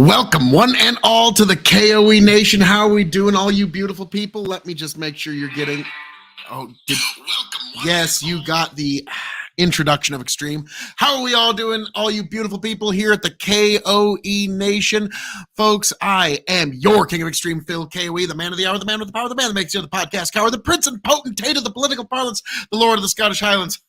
Welcome, one and all, to the K.O.E Nation. How are we doing, all you beautiful people? Let me just make sure you're getting... Yes, you got the introduction of Extreme. How are we all doing, all you beautiful people here at the K.O.E Nation? Folks, I am your King of Extreme, Phil K.O.E, the man of the hour, the man with the power, the man that makes you the podcast cower, the prince and potentate of the political parlance, the lord of the Scottish Highlands.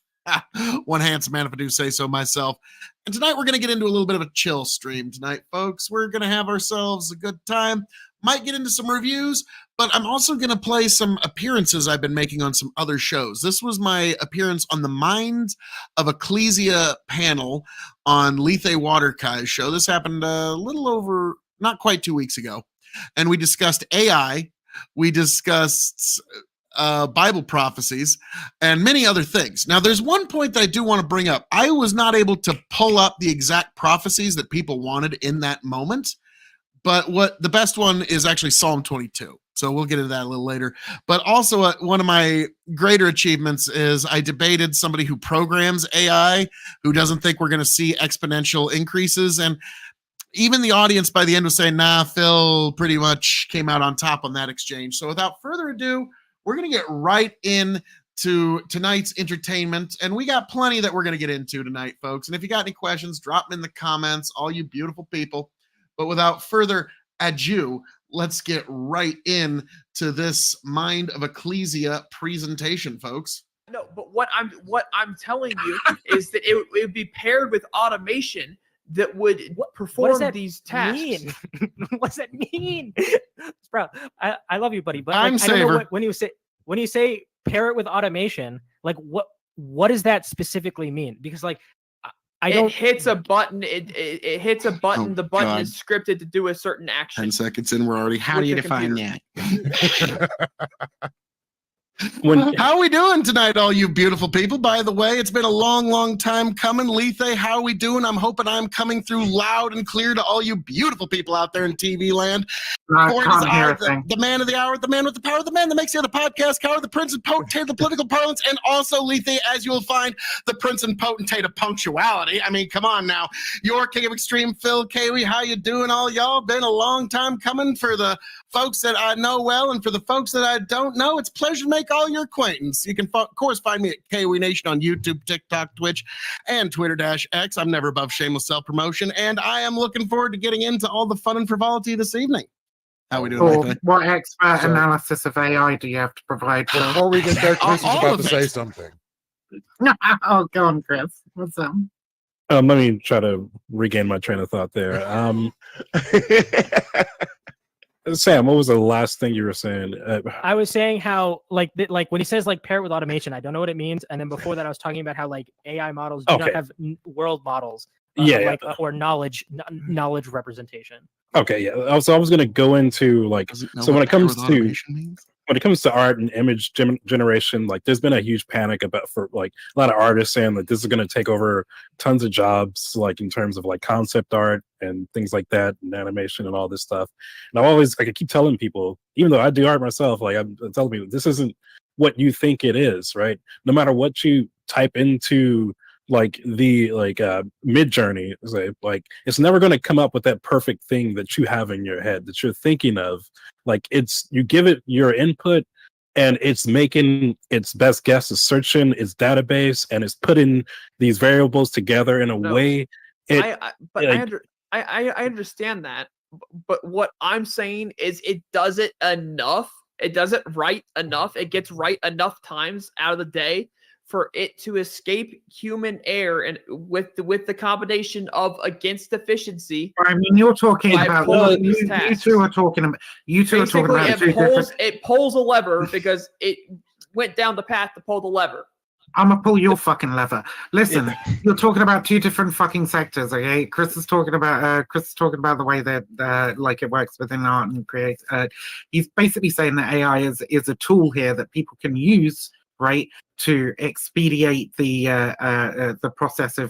One handsome man, if I do say so myself. And tonight we're going to get into a little bit of a chill stream tonight, folks. We're going to have ourselves a good time. Might get into some reviews, but I'm also going to play some appearances I've been making on some other shows. This was my appearance on the Minds of Ecclesia panel on Lethe Waterkai's show. This happened a little over, not quite 2 weeks ago. And we discussed AI. We discussed Bible prophecies, and many other things. Now, there's one point that I do want to bring up. I was not able to pull up the exact prophecies that people wanted in that moment, but what the best one is actually Psalm 22. So we'll get into that a little later. But also one of my greater achievements is I debated somebody who programs AI, who doesn't think we're going to see exponential increases. And even the audience by the end was saying, nah, Phil pretty much came out on top on that exchange. So without further ado, we're going to get right into tonight's entertainment, and we got plenty that we're going to get into tonight, folks. And if you got any questions, drop them in the comments, all you beautiful people. But without further ado, let's get right in to this Mind of Ecclesia presentation, folks. No, but what I'm telling you is that it would be paired with automation that would perform these tasks. Mean? What does that mean? Bro, I love you, buddy, but I'm like, I don't know when you say pair it with automation, like what does that specifically mean? Because like it hits a button. It hits a button. Oh, the button God. is scripted to do a certain action. 10 seconds in, we're already. How do you define that? How are we doing tonight, all you beautiful people? By the way, it's been a long time coming. Lethe, how are we doing? I'm hoping I'm coming through loud and clear to all you beautiful people out there in TV land. The man of the hour, the man with the power, the man that makes you the podcast cower, the prince and potentate of the political parlance, and also, Lethe, as you will find, the prince and potentate of punctuality. I mean, come on now. Your King of Extreme, Phil K.O.E. How you doing, all y'all? Been a long time coming. For the folks that I know well and for the folks that I don't know, it's a pleasure to make all your acquaintance. You can, of course, find me at K.O.E Nation on YouTube, TikTok, Twitch, and Twitter-X. I'm never above shameless self-promotion, and I am looking forward to getting into all the fun and frivolity this evening. How we doing? What expert analysis of AI do you have to provide? Before we get there, Chris is about to say something. Oh, go on, Chris. What's up? Let me try to regain my train of thought there. Sam, what was the last thing you were saying? I was saying how like when he says like pair it with automation, I don't know what it means. And then before that, I was talking about how like AI models do not have world models, or knowledge representation. Okay, yeah. So I was going to go into like, so when it comes to art and image generation, like there's been a huge panic for like a lot of artists saying that this is going to take over tons of jobs, like in terms of like concept art and things like that, and animation and all this stuff. And I keep telling people, even though I do art myself, like I'm telling people, this isn't what you think it is, right? No matter what you type into like the mid journey, like it's never going to come up with that perfect thing that you have in your head that you're thinking of. Like you give it your input and it's making its best guess, is searching its database, and it's putting these variables together in a way. I understand that, but what I'm saying is it does it enough. It does it right enough. It gets right enough times out of the day for it to escape human error, and with the combination of against efficiency. I mean, you're talking about you two are talking about it pulls a lever because it went down the path to pull the lever. I'm gonna pull your fucking lever. Listen, you're talking about two different fucking sectors, okay? Chris is talking about the way that like it works within art and create. He's basically saying that AI is a tool here that people can use, right, to expedite the process of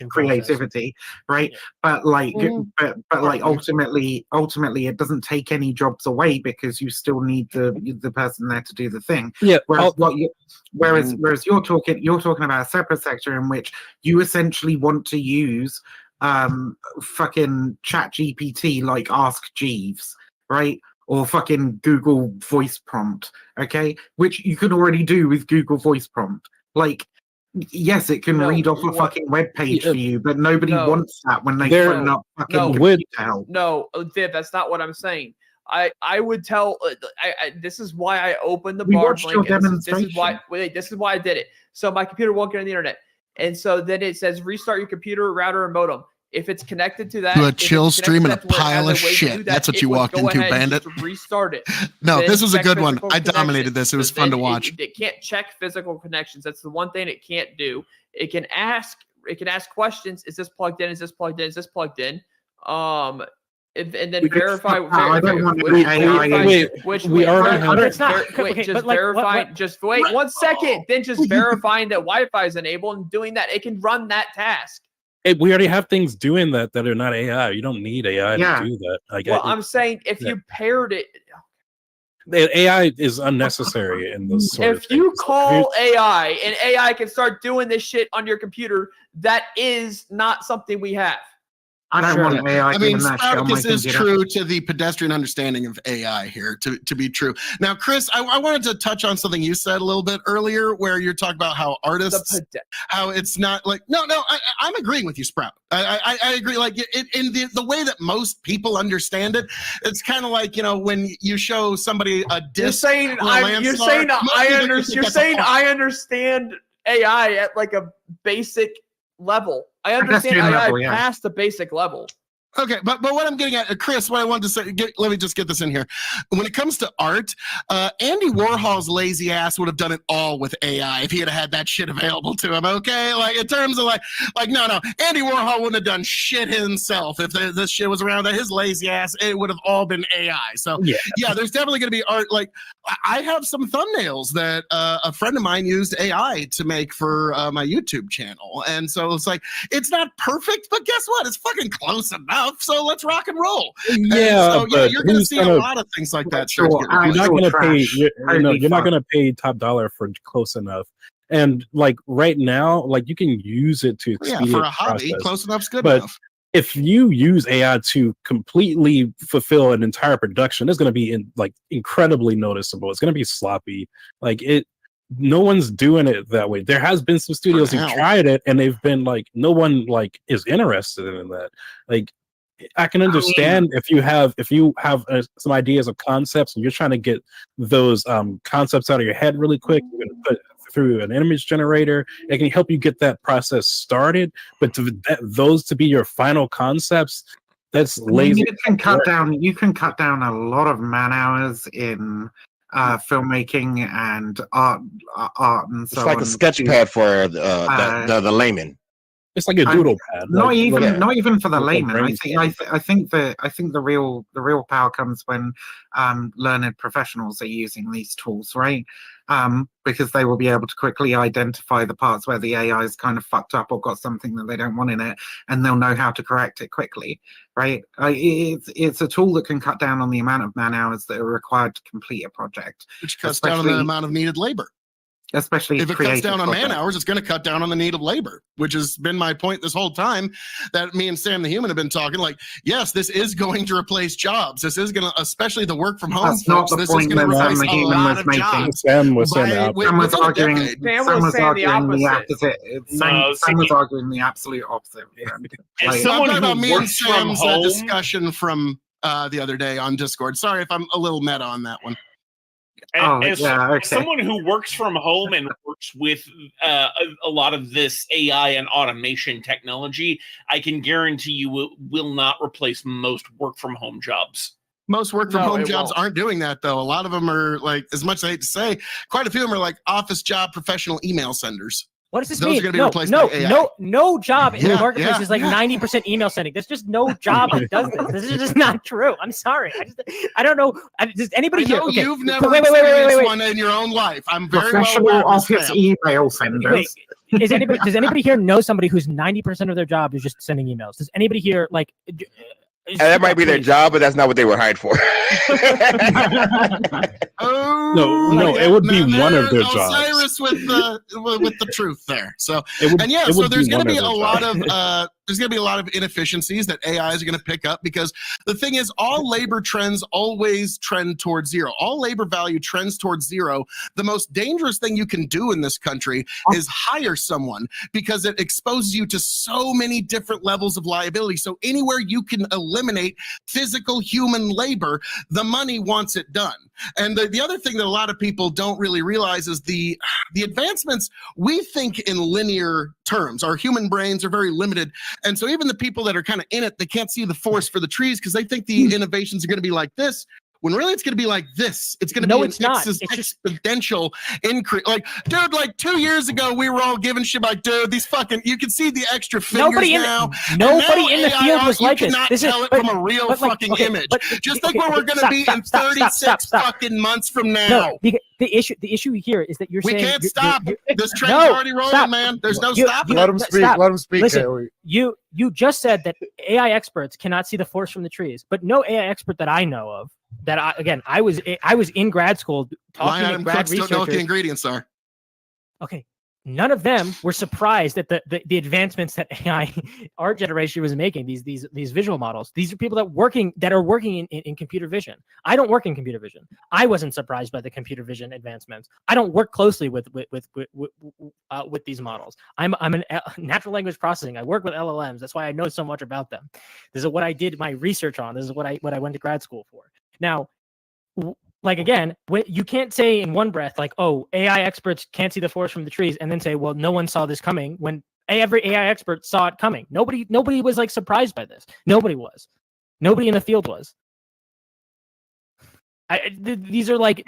creativity, right? Yeah. But like, but ultimately, it doesn't take any jobs away because you still need the person there to do the thing. Yeah. Whereas you're talking about a separate sector in which you essentially want to use fucking chat GPT like Ask Jeeves, right? Or fucking Google voice prompt, okay? Which you can already do with Google voice prompt. Like, yes, it can read off a fucking web page for you, but nobody wants that when they phone up fucking computer help. No, Viv, that's not what I'm saying. I would tell. This is why I opened the bar link. This is why I did it. So my computer won't get on the internet, and so then it says restart your computer, router, and modem. If it's connected to that, to a chill stream and a pile of shit. That's what you walked into, Bandit. Restart it. No, this was a good one. I dominated this. It was fun to watch. It can't check physical connections. That's the one thing it can't do. It can ask questions. Is this plugged in? Is this plugged in? Is this plugged in? And then verify. Just wait 1 second. Then just verifying that Wi-Fi is enabled and doing that. It can run that task. We already have things doing that are not AI. You don't need AI to do that. I'm saying if you paired it, AI is unnecessary in this sort of things. If you call AI and AI can start doing this shit on your computer, that is not something we have. I don't want AI. I mean, Spartacus is true to the pedestrian understanding of AI here, to be true. Now, Chris, I wanted to touch on something you said a little bit earlier, where you're talking about how artists, how it's not like, no, I'm agreeing with you, Sprout. I agree. Like in the way that most people understand it, it's kind of like, when you show somebody a disc. You're saying I understand AI at like a basic level. I understand AI past the basic level. Okay, but what I'm getting at, Chris, what I wanted to say, let me just get this in here. When it comes to art, Andy Warhol's lazy ass would have done it all with AI if he had that shit available to him, okay? Like, in terms of no, Andy Warhol wouldn't have done shit himself if this shit was around. His lazy ass, it would have all been AI. So, yeah there's definitely going to be art. Like, I have some thumbnails that a friend of mine used AI to make for my YouTube channel. And so it's like, it's not perfect, but guess what? It's fucking close enough. So let's rock and roll. Yeah, so, you're going to see a lot of things like that. You're not going to pay. You're not going to pay top dollar for close enough. And like right now, like you can use it to expedite for a hobby. Process. Close enough's good but enough. If you use AI to completely fulfill an entire production, it's going to be incredibly noticeable. It's going to be sloppy. No one's doing it that way. There has been some studios who tried it, and they've been like, no one is interested in that. Like, I can understand if you have some ideas of concepts and you're trying to get those concepts out of your head really quick. You're going to put it through an image generator. It can help you get that process started. But those to be your final concepts, that's lazy. You can cut down a lot of man hours in filmmaking and art and so on. It's like a sketch pad for the layman. It's like a doodle pad. Not even for the layman. I think the real power comes when learned professionals are using these tools, right? Because they will be able to quickly identify the parts where the AI is kind of fucked up or got something that they don't want in it, and they'll know how to correct it quickly, right? It's a tool that can cut down on the amount of man hours that are required to complete a project, which cuts down on the amount of needed labor. Especially if it cuts down on man hours, it's going to cut down on the need of labor, which has been my point this whole time that me and Sam the Human have been talking. Like, yes, this is going to replace jobs. This is going to, especially the work from home folks, this is going to replace a lot of jobs. Sam was saying arguing the opposite. Sam was arguing the absolute opposite. I'm talking about me and Sam's discussion from the other day on Discord. Sorry if I'm a little meta on that one. As someone who works from home and works with a lot of this AI and automation technology, I can guarantee you will not replace most work from home jobs. Most work from home jobs aren't doing that, though. A lot of them are like, as much as I hate to say, quite a few of them are like office job professional email senders. What does this mean? No job in the marketplace is like 90% email sending. There's just no job that does this. This is just not true. I'm sorry. I don't know. Does anybody here? Okay. You've never experienced one in your own life. I'm very professional office email senders. Does anybody here know somebody who's 90% of their job is just sending emails? Does anybody here like? And that might be their job, but that's not what they were hired for. No, it would be one of their jobs. Osiris with the truth there. So so there's going to be a lot of there's going to be a lot of inefficiencies that AIs are going to pick up, because the thing is, all labor trends always trend towards zero. All labor value trends towards zero. The most dangerous thing you can do in this country is hire someone, because it exposes you to so many different levels of liability. So anywhere you can eliminate physical human labor, the money wants it done. And the other thing that a lot of people don't really realize is the advancements, we think in linear terms. Our human brains are very limited. And so even the people that are kind of in it, they can't see the forest for the trees, because they think the innovations are going to be like this, when really it's going to be like this. It's going to be an exponential increase. Like, dude, like 2 years ago, we were all giving shit like, dude, these fucking, you can see the extra fingers now. Nobody in the field was like this. This is tell it from a real fucking image. Just like where we're going to be in 36 fucking months from now. No, the issue here is that you're saying we can't stop. This train's already rolling, man. There's no stopping. Let him speak. Let him speak. Listen, you just said that AI experts cannot see the forest from the trees, but no AI expert that I know of, that I was in grad school talking to grad researchers. Don't know what the ingredients are. Okay, none of them were surprised at the advancements that AI art generation was making. These visual models. These are people that are working in computer vision. I don't work in computer vision. I wasn't surprised by the computer vision advancements. I don't work closely with these models. I'm an natural language processing. I work with LLMs. That's why I know so much about them. This is what I did my research on. This is what I went to grad school for. Now, like, again, you can't say in one breath, like, oh, AI experts can't see the forest from the trees, and then say, well, no one saw this coming, when every AI expert saw it coming. Nobody was like surprised by this. Nobody was. Nobody in the field was. These are like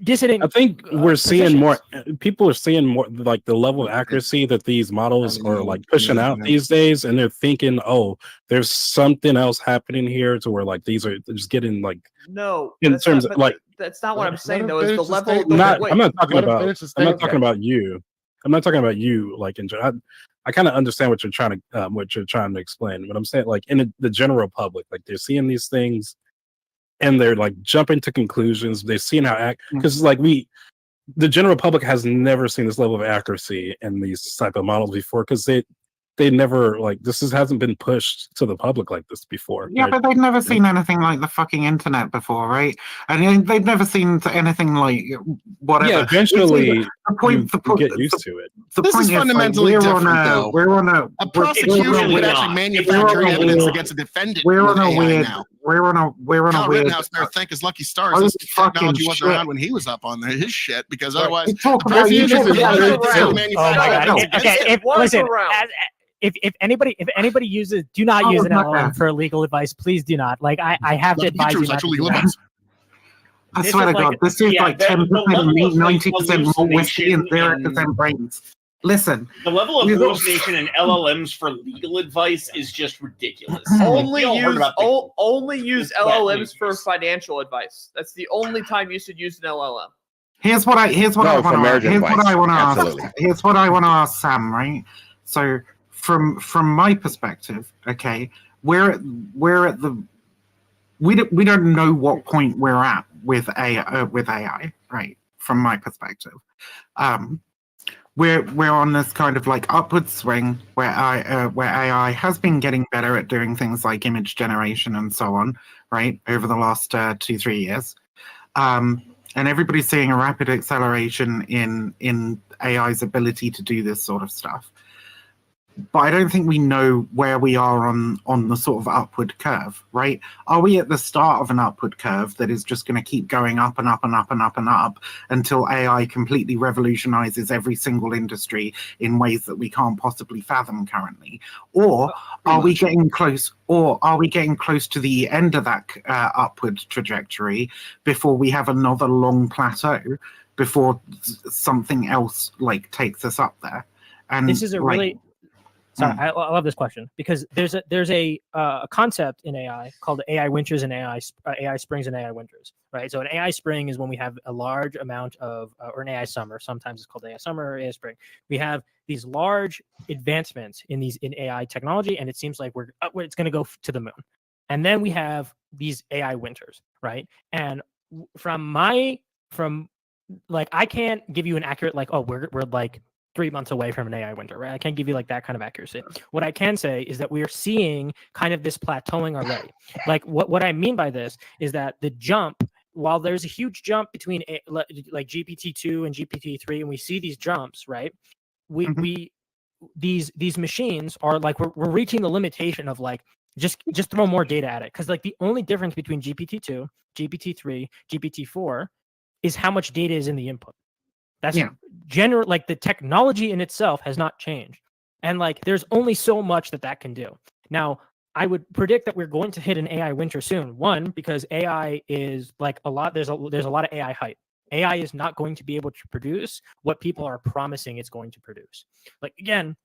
dissident. I think we're seeing more. People are seeing more, like the level of accuracy that these models are like pushing out these days, and they're thinking, "Oh, there's something else happening here," to where like these are just getting like in terms of like. That's not what I'm saying though. Is the level? I'm not talking about you. I'm not talking about you. Like in general, I kind of understand what you're trying to explain. But I'm saying, like in the general public, like they're seeing these things, and they're like jumping to conclusions. They're seeing how because like the general public has never seen this level of accuracy in these type of models before, because they never, like, hasn't been pushed to the public like this before. Yeah, right? But they've never seen anything like the fucking internet before, right? And they've never seen anything like whatever. Yeah, eventually you get used to it. This is fundamentally different, though. A prosecution would actually manufacture evidence against a defendant. We're on a weird. Kyle Rittenhouse better thank his lucky stars this technology wasn't around when he was up on his shit, because otherwise, if anybody uses, do not use an LLM for legal advice. Please do not. Like I have to advise you not to do that. I swear to God, this is like 10% meat, 90% more whiskey, and 0% brains. Listen, the level of hallucination and LLMs for legal advice is just ridiculous. Only use LLMs for financial advice. That's the only time you should use an LLM. Here's what I want to ask Sam, right? So from my perspective, okay, we don't know what point we're at with AI, right? From my perspective, we're on this kind of like upward swing where AI has been getting better at doing things like image generation and so on, right? Over the last 2-3 years, and everybody's seeing a rapid acceleration in AI's ability to do this sort of stuff. But I don't think we know where we are on the sort of upward curve, right? Are we at the start of an upward curve that is just going to keep going up and up and up and up and up until AI completely revolutionizes every single industry in ways that we can't possibly fathom currently? Or are we getting close? Or are we getting close to the end of that upward trajectory before we have another long plateau before something else like takes us up there? And this is a really Sorry, I love this question, because there's a concept in AI called AI winters and AI springs and AI winters, right? So an AI spring is when we have a large amount of, or an AI summer. Sometimes it's called AI summer or AI spring. We have these large advancements in AI technology, and it seems like it's going to go to the moon. And then we have these AI winters, right? And from I can't give you an accurate, like, oh, we're like 3 months away from an AI winter, right? I can't give you like that kind of accuracy. What I can say is that we are seeing kind of this plateauing already. Like what I mean by this is that the jump, while there's a huge jump between like GPT-2 and GPT-3, and we see these jumps, right? We these machines are like we're reaching the limitation of like just throw more data at it, because like the only difference between GPT-2, GPT-3, GPT-4 is how much data is in the input. That's general. Like the technology in itself has not changed, and like there's only so much that can do. Now, I would predict that we're going to hit an AI winter soon. One, because AI is like a lot. There's a lot of AI hype. AI is not going to be able to produce what people are promising it's going to produce. Like again,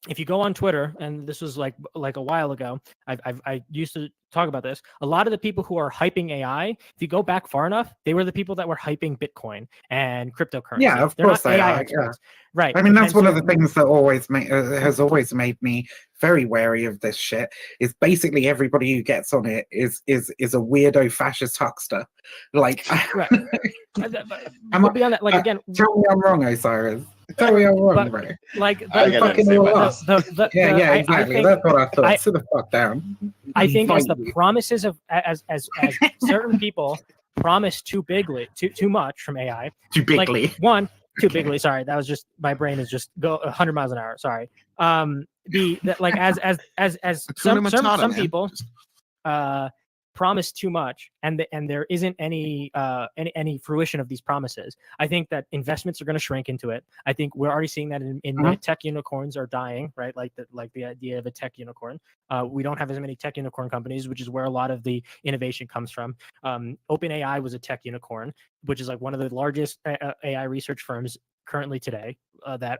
if you go on Twitter, and this was like a while ago, I used to talk about this. A lot of the people who are hyping AI, if you go back far enough, they were the people that were hyping Bitcoin and cryptocurrency. Yeah, of course they are. Experts. Right. I mean, that's one of the things that has always made me very wary of this shit. Is basically everybody who gets on it is a weirdo fascist huckster. Like, right. But beyond that, like again, tell me I'm wrong, Osiris. Tell me I'm wrong, bro. Like, exactly. That's what I thought. Sit the fuck down. I think as the promises of as certain people promise too much from AI. Too bigly. Like, too bigly. Sorry, that was just my brain is just go 100 miles an hour. Sorry. Like as some people promise too much, and there isn't any fruition of these promises. I think that investments are going to shrink into it. I think we're already seeing that in the tech unicorns are dying, right? Like the idea of a tech unicorn. We don't have as many tech unicorn companies, which is where a lot of the innovation comes from. OpenAI was a tech unicorn, which is like one of the largest AI research firms currently today. The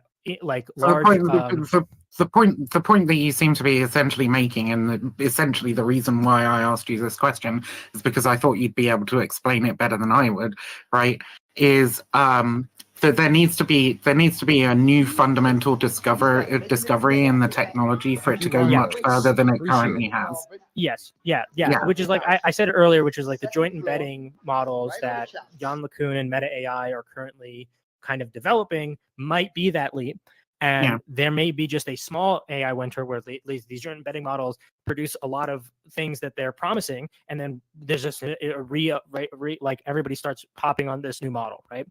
point that you seem to be essentially making, and essentially the reason why I asked you this question is because I thought you'd be able to explain it better than I would, right? Is that there needs to be a new fundamental discovery in the technology for it to go much further than it currently has. Yes, yeah. Which is like I said earlier, which is like the joint embedding models that Jan LeCun and Meta AI are currently kind of developing might be that leap. And there may be just a small AI winter where these joint embedding models produce a lot of things that they're promising, and then there's just like everybody starts hopping on this new model, right?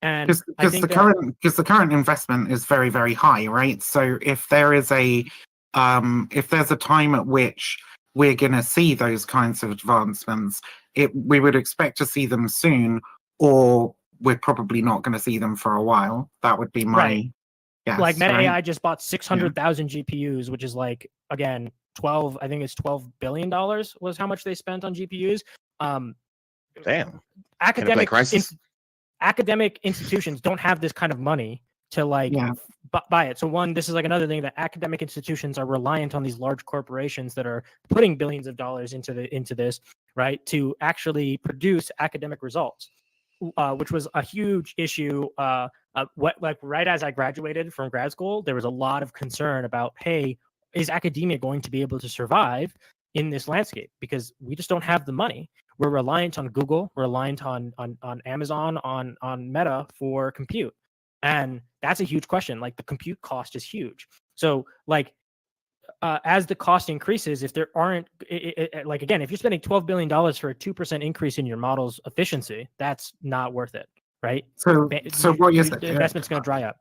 And because the current investment is very, very high, right? So if there's a time at which we're going to see those kinds of advancements, we would expect to see them soon, or we're probably not going to see them for a while. That would be my guess. Like Meta AI just bought 600,000 GPUs, which is like, again, $12 billion was how much they spent on GPUs. Damn. Academic institutions don't have this kind of money to buy it. So one, this is like another thing, that academic institutions are reliant on these large corporations that are putting billions of dollars into this, right, to actually produce academic results. Which was a huge issue. Right as I graduated from grad school, there was a lot of concern about, hey, is academia going to be able to survive in this landscape? Because we just don't have the money. We're reliant on Google, we're reliant on Amazon, on Meta for compute, and that's a huge question. Like the compute cost is huge. So like as the cost increases, if there aren't, like again, if you're spending $12 billion for a 2% increase in your model's efficiency, that's not worth it, right? So what you're saying, the investment's going to dry up.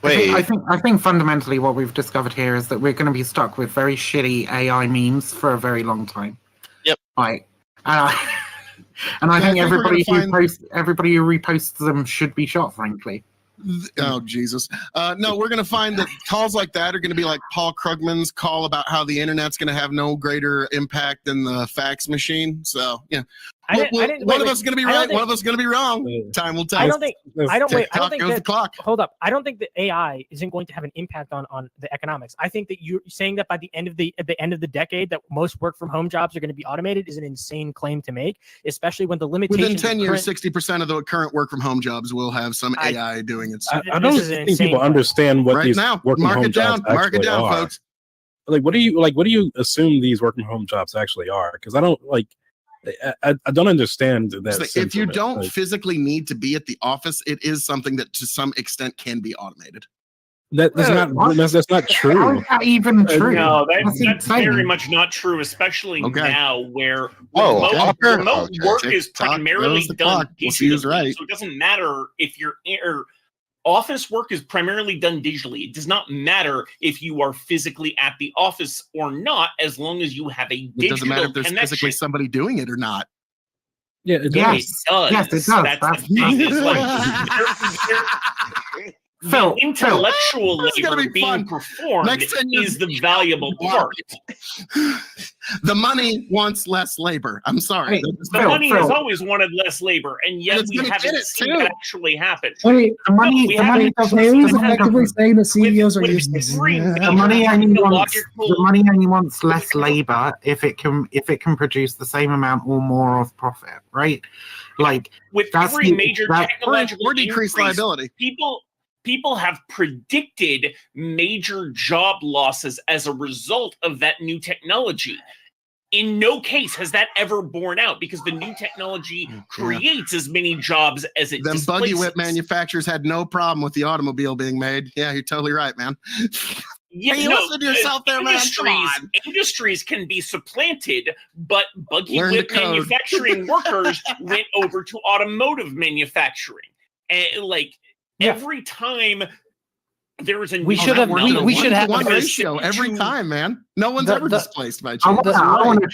I think fundamentally what we've discovered here is that we're going to be stuck with very shitty AI memes for a very long time. Yep. Right. And I think everybody who reposts them should be shot, frankly. Oh, Jesus. No, we're going to find that calls like that are going to be like Paul Krugman's call about how the internet's going to have no greater impact than the fax machine. So, yeah. One of us is going to be right. One of us is going to be wrong. Time will tell. I don't think the clock. Hold up. I don't think that AI isn't going to have an impact on the economics. I think that you're saying that by the end of the decade that most work from home jobs are going to be automated is an insane claim to make, especially when the limitations. Within 10 years, 60% of the current work from home jobs will have some AI doing it. I don't think people understand what these work from home jobs actually are. Folks. Like, what do you assume these work from home jobs actually are? Because I don't understand that. Like, if you don't physically need to be at the office, it is something that to some extent can be automated. That's not true. How is that even true? No, that's very much not true, especially now where remote work is primarily done digitally. Right. So it doesn't matter if office work is primarily done digitally. It does not matter if you are physically at the office or not, as long as you have a digital connection. It doesn't matter if there's physically somebody doing it or not. Yeah, it does. Yes, it does. That's the thing. Is the intellectual labor being performed is the valuable part. The money wants less labor. I'm sorry. The money has always wanted less labor, and yet we haven't seen it actually happen. Wait, the money is effectively saying the CEOs are useless. The money only wants less labor if it can produce the same amount or more of profit, right? Like with every major technological or decreased liability. People have predicted major job losses as a result of that new technology. In no case has that ever borne out because the new technology creates as many jobs as it displaces. Buggy whip manufacturers had no problem with the automobile being made. Yeah, you're totally right, man. Yeah, listen to yourself there, man. Industries can be supplanted, but buggy whip manufacturing workers went over to automotive manufacturing. And every time there was a we should have one ratio every time, man. No one's ever displaced by change. I want to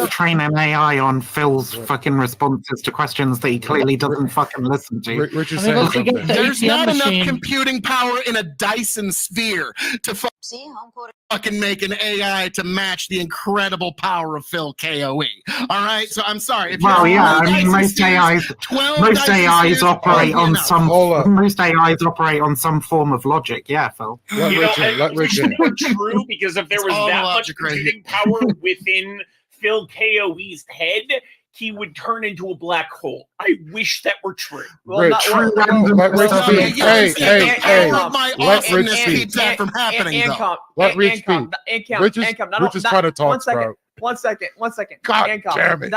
train an AI on Phil's fucking responses to questions that he clearly doesn't fucking listen to. Richard said something. There's not enough computing power in a Dyson sphere to fucking make an AI to match the incredible power of Phil K.O.E. All right, so I'm sorry. If most AIs operate on some form of logic. Yeah, Phil. It's more true because if there was that much computing power within Phil K.O.E.'s head, he would turn into a black hole. I wish that were true. Well, Rich, let Rich speak. Hey, let Rich speak. From happening, let Rich speak. Rich is trying to talk, bro. One second. God damn it.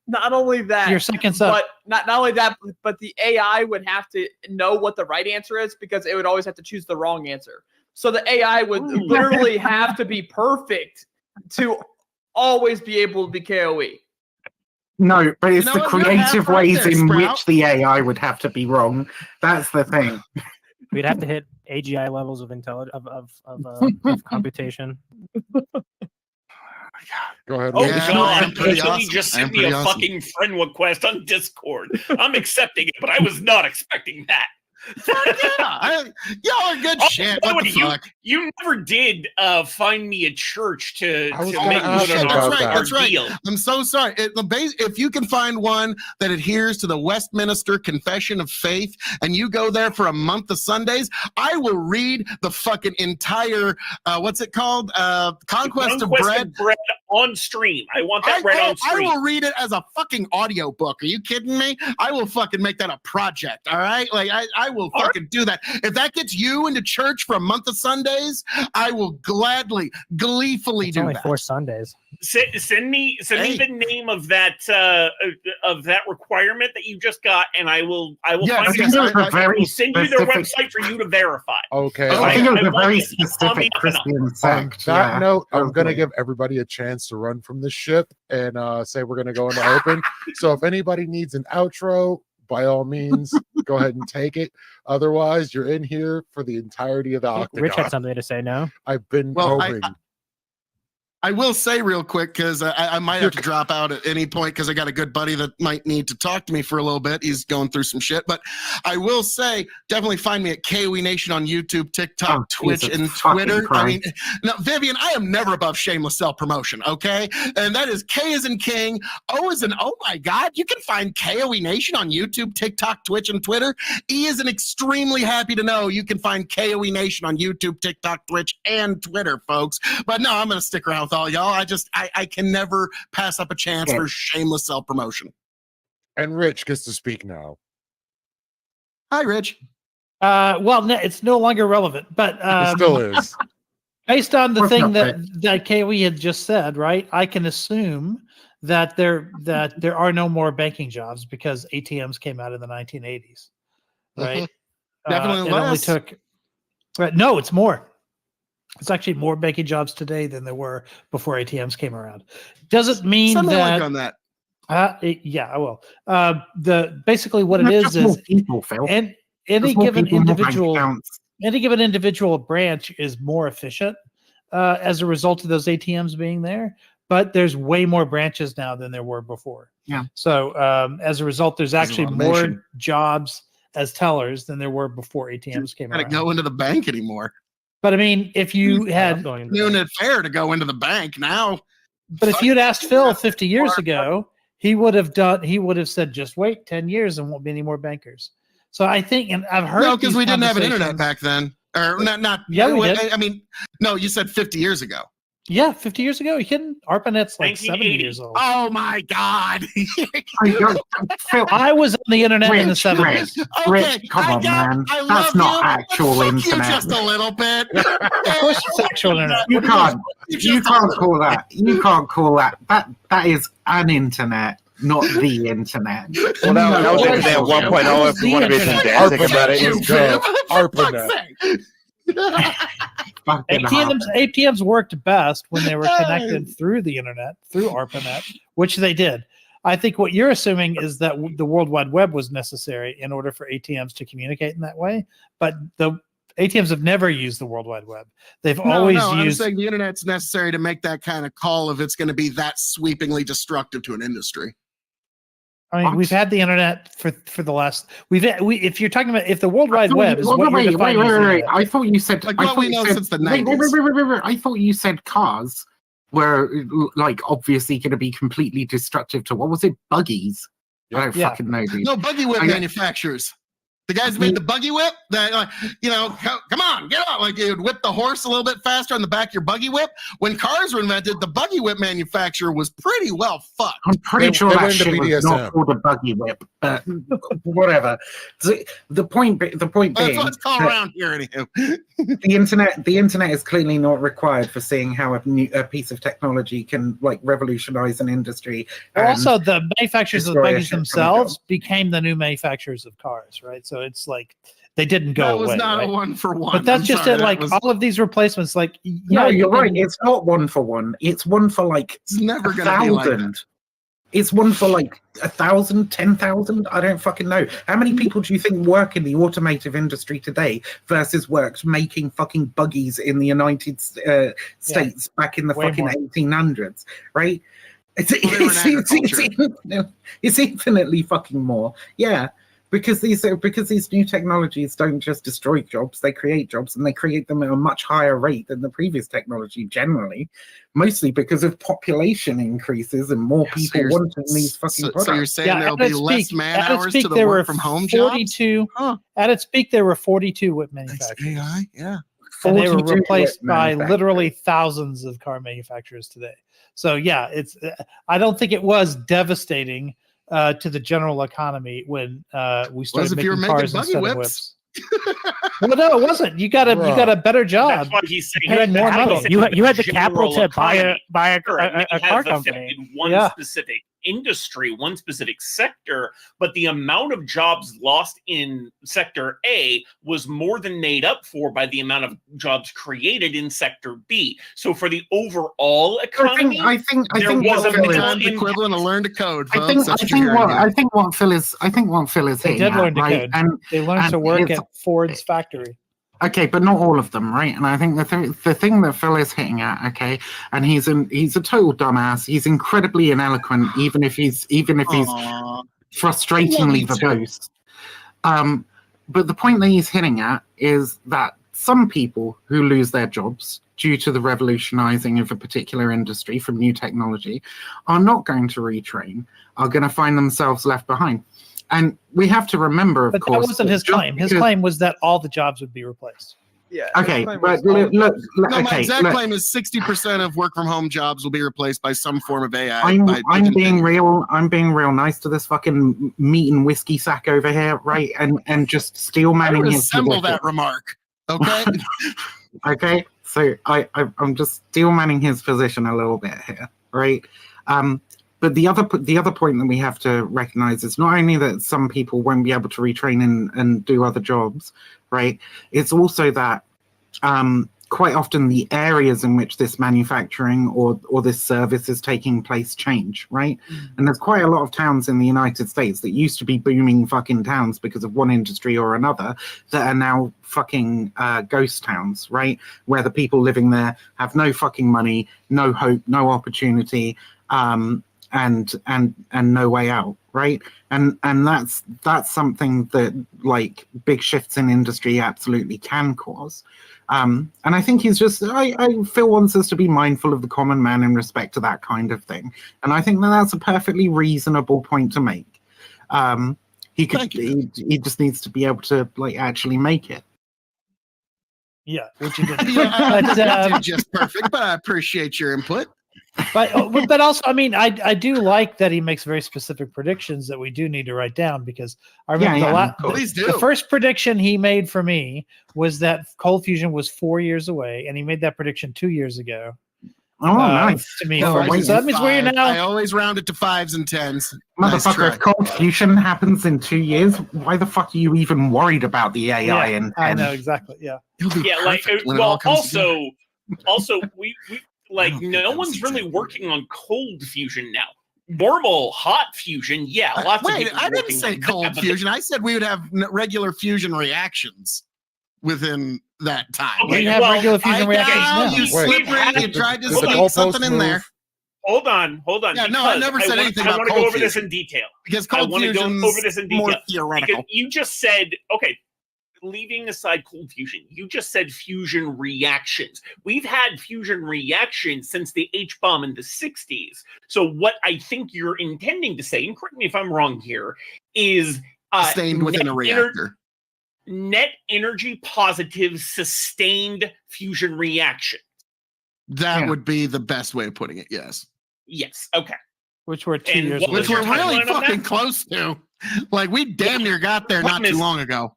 Not only that, your seconds up. But not only that, but the AI would have to know what the right answer is because it would always have to choose the wrong answer. So the AI would literally have to be perfect to always be able to be KOE. No, but it's the creative ways in which the AI would have to be wrong. That's the thing. We'd have to hit AGI levels of computation. Go ahead. Oh God! Somebody just sent me a fucking friend request on Discord. I'm accepting it, but I was not expecting that. Y'all are good shit. What the fuck? You never did find me a church to make That's right. I'm so sorry. If you can find one that adheres to the Westminster Confession of Faith and you go there for a month of Sundays, I will read the fucking entire what's it called? Conquest of Bread on stream. I want that read on stream. I will read it as a fucking audio book. Are you kidding me? I will fucking make that a project. All right, like I will fucking do that. If that gets you into church for a month of Sundays, I will gleefully do only that. 4 Sundays. Send me the name of that requirement that you just got, and I will find it. I will send you their website for you to verify. Okay. I think it was a very specific Christian sect. On that note, I'm going to give everybody a chance to run from the ship and say we're going to go into open. So if anybody needs an outro, by all means, go ahead and take it. Otherwise, you're in here for the entirety of the Octagon. Rich had something to say now. I've been hoping. I will say real quick, because I might have to drop out at any point because I got a good buddy that might need to talk to me for a little bit. He's going through some shit. But I will say, definitely find me at K.O.E Nation on YouTube, TikTok, Twitch, and Twitter. Christ. I mean, now, Vivian, I am never above shameless self-promotion, okay? And that is K as in King, O as in, oh my God, you can find K.O.E Nation on YouTube, TikTok, Twitch, and Twitter. E is an extremely happy to know you can find K.O.E Nation on YouTube, TikTok, Twitch, and Twitter, folks. But no, I'm going to stick around with all y'all. I can never pass up a chance for shameless self-promotion. And Rich gets to speak now. Hi, Rich. Well, it's no longer relevant, but it still is. Based on the thing that K.O.E had just said, right? I can assume that there are no more banking jobs because ATMs came out in the 1980s, right? Definitely it only took No, it's more. It's actually more banking jobs today than there were before ATMs came around. Doesn't mean Send me a that. link on that. Yeah, I will. Basically what it is people, Phil. and any given individual branch is more efficient as a result of those ATMs being there. But there's way more branches now than there were before. Yeah. So as a result, there's actually more jobs as tellers than there were before ATMs came around. Can't go into the bank anymore. But I mean, if you had noon at fair to go into the bank now. But if you'd asked Phil 50 years ago, he would have said, just wait 10 years and won't be any more bankers. So I think, and I've heard no, because we didn't have an internet back then. Or not. Yeah, we did. I mean, no, you said 50 years ago. Yeah, 50 years ago. You kidding? ARPANET's like 70 years old. Oh my God. I was on the internet in the 70s. Okay, come on, man. That's not actual internet. Just a little bit. Of course it's actual internet. You can't call that. You can't call that. That is an internet, not the internet. Well, that was internet 1.0 if you want to be fantastic about it. ARPANET. ATMs worked best when they were connected through the internet, through ARPANET, which they did. I think what you're assuming is that the World Wide Web was necessary in order for ATMs to communicate in that way, but the ATMs have never used the World Wide Web. They've always used. I'm saying the internet's necessary to make that kind of call if it's going to be that sweepingly destructive to an industry. I mean, we've had the internet for the last. If you're talking about if the World Wide Web is what you're defining as the internet. I thought you said. Like what we know since the 90s. I thought you said cars were like obviously going to be completely destructive to what was it? Buggies. I don't fucking know, dude. No, buggy whip manufacturers. The guys who made the buggy whip, that come on, get on. Like you'd whip the horse a little bit faster on the back of your buggy whip. When cars were invented, the buggy whip manufacturer was pretty well fucked. I'm pretty sure that shit was not called a buggy whip, but whatever. The point being, that's what it's called around here, anyway. The internet is clearly not required for seeing how a piece of technology can like revolutionize an industry. Also, the manufacturers of the buggies themselves became the new manufacturers of cars, right? So it's like they didn't go away. That was not a one for one. But that's just it. Like all of these replacements, like no, you're right. It's not one for one. It's one for like it's never gonna be like that. It's one for like 1,000, 10,000. I don't fucking know. How many people do you think work in the automotive industry today versus worked making fucking buggies in the United States back in the fucking 1800s, right? It's infinitely fucking more. Yeah. Because these new technologies don't just destroy jobs, they create jobs, and they create them at a much higher rate than the previous technology generally, mostly because of population increases and more people wanting these fucking products. So you're saying there'll be less man hours to the work from home jobs? At its peak, there were 42 whip manufacturers. AI, yeah. And they were replaced by literally thousands of car manufacturers today. So yeah, I don't think it was devastating to the general economy when we started making cars instead of whips. Well, no, it wasn't. You got a better job. That's what he's saying. You had more money. You had the capital to buy a car company. One specific industry, one specific sector, but the amount of jobs lost in sector A was more than made up for by the amount of jobs created in sector B. So for the overall economy, I think was a equivalent of learn to code. I think what Phil is they did learn to code. And they learned to work at Ford's factory. Okay, but not all of them, right? And I think the thing that Phil is hitting at, okay, and he's a total dumbass. He's incredibly ineloquent, even if he's frustratingly verbose. But the point that he's hitting at is that some people who lose their jobs due to the revolutionizing of a particular industry from new technology are not going to retrain, are going to find themselves left behind. And we have to remember, of course, that wasn't his claim. His claim was that all the jobs would be replaced. Yeah. Okay, but my exact claim is 60% of work from home jobs will be replaced by some form of AI. I'm being real nice to this fucking meat and whiskey sack over here, right? And just steel manning his assemble that remark. Okay. Okay. So I'm just steel manning his position a little bit here, right? But the other point that we have to recognize is not only that some people won't be able to retrain and do other jobs, right? It's also that quite often the areas in which this manufacturing or this service is taking place change, right? And there's quite a lot of towns in the United States that used to be booming fucking towns because of one industry or another that are now fucking ghost towns, right? Where the people living there have no fucking money, no hope, no opportunity, and no way out, right? And that's something that like big shifts in industry absolutely can cause. And I think he's just, Phil wants us to be mindful of the common man in respect to that kind of thing. And I think that that's a perfectly reasonable point to make. He just needs to be able to like actually make it. Yeah, which you did. I did just perfect, but I appreciate your input. But also, I mean, I do like that he makes very specific predictions that we do need to write down, because I remember the first prediction he made for me was that cold fusion was 4 years away, and he made that prediction 2 years ago. Oh, nice. To me, so that means we're now. I always round it to 5s and 10s. Motherfucker, if cold fusion happens in 2 years, why the fuck are you even worried about the AI? Yeah, I know exactly. Yeah. Also, we like no one's really working on cold fusion now. Normal hot fusion, yeah. Lots of people I didn't say cold fusion. I said we would have regular fusion reactions within that time. Okay, we have regular fusion reactions now. You slippery, you tried to sneak something in there. Hold on. Yeah, no, I never said anything about cold fusion. I want to go over this in detail. Because cold fusion is more theoretical. Because you just said, okay, leaving aside cold fusion, you just said fusion reactions. We've had fusion reactions since the H-bomb in the 60s. So what I think you're intending to say, and correct me if I'm wrong here, is sustained within a reactor. Net energy positive sustained fusion reaction. That would be the best way of putting it, yes. Yes, okay. Which we're 2 years away. Which we're really fucking close to. Like, we damn near got there not too long ago.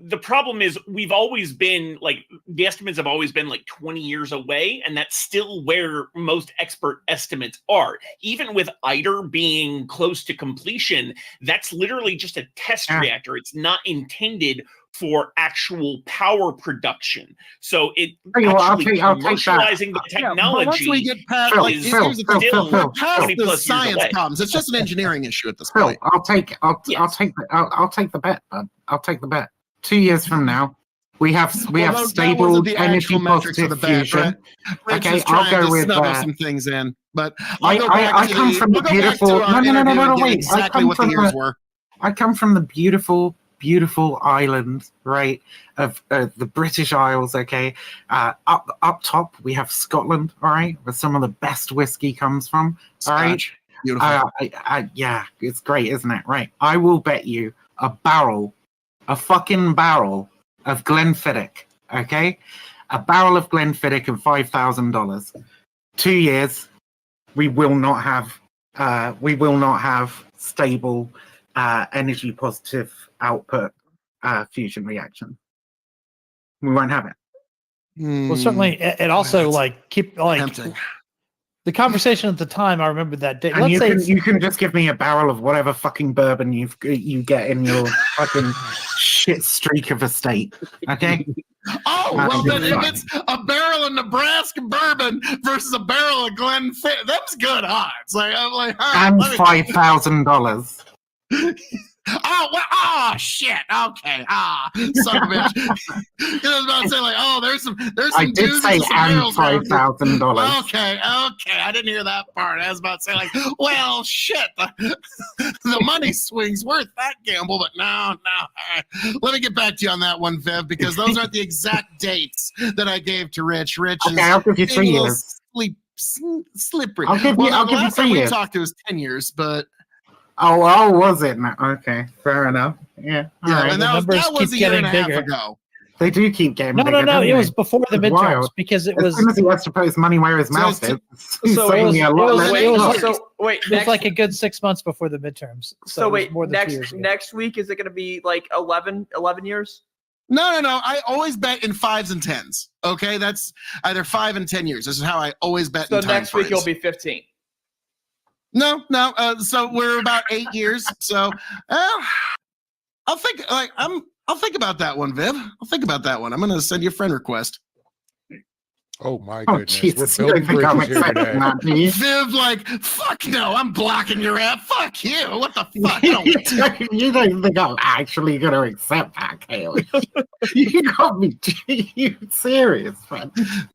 The problem is we've always been like, the estimates have always been like 20 years away, and that's still where most expert estimates are. Even with ITER being close to completion, that's literally just a test reactor. It's not intended for actual power production. So it commercializing the technology. Once we get past, the science problems, it's just an engineering issue at this point. I'll take the bet, bud. I'll take the bet. 2 years from now, we have stable energy positive fusion. Right? Okay, I'll go with some things in, but I come from the beautiful. No, wait. Exactly what the years were. I come from the beautiful island, right, of the British Isles. Okay, up top we have Scotland, all right, where some of the best whiskey comes from. All right, beautiful. Yeah, it's great, isn't it? Right. I will bet you a fucking barrel of Glenfiddich, okay? A barrel of Glenfiddich and $5,000. 2 years, we will not have stable energy positive output fusion reaction. We won't have it. Well, certainly, it also tempting. The conversation at the time, I remember that day. And you can just give me a barrel of whatever fucking bourbon you get in your fucking shit streak of a state, okay? Oh, well, then if it's a barrel of Nebraska bourbon versus a barrel of Glenfiddich, them's good odds. I'm like, and $5,000. Oh shit. Okay. Son of a bitch. I was about to say like, there's some I did say and $5,000. Okay. I didn't hear that part. I was about to say like, well, shit. The money swing's worth that gamble, but no. All right. Let me get back to you on that one, Viv, because those aren't the exact dates that I gave to Rich. Rich is I'll give you 3 years. Slippery. I'll give you 3 years. We talked to was 10 years, but. Oh, was it? Okay, fair enough. Yeah, right. And that was a year and a half ago. They do keep getting bigger. No. It was before the midterms wild. Because it was. As soon as he has to put his money where his mouth is. So it was like a good 6 months before the midterms. So wait, next week is it going to be like 11 years? No. I always bet in 5s and 10s. Okay, that's either 5 and 10 years. This is how I always bet. So next week you'll be 15. No. So we're about 8 years. So I'll think about that one, Viv. I'll think about that one. I'm gonna send you a friend request. Oh my Oh, goodness. Jesus, We're you don't building think I'm bridges here accepting today. that, do you? Viv, like, fuck no, I'm blocking your app. Fuck you. What the fuck? You don't think I'm actually going to accept that, K.O.E. You got me. You serious, man?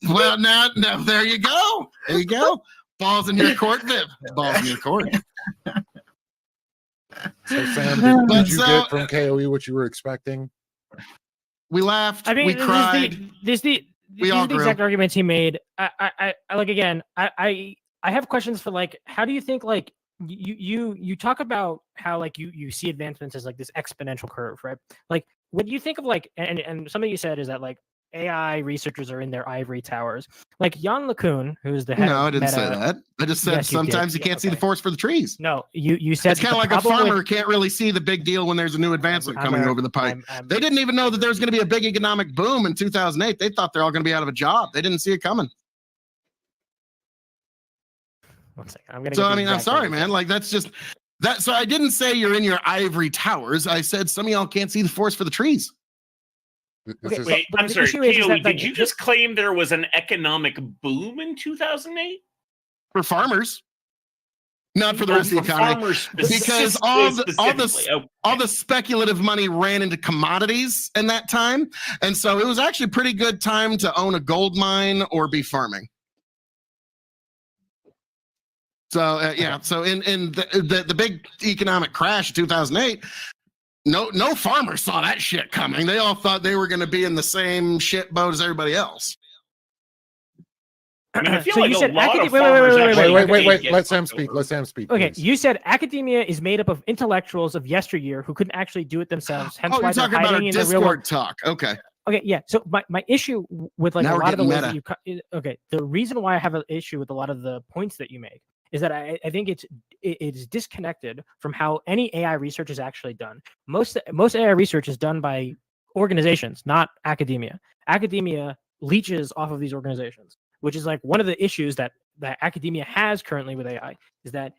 Well, now, there you go. There you go. Balls in your court, Viv. Balls in your court. So Sam, did But you get from KOE what you were expecting? We laughed. I mean, we cried. These are the exact arguments he made. I like, again, I have questions for, like, how do you think, like, you talk about how, like, you see advancements as like this exponential curve, right? Like, what do you think of, like, and something you said is that, like, AI researchers are in their ivory towers. Like Jan LeCun, who's the head No, of I didn't Meta, say that. I just said Yes, you did. sometimes you can't see the forest for the trees. No, you said It's kind of like a farmer can't really see the big deal when there's a new advancement coming over the pipe. They didn't even know that there was going to be a big economic boom in 2008. They thought they're all going to be out of a job. They didn't see it coming. One second. I'm gonna. So I mean, I'm sorry, man. Like, that's just that. So I didn't say you're in your ivory towers. I said some of y'all can't see the forest for the trees. Okay, wait, I'm sorry, K.O.E., did you just claim there was an economic boom in 2008? For farmers, not for the rest of the economy, because all the speculative money ran into commodities in that time, and so it was actually a pretty good time to own a gold mine or be farming. So yeah, so in the big economic crash of 2008. No farmer saw that shit coming. They all thought they were going to be in the same shit boat as everybody else. I mean, I feel So like you a said lot of wait, farmers wait. Let Sam speak. Okay, you said academia is made up of intellectuals of yesteryear who couldn't actually do it themselves. Hence why you're they're talking about our hiding in the real world. Discord talk. Okay. Okay, yeah. So my issue with, like, Now a we're lot of the ways getting that you okay, the reason why I have an issue with a lot of the points that you make is that I think it is disconnected from how any AI research is actually done. Most AI research is done by organizations, not academia. Academia leeches off of these organizations, which is like one of the issues that academia has currently with AI, is that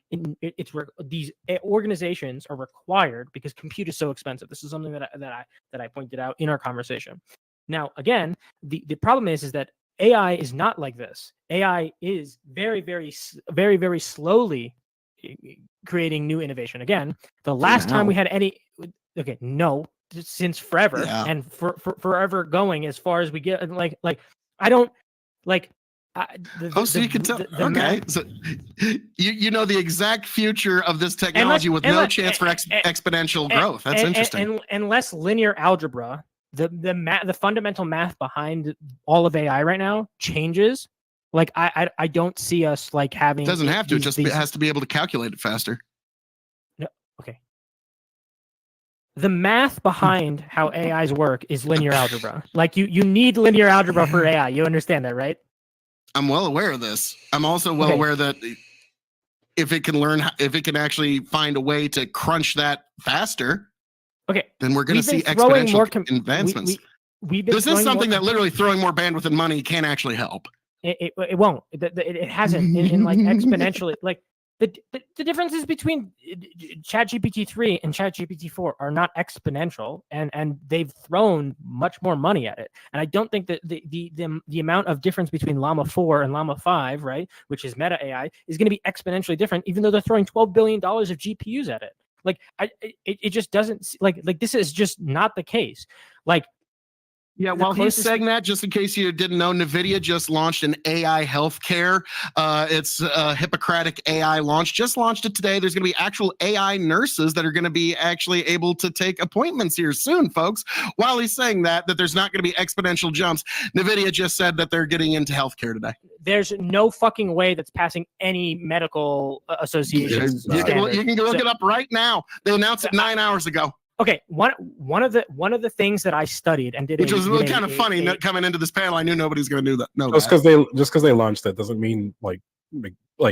these organizations are required because compute is so expensive. This is something that I pointed out in our conversation. Now, again, the problem is that AI is not like this. AI is very, very, very, very slowly creating new innovation. Again, the last time we had any, since forever, and for forever going as far as we get, like I don't like. So you can tell. Okay, so you know the exact future of this technology with no chance for exponential growth. That's interesting. Unless linear algebra, the fundamental math behind all of AI right now changes. Like I don't see us like having. It doesn't have to. It has to be able to calculate it faster. No. Okay. The math behind how AIs work is linear algebra. Like you need linear algebra for AI. You understand that, right? I'm well aware of this. I'm also well aware that if it can actually find a way to crunch that faster, then we're going to see exponential advancements. This is something that literally throwing more bandwidth and money can actually help. It won't. It hasn't in like exponentially. Like the differences between ChatGPT 3 and ChatGPT 4 are not exponential, and they've thrown much more money at it. And I don't think that the amount of difference between Llama 4 and Llama 5, right, which is Meta AI, is going to be exponentially different, even though they're throwing $12 billion of GPUs at it. Like it just doesn't like this is just not the case. Like. Yeah, while he's saying that, just in case you didn't know, NVIDIA just launched an AI healthcare. It's a Hippocratic AI launch. Just launched it today. There's going to be actual AI nurses that are going to be actually able to take appointments here soon, folks. While he's saying that there's not going to be exponential jumps, NVIDIA just said that they're getting into healthcare today. There's no fucking way that's passing any medical association. You can look it up right now. They announced it 9 hours ago. Okay, one of the things that I studied and did, which was really kind of funny coming into this panel. I knew nobody's going to do that. No, just because they launched that doesn't mean like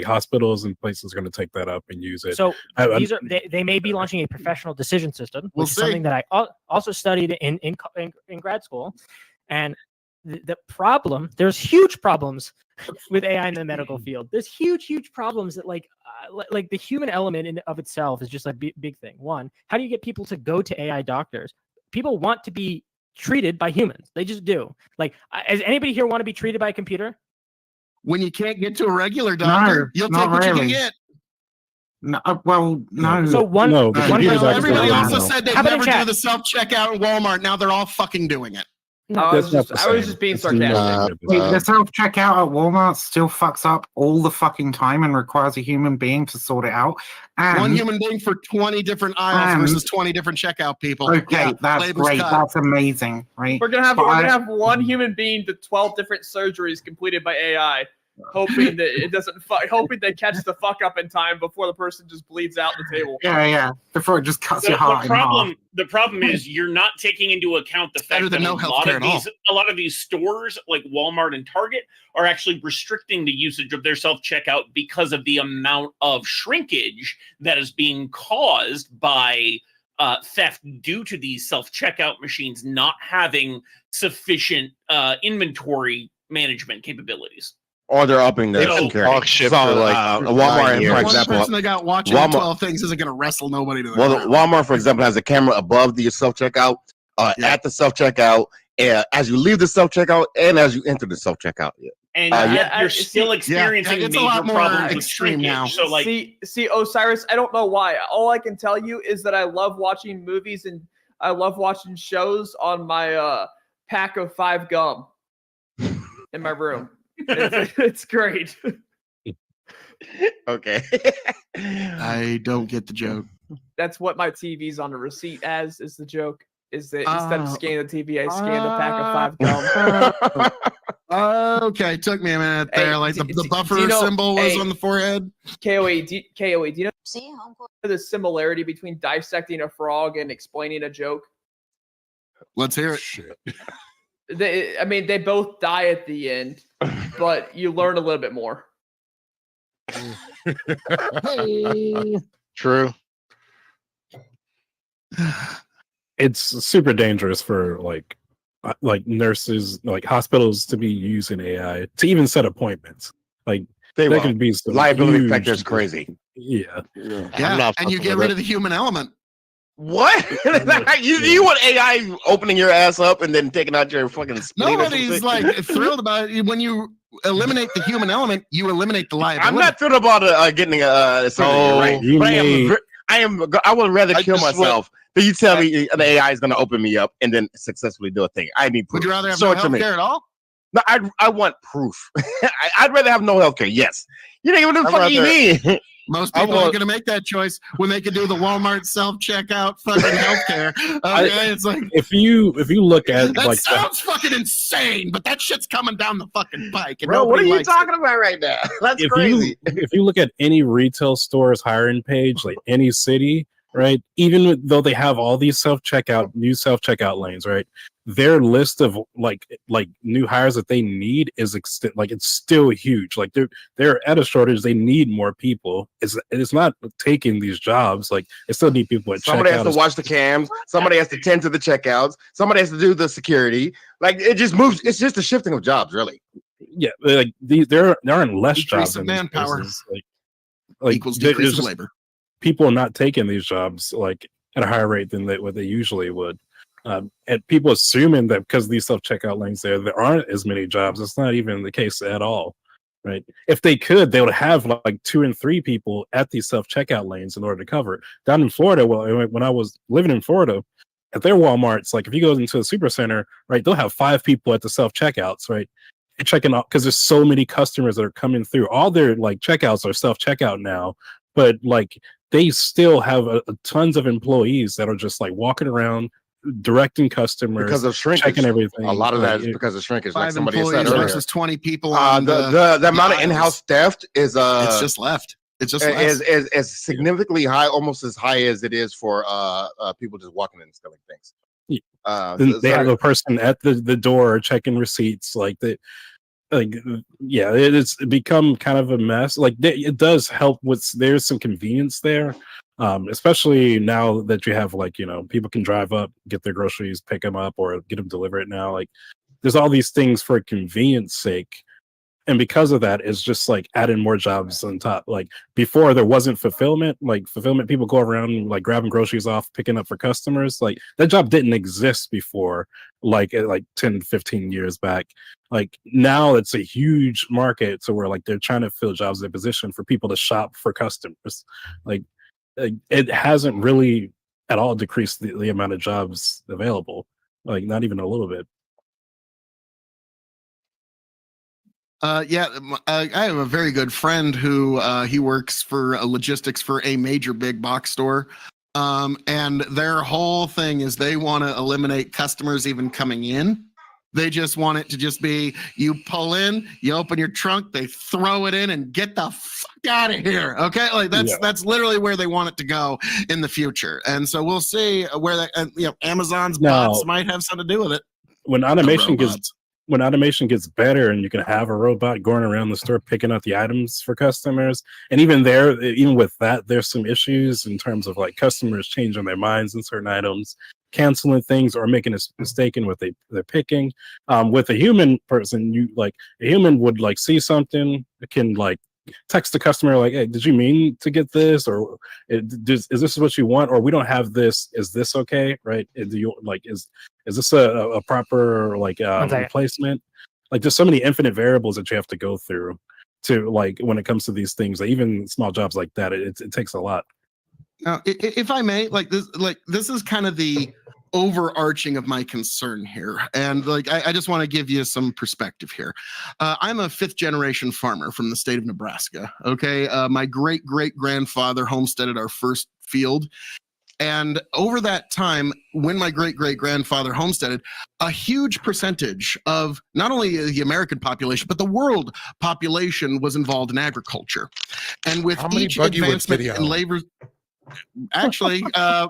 hospitals and places are going to take that up and use it. So they may be launching a professional decision system, which is something that I also studied in grad school. And the problem, there's huge problems with AI in the medical field. There's huge problems that like the human element in of itself is just a big thing. One, how do you get people to go to AI doctors? People want to be treated by humans. They just do. Like, does anybody here want to be treated by a computer? When you can't get to a regular doctor, you'll take what you can get. No, well, no. So one everybody also said they'd never do the self-checkout in Walmart. Now they're all fucking doing it. I was just being sarcastic. The self-checkout at Walmart still fucks up all the fucking time and requires a human being to sort it out. And one human being for 20 different aisles versus 20 different checkout people. Okay, that's great. That's amazing, right? We're gonna have one human being to 12 different surgeries completed by AI. Hoping that it doesn't, hoping they catch the fuck up in time before the person just bleeds out the table. Yeah, before it just cuts your heart in half. The problem is you're not taking into account the fact that a lot of these stores, like Walmart and Target, are actually restricting the usage of their self-checkout because of the amount of shrinkage that is being caused by theft due to these self-checkout machines not having sufficient inventory management capabilities. Or they're upping their security. So, Walmart, for example, one person that got watching 12 things isn't going to wrestle nobody to the ground. Walmart, for example, has a camera above the self-checkout, at the self-checkout, as you leave the self-checkout, and as you enter the self-checkout. And yet you're still experiencing it's major a lot more problems with extreme shrinkage. now. So, like, see, Osiris, I don't know why. All I can tell you is that I love watching movies and I love watching shows on my pack of 5 gum in my room. It's great. Okay. I don't get the joke. That's what my TV's on the receipt as is the joke. Is that instead of scanning the TV, I scan the pack of 5 gum. Okay, took me a minute there. Like the buffer symbol was on the forehead. K.O.E, do you know the similarity between dissecting a frog and explaining a joke? Let's hear it. Shit. They both die at the end, but you learn a little bit more. True. It's super dangerous for like nurses, like hospitals, to be using AI to even set appointments. Like there can be some liability factor is crazy. Yeah, and you get rid of the human element. What? you want AI opening your ass up and then taking out your fucking spleen? Nobody's like thrilled about it. When you eliminate the human element, you eliminate the liability. I'm not thrilled about getting surgery, right? But I would rather kill myself than you tell me the AI is going to open me up and then successfully do a thing. I need proof. Would you rather have no healthcare at all? No, I want proof. I'd rather have no healthcare. Yes. You know what the fuck you mean? Most people aren't going to make that choice when they can do the Walmart self-checkout fucking healthcare. Okay, it's like if you look at that sounds fucking insane, but that shit's coming down the fucking pike. And bro, what are you talking about right now? That's crazy. If you look at any retail store's hiring page, like any city, right? Even though they have all these new self-checkout lanes, right? Their list of like new hires that they need is it's still huge. Like they're at a shortage. They need more people. It's not taking these jobs. Like they still need people at checkout. Somebody has to watch the cams. Somebody has to tend to the checkouts. Somebody has to do the security. Like it just moves. It's just a shifting of jobs, really. Yeah, like there aren't less jobs in manpower. Like equals decrease of labor. People are not taking these jobs like at a higher rate than what they usually would. And people assuming that because of these self-checkout lanes there aren't as many jobs. It's not even the case at all, right? If they could, they would have like 2 and 3 people at these self-checkout lanes in order to cover it. Down in Florida, when I was living in Florida, at their Walmarts, like if you go into a super center, right, they'll have 5 people at the self-checkouts, right? And checking out because there's so many customers that are coming through. All their like checkouts are self-checkout now, but like they still have tons of employees that are just like walking around directing customers because of shrinkage, checking everything. A lot of that is because of shrinkage, like somebody said earlier. Versus 20 people. The amount of in-house theft is it's just left. It's just is significantly high, almost as high as it is for people just walking in and stealing things. They have a person at the door checking receipts, it's become kind of a mess. Like it does help there's some convenience there. Especially now that you have people can drive up, get their groceries, pick them up, or get them delivered now. Like there's all these things for convenience sake. and because of that, it's just like adding more jobs on top. Like before, there wasn't fulfillment. Like fulfillment, people go around like grabbing groceries off, picking up for customers. Like that job didn't exist before, like 10, 15 years back. Like now, it's a huge market to where like they're trying to fill jobs in position for people to shop for customers. Like it hasn't really at all decreased the amount of jobs available. Like not even a little bit. I have a very good friend who he works for logistics for a major big box store. And their whole thing is they want to eliminate customers even coming in. They just want it to just be you pull in, you open your trunk, they throw it in and get the fuck out of here. Okay. Like that's literally where they want it to go in the future. And so we'll see where that, Amazon's bots might have something to do with it. When automation gets better and you can have a robot going around the store picking up the items for customers, and even with that, there's some issues in terms of like customers changing their minds in certain items, canceling things, or making a mistake in what they're picking. With a human person, a human would like see something, can like text the customer like, hey, did you mean to get this, or is this what you want, or we don't have this, is this okay, right? Is this a proper replacement? Like there's so many infinite variables that you have to go through to like when it comes to these things, like even small jobs like that, it takes a lot. Now, if I may, this is kind of the overarching of my concern here, and I just want to give you some perspective here. I'm a 5th generation farmer from the state of Nebraska. Okay, my great grandfather homesteaded our first field, and over that time, when my great grandfather homesteaded, a huge percentage of not only the American population but the world population was involved in agriculture, and with each advancement in labor. Actually,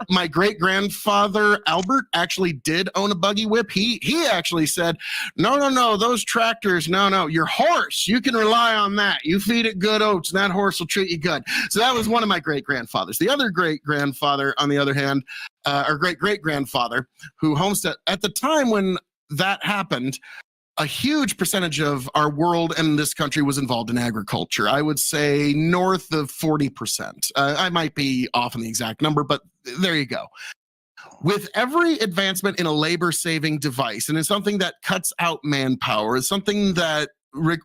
my great grandfather Albert actually did own a buggy whip. He actually said, no, those tractors, no, your horse, you can rely on that. You feed it good oats, and that horse will treat you good. So that was one of my great grandfathers. The other great grandfather, on the other hand, or great grandfather, who homesteaded at the time when that happened. A huge percentage of our world and this country was involved in agriculture. I would say north of 40%. I might be off on the exact number, but there you go. With every advancement in a labor-saving device, and it's something that cuts out manpower, it's something that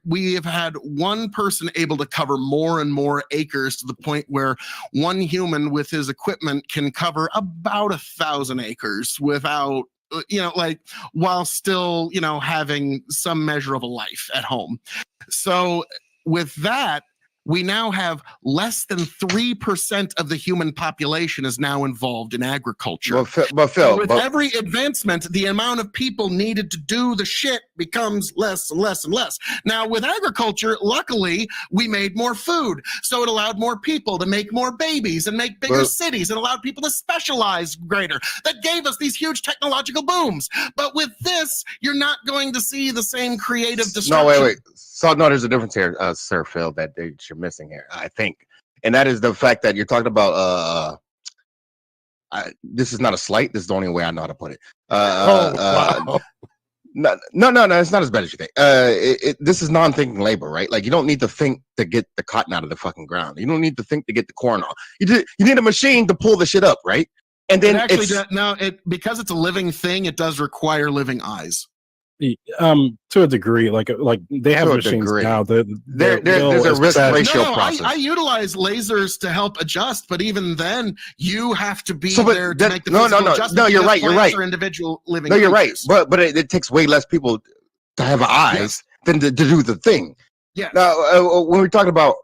we have had one person able to cover more and more acres to the point where one human with his equipment can cover about 1,000 acres without while still, having some measure of a life at home. So with that, we now have less than 3% of the human population is now involved in agriculture. But Phil, with every advancement, the amount of people needed to do the shit becomes less and less and less. Now, with agriculture, luckily, we made more food. So it allowed more people to make more babies and make bigger cities. It allowed people to specialize greater. That gave us these huge technological booms. But with this, you're not going to see the same creative destruction. No, wait. So, no, there's a difference here, Sir Phil, that you're missing here, I think. And that is the fact that you're talking about, this is not a slight. This is the only way I know how to put it. Wow. No, it's not as bad as you think. This is non-thinking labor, right? Like, you don't need to think to get the cotton out of the fucking ground. You don't need to think to get the corn off. You need a machine to pull the shit up, right? And then because it's a living thing, it does require living eyes. To a degree, like they have machines now. There's a risk ratio process. I utilize lasers to help adjust, but even then, you have to be there to make the physical adjustment. No, you're right. You're right. Individual living. No, you're right. But it takes way less people to have eyes than to do the thing. Yeah. Now, when we're talking about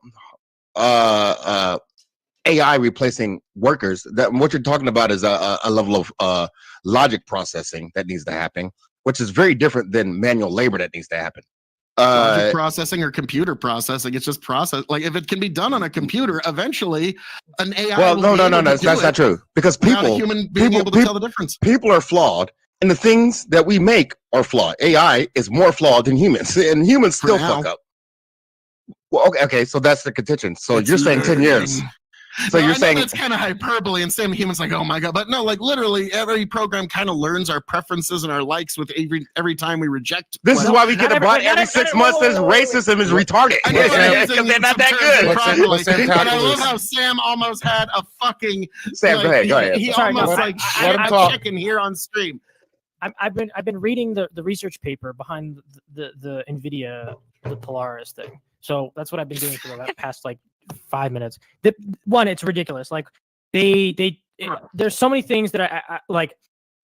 AI replacing workers, that what you're talking about is a level of logic processing that needs to happen, which is very different than manual labor that needs to happen. Logic processing or computer processing, it's just process. Like if it can be done on a computer, eventually an AI. Well, no, that's not true, because people able to tell the difference. People are flawed, and the things that we make are flawed. AI is more flawed than humans, and humans still fuck up. Well, okay, so that's the contention. So you're saying 10 years. So No, you're I know saying that's kind of hyperbole, and some humans like, oh my god, but no, like literally every program kind of learns our preferences and our likes with every time we reject. this is why we get a bot every 6 months says racism is retarded. I know Because they're not that good. But I love how Sam almost had a fucking Sam, go ahead. He Sorry, almost no, like I- shit I'm a chicken here on stream. I've been reading the research paper behind the NVIDIA the Polaris thing. So that's what I've been doing for the past like 5 minutes. One, it's ridiculous. Like there's so many things that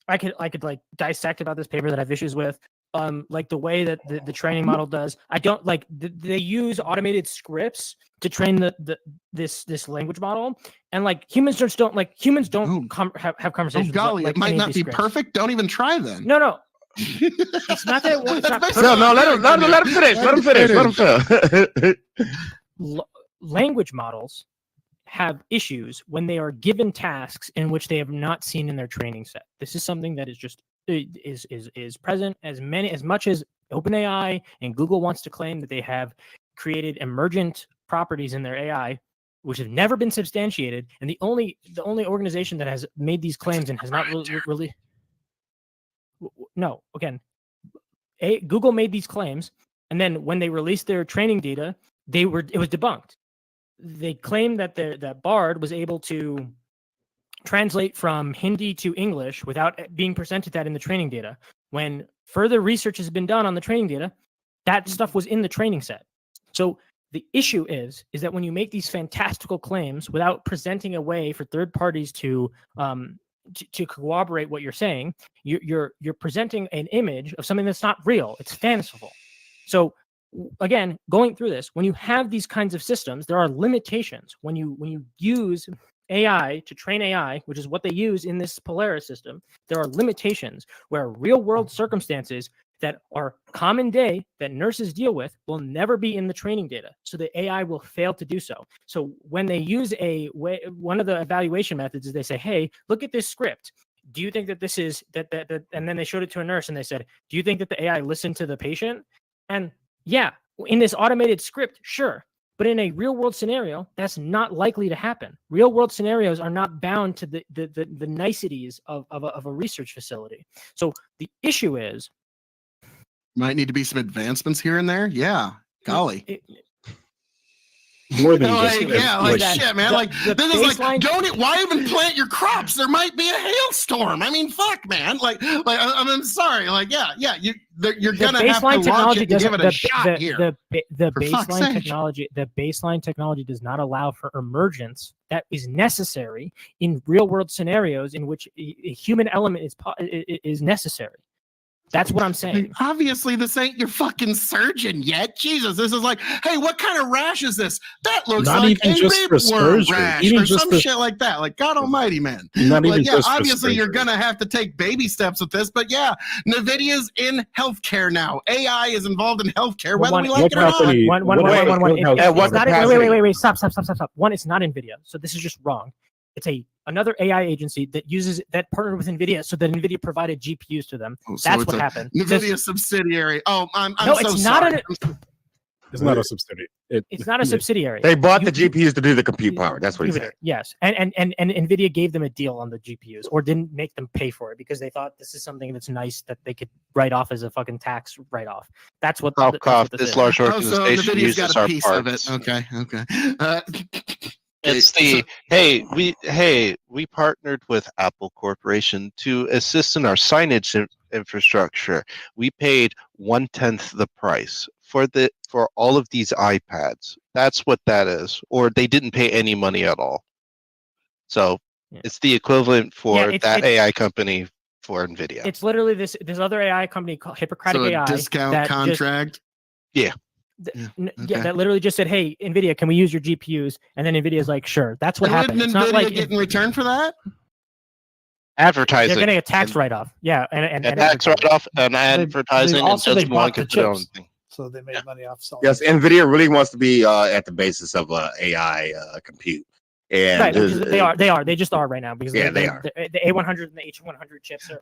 I could like dissect about this paper that I have issues with. Like the way that the training model does. I don't like they use automated scripts to train this language model, and like humans just don't have conversations. Oh golly, like it might not be scripts. perfect. Don't even try then. No. It's not that it won't. It's not perfect. No, let him finish. Let him finish. Language models have issues when they are given tasks in which they have not seen in their training set. This is something that is just is present as much as OpenAI and Google wants to claim that they have created emergent properties in their AI, which have never been substantiated. And the only organization that has made these claims and has not really no, again, Google made these claims, and then when they released their training data, it was debunked. They claimed that that Bard was able to translate from Hindi to English without being presented that in the training data. When further research has been done on the training data, that stuff was in the training set. So the issue is that when you make these fantastical claims without presenting a way for third parties to corroborate what you're saying, you're presenting an image of something that's not real. It's fanciful. So again, going through this, when you have these kinds of systems, there are limitations. When you use AI to train AI, which is what they use in this Polaris system, there are limitations where real world circumstances that are common day that nurses deal with will never be in the training data. So the AI will fail to do so. So when they use one of the evaluation methods is they say, hey, look at this script. Do you think that this is that? And then they showed it to a nurse and they said, do you think that the AI listened to the patient? And yeah, in this automated script, sure. But in a real world scenario, that's not likely to happen. Real world scenarios are not bound to the niceties of a research facility. So the issue is, might need to be some advancements here and there. Yeah, golly. More than shit, man. This is like, why even plant your crops? There might be a hailstorm. I mean, fuck, man. I'm sorry. You're gonna have to launch it and give it a shot here. The baseline technology does not allow for emergence that is necessary in real world scenarios in which a human element is necessary. That's what I'm saying. Obviously, this ain't your fucking surgeon yet. Jesus, this is like, hey, what kind of rash is this? That looks not like even a ripworm rash or some shit like that. Like, God Almighty, man. Not even just obviously, you're gonna have to take baby steps with this, but yeah, NVIDIA's in healthcare now. AI is involved in healthcare, whether we like it or not. Wait. Stop. One, it's not NVIDIA, so this is just wrong. It's another AI agency that partnered with NVIDIA so that NVIDIA provided GPUs to them. Oh, so that's what happened. NVIDIA subsidiary. Oh, I'm no, so it's sorry. not. It's not a subsidiary. It's not a subsidiary. They bought the GPUs to do the compute power. That's what he said. Yes, and NVIDIA gave them a deal on the GPUs, or didn't make them pay for it because they thought this is something that's nice that they could write off as a fucking tax write-off. That's what. This large organization uses our parts. Okay. It's we partnered with Apple Corporation to assist in our signage infrastructure. We paid 1/10 the price for all of these iPads. That's what that is. Or they didn't pay any money at all. So it's the equivalent for that AI company for NVIDIA. It's literally this other AI company called Hippocratic AI. Discount contract. That literally just said, "Hey, NVIDIA, can we use your GPUs?" And then NVIDIa's like, "Sure." That's what happened. It's not like get in return for that. Advertising. They're getting a tax write-off. Yeah, and tax write-off and advertising. Also, they bought the could put chips, so they made money off selling. Yes, NVIDIA really wants to be at the basis of AI compute. And right, they are. They just are right now because they are. The A100 and the H100 chips are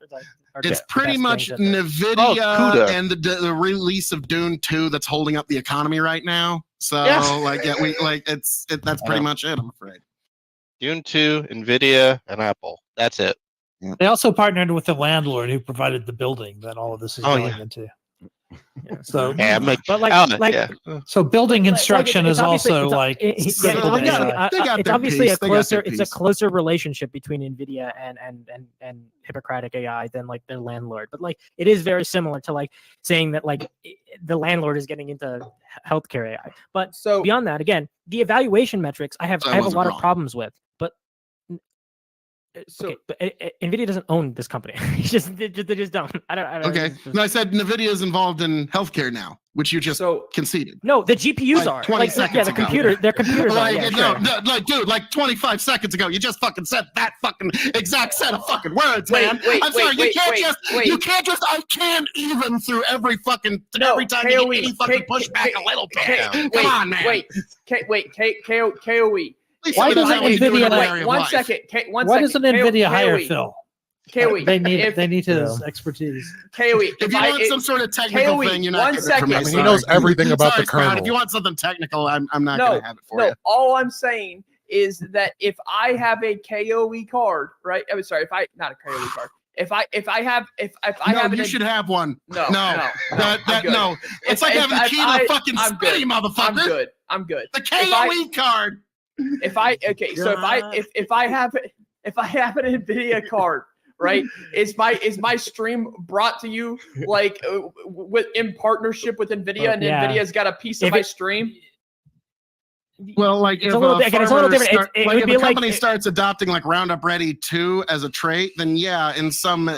it's pretty much NVIDIA and the release of Dune 2 that's holding up the economy right now. So that's pretty much it. I'm afraid. Dune 2, Nvidia, and Apple. That's it. They also partnered with the landlord who provided the building that all of this is going into. Yeah. So, but so building construction is also it's obviously a closer relationship between Nvidia and Hippocratic AI than like their landlord. But like it is very similar to like saying that like the landlord is getting into healthcare AI. But so beyond that, again, the evaluation metrics I have a lot of problems with. But but Nvidia doesn't own this company. they just don't. I don't. Okay. No, I said Nvidia is involved in healthcare now, which you just conceded. No, the GPUs are 20 seconds the ago. computer. Their computers are. Like, dude, like 25 seconds ago, you just fucking said that fucking exact set of fucking words, man. I'm sorry, you can't just. I can't even through every fucking every time you get any fucking pushback a little bit. Come on, man. K.O.E. Why doesn't Nvidia? One second. Why doesn't Nvidia hire Phil? K.O.E. They need his expertise. K.O.E. If you want some sort of technical thing, you're not getting it from me. He knows everything about the kernel. If you want something technical, I'm not going to have it for you. All I'm saying is that if I have a K.O.E. card, right? I'm sorry, not a K.O.E. card. If I have you should have one. No. It's like having the key to the fucking spinny, motherfucker. I'm good. The K.O.E. card. If I have an Nvidia card, right? Is my stream brought to you like in partnership with Nvidia, and Nvidia's got a piece of my stream? Well, like it's a little different. If a company starts adopting like Roundup Ready 2 as a trait, then yeah, in some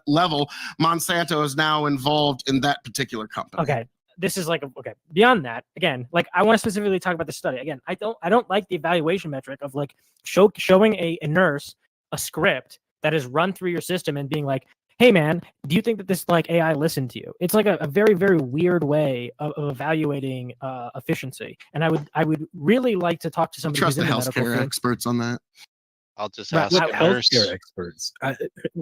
level, Monsanto is now involved in that particular company. Okay. This is like beyond that, again, like I want to specifically talk about the study. Again, I don't like the evaluation metric of like showing a nurse a script that is run through your system and being like, hey man, do you think that this like AI listened to you? It's like a very, very weird way of evaluating efficiency. And I would really like to talk to somebody who's in the medical field. Experts on that. I'll just ask healthcare experts.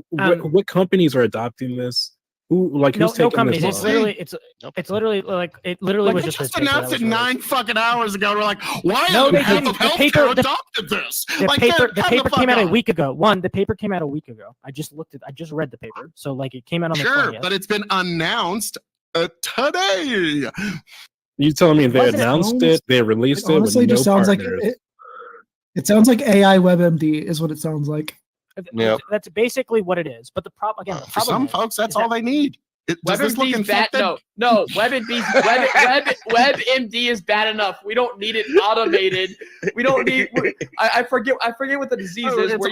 What companies are adopting this? Who's taking companies. This It's literally like it literally was just announced it 9 fucking hours ago. We're like, why hasn't half of healthcare adopted this? The paper came out a week ago. The paper came out a week ago. I just read the paper. So like it came out on the 20th. But it's been announced today. You telling me they announced it? They released it? Honestly, with just no sounds partners. like it sounds like AI WebMD is what it sounds like. Yep. That's basically what it is. But the problem again, for some folks, that's all they need. WebMD's bad. No, WebMD is bad enough. We don't need it automated. We don't need. I forget what the disease is. Where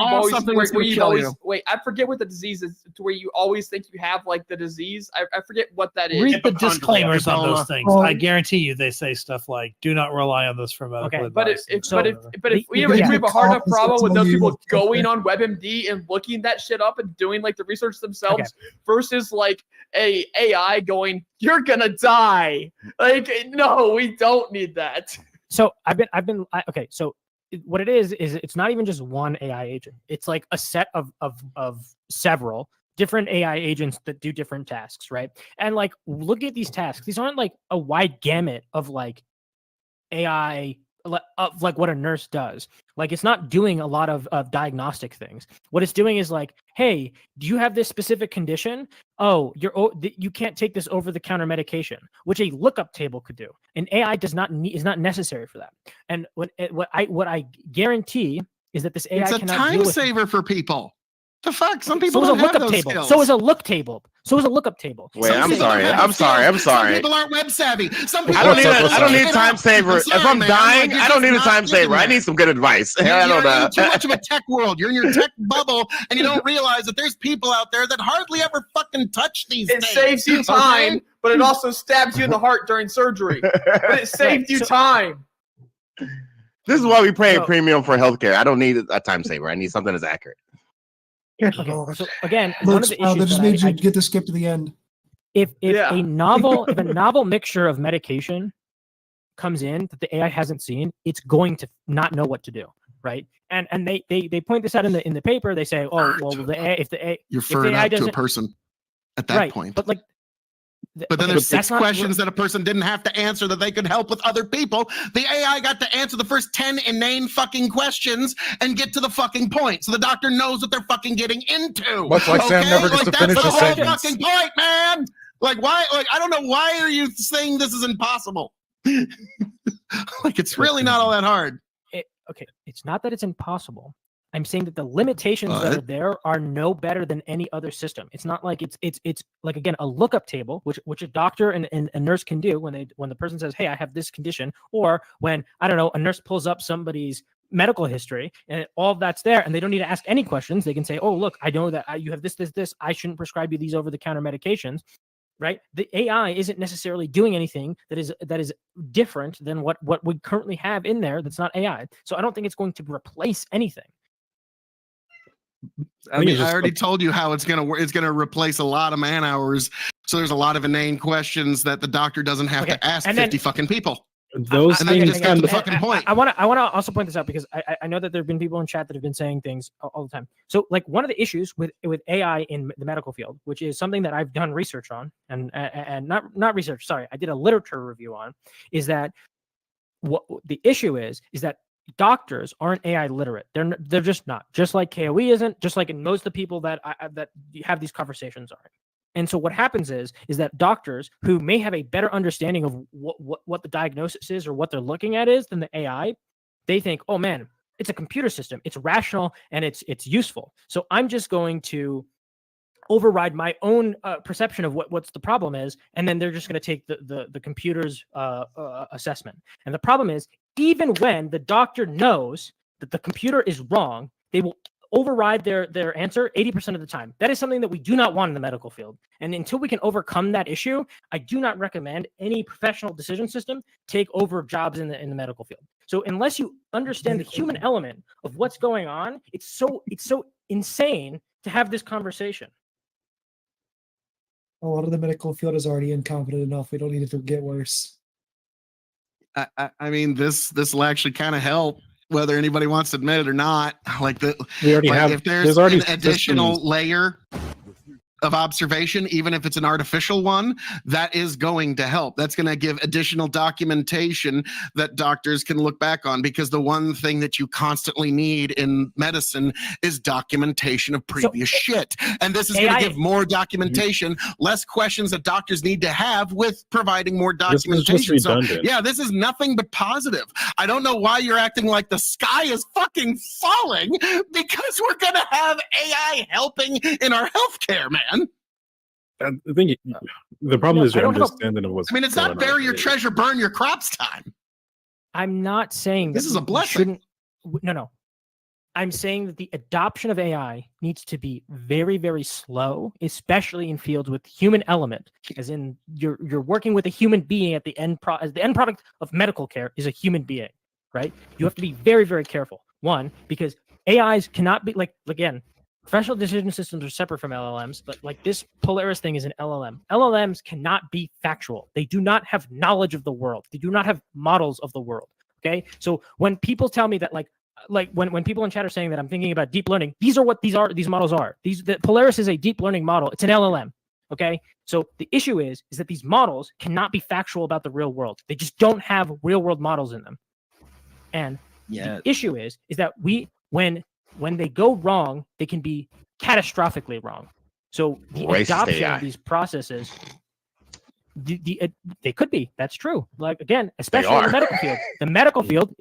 you always wait. I forget what the disease is. To where you always think you have like the disease. I forget what that is. Read the disclaimers on those things. I guarantee you, they say stuff like, "Do not rely on this for medical advice." But if we have a hard enough problem with those people going on WebMD and looking that shit up and doing like the research themselves versus like a AI going, you're gonna die. Like, no, we don't need that. So so what it is it's not even just one AI agent. It's like a set of several different AI agents that do different tasks, right? And like, look at these tasks. These aren't like a wide gamut of like AI of like what a nurse does. Like it's not doing a lot of diagnostic things. What it's doing is like, hey, do you have this specific condition? Oh, you can't take this over-the-counter medication, which a lookup table could do. An AI is not necessary for that. And what I guarantee is that this AI it's a time saver for people. The fuck? Some people don't have those skills. So is a lookup table. Wait, I'm sorry. Some people aren't web savvy. Some people I don't need a time saver. If I'm dying, I don't need a time saver. I need some good advice. I don't know. Too much of a tech world. You're in your tech bubble, and you don't realize that there's people out there that hardly ever fucking touch these things. It saves you time, but it also stabs you in the heart during surgery. But it saved you time. This is why we pay a premium for healthcare. I don't need a time saver. I need something that's accurate. Okay, so again, one of the issues they just need you to get to skip to the end. If a novel mixture of medication comes in that the AI hasn't seen, it's going to not know what to do, right? And they point this out in the paper. They say, oh well, you're referring to a person at that point. But like But then there's 6 questions that a person didn't have to answer that they could help with other people. The AI got to answer the first 10 inane fucking questions and get to the fucking point. So the doctor knows what they're fucking getting into. Much like Sam never gets to finish the the whole sentence. fucking point, man. Like, why? Like, I don't know. Why are you saying this is impossible? Like, it's really not all that hard. Okay, it's not that it's impossible. I'm saying that the limitations that are there are no better than any other system. It's not like it's like, again, a lookup table, which a doctor and a nurse can do when the person says, hey, I have this condition, or when, I don't know, a nurse pulls up somebody's medical history and all of that's there and they don't need to ask any questions. They can say, oh, look, I know that you have this. I shouldn't prescribe you these over-the-counter medications. Right? The AI isn't necessarily doing anything that is different than what we currently have in there that's not AI. So I don't think it's going to replace anything. I mean, I already told you how it's gonna work. It's gonna replace a lot of man hours. So there's a lot of inane questions that the doctor doesn't have to ask 50 fucking people. Those things just get to the fucking point. I want to also point this out because I know that there have been people in chat that have been saying things all the time. So, like, one of the issues with AI in the medical field, which is something that I've done research on, and not research, sorry, I did a literature review on, is that what the issue is that doctors aren't AI literate. They're just not. Just like K.O.E. isn't. Just like most of the people that have these conversations aren't. And so what happens is that doctors who may have a better understanding of what the diagnosis is or what they're looking at is than the AI, they think, oh man, it's a computer system. It's rational and it's useful. So I'm just going to override my own perception of what's the problem is, and then they're just going to take the computer's assessment. And the problem is, even when the doctor knows that the computer is wrong, they will override their answer 80% of the time. That is something that we do not want in the medical field. And until we can overcome that issue, I do not recommend any professional decision system take over jobs in the medical field. So unless you understand the human element of what's going on, it's so insane to have this conversation. A lot of the medical field is already incompetent enough. We don't need it to get worse. I mean, this will actually kind of help, whether anybody wants to admit it or not. Like, we already have. If there's an additional layer of observation, even if it's an artificial one, that is going to help. That's going to give additional documentation that doctors can look back on, because the one thing that you constantly need in medicine is documentation of previous shit. And this is going to give more documentation, less questions that doctors need to have with providing more documentation. So, yeah, this is nothing but positive. I don't know why you're acting like the sky is fucking falling, because we're going to have AI helping in our healthcare, man. I think the problem is your understanding of what's. I mean, it's not bury your treasure, burn your crops time. I'm not saying this is a blessing. No. I'm saying that the adoption of AI needs to be very, very slow, especially in fields with human element, as in you're working with a human being at the end. As the end product of medical care is a human being, right? You have to be very, very careful. One, because AIs cannot be like, again, professional decision systems are separate from LLMs, but like this Polaris thing is an LLM. LLMs cannot be factual. They do not have knowledge of the world. They do not have models of the world. Okay. So when people tell me that like when people in chat are saying that I'm thinking about deep learning, these are what these models are. The Polaris is a deep learning model. It's an LLM. Okay. So the issue is that these models cannot be factual about the real world. They just don't have real world models in them. And the issue is that when they go wrong, they can be catastrophically wrong. So the adoption of these processes, they could be. That's true. Like, again, especially in the medical field. The medical field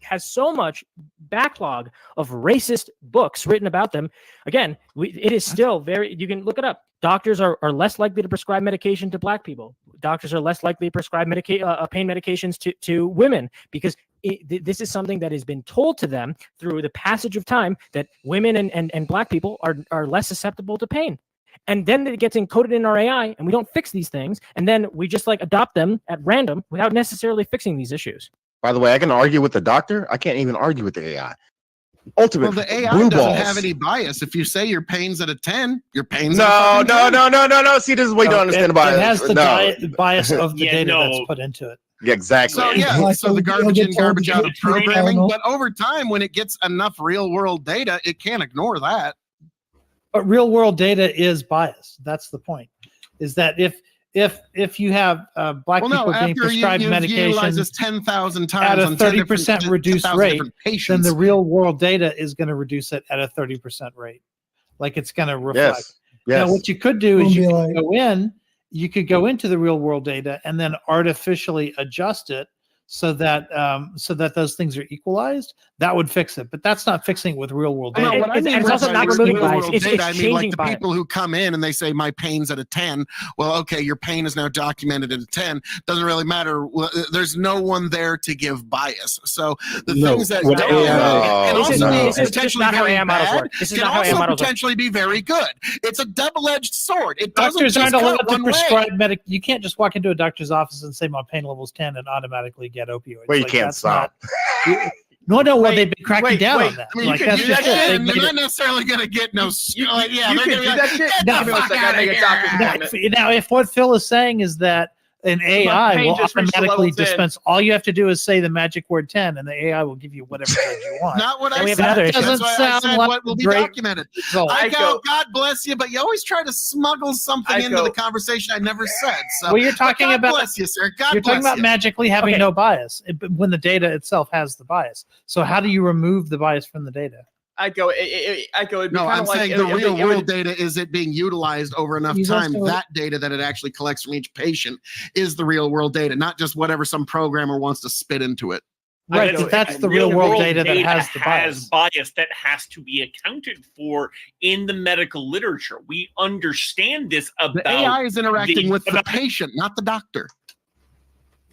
has so much backlog of racist books written about them. Again, it is still very. You can look it up. Doctors are less likely to prescribe medication to Black people. Doctors are less likely to prescribe pain medications to women, because this is something that has been told to them through the passage of time, that women and Black people are less susceptible to pain. And then it gets encoded in our AI, and we don't fix these things. And then we just like adopt them at random without necessarily fixing these issues. By the way, I can argue with the doctor. I can't even argue with the AI. Ultimately, well, the AI doesn't have any bias. If you say your pain's at a 10, your pain's no. See, this is what you don't understand about it. It has the bias of the data that's put into it. Yeah, exactly. So the garbage in, garbage out of programming. But over time, when it gets enough real world data, it can't ignore that. But real world data is biased. That's the point. is that if you have black people being prescribed medication this 10,000 times at a on 30% reduced rate, then the patients. real world data is going to reduce it at a 30% rate. Like it's going to reflect. Yes. Now, what you could do is Won't you could go into the real world data and then artificially adjust it so that those things are equalized. That would fix it, but that's not fixing it with real world data. No, what I mean it's by also not removing bias. It's data, I mean like changing the bias. people who come in and they say my pain's at a 10. Well, okay, your pain is now documented at a 10. Doesn't really matter. Well, there's no one there to give bias. So the things that what don't AI can also this be is potentially not how very AI models bad, work. This is can not how AI also models work. potentially be very good. It's a double-edged sword. It doesn't Doctors just aren't allowed cut to one way. prescribe You can't just walk into a doctor's office and say my pain level's 10 and automatically get opioids. Well, you Like, can't that's stop. No, well, Wait, they've been cracking wait, down wait. on that. I mean, like, you can that's do just that it. shit, They've and made you're it- not necessarily going to get no. Like, yeah, you they're can gonna be do like, that shit. "Get Now, the fuck I gotta outta make a here." doctor's appointment. Now, if what Phil is saying is that an AI pain will just reached the automatically level 10. dispense, all you have to do is say the magic word 10, and the AI will give you whatever drugs you want. Not what Then I we have said. another issue. That's Doesn't why I sound said like what will be great documented. result. I Ico. go, God bless you, but you always try to smuggle something into Ico. the conversation I never said. So, Well, you're but talking God about bless you, sir. God you're bless talking about you. magically having Okay. no bias when the data itself has the bias. So how do you remove the bias from the data? I go. It'd be No, kinda I'm like, saying the it would- real it would- world data is it being utilized over enough He's time. also- That data that it actually collects from each patient is the real world data, not just whatever some programmer wants to spit into it. Right, go- but that's the real world data that has the bias. That has to be accounted for in the medical literature. We understand this about The AI is interacting with the about- patient, not the doctor.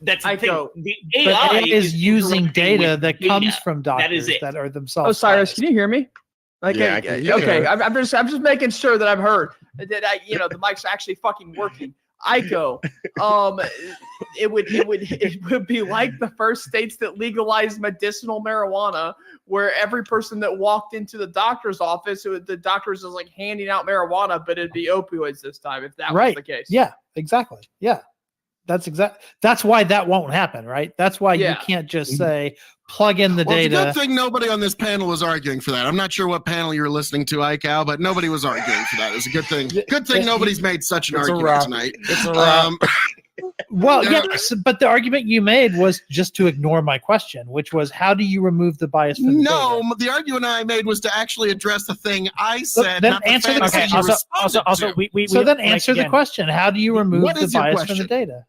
That's the I thing. go- The But AI AI is using interacting data with that data. comes from That is doctors it. that are themselves. Oh, Cyrus, biased. can you hear me? Like, Yeah, I can hear okay, you. I'm just making sure that I've heard that the mic's actually fucking working. Ico, it would be like the first states that legalized medicinal marijuana, where every person that walked into the doctor's office, the doctors was like handing out marijuana, but it'd be opioids this time if that was the case. Yeah, exactly. Yeah. That's why that won't happen, right? That's why you Yeah. can't just say plug in the Well, it's a data. good thing nobody on this panel was arguing for that. I'm not sure what panel you're listening to, Ical, but nobody was arguing for that. It's a good thing. Good thing nobody's made such an It's a argument wrap. tonight. It's a wrap. Well, Yeah. yes, but the argument you made was just to ignore my question, which was how do you remove the bias from the No, data? the argument I made was to actually address the thing I said. then not answer the fantasy question. you Also, responded to. we So then like, answer the again, question. How do you remove What the is your bias from question? the data?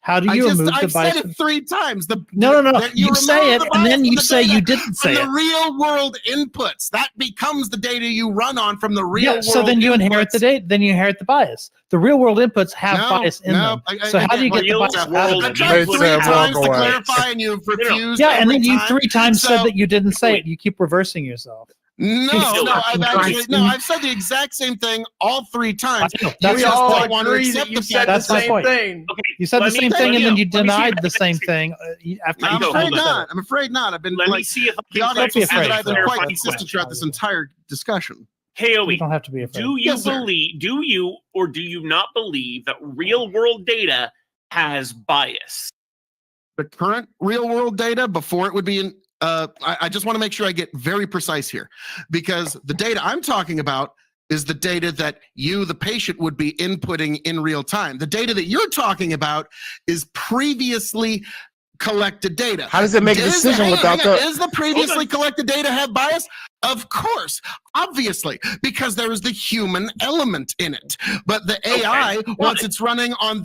How do you remove the I've bias? said it 3 times. No. that You say remove it, the and bias then from you the say data you didn't say from it. the real world inputs. That becomes the data you run on from the real world. So then you inherit inputs. the data. Then you inherit the bias. The real world inputs have No, bias in no, them. So how do you get the real bias out of world I them? tried Made 3 Sam times walk to away. clarify, and you've refused. Yeah, and every then you time. 3 times said So- that you didn't say it. You keep reversing yourself. I've said the exact same thing all 3 times. I know. You That's we just all don't want to agree accept that you the said fact the That's my same point. thing. You said the Let me- same let thing, me- and then you let me see denied if the I same can- thing after I'm you afraid said it. not. I'm afraid not. I've been Let me like see if I the can audience be has afraid, that I've been Phil. quite That's consistent fine. throughout this entire discussion. KOE. You don't have to be afraid. Do you Yes, sir. believe? Do you or do you not believe that real world data has bias? The current real world data before it would be in I just want to make sure I get very precise here, because the data I'm talking about is the data that you, the patient, would be inputting in real time. The data that you're talking about is previously collected data. How does it make a decision without the? Is the previously collected data have bias? Of course, obviously, because there is the human element in it. But the AI, once it's running on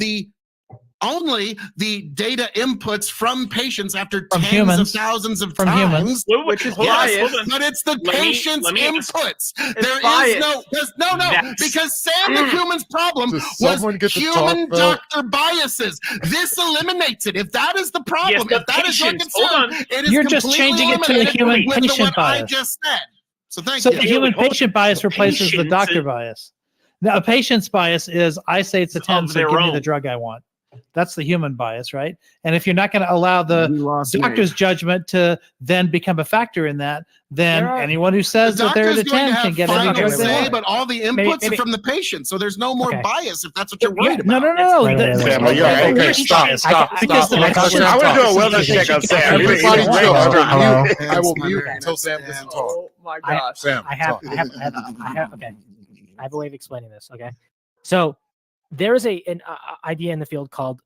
only the data inputs from patients after From tens humans. of thousands of From times. humans. Which is Hold on, biased. hold on. But it's the Let me patient's ask- inputs. It's There is biased. no, That's- because Sam the human's problem Does was someone get to human talk, Phil? doctor biases. This eliminates it. If that is the problem, Yes, if that is your patients. Hold concern, it is You're just completely changing it to the eliminated human with patient what I bias. just said. So thank So you. the human hold on. patient bias replaces the Patients doctor bias. Now, a patient's bias is I say it's a 10, Of so their give me own. the drug I want. That's the human bias, right? And if you're not going to allow the You lost me. doctor's judgment to then become a factor in that, then There are- anyone who The says that they're doctor's at a going 10 to can have get any final drug they say, want. but all the inputs Maybe- are from the patient, so there's no more Okay. bias if that's what you're worried No, about. no. Wait, wait, wait, Sam, wait, are you all right? wait, Okay, wait. stop. Because the- Let because Sam the- I want to do a talk. wellness check on Sam. Everybody He's right chill. after Hello. you. I will That's my mute man. until Sam doesn't talk. Oh my gosh. Sam, I have talk. okay. I have a way of explaining this. Okay, so there is an idea in the field called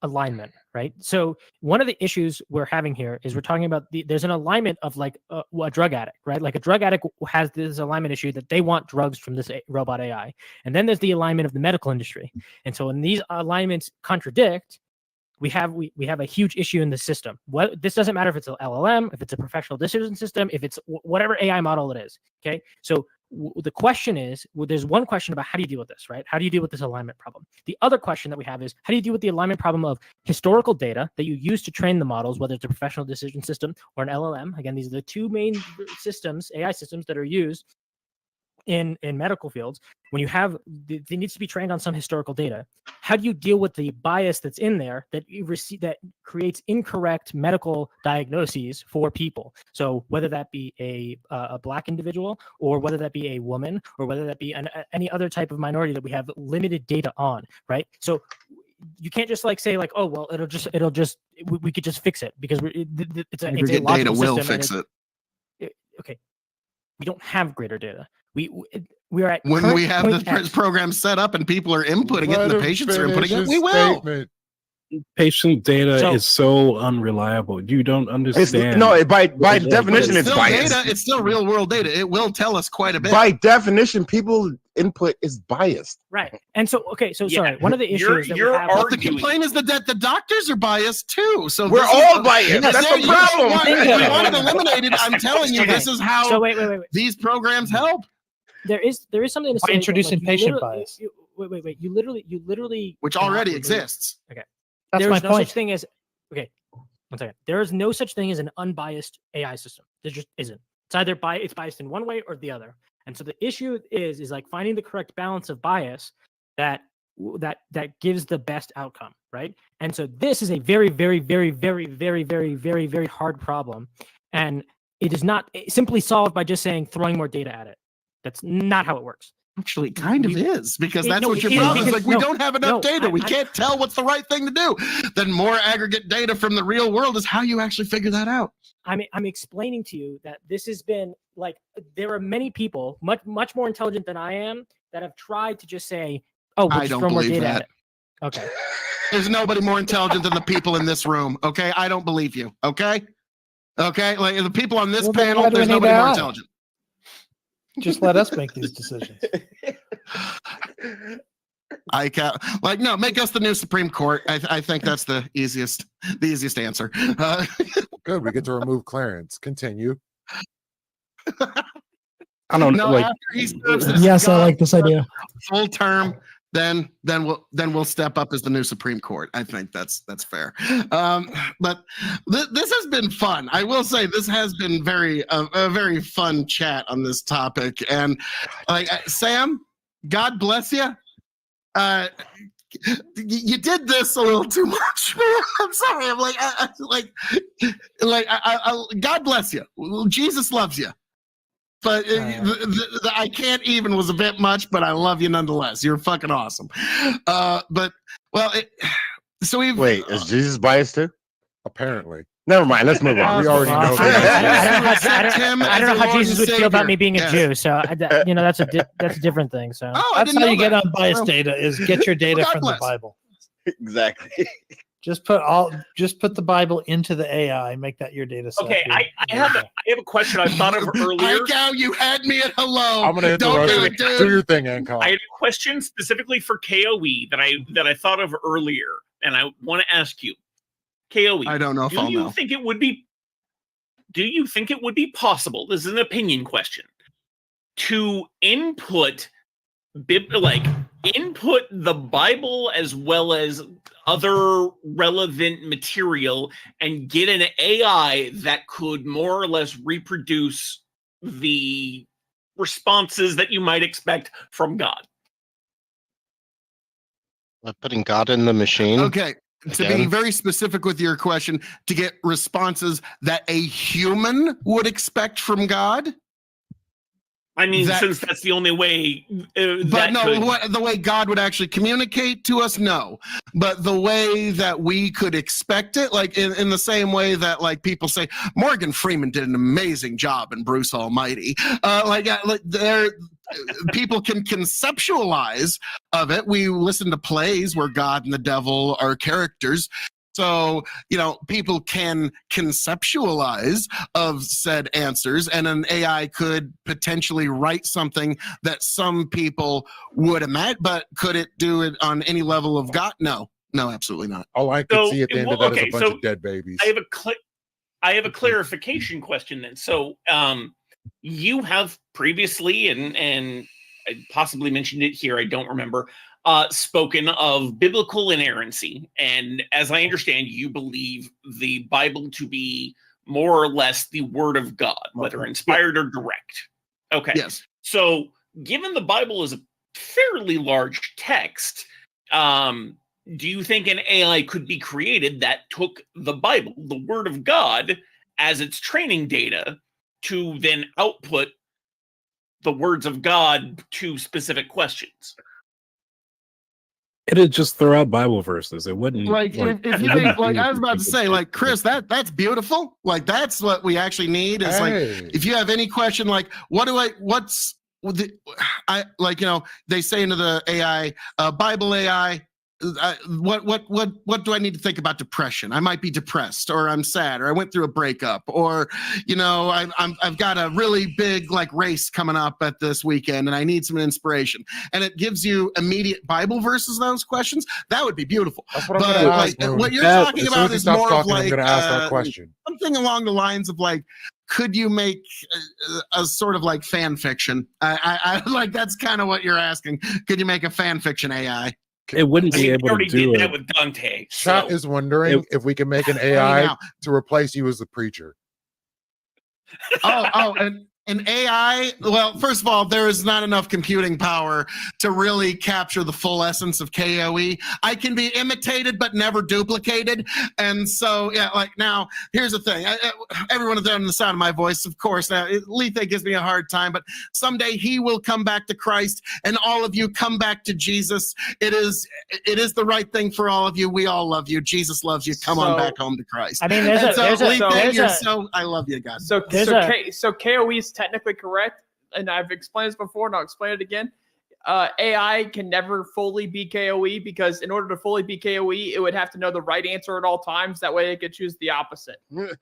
alignment, right? So one of the issues we're having here is we're talking about there's an alignment of like a drug addict, right? Like a drug addict has this alignment issue that they want drugs from this robot AI. And then there's the alignment of the medical industry. And so when these alignments contradict, we have a huge issue in the system. This doesn't matter if it's an LLM, if it's a professional decision system, if it's whatever AI model it is, okay? So the question is, there's one question about how do you deal with this, right? How do you deal with this alignment problem? The other question that we have is, how do you deal with the alignment problem of historical data that you use to train the models, whether it's a professional decision system or an LLM? Again, these are the two main systems, AI systems, that are used in medical fields. When you have, they needs to be trained on some historical data. How do you deal with the bias that's in there that you receive that creates incorrect medical diagnoses for people? So whether that be a Black individual, or whether that be a woman, or whether that be any other type of minority that we have limited data on, right? So you can't just like say like, oh well, we could just fix it because it's a data will fix it. Okay, we don't have greater data. We are at when we have the program set up and people are inputting it and the patients are inputting it, we will. Patient data is so unreliable. You don't understand. By definition, it's biased. Data, it's still real world data. It will tell us quite a bit. By definition, people input is biased. Right. And so, sorry. One of the issues that we have, but the complaint is that the doctors are biased too. So we're all biased. That's the problem. We want it eliminated. I'm telling you, this is how wait. these programs help. There is something to say. Introducing patient bias. Wait. You literally. Which already exists. Okay. That's There's my no point. such thing as. Okay. 1 second. There is no such thing as an unbiased AI system. There just isn't. It's either it's biased in one way or the other. And so the issue is like finding the correct balance of bias that gives the best outcome, right? And so this is a very, very, very, very, very, very, very, very hard problem, and it is not simply solved by just throwing more data at it. That's not how it works. Actually, it kind of is, because that's what your problem is. Like, we don't have enough data. We can't tell what's the right thing to do. Then more aggregate data from the real world is how you actually figure that out. I'm explaining to you that this has been like, there are many people much more intelligent than I am that have tried to just say, oh, we'll just throw more data at it. Okay. There's nobody more intelligent than the people in this room. Okay. I don't believe you. Okay. Okay. Like the people on this panel, there's nobody more intelligent. Just let us make these decisions. I can't, like, no, make us the new Supreme Court. I think that's the easiest answer. Good. We get to remove Clarence. Continue. I don't know. Like, yes, I like this idea. Full term, then we'll step up as the new Supreme Court. I think that's fair. But this has been fun. I will say this has been a very fun chat on this topic. And like Sam, God bless you. You did this a little too much. I'm sorry. I'm like, God bless you. Jesus loves you. But I can't even was a bit much, but I love you nonetheless. You're fucking awesome. So we've wait. Is Jesus biased too? Apparently. Never mind. Let's move on. We already know that. I don't know how Jesus would feel about me being a Jew. So that's a different thing. So that's how you get unbiased data: is get your data from the Bible. Exactly. Just put the Bible into the AI. Make that your data set. Okay, I have a question I thought of earlier. Iko, you had me at hello. I'm gonna do your thing, Ancon. I had a question specifically for K.O.E. that I thought of earlier, and I want to ask you, K.O.E. I don't know if I'll know. Do you think it would be possible? This is an opinion question. To input the Bible as well as other relevant material and get an AI that could more or less reproduce the responses that you might expect from God. Putting God in the machine. Okay. To be very specific with your question, to get responses that a human would expect from God? I mean, since that's the only way. The way God would actually communicate to us, no. But the way that we could expect it, like in the same way that like people say, Morgan Freeman did an amazing job in Bruce Almighty. people can conceptualize of it. We listen to plays where God and the devil are characters. So, people can conceptualize of said answers, and an AI could potentially write something that some people would imagine, but could it do it on any level of God? No, absolutely not. All I could see at the end of that is a bunch of dead babies. I have a clarification question then. So, you have previously, and I possibly mentioned it here, I don't remember, spoken of biblical inerrancy. And as I understand, you believe the Bible to be more or less the word of God, whether inspired or direct. Okay. Yes. So given the Bible is a fairly large text, do you think an AI could be created that took the Bible, the word of God, as its training data to then output the words of God to specific questions? It'd just throw out Bible verses. It wouldn't if you think, I was about to say, Chris, that's beautiful. That's what we actually need. Is if you have any question, they say into the AI, Bible AI, what do I need to think about depression? I might be depressed, or I'm sad, or I went through a breakup, or I've got a really big race coming up at this weekend, and I need some inspiration. And it gives you immediate Bible verses. Those questions, that would be beautiful. That's what I'm gonna ask. What you're talking about is more of I'm gonna ask that question. Something along the lines of could you make a sort of fan fiction? I that's kind of what you're asking. Could you make a fan fiction AI? It wouldn't be able to do that with Dante. Chat is wondering if we can make an AI to replace you as the preacher. And an AI, well, first of all, there is not enough computing power to really capture the full essence of K.O.E. I can be imitated but never duplicated. And so, now, here's the thing. Everyone is down the sound of my voice, of course. Now, Lethe gives me a hard time, but someday he will come back to Christ, and all of you come back to Jesus. It is the right thing for all of you. We all love you. Jesus loves you. Come on back home to Christ. I mean, I love you guys. So K.O.E. is technically correct, and I've explained this before, and I'll explain it again. AI can never fully be K.O.E. because in order to fully be K.O.E., it would have to know the right answer at all times. That way, it could choose the opposite. Which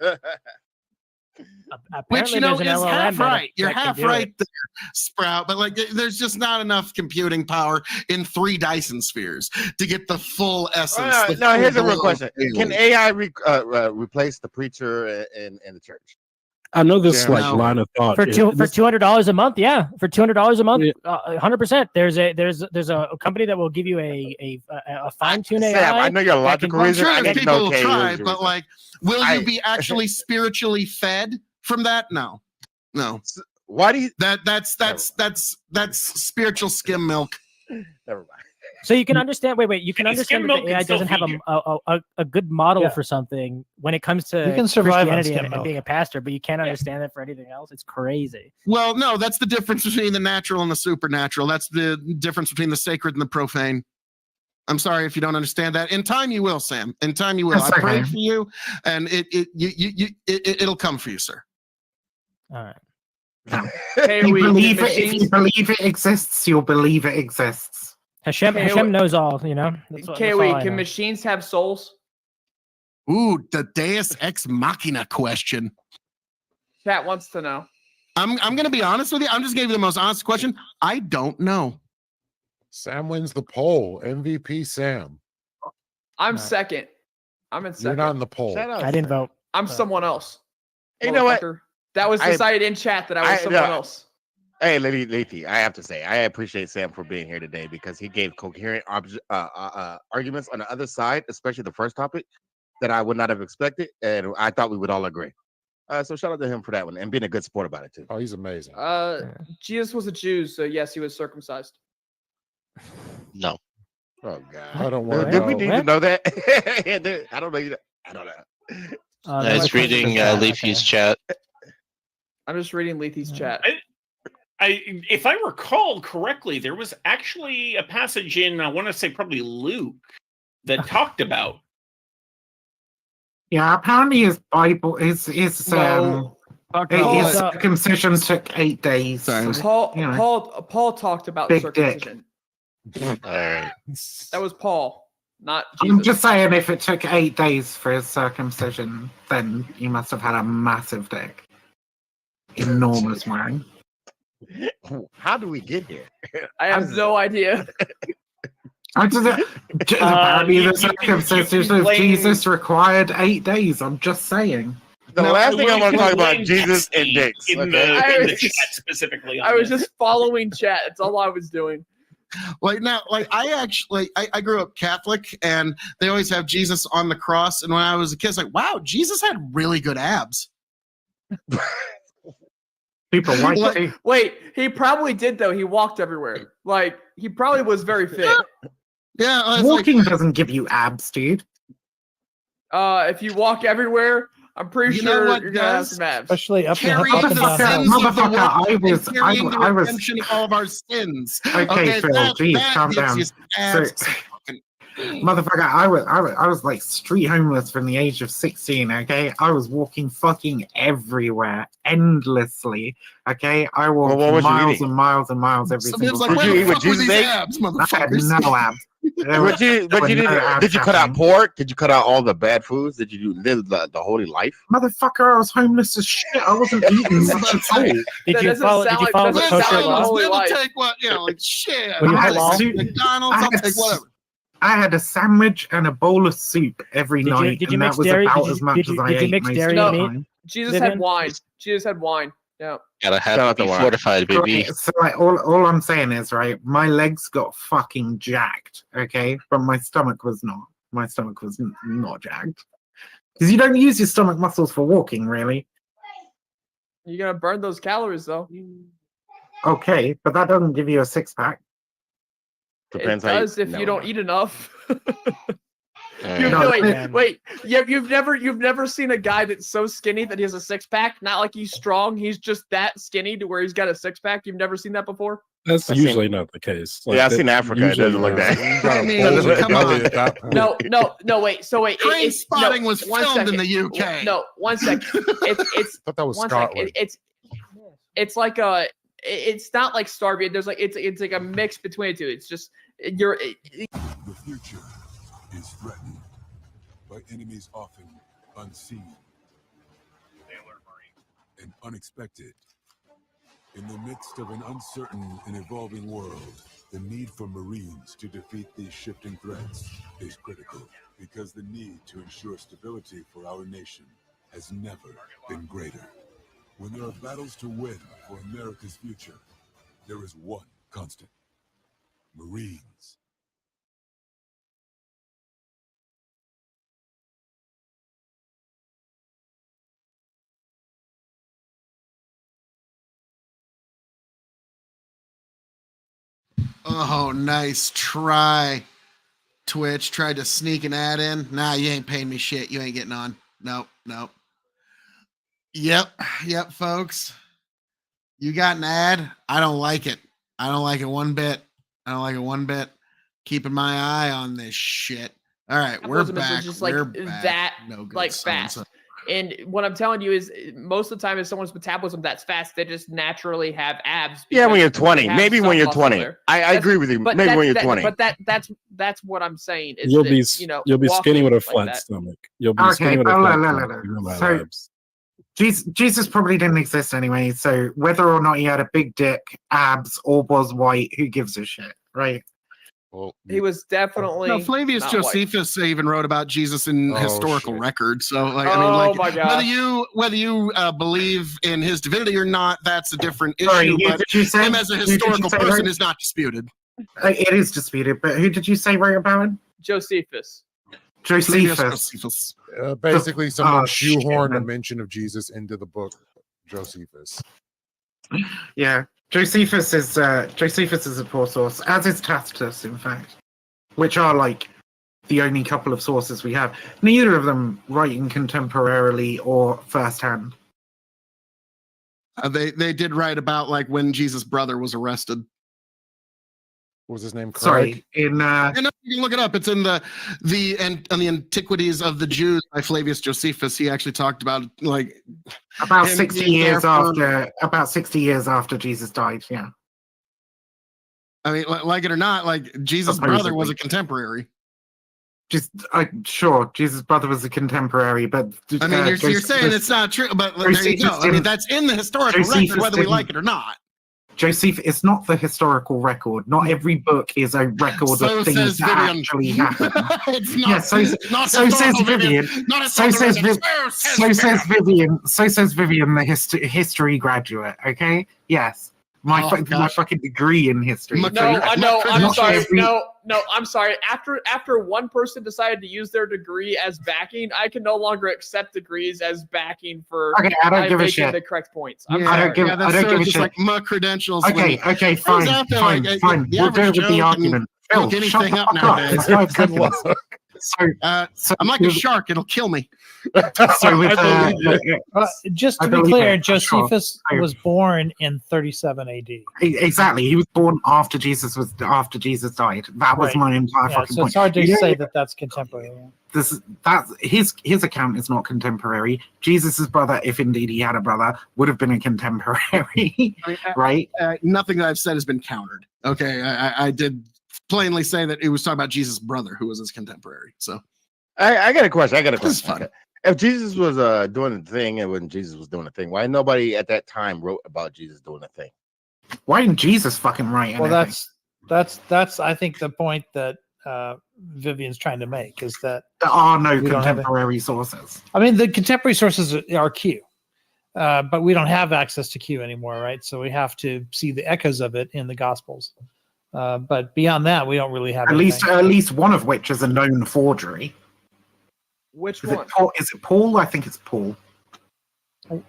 is half right. You're half right there, Sprout. But there's just not enough computing power in 3 Dyson spheres to get the full essence. No, here's a real question: can AI replace the preacher in the church? I know this line of thought for $200 a month. Yeah, for $200 a month, 100%. There's a company that will give you a fine-tuned AI. I know your logical reason. I'm sure people will try, but will you be actually spiritually fed from that? No. Why do you? That's spiritual skim milk. Never mind. So you can understand. Wait. You can understand that the AI doesn't have a good model for something when it comes to Christianity and being a pastor, but you can't understand it for anything else. It's crazy. Well, no, that's the difference between the natural and the supernatural. That's the difference between the sacred and the profane. I'm sorry if you don't understand that. In time, you will, Sam. In time, you will. I prayed for you, and it'll come for you, sir. All right. If you believe it exists, you'll believe it exists. Hashem knows all, K.O.E., can machines have souls? Ooh, the Deus Ex Machina question. Chat wants to know. I'm going to be honest with you. I'm just giving you the most honest question. I don't know. Sam wins the poll. MVP Sam. I'm second. I'm in second. You're not in the poll. I didn't vote. I'm someone else. You know what? That was decided in chat that I was someone else. Hey, Lethe, I have to say, I appreciate Sam for being here today because he gave coherent arguments on the other side, especially the first topic, that I would not have expected, and I thought we would all agree. So shout out to him for that one and being a good sport about it too. Oh, he's amazing. Jesus was a Jew, so yes, he was circumcised. No. Oh God. I don't want to Did we need to know that? I don't know. I don't know. I was reading Leafy's chat. I'm just reading Lethe's chat. If I recall correctly, there was actually a passage in, I want to say probably Luke, that talked about. Yeah, apparently his Bible is His circumcision took 8 days. Paul talked about Big circumcision. All right. That was Paul, not Jesus. I'm just saying, if it took 8 days for his circumcision, then he must have had a massive dick. Enormous one. How do we get here? I have no idea. Apparently, the circumcision of Jesus required 8 days. I'm just saying. The last thing I want to talk about Jesus and dicks. In the chat specifically. I was just following chat. That's all I was doing. I grew up Catholic, and they always have Jesus on the cross. And when I was a kid, I was like, wow, Jesus had really good abs. People wait, he probably did though. He walked everywhere. Like he probably was very fit. Yeah, walking doesn't give you abs, dude. If you walk everywhere, I'm pretty sure you're gonna have some abs. Especially up and carrying down. the sins of the world, I was carrying the redemption of all of our sins. Okay, Phil, geez, calm down. Motherfucker, I was like street homeless from the age of 16, okay? I was walking fucking everywhere, endlessly, okay? I walked miles and miles and miles every single time. Did you eat with Jesus' abs, motherfuckers? I had no abs. Did you cut out pork? Did you cut out all the bad foods? Did you live the holy life? Motherfucker, I was homeless as shit. I wasn't eating much at all. Did you follow the kosher law? We'll take what, like shit. McDonald's, I'll take whatever. I had a sandwich and a bowl of soup every night, and that was about as much as I ate. Did you mix dairy and meat? Jesus had wine. Jesus had wine. Yeah. Gotta have to be fortified, baby. So like, all I'm saying is, right, my legs got fucking jacked, okay? But my stomach was not. My stomach was not jacked. Because you don't use your stomach muscles for walking, really. You're gonna burn those calories, though. Okay, but that doesn't give you a six-pack. Depends it does if you don't eat enough. Wait, you've never seen a guy that's so skinny that he has a six-pack? Not like he's strong, he's just that skinny to where he's got a six-pack. You've never seen that before? That's usually not the case. Like, I've seen Africa. It doesn't look that. No, wait. So wait, Train Spotting was filmed in the UK. No, 1 second. It's I thought that was Scotland. It's like a. It's not like starving. There's like it's like a mix between the two. It's just The future is threatened by enemies often unseen and unexpected. In the midst of an uncertain and evolving world, the need for Marines to defeat these shifting threats is critical, because the need to ensure stability for our nation has never been greater. When there are battles to win for America's future, there is one constant: Marines. Oh, nice try. Twitch tried to sneak an ad in. Nah, you ain't paying me shit. You ain't getting on. Nope. Yep, folks. You got an ad. I don't like it. I don't like it one bit. Keeping my eye on this shit. All right, we're back. Just like that, no good, like fast. And what I'm telling you is, most of the time, if someone's metabolism that's fast, they just naturally have abs. Yeah, when you're 20, maybe when you're 20. I agree with you. Maybe when you're 20. But that's what I'm saying. Is you'll be skinny with a flat stomach. You'll be skinny with a flat stomach. Jesus probably didn't exist anyway. So whether or not he had a big dick, abs, or was white, who gives a shit, right? Well, he was definitely. No, Flavius Josephus even wrote about Jesus in historical records. So, like, my God. whether you believe in his divinity or not, that's a different issue. But him as a historical person is not disputed. It is disputed. But who did you say wrote about him? Josephus. Basically, someone shoehorned a mention of Jesus into the book Josephus. Yeah. Josephus is a poor source, as is Tacitus, in fact, which are like the only couple of sources we have. Neither of them writing contemporarily or firsthand. They did write about like when Jesus' brother was arrested. What was his name? Sorry, Craig? You can look it up. It's in on the Antiquities of the Jews by Flavius Josephus. He actually talked about like about 60 years after Jesus died. Yeah. I mean, like it or not, like Jesus' brother was a contemporary. Sure, Jesus' brother was a contemporary, but I mean, you're saying it's not true, but there you go. I mean, that's in the historical record, whether we like it or not. Joseph, it's not the historical record. Not every book is a record of things that actually happened. It's not. Yeah, so says Vivian. So says Vivian. So says Vivian, the history graduate. Okay. Yes. My fucking degree in history. No, I'm sorry. No, I'm sorry. After one person decided to use their degree as backing, I can no longer accept degrees as backing for I don't give a shit. The correct points. I don't give a shit. Like my credentials. Okay, fine. We'll go with the argument. Look anything up nowadays. So I'm like a shark; it'll kill me. Just to be clear, Josephus was born in 37 AD. Exactly, he was born after Jesus died. That was my entire fucking point. It's hard to say that that's contemporary. His account is not contemporary. Jesus's brother, if indeed he had a brother, would have been a contemporary, right? Nothing that I've said has been countered. Okay, I did plainly say that it was talking about Jesus' brother, who was his contemporary. So, I got a question. This is fun. Okay. If Jesus was doing the thing, and when Jesus was doing the thing, why nobody at that time wrote about Jesus doing the thing? Why didn't Jesus fucking write anything? Well, that's I think the point that Vivian's trying to make is that there are no contemporary sources. I mean, the contemporary sources are Q, but we don't have access to Q anymore, right? So we have to see the echoes of it in the Gospels. But beyond that, we don't really have at least one of which is a known forgery. Which one? Is it Paul? I think it's Paul.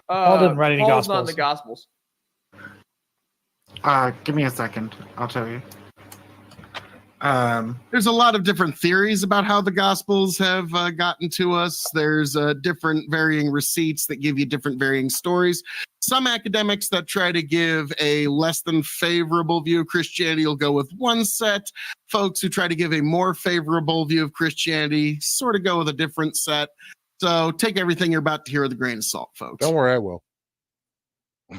Paul didn't write any Paul's Gospels. not in the Gospels. Give me a second. I'll tell you. There's a lot of different theories about how the Gospels have gotten to us. There's different varying receipts that give you different varying stories. Some academics that try to give a less than favorable view of Christianity will go with one set. Folks who try to give a more favorable view of Christianity sort of go with a different set. So take everything you're about to hear with a grain of salt, folks. Don't worry, I will.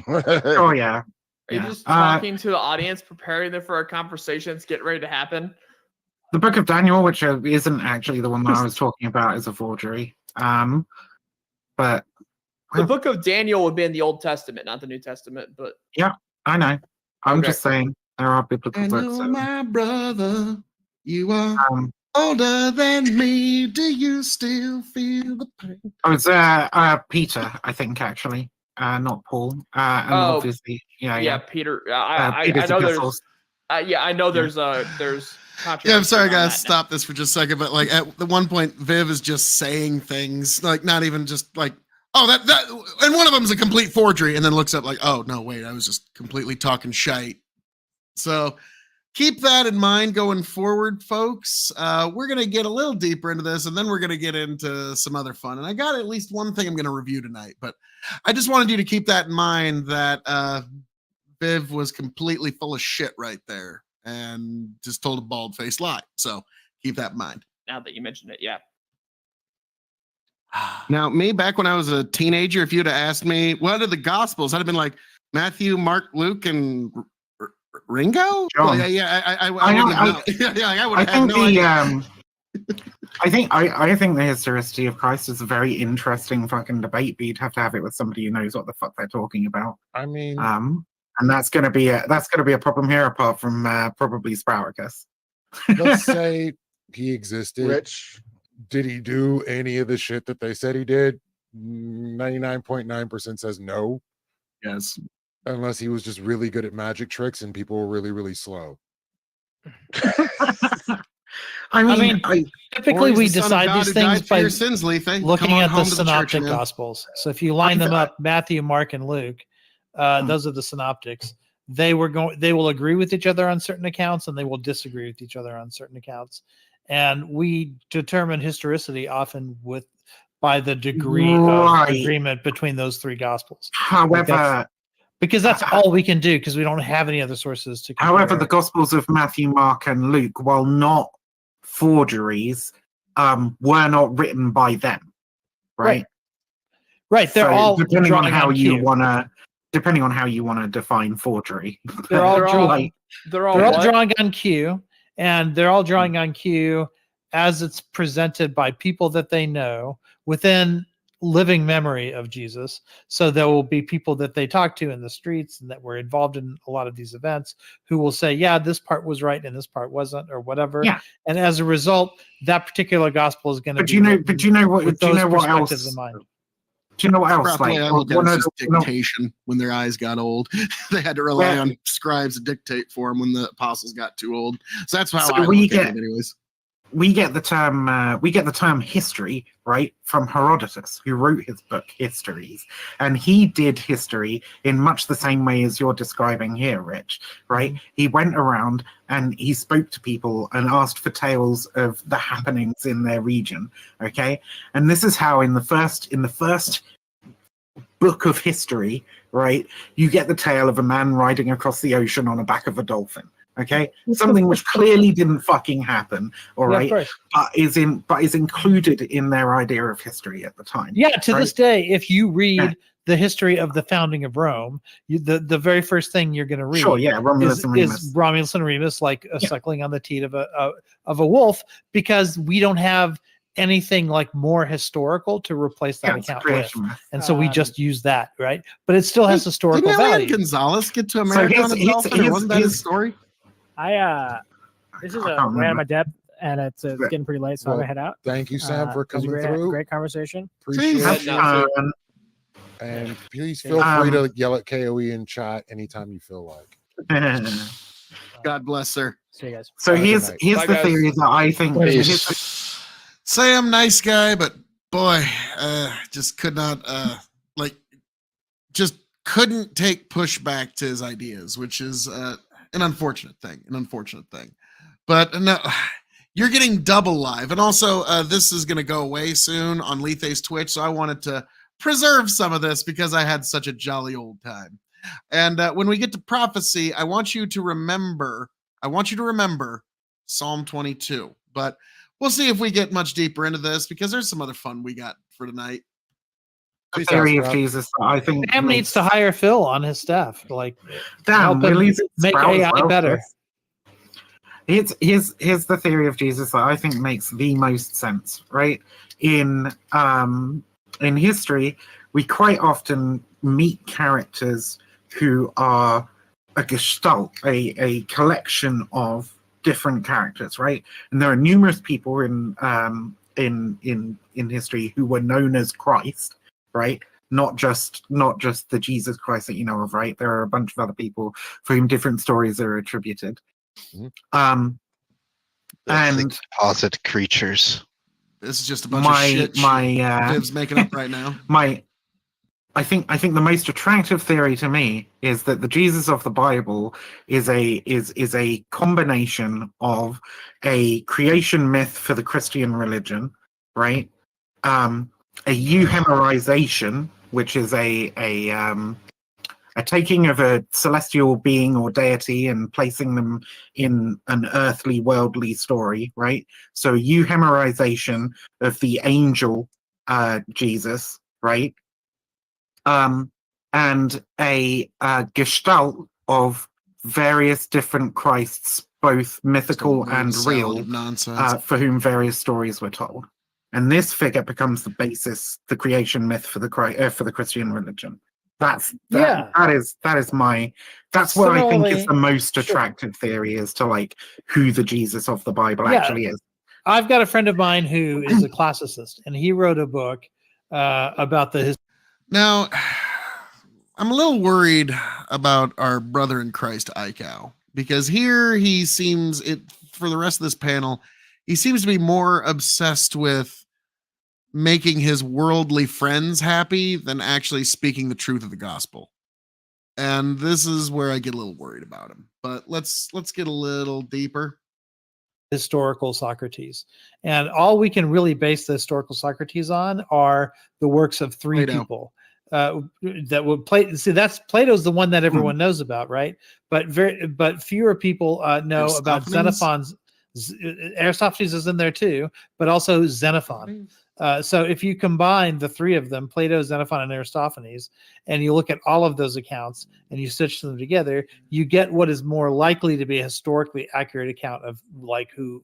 Oh, yeah. Are you just talking to the audience, preparing them for a conversation that's getting ready to happen? The Book of Daniel, which isn't actually the one that I was talking about, is a forgery. But the Book of Daniel would be in the Old Testament, not the New Testament. But yeah, I know. I'm just saying there are biblical books. My brother, you are older than me. Do you still feel the pain? Oh, it's Peter, I think, actually. Not Paul. And obviously, yeah. Peter. I know there's. I know there's Yeah, I'm sorry, guys. Stop this for just a second. But like at the one point, Viv is just saying things like not even just like, oh, that, and one of them is a complete forgery, and then looks up like, oh no, wait, I was just completely talking shite. So keep that in mind going forward, folks. We're gonna get a little deeper into this, and then we're gonna get into some other fun. And I got at least one thing I'm gonna review tonight, but I just wanted you to keep that in mind that Viv was completely full of shit right there and just told a bald-faced lie. So keep that in mind. Now that you mentioned it, yeah. Now, me, back when I was a teenager, if you'd have asked me, what are the Gospels? I'd have been like, Matthew, Mark, Luke, and Ringo? John. Well, I wouldn't have known. I would have had no idea. I think the historicity of Christ is a very interesting fucking debate, but you'd have to have it with somebody who knows what the fuck they're talking about. I mean, and that's gonna be a problem here, apart from probably Spartacus. Let's say he existed. Rich. Did he do any of the shit that they said he did? 99.9% says no. Yes. Unless he was just really good at magic tricks and people were really, really slow. I mean, typically we decide these things by sins, looking at the synoptic gospels. So if you line them up, Matthew, Mark, and Luke, those are the synoptics. They will agree with each other on certain accounts, and they will disagree with each other on certain accounts. And we determine historicity often by the degree of agreement between those three gospels. However, because that's all we can do because we don't have any other sources to compare. However, the Gospels of Matthew, Mark, and Luke, while not forgeries, were not written by them, right? Right. They're So all depending on drawing how on you cue. depending on how you want to define forgery. They're all drawing what? on cue, and they're all drawing on cue as it's presented by people that they know within living memory of Jesus. So there will be people that they talk to in the streets and that were involved in a lot of these events who will say, yeah, this part was right and this part wasn't, or whatever. Yeah. And as a result, that particular gospel is going to be But you know what perspectives else? in mind. Do you know what else? Probably Like, I look at it as just dictation when their eyes got old. They had to rely on scribes to dictate for them when the apostles got too old. So that's how I look at it anyways. We get the term history, right, from Herodotus, who wrote his book Histories, and he did history in much the same way as you're describing here, Rich, right? He went around and he spoke to people and asked for tales of the happenings in their region, okay? And this is how in the first book of history, right, you get the tale of a man riding across the ocean on the back of a dolphin. Okay, something which clearly didn't fucking happen, all right, but is included in their idea of history at the time. Yeah, to this day, if you read the history of the founding of Rome, the very first thing you're going to read, Romulus and Remus. is Romulus and Remus, like suckling on the teat of a wolf, because we don't have anything like more historical to replace that account with, and so we just use that, right? But it still has historical value. Didn't Gonzalez get to America on a dolphin, or wasn't that his story? This is a way out of my depth, and it's getting pretty late, so I'm gonna head out. Thank you, Sam, for coming through. Great conversation. Appreciate it. And please feel free to yell at KOE in chat anytime you feel like. God bless, sir. See you guys. So here's the theory that I think. Sam, nice guy, but boy, just could not just couldn't take pushback to his ideas, which is an unfortunate thing. But no, you're getting double live. And also, this is going to go away soon on Lethe's Twitch. So I wanted to preserve some of this because I had such a jolly old time. And when we get to prophecy, I want you to remember Psalm 22. But we'll see if we get much deeper into this because there's some other fun we got for tonight. The theory of Jesus, I think. Sam needs to hire Phil on his staff, like help him make AI better. Here's the theory of Jesus that I think makes the most sense, right? In history, we quite often meet characters who are a gestalt, a collection of different characters, right? And there are numerous people in history who were known as Christ, right? Not just the Jesus Christ that you know of, right? There are a bunch of other people for whom different stories are attributed. And composite creatures. This is just a bunch of shit. Viv's making up right now. I think the most attractive theory to me is that the Jesus of the Bible is a combination of a creation myth for the Christian religion, right? A euhemerization, which is a taking of a celestial being or deity and placing them in an earthly, worldly story, right? So euhemerization of the angel Jesus, right? And a gestalt of various different Christs, both mythical and real, for whom various stories were told. And this figure becomes the basis, the creation myth for the Christian religion. That's what I think is the most attractive theory as to like who the Jesus of the Bible actually is. I've got a friend of mine who is a classicist, and he wrote a book about the. Now, I'm a little worried about our brother in Christ, Iko, because here he seems for the rest of this panel, he seems to be more obsessed with making his worldly friends happy than actually speaking the truth of the gospel. And this is where I get a little worried about him. But let's get a little deeper. Historical Socrates. And all we can really base the historical Socrates on are the works of three people. that would play. See, that's Plato's the one that everyone knows about, right? But fewer people know about Xenophon's. Aristophanes is in there too, but also Xenophon. So if you combine the three of them, Plato, Xenophon, and Aristophanes, and you look at all of those accounts and you stitch them together, you get what is more likely to be a historically accurate account of like who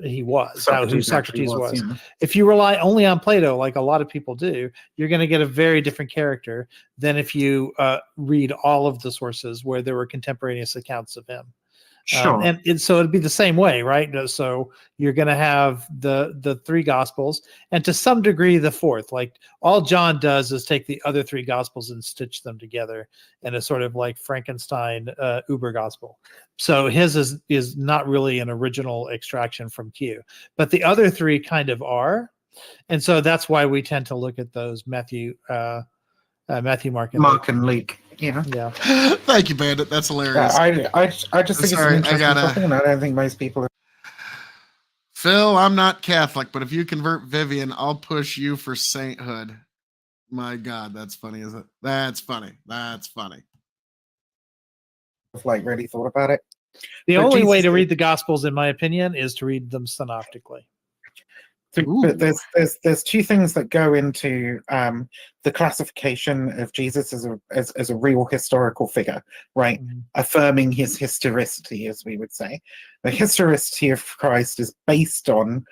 he was, who Socrates was. Yeah. If you rely only on Plato, like a lot of people do, you're going to get a very different character than if you read all of the sources where there were contemporaneous accounts of him. Sure. And so it'd be the same way, right? So you're going to have the three gospels, and to some degree the fourth. Like all John does is take the other three gospels and stitch them together in a sort of like Frankenstein Uber gospel. So his is not really an original extraction from Q, but the other three kind of are, and so that's why we tend to look at those Matthew, Mark, and Luke. Yeah. Thank you, Bandit. That's hilarious. I just think it's an interesting topic, and I don't think most people. Phil, I'm not Catholic, but if you convert Vivian, I'll push you for sainthood. My God, that's funny, isn't it? That's funny. That's funny. Like really thought about it. The only way to read the Gospels, in my opinion, is to read them synoptically. But there's two things that go into the classification of Jesus as a real historical figure, right? Affirming his historicity, as we would say. The historicity of Christ is based on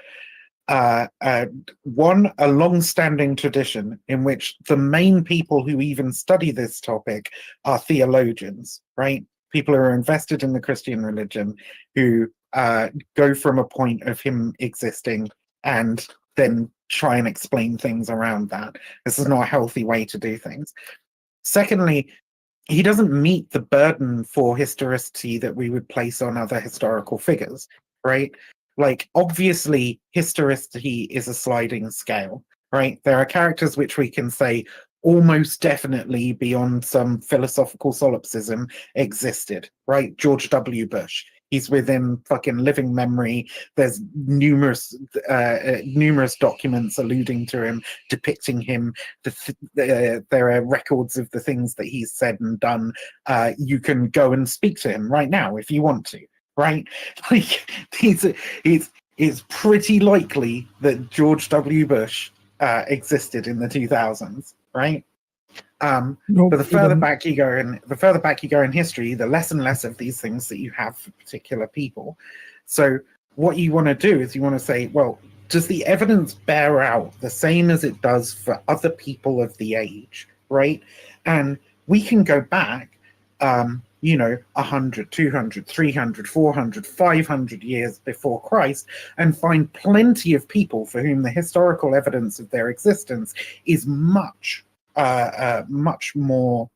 a long-standing tradition in which the main people who even study this topic are theologians, right? People who are invested in the Christian religion, who go from a point of him existing and then try and explain things around that. This is not a healthy way to do things. Secondly, he doesn't meet the burden for historicity that we would place on other historical figures, right? Like, obviously, historicity is a sliding scale, right? There are characters which we can say almost definitely beyond some philosophical solipsism existed, right? George W. Bush. He's within fucking living memory. There's numerous documents alluding to him, depicting him. There are records of the things that he's said and done. You can go and speak to him right now if you want to, right? Like, it's pretty likely that George W. Bush existed in the 2000s, right? But the further back you go in history, the less and less of these things that you have for particular people. So what you want to do is you want to say, well, does the evidence bear out the same as it does for other people of the age, right? And we can go back 100, 200, 300, 400, 500 years before Christ and find plenty of people for whom the historical evidence of their existence is much more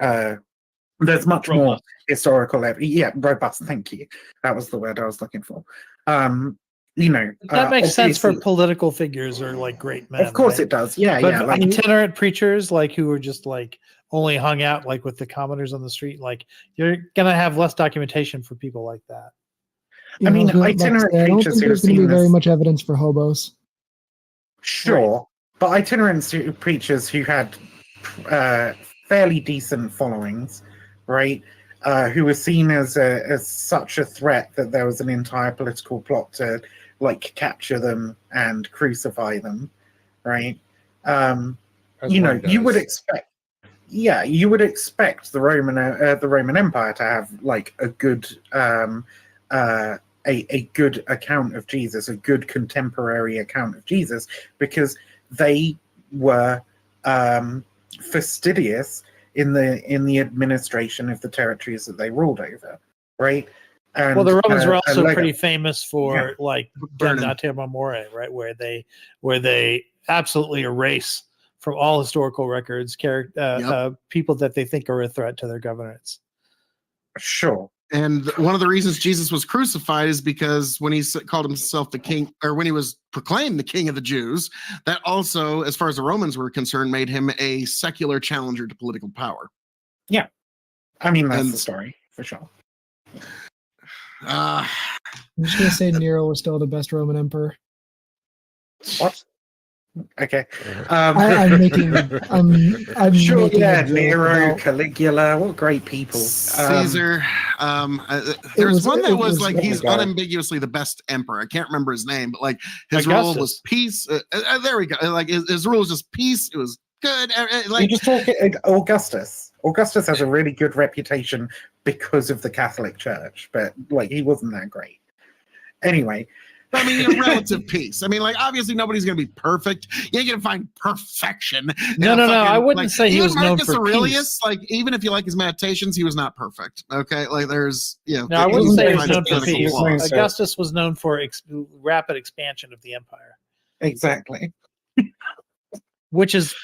there's much robust. More historical robust, thank you, that was the word I was looking for. That makes sense for political figures or like great men, of course, right? It does, but like itinerant preachers, like who are just like only hung out like with the commoners on the street, like you're gonna have less documentation for people like that. Itinerant I don't think there's going to be very much evidence for hobos. Sure. Right. But itinerant preachers who had fairly decent followings, right, who were seen as such a threat that there was an entire political plot to like capture them and crucify them, right? You would expect, you would expect the Roman Empire to have like a good a good account of Jesus, a good contemporary account of Jesus, because they were fastidious in the administration of the territories that they ruled over, right? And, well, the Romans were also pretty famous for like damnatio memoriae, right, where they absolutely erase from all historical records people that they think are a threat to their governance. Sure. And one of the reasons Jesus was crucified is because when he called himself the king, or when he was proclaimed the king of the Jews, that also, as far as the Romans were concerned, made him a secular challenger to political power. Yeah. That's the story, for sure. I'm just going to say Nero was still the best Roman emperor. What? Okay. I'm making. I'm sure. making Yeah, a joke Nero, about Caligula, what great people. Caesar. There's one that was like he's go. unambiguously the best emperor. I can't remember his name, but like his rule was peace. There we go. Like his rule was just peace. It was good. Like you just talk Augustus. Augustus has a really good reputation because of the Catholic Church, but like he wasn't that great. Anyway. I mean, a relative peace. I mean, like, obviously, nobody's going to be perfect. You ain't going to find perfection. No. I wouldn't say he was known for Aurelius, peace. like, even if you like his meditations, he was not perfect. Okay, like, there's, No, I wouldn't say he was known for peace. Augustus was known for rapid expansion of the empire. Exactly. Which is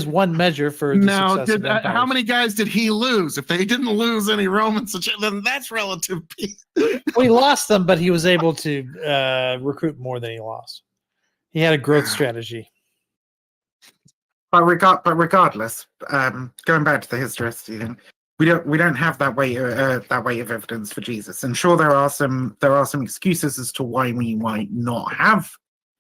one measure for the success of empires. How many guys did he lose? If they didn't lose any Romans, then that's relative peace. Well, he lost them, but he was able to recruit more than he lost. He had a growth strategy. But regardless, going back to the historicity thing, we don't have that weight of evidence for Jesus. And sure, there are some excuses as to why we might not have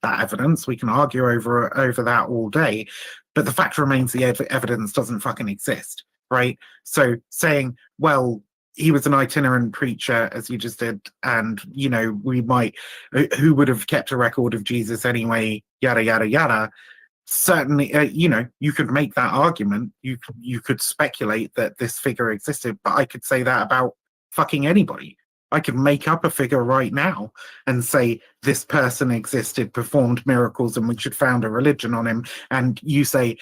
that evidence. We can argue over that all day, but the fact remains the evidence doesn't fucking exist, right? So saying, well, he was an itinerant preacher, as you just did, and we might, who would have kept a record of Jesus anyway, yada yada yada. Certainly, you could make that argument. You could speculate that this figure existed, but I could say that about fucking anybody. I could make up a figure right now and say this person existed, performed miracles, and we should found a religion on him. And you say,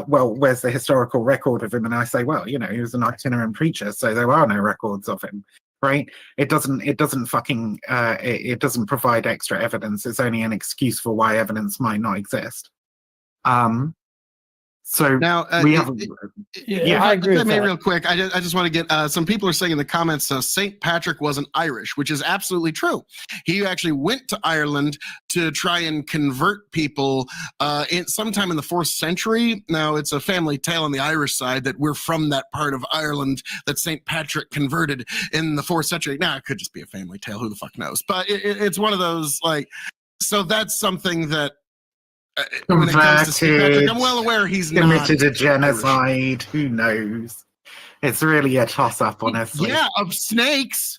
well, where's the historical record of him? And I say, well, he was an itinerant preacher, so there are no records of him, right? It doesn't provide extra evidence. It's only an excuse for why evidence might not exist. So now we have. I agree with that. Real quick, I just want to get some people are saying in the comments St. Patrick wasn't Irish, which is absolutely true. He actually went to Ireland to try and convert people sometime in the 4th century. Now it's a family tale on the Irish side that we're from that part of Ireland that St. Patrick converted in the 4th century. Now it could just be a family tale. Who the fuck knows? But it's one of those so that's something that. When it comes to St. Patrick, I'm well aware he's committed a genocide. Who knows? It's really a toss-up, honestly. Yeah, of snakes.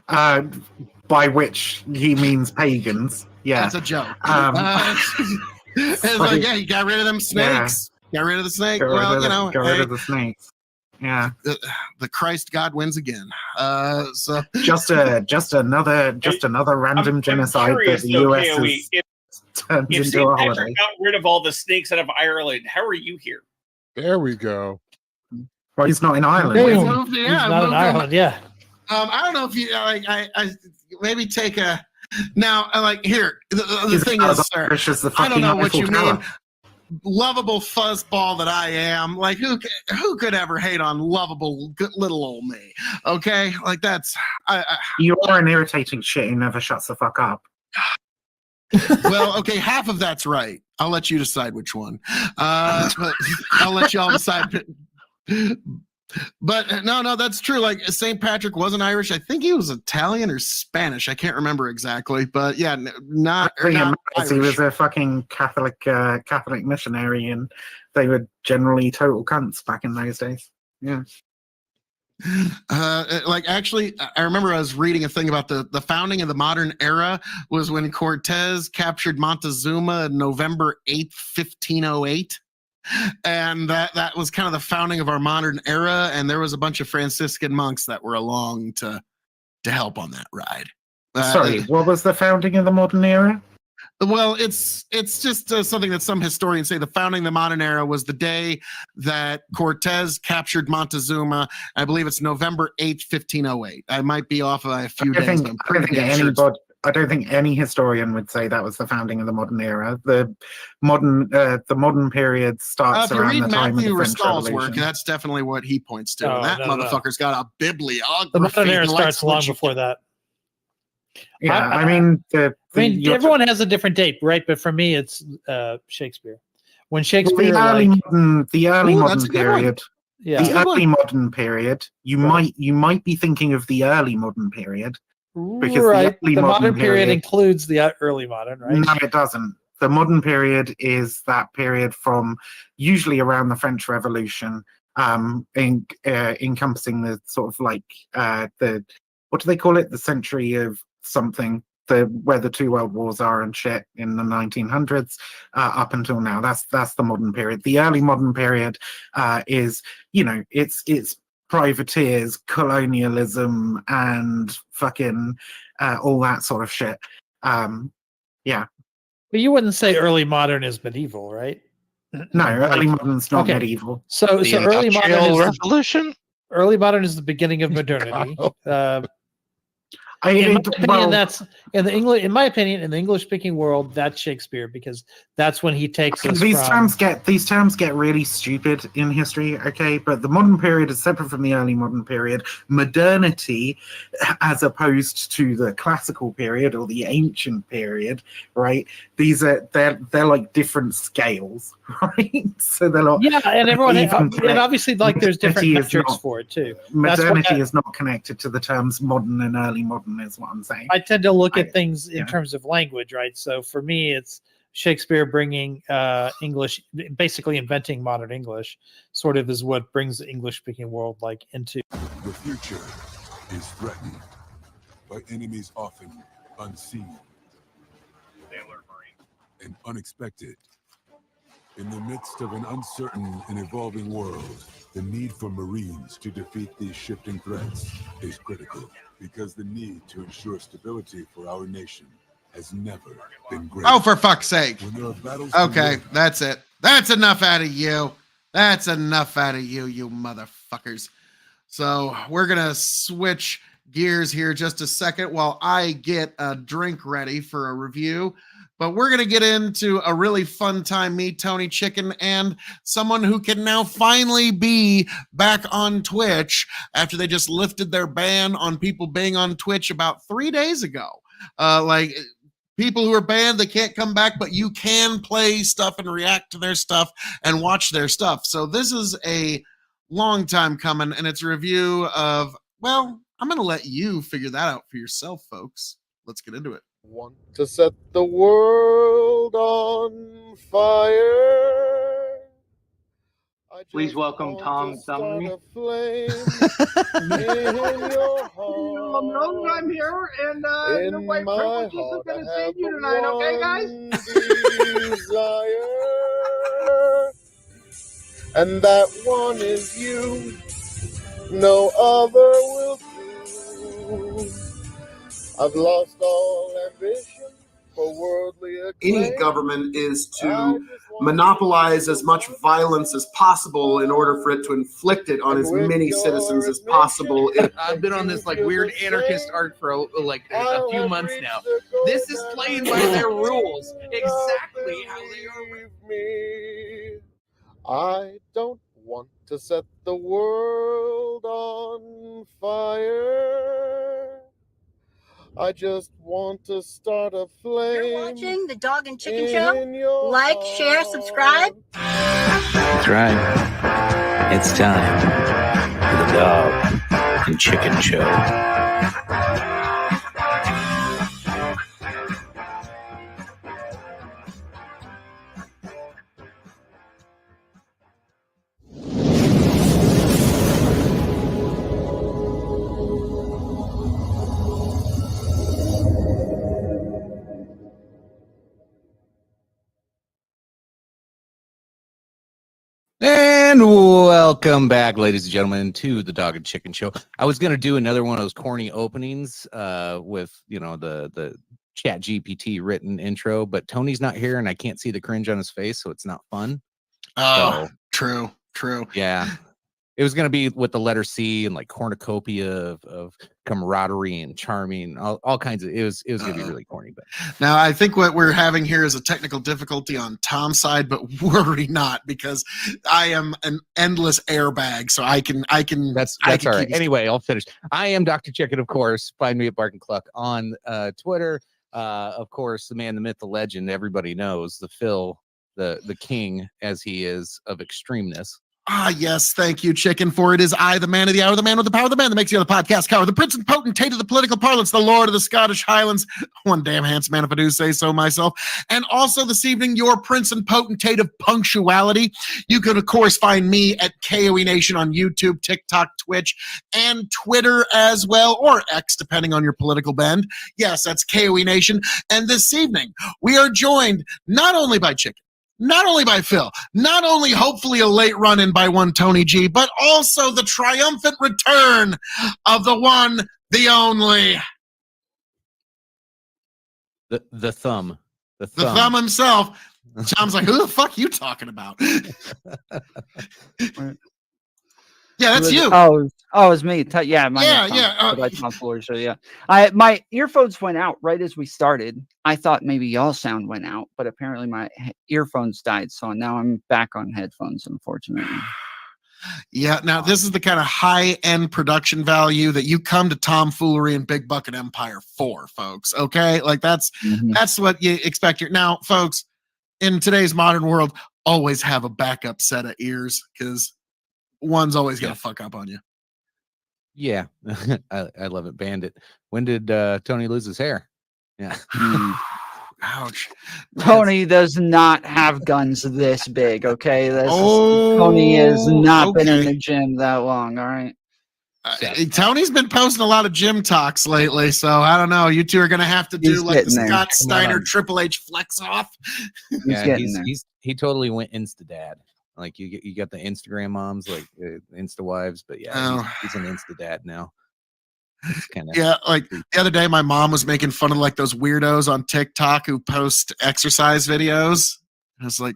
By which he means pagans. Yeah, that's a joke. It's like, yeah, he got rid of them snakes. Yeah. Got rid of the snake. Got rid of the snakes. Yeah, the Christ God wins again. So just another random genocide that the US is. If St. Patrick got rid of all the snakes out of Ireland, how are you here? There we go. Well, he's not in Ireland. He's not in Ireland. Yeah. I don't know if you I maybe take a now here. The thing is, sir, I don't know what you mean. Lovable fuzzball that I am. Like who could ever hate on lovable good little old me? Okay, like that's you are an irritating shit who never shuts the fuck up. Well, okay, half of that's right. I'll let you decide which one. But I'll let y'all decide. But no, that's true. Like St. Patrick wasn't Irish. I think he was Italian or Spanish. I can't remember exactly. But yeah, not Irish. He was a fucking Catholic missionary, and they were generally total cunts back in those days. Yeah. Actually, I remember I was reading a thing about the founding of the modern era was when Cortez captured Montezuma on November 8th, 1508. And that was kind of the founding of our modern era. And there was a bunch of Franciscan monks that were along to help on that ride. Sorry, what was the founding of the modern era? Well, it's just something that some historians say the founding of the modern era was the day that Cortez captured Montezuma. I believe it's November 8th, 1508. I might be off by a few days. I don't think any historian would say that was the founding of the modern era. The modern period starts around the time of the French Revolution. Work, that's definitely what he points to. And that motherfucker's got a bibliography. The modern era starts long before that. Yeah, I mean, everyone has a different date, right? But for me, it's Shakespeare. When Shakespeare, the early modern period, the early modern period. You might be thinking of the early modern period, Because right. the The modern period includes the early modern, right? No, it doesn't. The modern period is that period from usually around the French Revolution, encompassing the sort of like the, what do they call it? The century of something, where the two world wars are and shit in the 1900s up until now. That's the modern period. The early modern period is, it's privateers, colonialism, and fucking all that sort of shit. Yeah. But you wouldn't say early modern is medieval, right? No, early modern's not okay. medieval. So early modern is revolution. Early modern is the beginning of modernity. In my opinion, in the English-speaking world, that's Shakespeare, because that's when he takes us these terms get really stupid in history, okay? But the modern period is separate from the early modern period. Modernity, as opposed to the classical period or the ancient period, right? They're like different scales, right? So they're not. Yeah, and everyone, and obviously, like there's different metrics for it too. Modernity is not connected to the terms modern and early modern, is what I'm saying. I tend to look at things in terms of language, right? So for me, it's Shakespeare bringing English, basically inventing modern English, sort of is what brings the English-speaking world like into. The future is threatened by enemies often unseen and unexpected. In the midst of an uncertain and evolving world, the need for Marines to defeat these shifting threats is critical, because the need to ensure stability for our nation has never been greater. Oh, for fuck's sake. Okay, that's it. That's enough out of you. That's enough out of you, you motherfuckers. So we're going to switch gears here just a second while I get a drink ready for a review. But we're going to get into a really fun time, me, Tony Chicken, and someone who can now finally be back on Twitch after they just lifted their ban on people being on Twitch about 3 days ago. Like, people who are banned, they can't come back, but you can play stuff and react to their stuff and watch their stuff. So this is a long time coming, and it's a review of, well, I'm going to let you figure that out for yourself, folks. Let's get into it. Want to set the world on fire. Please welcome Tom Montgomery. I'm here, and you're quite privileged to get to see you tonight, okay, guys? And that one is you. No other will do. I've lost all ambition for worldly acclaim. Any government is to monopolize as much violence as possible in order for it to inflict it on as many citizens as possible. I've been on this like weird anarchist arc for a few months now. This is playing by their rules, exactly how they are. I don't want to set the world on fire. I just want to start a flame. You're watching the Dog and Chicken Show. Like, share, subscribe. That's right. It's time for the Dog and Chicken Show. And welcome back, ladies and gentlemen, to the Dog and Chicken Show. I was going to do another one of those corny openings with, the Chat GPT written intro, but Tony's not here and I can't see the cringe on his face, so it's not fun. Oh, so, true. Yeah. It was going to be with the letter C and like cornucopia of camaraderie and charming, all kinds of. It was going to be really corny. But now I think what we're having here is a technical difficulty on Tom's side, but worry not, because I am an endless airbag, so I can. That's all right. Anyway, I'll finish. I am Dr. Chicken, of course. Find me at Bark and Cluck on Twitter. Of course, the man, the myth, the legend. Everybody knows the Phil, the king as he is of extremeness. Ah, yes, thank you, Chicken, for it is I, the man of the hour, the man with the power, the man that makes the other podcast cower, the prince and potentate of the political parlance, the lord of the Scottish Highlands, one damn handsome man if I do say so myself, and also this evening, your prince and potentate of punctuality. You can, of course, find me at K.O.E Nation on YouTube, TikTok, Twitch, and Twitter as well, or X, depending on your political bend. Yes, that's K.O.E Nation, and this evening, we are joined not only by Chicken, not only by Phil, not only hopefully a late run-in by one Tony G, but also the triumphant return of the one, the only. The thumb. The thumb himself. Tom's like, who the fuck you talking about? Yeah, that's you. It's me. Yeah, Tom Fuller. So yeah, my earphones went out right as we started. I thought maybe y'all sound went out, but apparently my earphones died. So now I'm back on headphones, unfortunately. Yeah, now this is the kind of high-end production value that you come to tomfoolery and Big Bucket Empire for, folks. Okay, like that's what you expect here. Now, folks, in today's modern world, always have a backup set of ears because one's always gonna fuck up on you. Yeah, I love it. Bandit. When did Tony lose his hair? Yeah. Ouch. Tony does not have guns this big, okay? Tony has not been in the gym that long, all right? Tony's been posting a lot of gym talks lately, so I don't know. You two are going to have to do like the Scott Steiner Triple H flex off. Yeah, he totally went Insta-dad. Like you got the Instagram moms, like Insta wives, but yeah, he's an Insta dad now. Yeah, like the other day, my mom was making fun of like those weirdos on TikTok who post exercise videos. I was like,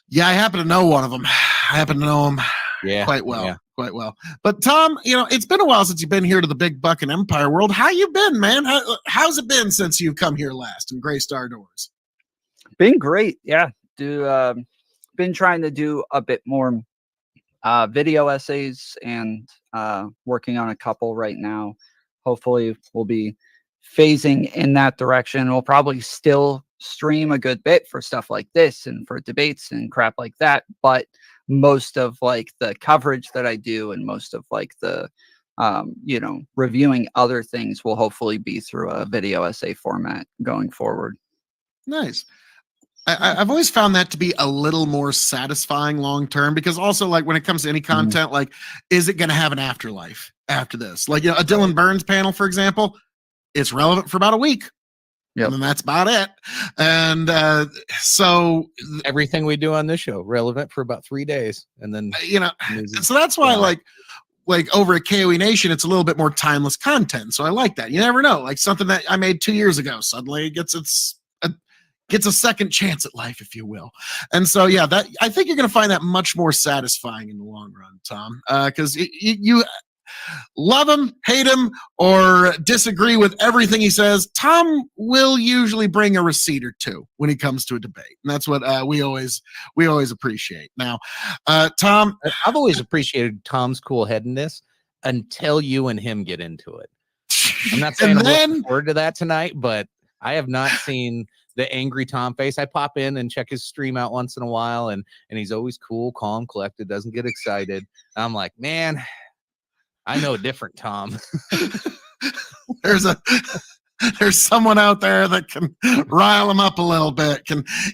yeah, I happen to know one of them. I happen to know him quite well. But Tom, it's been a while since you've been here to the Big Bucket Empire world. How you been, man? How's it been since you've come here last and graced our doors? Been great, yeah. Been trying to do a bit more video essays and working on a couple right now. Hopefully we'll be phasing in that direction. We'll probably still stream a good bit for stuff like this and for debates and crap like that, but most of like the coverage that I do and most of like the reviewing other things will hopefully be through a video essay format going forward. Nice. I've always found that to be a little more satisfying long term, because also like when it comes to any content, like, is it going to have an afterlife after this? Like, a Dylan Burns panel, for example, it's relevant for about a week. And then that's about it. And so everything we do on this show relevant for about 3 days, and then so that's why like over at K.O.E Nation, it's a little bit more timeless content. So I like that. You never know, like something that I made 2 years ago suddenly gets a second chance at life, if you will. And so, yeah, that I think you're going to find that much more satisfying in the long run, Tom, because you love him, hate him, or disagree with everything he says. Tom will usually bring a receipt or two when he comes to a debate, and that's what we always appreciate. Now, Tom, I've always appreciated Tom's cool-headedness until you and him get into it. I'm not saying I'm looking forward to that tonight, but I have not seen the angry Tom face. I pop in and check his stream out once in a while, and he's always cool, calm, collected, doesn't get excited. I'm like, man, I know a different Tom. There's someone out there that can rile him up a little bit.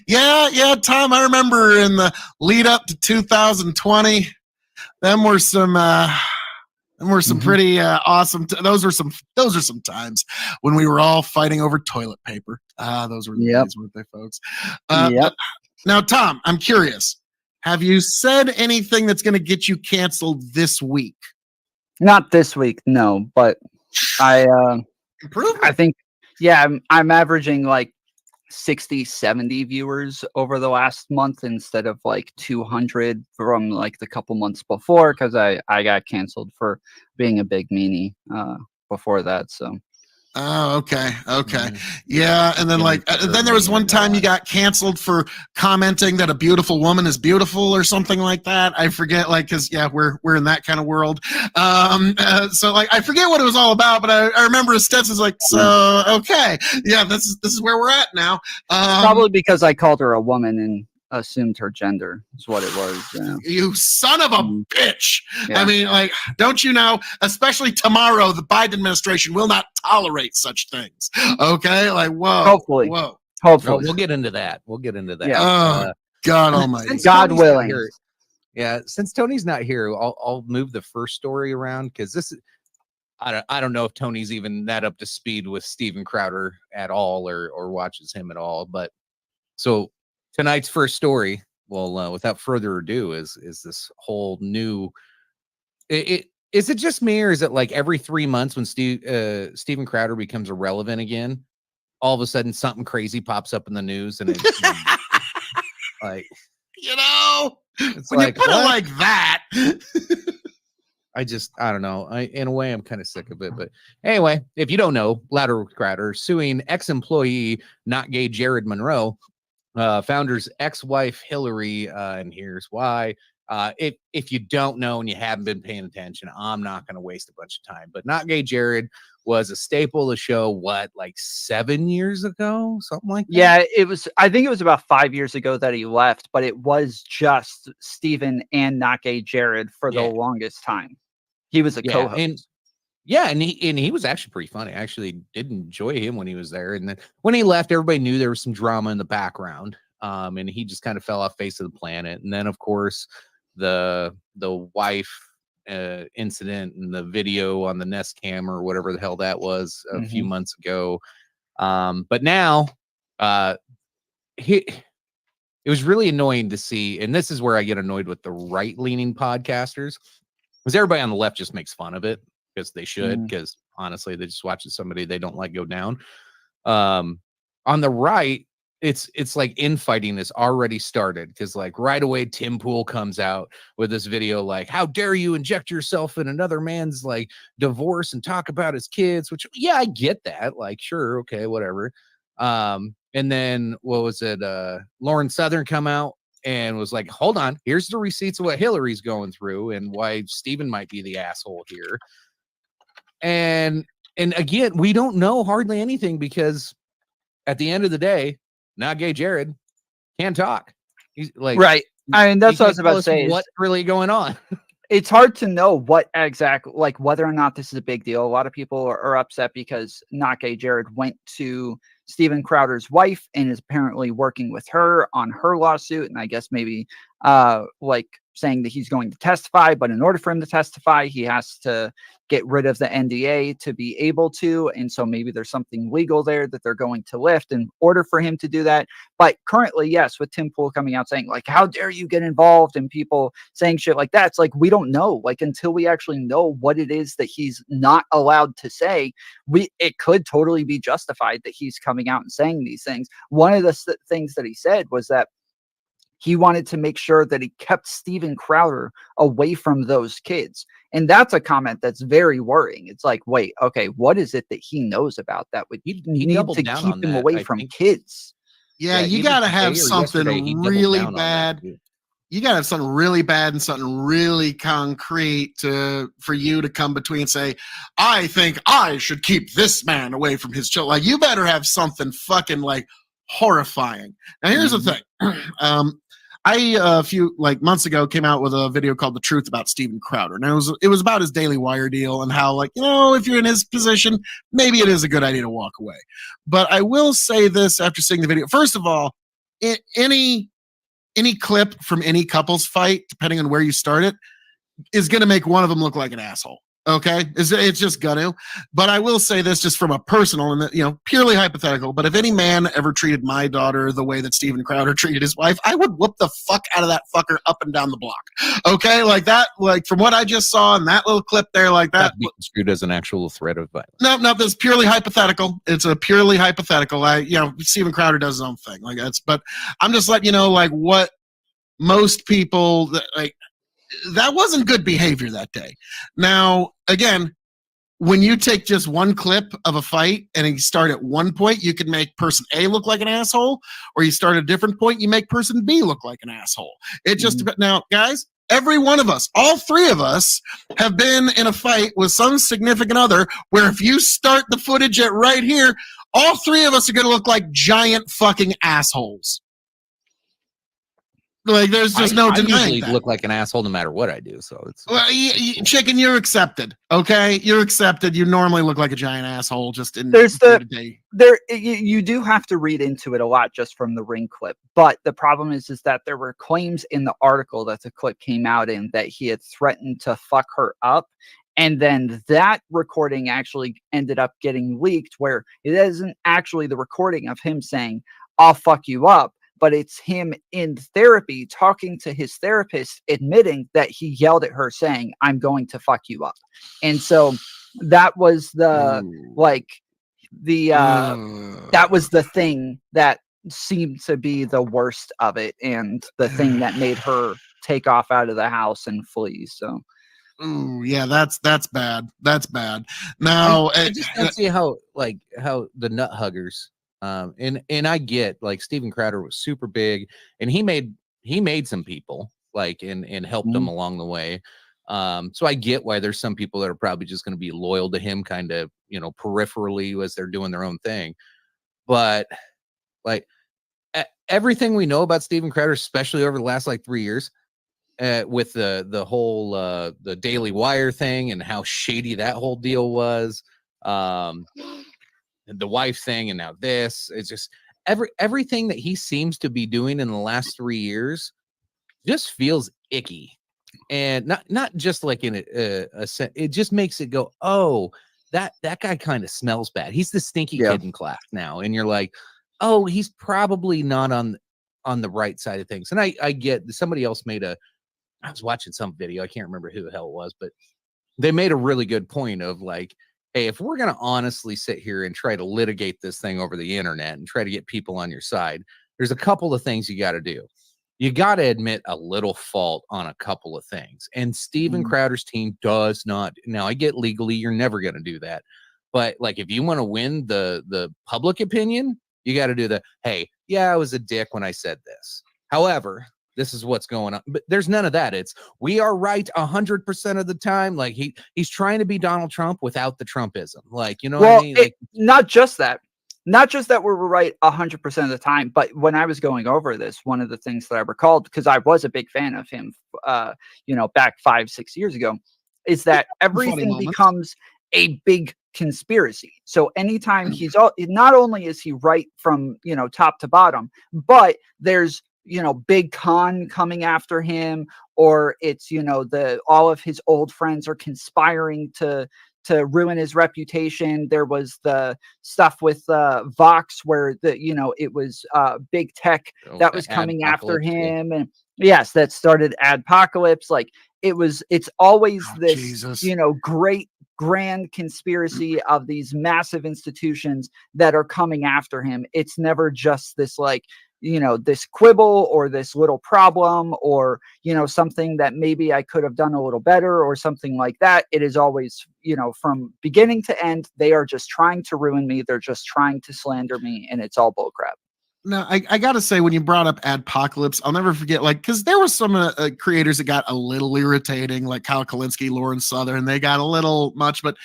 Yeah, Tom, I remember in the lead up to 2020, them were some pretty awesome. Those are some times when we were all fighting over toilet paper. Those were the days, weren't they, folks? Now, Tom, I'm curious. Have you said anything that's going to get you canceled this week? Not this week, no. But I think, I'm averaging like 60, 70 viewers over the last month instead of like 200 from like the couple months before, because I got canceled for being a big meanie before that. So Oh, okay. Yeah, and then then there was one time you got canceled for commenting that a beautiful woman is beautiful or something like that. I forget, because we're in that kind of world. So I forget what it was all about, but I remember Stetson's like, so okay, yeah, this is where we're at now. Probably because I called her a woman assumed her gender. Is what it was. Yeah. You son of a bitch! Yeah. I mean, like, don't you know? Especially tomorrow, the Biden administration will not tolerate such things. Okay, like, whoa, Hopefully. whoa. Hopefully, we'll get into that. We'll get into that. Yeah. Oh, God Almighty. Since God Tony's not willing. here- yeah, since Tony's not here, I'll move the first story around because this is. I don't know if Tony's even that up to speed with Steven Crowder at all or watches him at all. But so tonight's first story, well, without further ado, is this whole new. Is it just me or is it like every 3 months when Steven Crowder becomes irrelevant again, all of a sudden something crazy pops up in the news and it's like, you know, it's when like, you put what? it like that. I don't know. In a way, I'm kind of sick of it. But anyway, if you don't know, Louder Crowder suing ex-employee, not gay Jared Monroe, founder's ex-wife Hillary, and here's why. If you don't know and you haven't been paying attention, I'm not going to waste a bunch of time. But Not Gay Jared was a staple of the show, like 7 years ago, something like that? Yeah, it was. I think it was about 5 years ago that he left, but it was just Steven and Not Gay Jared for the longest time. He was a co-host. And he was actually pretty funny. I actually did enjoy him when he was there. And then when he left, everybody knew there was some drama in the background. And he just kind of fell off face of the planet. And then, of course, the wife incident and the video on the Nest Cam or whatever the hell that was a few months ago. But now it was really annoying to see. And this is where I get annoyed with the right-leaning podcasters, because everybody on the left just makes fun of it because they should, because honestly, they just watching somebody they don't like go down. On the right, it's like infighting has already started, because like right away Tim Pool comes out with this video like, how dare you inject yourself in another man's like divorce and talk about his kids, which I get that, like, sure, okay, whatever. And then what was it, Lauren Southern come out and was like, hold on, here's the receipts of what Hillary's going through and why Steven might be the asshole here. And again, we don't know hardly anything, because at the end of the day, Not Gay Jared can't talk. He's like, right. I mean, that's what I was about to say. What's really going on? It's hard to know what exactly, like whether or not this is a big deal. A lot of people are upset because Not Gay Jared went to Steven Crowder's wife and is apparently working with her on her lawsuit. And I guess maybe like saying that he's going to testify, but in order for him to testify, he has to get rid of the NDA to be able to. And so maybe there's something legal there that they're going to lift in order for him to do that. But currently, yes, with Tim Pool coming out saying like, how dare you get involved, and people saying shit like that, it's like, we don't know, like, until we actually know what it is that he's not allowed to say, it could totally be justified that he's coming out and saying these things. One of the things that he said was that he wanted to make sure that he kept Steven Crowder away from those kids. And that's a comment that's very worrying. It's like, wait, okay, what is it that he knows about that would need to keep him away from kids? Yeah, you got to have something really bad. You got to have something really bad and something really concrete for you to come between and say, I think I should keep this man away from his children. Like, you better have something fucking like horrifying. Now, here's the thing. I a few months ago came out with a video called "The Truth About Steven Crowder." Now it was about his Daily Wire deal and how, like, if you're in his position, maybe it is a good idea to walk away. But I will say this after seeing the video. First of all, any clip from any couples fight, depending on where you start it, is going to make one of them look like an asshole. Okay, it's just gonna. But I will say this, just from a personal and purely hypothetical. But if any man ever treated my daughter the way that Steven Crowder treated his wife, I would whoop the fuck out of that fucker up and down the block. Okay, like that. Like from what I just saw in that little clip there, like that. Be construed as an actual threat of violence. No, that's purely hypothetical. It's a purely hypothetical. Steven Crowder does his own thing. Like that's. But I'm just letting you know, like what most people like. That wasn't good behavior that day. Now, again, when you take just one clip of a fight and you start at one point, you can make person A look like an asshole, or you start at a different point, you make person B look like an asshole. It just now, guys, every one of us, all three of us, have been in a fight with some significant other where if you start the footage at right here, all three of us are going to look like giant fucking assholes. Like, there's just no I denying usually that. look like an asshole no matter what I do. So it's well, chicken, you're accepted. Okay, you're accepted. You normally look like a giant asshole just in day-to-day. You do have to read into it a lot just from the ring clip. But the problem is that there were claims in the article that the clip came out in that he had threatened to fuck her up. And then that recording actually ended up getting leaked, where it isn't actually the recording of him saying, "I'll fuck you up," but it's him in therapy talking to his therapist, admitting that he yelled at her saying, "I'm going to fuck you up." And so that was the that was the thing that seemed to be the worst of it, and the thing that made her take off out of the house and flee. So ooh, yeah, that's bad. That's bad. Now I just don't see how the nut huggers, and I get like Steven Crowder was super big, and he made some people and helped them along the way. So I get why there's some people that are probably just going to be loyal to him, kind of peripherally as they're doing their own thing. But like everything we know about Steven Crowder, especially over the last 3 years. With the whole the Daily Wire thing and how shady that whole deal was, the wife thing, and now this, it's just everything that he seems to be doing in the last 3 years just feels icky, and not just like in it just makes it go, oh, that guy kind of smells bad. He's the stinky kid in class now, and you're like, oh, he's probably not on the right side of things. And I get somebody else I was watching some video. I can't remember who the hell it was, but they made a really good point of like, hey, if we're going to honestly sit here and try to litigate this thing over the internet and try to get people on your side, there's a couple of things you got to do. You got to admit a little fault on a couple of things. And Steven Crowder's team does not. Now, I get legally, you're never going to do that. But like, if you want to win the public opinion, you got to do hey, yeah, I was a dick when I said this. However, this is what's going on. But there's none of that. It's we are right 100% of the time. Like he's trying to be Donald Trump without the Trumpism. Like, you know what I mean? Like, not just that we're right 100% of the time, but when I was going over this, one of the things that I recalled, because I was a big fan of him, back 5-6 years ago, is that everything becomes a big conspiracy. So anytime not only is he right from, top to bottom, but there's, Big Con coming after him, or it's, all of his old friends are conspiring to ruin his reputation. There was the stuff with Vox where it was big tech that was coming after him. And yes, that started Adpocalypse. Like it's always this, Jesus. Great grand conspiracy of these massive institutions that are coming after him. It's never just this this quibble or this little problem or, something that maybe I could have done a little better or something like that. It is always, from beginning to end, they are just trying to ruin me. They're just trying to slander me, and it's all bullcrap. Now, I got to say, when you brought up Adpocalypse, I'll never forget, because there were some creators that got a little irritating, like Kyle Kalinske, Lauren Southern, they got a little much. But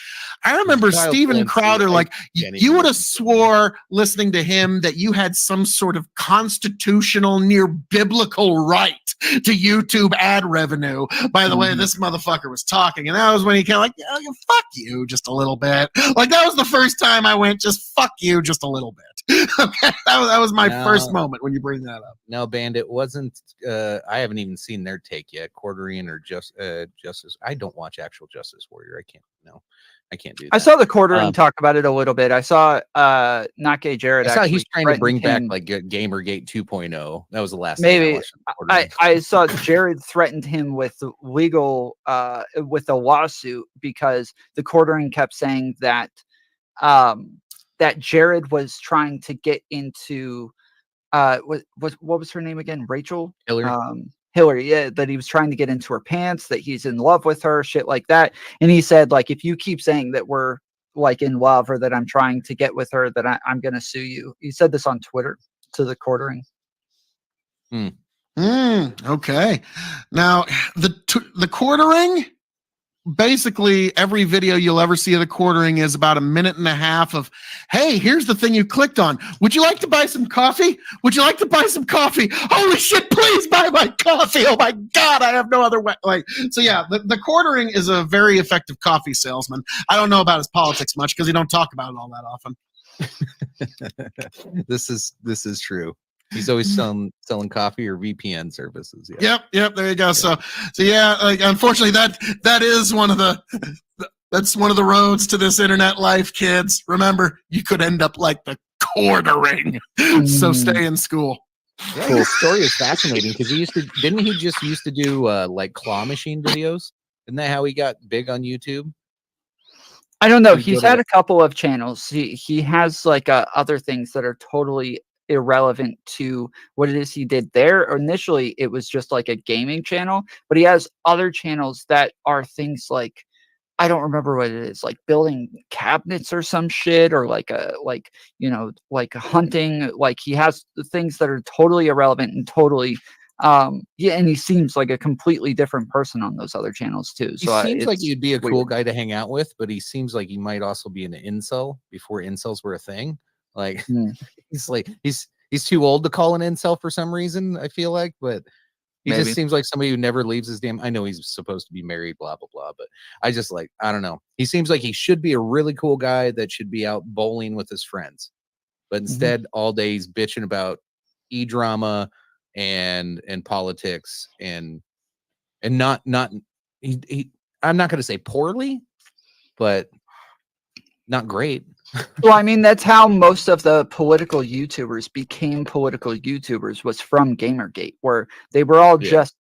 I remember Steven Crowder, you would have swore listening to him that you had some sort of constitutional, near biblical right to YouTube ad revenue by the way this motherfucker was talking. And that was when he kind of fuck you just a little bit. Like, that was the first time I went, just fuck you just a little bit. Okay, that was my first moment when you bring that up. No, Bandit wasn't. I haven't even seen their take yet. Quartering or Justice. I don't watch actual Justice Warrior. I can't. No, I can't do that. I saw the Quartering talk about it a little bit. I saw Not Gay Jared. I saw he's trying to bring back Gamergate 2.0. That was the last. Maybe I saw Jared threatened him with legal with a lawsuit because the Quartering kept saying that that Jared was trying to get into what was her name again? Rachel? Hillary, yeah, that he was trying to get into her pants, that he's in love with her, shit like that. And he said, if you keep saying that we're in love or that I'm trying to get with her, that I'm gonna sue you. He said this on Twitter to the Quartering. Okay. Now the Quartering, basically every video you'll ever see of the quartering is about 1.5 minutes of, hey, here's the thing you clicked on. Would you like to buy some coffee? Would you like to buy some coffee? Holy shit, please buy my coffee. Oh my God, I have no other way. Like, so yeah, the quartering is a very effective coffee salesman. I don't know about his politics much because he don't talk about it all that often. This is true. He's always selling coffee or VPN services. Yeah. Yep. There you go. So yeah, like unfortunately that is one of that's one of the roads to this internet life, kids. Remember, you could end up like the quartering. So stay in school. Yeah, his story is fascinating because didn't he just used to do like claw machine videos? Isn't that how he got big on YouTube? I don't know. He's had a couple of channels. He has like other things that are totally irrelevant to what it is he did there. Initially, it was just like a gaming channel, but he has other channels that are things like, I don't remember what it is, like building cabinets or some shit, or like hunting. Like he has the things that are totally irrelevant and totally and he seems like a completely different person on those other channels too. So he seems like you'd be a cool guy to hang out with, but he seems like he might also be an incel before incels were a thing. Like he's too old to call an incel for some reason, I feel like, but he just seems like somebody who never leaves his damn. I know he's supposed to be married, blah blah blah, but I just I don't know. He seems like he should be a really cool guy that should be out bowling with his friends, but instead all day he's bitching about e-drama and politics and not he I'm not going to say poorly, but not great. Well, I mean, that's how most of the political YouTubers became political YouTubers, was from Gamergate, where they were all just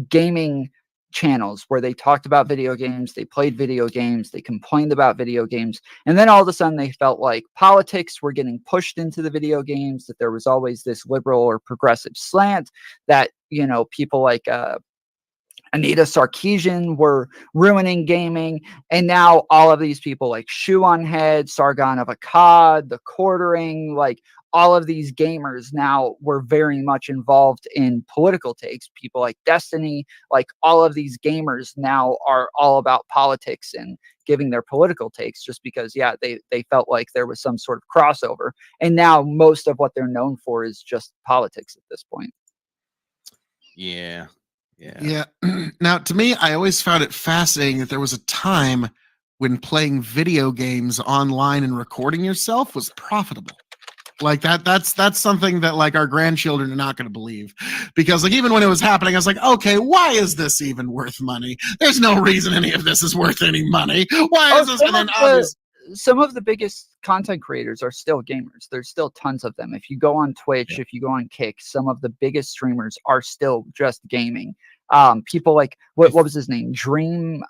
gaming channels where they talked about video games, they played video games, they complained about video games, and then all of a sudden they felt like politics were getting pushed into the video games, that there was always this liberal or progressive slant, that, you know, people like Anita Sarkeesian were ruining gaming, and now all of these people like Shoe on Head, Sargon of Akkad, The Quartering, like all of these gamers now were very much involved in political takes. People like Destiny, like all of these gamers now are all about politics and giving their political takes, just because they felt like there was some sort of crossover, and now most of what they're known for is just politics at this point. Yeah. Now, to me, I always found it fascinating that there was a time when playing video games online and recording yourself was profitable. Like that's something that like our grandchildren are not going to believe, because like even when it was happening, I was like, okay, why is this even worth money? There's no reason any of this is worth any money. Why is this? And then some of the biggest content creators are still gamers. There's still tons of them. If you go on Twitch, if you go on Kick, some of the biggest streamers are still just gaming. People like what was his name? Dream,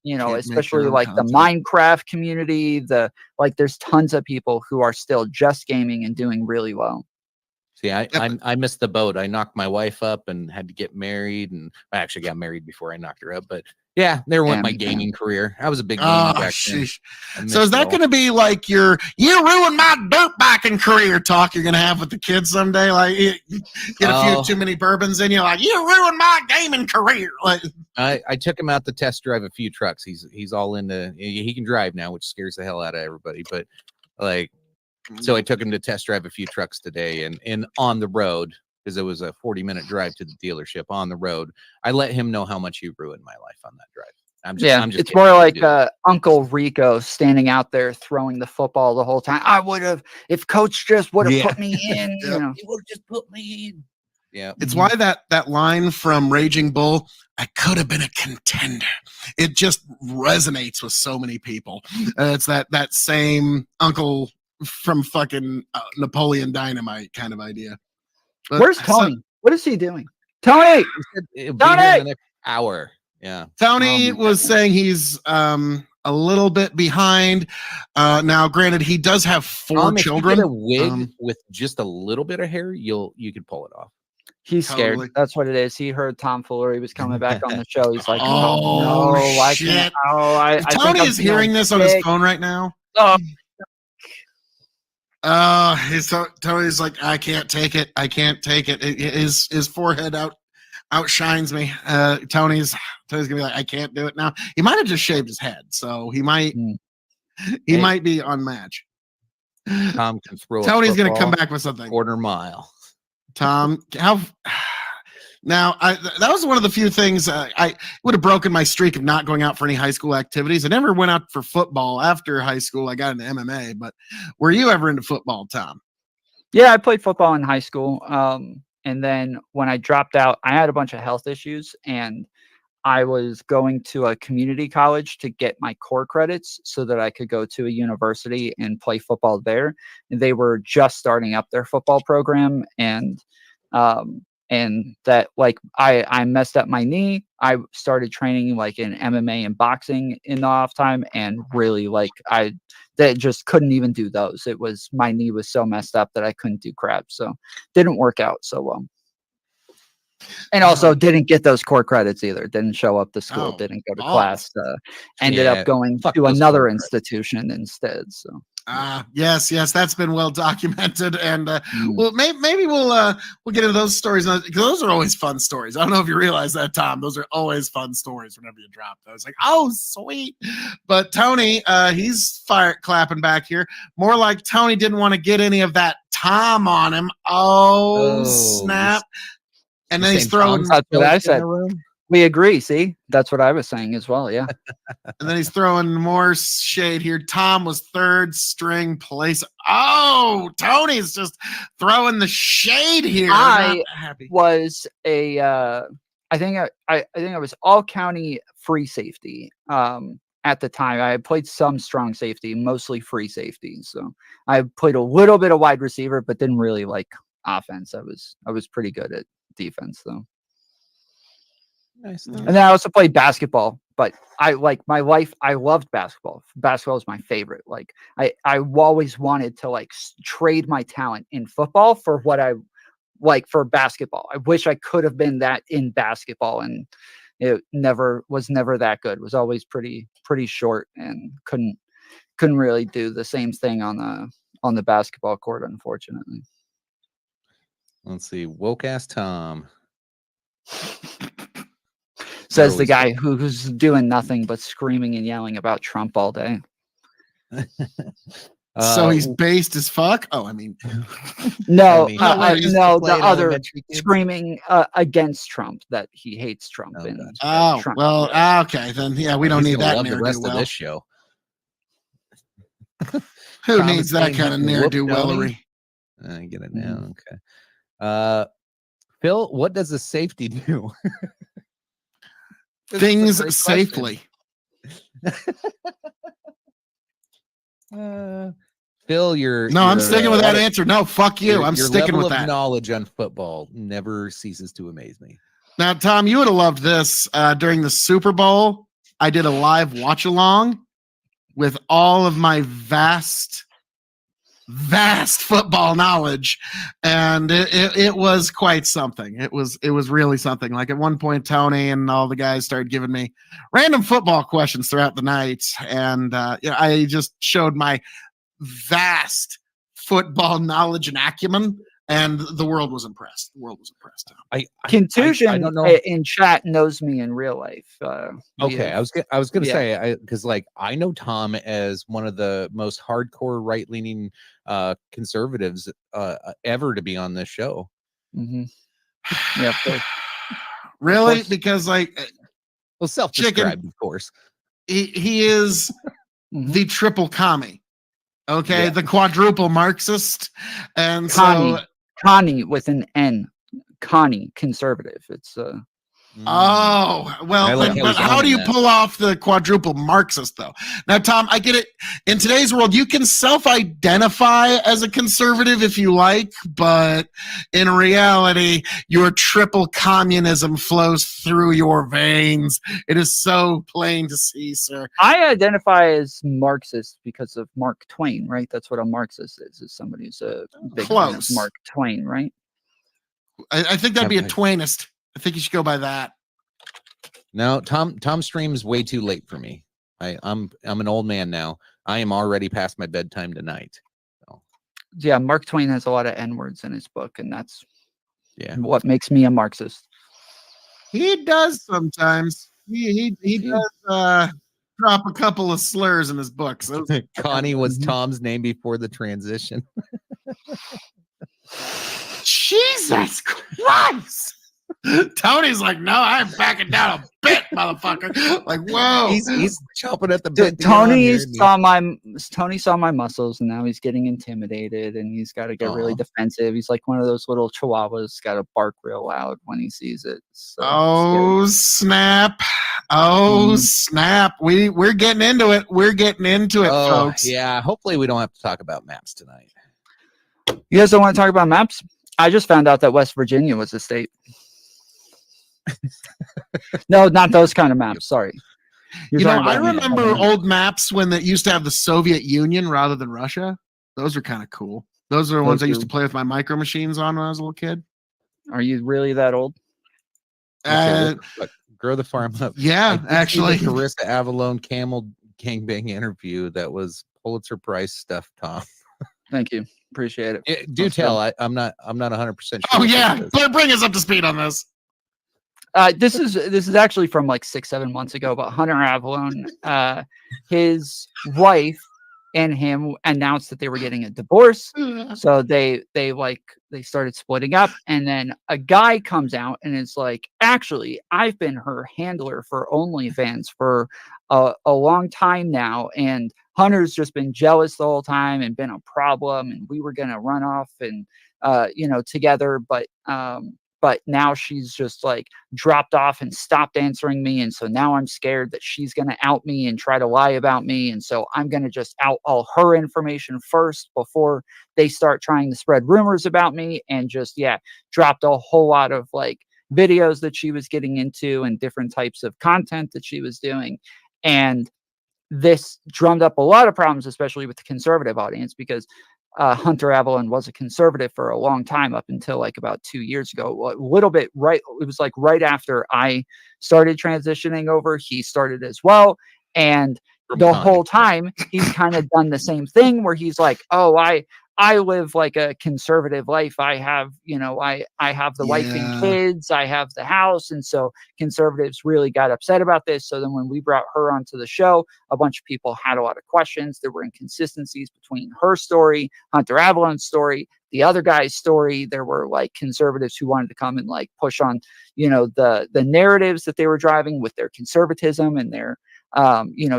you know, especially like the Minecraft community, there's tons of people who are still just gaming and doing really well. See, I missed the boat. I knocked my wife up and had to get married, and I actually got married before I knocked her up, but yeah, there went my gaming career. I was a big gamer back then. So is that going to be like you ruined my dirt biking career talk you're going to have with the kids someday? Like you get a few too many bourbons in you, like you ruined my gaming career. Like I took him out to test drive a few trucks. He's all into, he can drive now, which scares the hell out of everybody. But like, so I took him to test drive a few trucks today, and on the road, because it was a 40-minute drive to the dealership on the road, I let him know how much he ruined my life on that drive. I'm just it's more like Uncle Rico standing out there throwing the football the whole time. I would have, if coach just would have put me in, you know, he would have just put me in. Yeah, it's why that line from Raging Bull, I could have been a contender, it just resonates with so many people. It's that same uncle from fucking Napoleon Dynamite kind of idea. But where's Tony? What is he doing? Tony! It'll be here in the next hour. Yeah. Tony was saying he's a little bit behind. Now, granted, he does have 4 children. If you get a wig with just a little bit of hair, you could pull it off. He's scared. That's what it is. He heard tomfoolery was coming back on the show. He's like, no, I can't. Tony is hearing this on his phone right now. Tony's like, I can't take it. I can't take it. His forehead out outshines me. Tony's gonna be like, I can't do it now. He might have just shaved his head, so he might might be unmatched. Tom can throw. Tony's gonna come back with something. Quarter mile. Tom, how? Now, that was one of the few things I would have broken my streak of not going out for any high school activities. I never went out for football after high school. I got into MMA, but were you ever into football, Tom? Yeah, I played football in high school. And then when I dropped out, I had a bunch of health issues, and I was going to a community college to get my core credits so that I could go to a university and play football there. And they were just starting up their football program, and that like I messed up my knee. I started training like in MMA and boxing in the off time, and really like that just couldn't even do those. It was, my knee was so messed up that I couldn't do crap. So didn't work out so well. And also didn't get those core credits either. Didn't show up to school, didn't go to class. Ended up going to another institution instead. So yes, that's been well documented, and well, maybe we'll get into those stories because those are always fun stories. I don't know if you realize that, Tom. Those are always fun stories whenever you drop those. Like, oh, sweet. But Tony, he's clapping back here. More like Tony didn't want to get any of that Tom on him. Oh snap! And then he's throwing. That's what I said. We agree. See, that's what I was saying as well. Yeah. And then he's throwing more shade here. Tom was third string place. Oh, Tony's just throwing the shade here. I was a, I think I was all county free safety. At the time, I played some strong safety, mostly free safety. So I played a little bit of wide receiver, but didn't really like offense. I was pretty good at defense though. Nice. And then I also played basketball, but I like my life. I loved basketball. Basketball is my favorite. Like I always wanted to like trade my talent in football for what I like for basketball. I wish I could have been that in basketball, and it was never that good. It was always pretty short and couldn't really do the same thing on the basketball court, unfortunately. Let's see. Woke ass Tom. Says the guy who's doing nothing but screaming and yelling about Trump all day. So he's based as fuck. Oh, I mean, no, the other screaming against Trump, that he hates Trump. Trump. Well, okay, then yeah, we don't need that. Love the rest of this show. Who needs that kind of ne'er-do-wellery? I get it now. Okay. Phil, what does a safety do? Things safely. Phil, I'm sticking with that answer. No, fuck you. I'm sticking with that. Your knowledge on football never ceases to amaze me. Now, Tom, you would have loved this during the Super Bowl. I did a live watch along with all of my vast football knowledge, and it was quite something. It was really something. Like at one point, Tony and all the guys started giving me random football questions throughout the night, and I just showed my vast football knowledge and acumen, and the world was impressed. Contusion I don't know. In chat knows me in real life. Okay, I was gonna say, because like I know Tom as one of the most hardcore right leaning conservatives ever to be on this show. Mm-hmm. Yeah, really, because like, well, self-described, of course. He is the triple commie. Okay, the quadruple Marxist, and Connie with an N. Connie conservative. It's oh well, but how do you pull off the quadruple Marxist though? Now, Tom, I get it. In today's world, you can self-identify as a conservative if you like, but in reality, your triple communism flows through your veins. It is so plain to see, sir. I identify as Marxist because of Mark Twain, right? That's what a Marxist is somebody who's a big fan of Mark Twain, right? I think that'd be a Twainist. I think you should go by that. No, Tom streams way too late for me. I'm an old man now. I am already past my bedtime tonight. So. Yeah, Mark Twain has a lot of N-words in his book, and that's what makes me a Marxist. He does sometimes. He does drop a couple of slurs in his books. Connie was Tom's name before the transition. Jesus Christ! Tony's like, no, I'm backing down a bit, motherfucker. Like, whoa, he's chopping at the bit. Tony saw my muscles, and now he's getting intimidated, and he's got to get really defensive. He's like one of those little chihuahuas, got to bark real loud when he sees it. So oh snap! Oh snap! We're getting into it. We're getting into it, folks. Yeah. Hopefully, we don't have to talk about maps tonight. You guys don't want to talk about maps? I just found out that West Virginia was a state. No, not those kind of maps. Sorry. I remember old maps when they used to have the Soviet Union rather than Russia. Those are kind of cool. Those are the ones I used to play with my micro machines on when I was a little kid. Are you really that old? Grow the farm up. Yeah, actually. The Carissa Avalone Camel gangbang interview that was Pulitzer Prize stuff, Tom. Thank you. Appreciate it. Do tell. I'm not 100% sure. Oh yeah, bring us up to speed on this. This is actually from like 6-7 months ago, but Hunter Avalone, his wife and him announced that they were getting a divorce. So they started splitting up, and then a guy comes out and is like, actually, I've been her handler for OnlyFans for a long time now, and Hunter's just been jealous the whole time and been a problem, and we were gonna run off and together, but now she's just like dropped off and stopped answering me. And so now I'm scared that she's going to out me and try to lie about me. And so I'm going to just out all her information first before they start trying to spread rumors about me. And just, dropped a whole lot of like videos that she was getting into and different types of content that she was doing. And this drummed up a lot of problems, especially with the conservative audience, because Hunter Avalone was a conservative for a long time, up until like about 2 years ago. A little bit right. It was like right after I started transitioning over, he started as well. And the whole time he's kind of done the same thing where he's like, oh, I live like a conservative life. I have, I have the wife and kids, I have the house. And so conservatives really got upset about this. So then when we brought her onto the show, a bunch of people had a lot of questions. There were inconsistencies between her story, Hunter Avalone's story, the other guy's story. There were like conservatives who wanted to come and like push on, the narratives that they were driving with their conservatism and their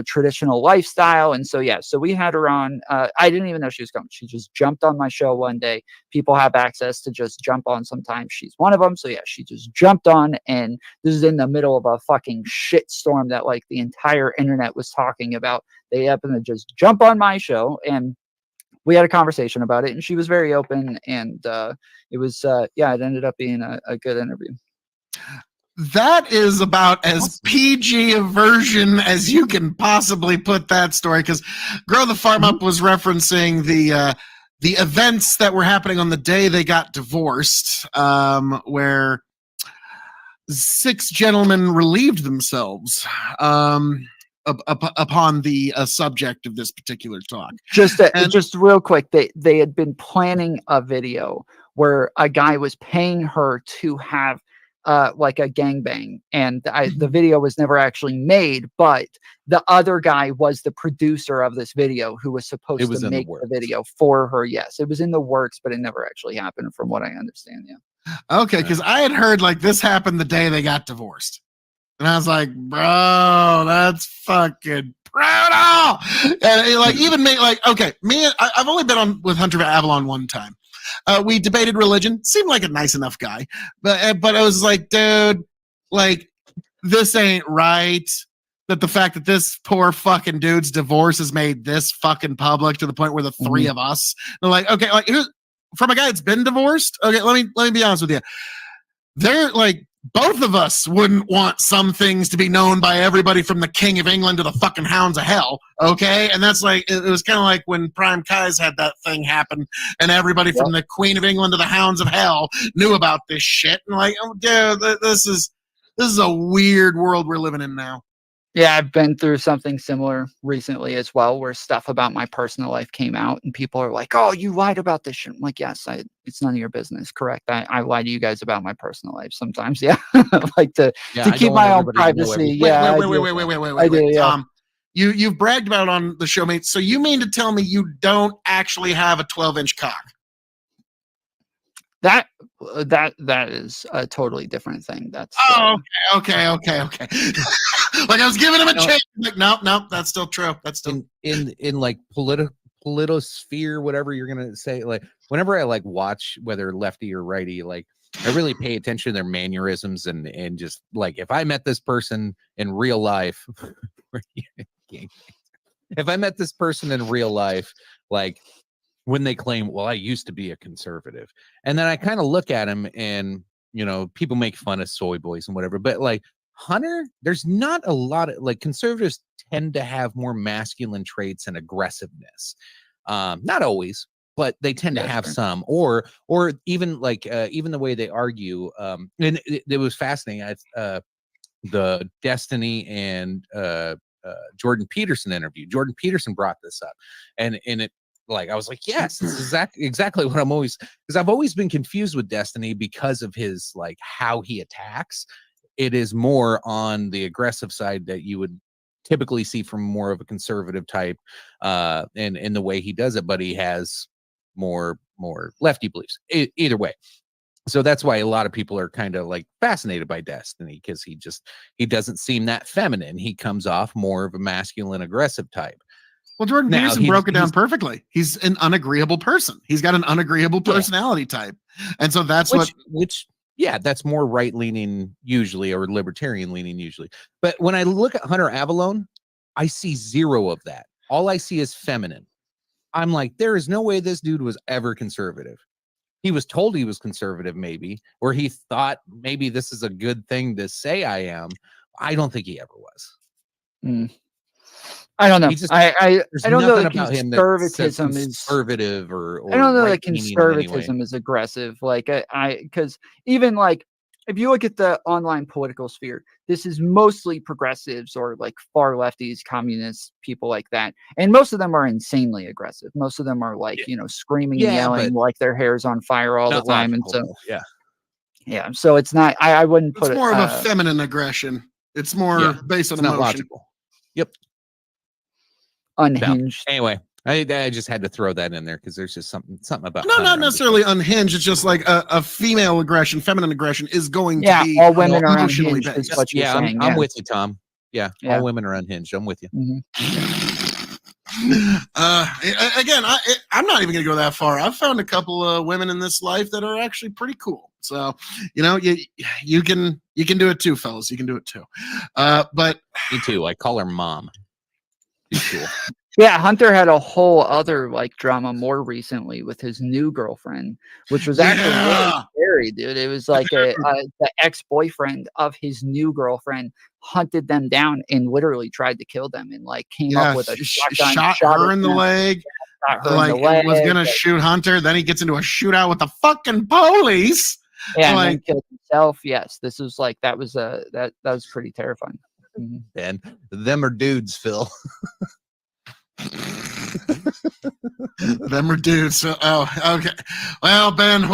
traditional lifestyle. And so, so we had her on. I didn't even know she was coming. She just jumped on my show one day. People have access to just jump on sometimes. She's one of them. So she just jumped on, and this is in the middle of a fucking shit storm that like the entire internet was talking about. They happened to just jump on my show, and we had a conversation about it, and she was very open, and it was, it ended up being a good interview. That is about as PG a version as you can possibly put that story, because Grow the Farm Up was referencing the events that were happening on the day they got divorced, where 6 gentlemen relieved themselves upon the subject of this particular talk. Just real quick, they had been planning a video where a guy was paying her to have like a gangbang, and the video was never actually made, but the other guy was the producer of this video who was supposed to make the video for her. Yes, it was in the works, but it never actually happened, from what I understand. Okay, because I had heard like this happened the day they got divorced, and I was like, bro, that's fucking brutal. And like even me, like, okay, I've only been on with Hunter Avalone one time. We debated religion. Seemed like a nice enough guy, but I was like, dude, like this ain't right. That the fact that this poor fucking dude's divorce has made this fucking public to the point where the 3 of us are like, okay, like from a guy that's been divorced. Okay, let me be honest with you. They're like, both of us wouldn't want some things to be known by everybody from the King of England to the fucking Hounds of Hell, okay? And that's like, it was kind of like when Prime Kai's had that thing happen, and everybody from the Queen of England to the Hounds of Hell knew about this shit. And like, oh, dude, this is a weird world we're living in now. Yeah, I've been through something similar recently as well, where stuff about my personal life came out, and people are like, "Oh, you lied about this shit." I'm like, "Yes, it's none of your business." Correct. I lie to you guys about my personal life sometimes. Yeah, like to keep my own privacy. Yeah, wait. Tom, you've bragged about it on the show, mate. So you mean to tell me you don't actually have a 12-inch cock? That is a totally different thing. That's okay. Like I was giving him a chance. Like, nope, that's still true. That's still in like politosphere, whatever you're gonna say. Like whenever I like watch whether lefty or righty, like I really pay attention to their mannerisms and just like if I met this person in real life, if I met this person in real life, like when they claim, well, I used to be a conservative. And then I kind of look at him and, people make fun of soy boys and whatever. But like Hunter, there's not a lot of like conservatives tend to have more masculine traits and aggressiveness. Not always, but they tend to have some or even like even the way they argue. And it was fascinating. The Destiny and Jordan Peterson interview. Jordan Peterson brought this up, and it like I was like, yes, this is exactly what I'm always, because I've always been confused with Destiny because of his like how he attacks. It is more on the aggressive side that you would typically see from more of a conservative type, and in the way he does it, but he has more lefty beliefs. Either way. So that's why a lot of people are kind of like fascinated by Destiny, because he doesn't seem that feminine. He comes off more of a masculine, aggressive type. Well, Jordan Peterson broke it down perfectly. He's an unagreeable person. He's got an unagreeable personality type. And so that's that's more right leaning usually, or libertarian leaning usually. But when I look at Hunter Avalon, I see zero of that. All I see is feminine. I'm like, there is no way this dude was ever conservative. He was told he was conservative, maybe, or he thought maybe this is a good thing to say I am. I don't think he ever was. I don't know. I don't know that conservatism is conservative or I don't know that conservatism is aggressive. Like because even like if you look at the online political sphere, this is mostly progressives or like far lefties, communists, people like that, and most of them are insanely aggressive. Most of them are like screaming and yelling like their hair's on fire all the time, and so yeah. So it's not. I wouldn't put it's more of a feminine aggression. It's more based on emotion. Logical. Yep. Unhinged. No. Anyway, I just had to throw that in there because there's just something about not necessarily unhinged. It's just like a female aggression, feminine aggression is going to be all women are unhinged. Is what you're saying. I'm with you, Tom. Yeah, all women are unhinged. I'm with you. Again, I'm not even going to go that far. I've found a couple of women in this life that are actually pretty cool. So you can do it too, fellas. You can do it too. But me too. I call her mom. Cool. Yeah, Hunter had a whole other like drama more recently with his new girlfriend, which was actually really scary, dude. It was like the ex-boyfriend of his new girlfriend hunted them down and literally tried to kill them, and like came up with a shotgun, shot her in the leg. Was gonna shoot Hunter. Then he gets into a shootout with the fucking police. Yeah, and then killed himself. Yes, this was like that was pretty terrifying. And them are dudes, Phil. Them are dudes. So, okay. Well, Ben,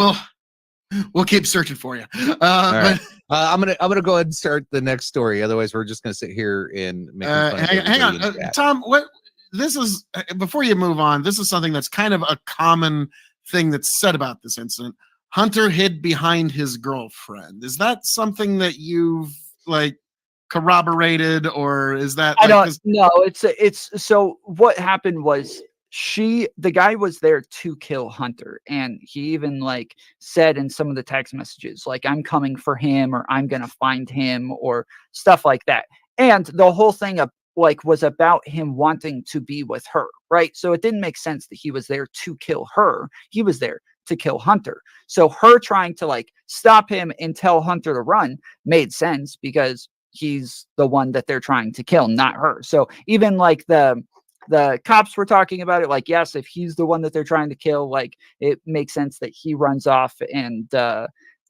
we'll keep searching for you. Right. I'm gonna go ahead and start the next story. Otherwise, we're just gonna sit here and make fun hang on, Tom. What this is before you move on. This is something that's kind of a common thing that's said about this incident. Hunter hid behind his girlfriend. Is that something that you've like corroborated, or is that I don't know? It's so what happened was the guy was there to kill Hunter, and he even like said in some of the text messages like I'm coming for him, or I'm gonna find him, or stuff like that. And the whole thing was about him wanting to be with her, right? So it didn't make sense that he was there to kill her. He was there to kill Hunter. So her trying to like stop him and tell Hunter to run made sense because he's the one that they're trying to kill, not her. So even like the cops were talking about it, like, yes, if he's the one that they're trying to kill, like it makes sense that he runs off and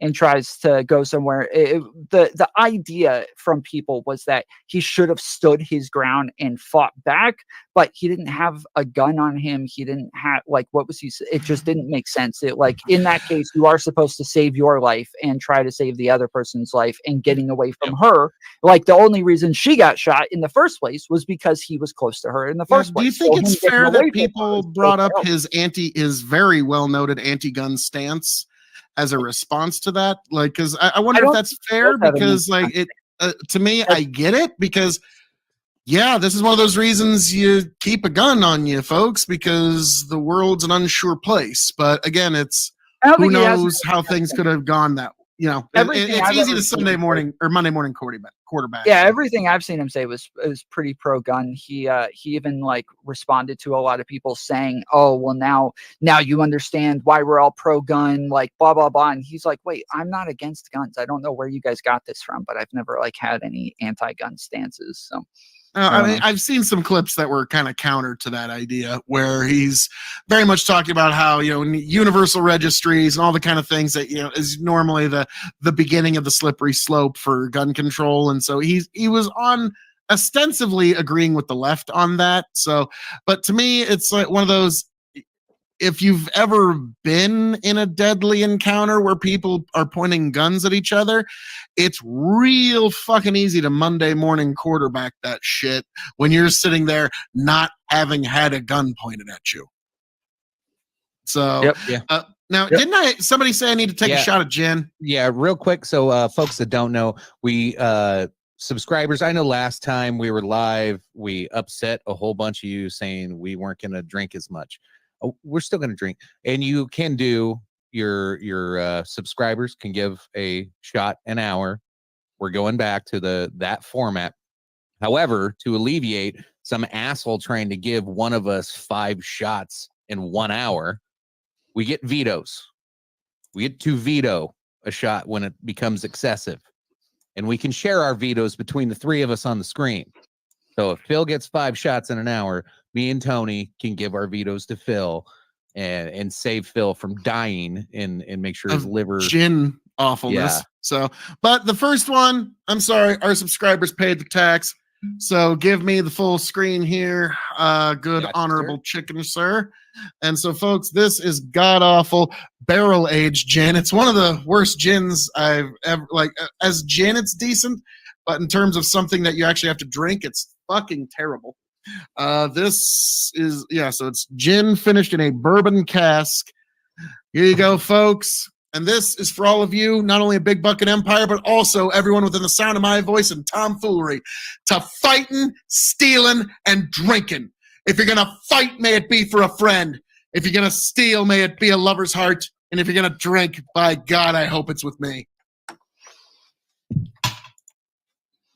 and tries to go somewhere. The idea from people was that he should have stood his ground and fought back, but he didn't have a gun on him. He didn't have, like, what was he? It just didn't make sense. It, like, in that case, you are supposed to save your life and try to save the other person's life, and getting away from her. Like, the only reason she got shot in the first place was because he was close to her in the first place. Do you think it's fair that people brought up his very well noted anti-gun stance as a response to that? Like, because I wonder if that's fair, because like it to me, I get it, because yeah, this is one of those reasons you keep a gun on you, folks, because the world's an unsure place. But again, it's who knows how things could have gone that. You know, it's easy to Sunday morning or Monday morning quarterback. Yeah, everything I've seen him say was pretty pro gun. He even like responded to a lot of people saying, "Oh, well now you understand why we're all pro gun," like blah blah blah. And he's like, "Wait, I'm not against guns. I don't know where you guys got this from, but I've never like had any anti-gun stances." So. I mean, I've seen some clips that were kind of counter to that idea, where he's very much talking about how, you know, universal registries and all the kind of things that, you know, is normally the beginning of the slippery slope for gun control. And so he was on ostensibly agreeing with the left on that. So, but to me, it's like one of those, if you've ever been in a deadly encounter where people are pointing guns at each other, it's real fucking easy to Monday morning quarterback that shit when you're sitting there not having had a gun pointed at you. So, now, didn't somebody say I need to take a shot at gin? Yeah, real quick. So, folks that don't know, we subscribers, I know last time we were live, we upset a whole bunch of you saying we weren't going to drink as much. Oh, we're still going to drink, and you can do your subscribers can give a shot an hour. We're going back to that format. However, to alleviate some asshole trying to give one of us 5 shots in 1 hour, we get vetoes. We get to veto a shot when it becomes excessive, and we can share our vetoes between the 3 of us on the screen. So if Phil gets 5 shots in an hour, me and Tony can give our vetoes to Phil and save Phil from dying and make sure his liver gin awfulness. Yeah. So, but the first one, I'm sorry, our subscribers paid the tax. So give me the full screen here. Good, honorable chicken, sir. And so, folks, this is god awful barrel aged gin. It's one of the worst gins I've ever as gin. It's decent, but in terms of something that you actually have to drink, it's fucking terrible. This is so it's gin finished in a bourbon cask. Here you go, folks. And this is for all of you, not only a Big Bucket Empire, but also everyone within the sound of my voice and tomfoolery, to fighting, stealing, and drinking. If you're gonna fight, may it be for a friend. If you're gonna steal, may it be a lover's heart. And if you're gonna drink, by God, I hope it's with me.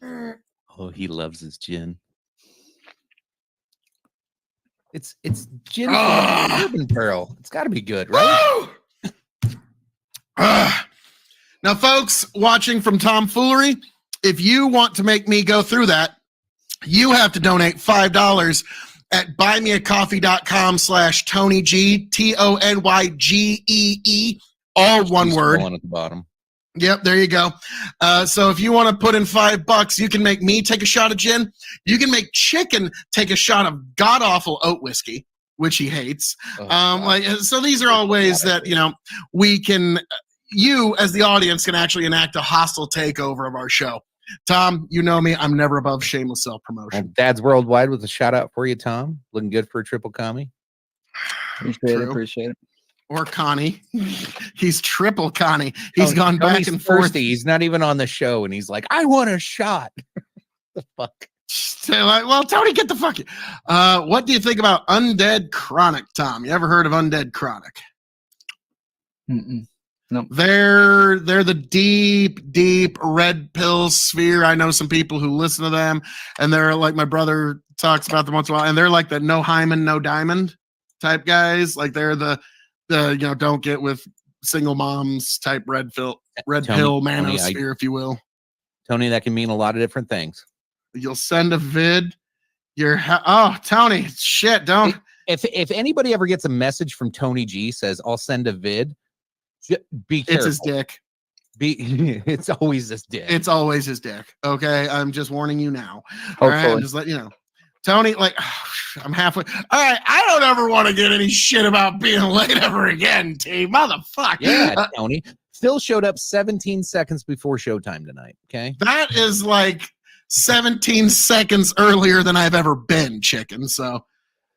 Oh, he loves his gin. It's gin from a bourbon barrel. It's got to be good, right? Now, folks watching from tomfoolery, if you want to make me go through that, you have to donate $5 at buymeacoffee.com/TonyG, TonyGee, all one word. At the bottom. Yep, there you go. So if you want to put in $5, you can make me take a shot of gin. You can make Chicken take a shot of god-awful oat whiskey, which he hates. So these are all ways that, we can, you as the audience can actually enact a hostile takeover of our show. Tom, you know me. I'm never above shameless self-promotion. Dad's Worldwide with a shout out for you, Tom. Looking good for a triple commie. Appreciate it. Or Connie. He's triple Connie. He's gone back Tony's and forth. He's not even on the show, and he's like, I want a shot. The fuck? Well, Tony, get the fuck. What do you think about Undead Chronic, Tom? You ever heard of Undead Chronic? No. They're the deep red pill sphere. I know some people who listen to them, and they're like, my brother talks about them once in a while, and they're like the no hymen, no diamond type guys. Like they're the don't get with single moms type red pill manosphere, if you will. Tony, that can mean a lot of different things. You'll send a vid. Tony, shit, don't. If anybody ever gets a message from Tony G says I'll send a vid, be careful. It's his dick. It's always this dick. It's always his dick. Okay, I'm just warning you now. All right, I'm just letting you know. Tony, like, I'm halfway. All right, I don't ever want to get any shit about being late ever again, T. Motherfucker. Yeah, Tony. Phil showed up 17 seconds before showtime tonight. Okay. That is like 17 seconds earlier than I've ever been, chicken. So,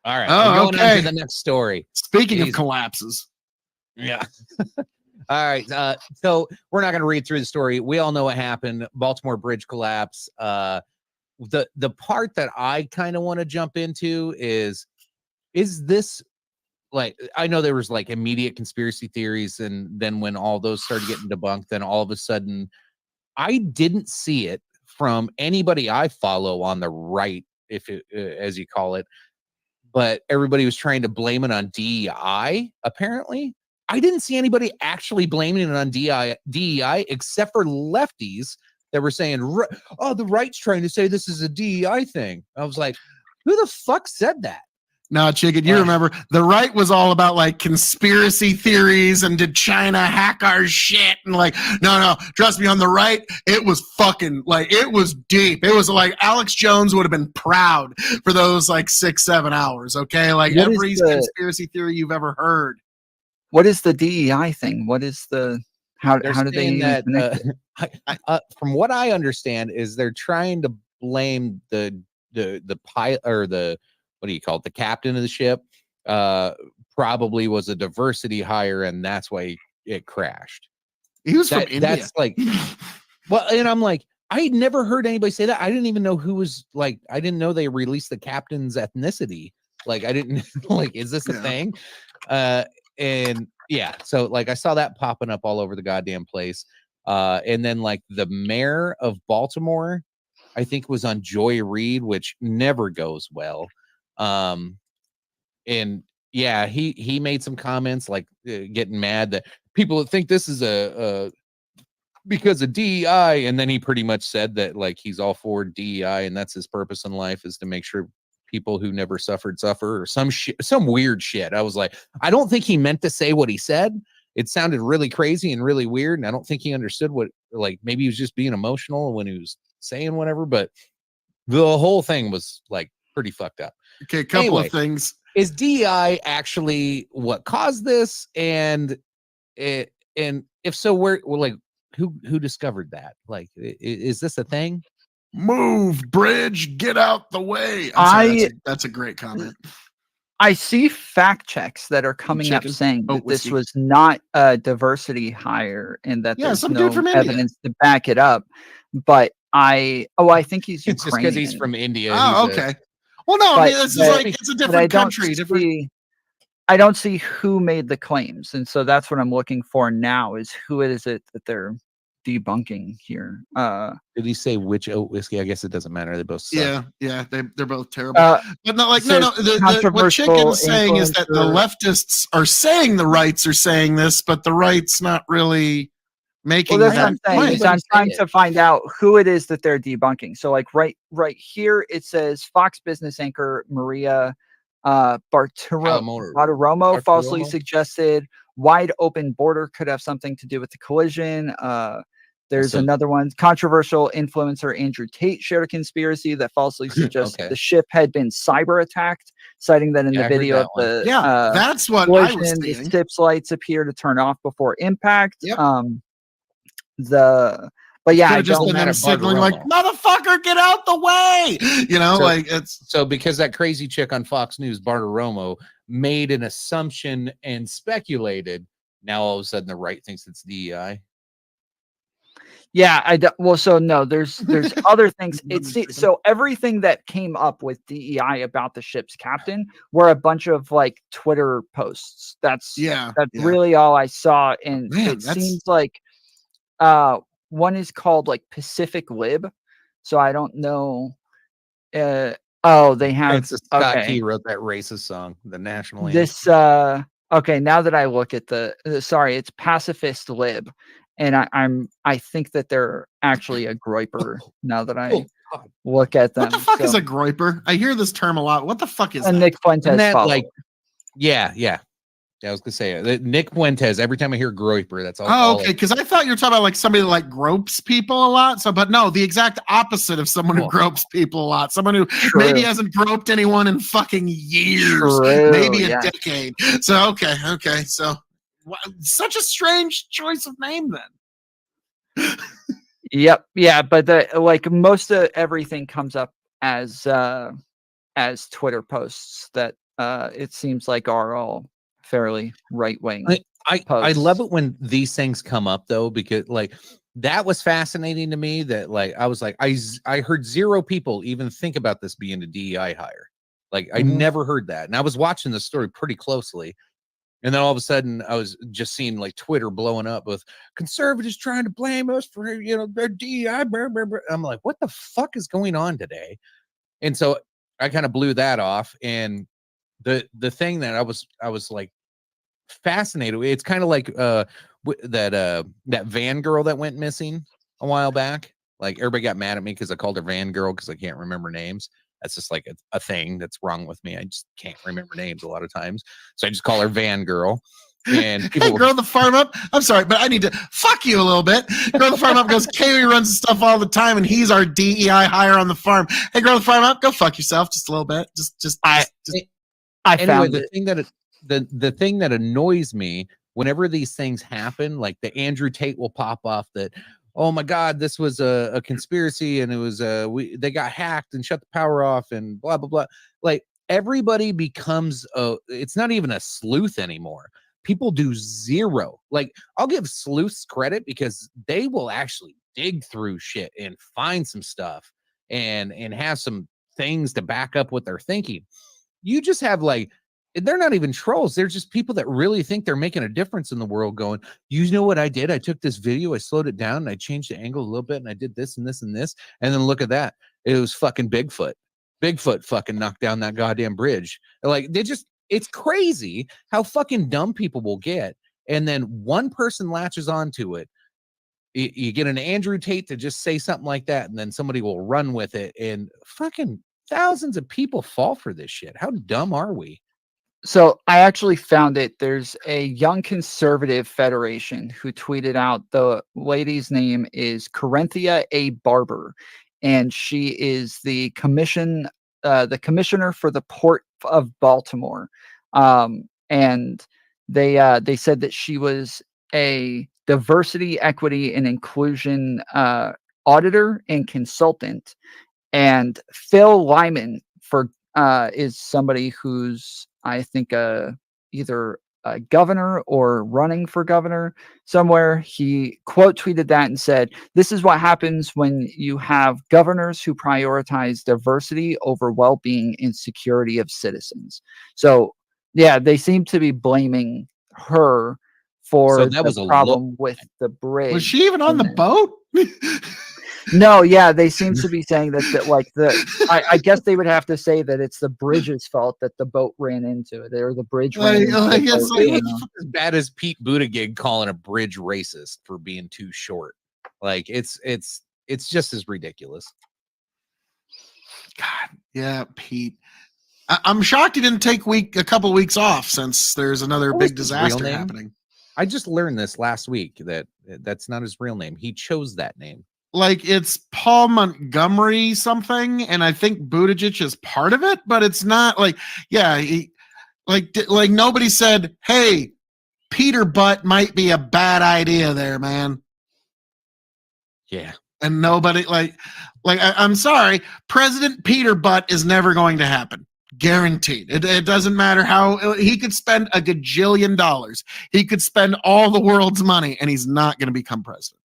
all right. Oh, we're going on to the next story. Speaking of collapses. Yeah. All right. So we're not going to read through the story. We all know what happened. Baltimore bridge collapse. The part that I kind of want to jump into is this, like, I know there was like immediate conspiracy theories, and then when all those started getting debunked, then all of a sudden I didn't see it from anybody I follow on the right, if it, as you call it, but everybody was trying to blame it on DEI. Apparently, I didn't see anybody actually blaming it on DEI except for lefties that were saying, "Oh, the right's trying to say this is a DEI thing." I was like, "Who the fuck said that?" No, chicken, you remember the right was all about like conspiracy theories and did China hack our shit? And like, no, trust me, on the right, it was fucking like, it was deep. It was like Alex Jones would have been proud for those like 6-7 hours. Okay. Like every conspiracy theory you've ever heard. What is the DEI thing? What is the, how do they that, from what I understand is they're trying to blame the pilot, or the, what do you call it, the captain of the ship, probably was a diversity hire, and that's why it crashed. He was from India. That's like, well, and I'm like, I had never heard anybody say that. I didn't even know who was, like, I didn't know they released the captain's ethnicity. Like, I didn't like, is this a thing? And yeah, so like I saw that popping up all over the goddamn place. And then like the mayor of Baltimore, I think, was on Joy Reid, which never goes well. And yeah, he made some comments like getting mad that people that think this is a because of DEI, and then he pretty much said that like he's all for DEI and that's his purpose in life, is to make sure people who never suffer, or some weird shit. I was like, I don't think he meant to say what he said. It sounded really crazy and really weird, and I don't think he understood what, like, maybe he was just being emotional when he was saying whatever, but the whole thing was like pretty fucked up. Okay, a couple of things. Is DEI actually what caused this? And if so, where, well, like, who discovered that? Like, is this a thing? Move, bridge, get out the way. That's a great comment. I see fact checks that are coming up saying that this was not a diversity hire and that there's no evidence to back it up. But I think he's Ukrainian. It's just because he's from India. Oh, okay. Well, no, I mean, this is like, it's a different country. I don't see who made the claims. And so that's what I'm looking for now, is who is it that they're debunking here. Did he say which oat whiskey? I guess it doesn't matter. They both suck. Yeah, they're both terrible. But not like, no. What Chicken's saying is that the leftists are saying the rights are saying this, but the right's not really making that's what I'm saying. Is I'm trying to find out who it is that they're debunking. So like right here it says Fox Business anchor Maria Bartiromo falsely suggested wide open border could have something to do with the collision. There's another one. Controversial influencer Andrew Tate shared a conspiracy that falsely suggested the ship had been cyber attacked, citing that in the video of the that's what collision, I was the seeing. ship's lights appear to turn off before impact. But yeah, I just don't been them signaling like, motherfucker, get out the way. You know, like it's so because that crazy chick on Fox News, Bartiromo, made an assumption and speculated. Now all of a sudden the right thinks it's DEI. Yeah, well, so no, there's other things. So everything that came up with DEI about the ship's captain were a bunch of like Twitter posts. That's really all I saw, and it seems like one is called like Pacific Lib. So I don't know. They have. It's Scott Key wrote that racist song, the national anthem. This okay. Now that I look at it's Pacifist Lib. And I think that they're actually a groiper now that I look at them. What the fuck is a groiper? I hear this term a lot. What the fuck is that? Nick Fuentes that like, yeah. Yeah, I was gonna say Nick Fuentes. Every time I hear groiper, that's all. Oh, okay. Because I thought you were talking about like somebody that like gropes people a lot. So, but no, the exact opposite of someone who gropes people a lot. Someone who maybe hasn't groped anyone in fucking years, maybe a decade. So, okay. So, such a strange choice of name then. Yep. Yeah, but like most of everything comes up as Twitter posts that it seems like are all fairly right wing. I love it when these things come up though, because like that was fascinating to me. That like I was like I heard 0 people even think about this being a DEI hire. Like I never heard that, and I was watching the story pretty closely. And then all of a sudden, I was just seeing like Twitter blowing up with conservatives trying to blame us for their DEI. I'm like, what the fuck is going on today? And so I kind of blew that off. And the thing that I was like fascinated with, it's kind of like that van girl that went missing a while back. Like everybody got mad at me because I called her van girl because I can't remember names. That's just like a thing that's wrong with me. I just can't remember names a lot of times. So I just call her Van Girl. And people Girl the Farm Up. I'm sorry, but I need to fuck you a little bit. Girl the Farm Up goes, K.O.E runs stuff all the time, and he's our DEI hire on the farm. Hey, Girl the Farm Up, go fuck yourself just a little bit. Anyway, the thing that annoys me whenever these things happen, like the Andrew Tate will pop off that, oh my God, this was a conspiracy, and it was they got hacked and shut the power off and blah blah blah. Like everybody becomes it's not even a sleuth anymore. People do 0. Like I'll give sleuths credit because they will actually dig through shit and find some stuff and have some things to back up what they're thinking. You just have like, they're not even trolls. They're just people that really think they're making a difference in the world going, you know what I did? I took this video, I slowed it down, and I changed the angle a little bit, and I did this and this and this. And then look at that. It was fucking Bigfoot. Bigfoot fucking knocked down that goddamn bridge. Like it's crazy how fucking dumb people will get. And then one person latches onto it. You get an Andrew Tate to just say something like that, and then somebody will run with it. And fucking thousands of people fall for this shit. How dumb are we? So I actually found it. There's a Young Conservative Federation who tweeted out, the lady's name is Corinthia A. Barber, and she is the commissioner for the Port of Baltimore. And they said that she was a diversity, equity, and inclusion auditor and consultant. And Phil Lyman is somebody who's, I think, either a governor or running for governor somewhere. He quote tweeted that and said, "This is what happens when you have governors who prioritize diversity over well-being and security of citizens." So yeah, they seem to be blaming her for the problem with the bridge. Was she even on the boat? No, yeah, they seem to be saying that like I guess they would have to say that it's the bridge's fault that the boat ran into it, or the bridge ran into I guess as bad as Pete Buttigieg calling a bridge racist for being too short. Like it's just as ridiculous. God, yeah, Pete. I'm shocked he didn't take a couple weeks off since there's another big disaster happening. I just learned this last week that's not his real name. He chose that name. Like it's Paul Montgomery something, and I think Buttigieg is part of it, but it's not like, yeah, like nobody said, hey, Peter Butt might be a bad idea there, man. Yeah. And nobody I'm sorry, President Peter Butt is never going to happen. Guaranteed. It doesn't matter how he could spend $1 gajillion. He could spend all the world's money, and he's not going to become president.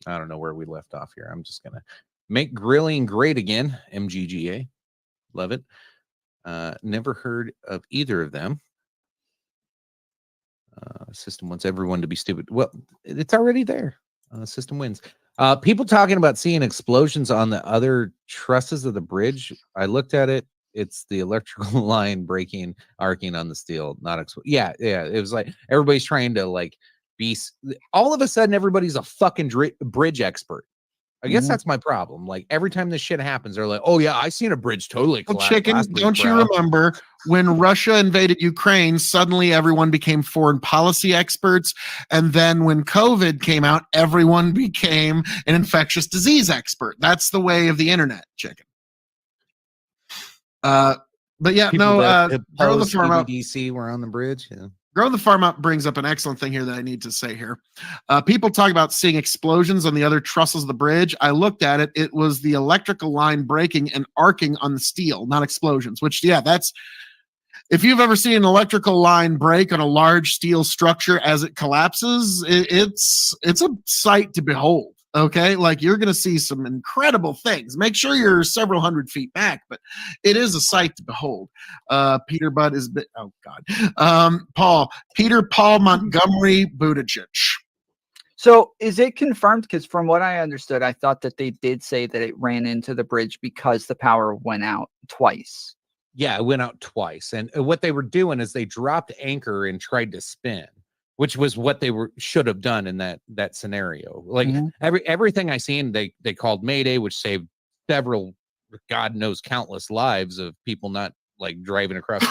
I don't know where we left off here. I'm just going to make grilling great again. MGGA. Love it. Never heard of either of them. System wants everyone to be stupid. Well, it's already there. System wins. People talking about seeing explosions on the other trusses of the bridge. I looked at it. It's the electrical line breaking, arcing on the steel, not yeah. It was like everybody's trying to like be. All of a sudden, everybody's a fucking bridge expert. I guess that's my problem. Like every time this shit happens, they're like, "Oh yeah, I seen a bridge totally Well, collapse." chicken, last week, don't you bro." remember when Russia invaded Ukraine? Suddenly, everyone became foreign policy experts, and then when COVID came out, everyone became an infectious disease expert. That's the way of the internet, chicken. But yeah, People that Grow the oppose Farm Up. CBDC were on the bridge. Yeah. Grow the Farm Up brings up an excellent thing here that I need to say here. People talk about seeing explosions on the other trusses of the bridge. I looked at it. It was the electrical line breaking and arcing on the steel, not explosions, which, yeah, that's, if you've ever seen an electrical line break on a large steel structure as it collapses, it's a sight to behold. Okay, like you're going to see some incredible things. Make sure you're several hundred feet back, but it is a sight to behold. Peter Budd is, oh God, Paul Montgomery Buttigieg. So is it confirmed? Because from what I understood, I thought that they did say that it ran into the bridge because the power went out twice. Yeah, it went out twice. And what they were doing is they dropped anchor and tried to spin, which was what they should have done in that scenario. Like everything I seen, they called Mayday, which saved several, God knows, countless lives of people not like driving across.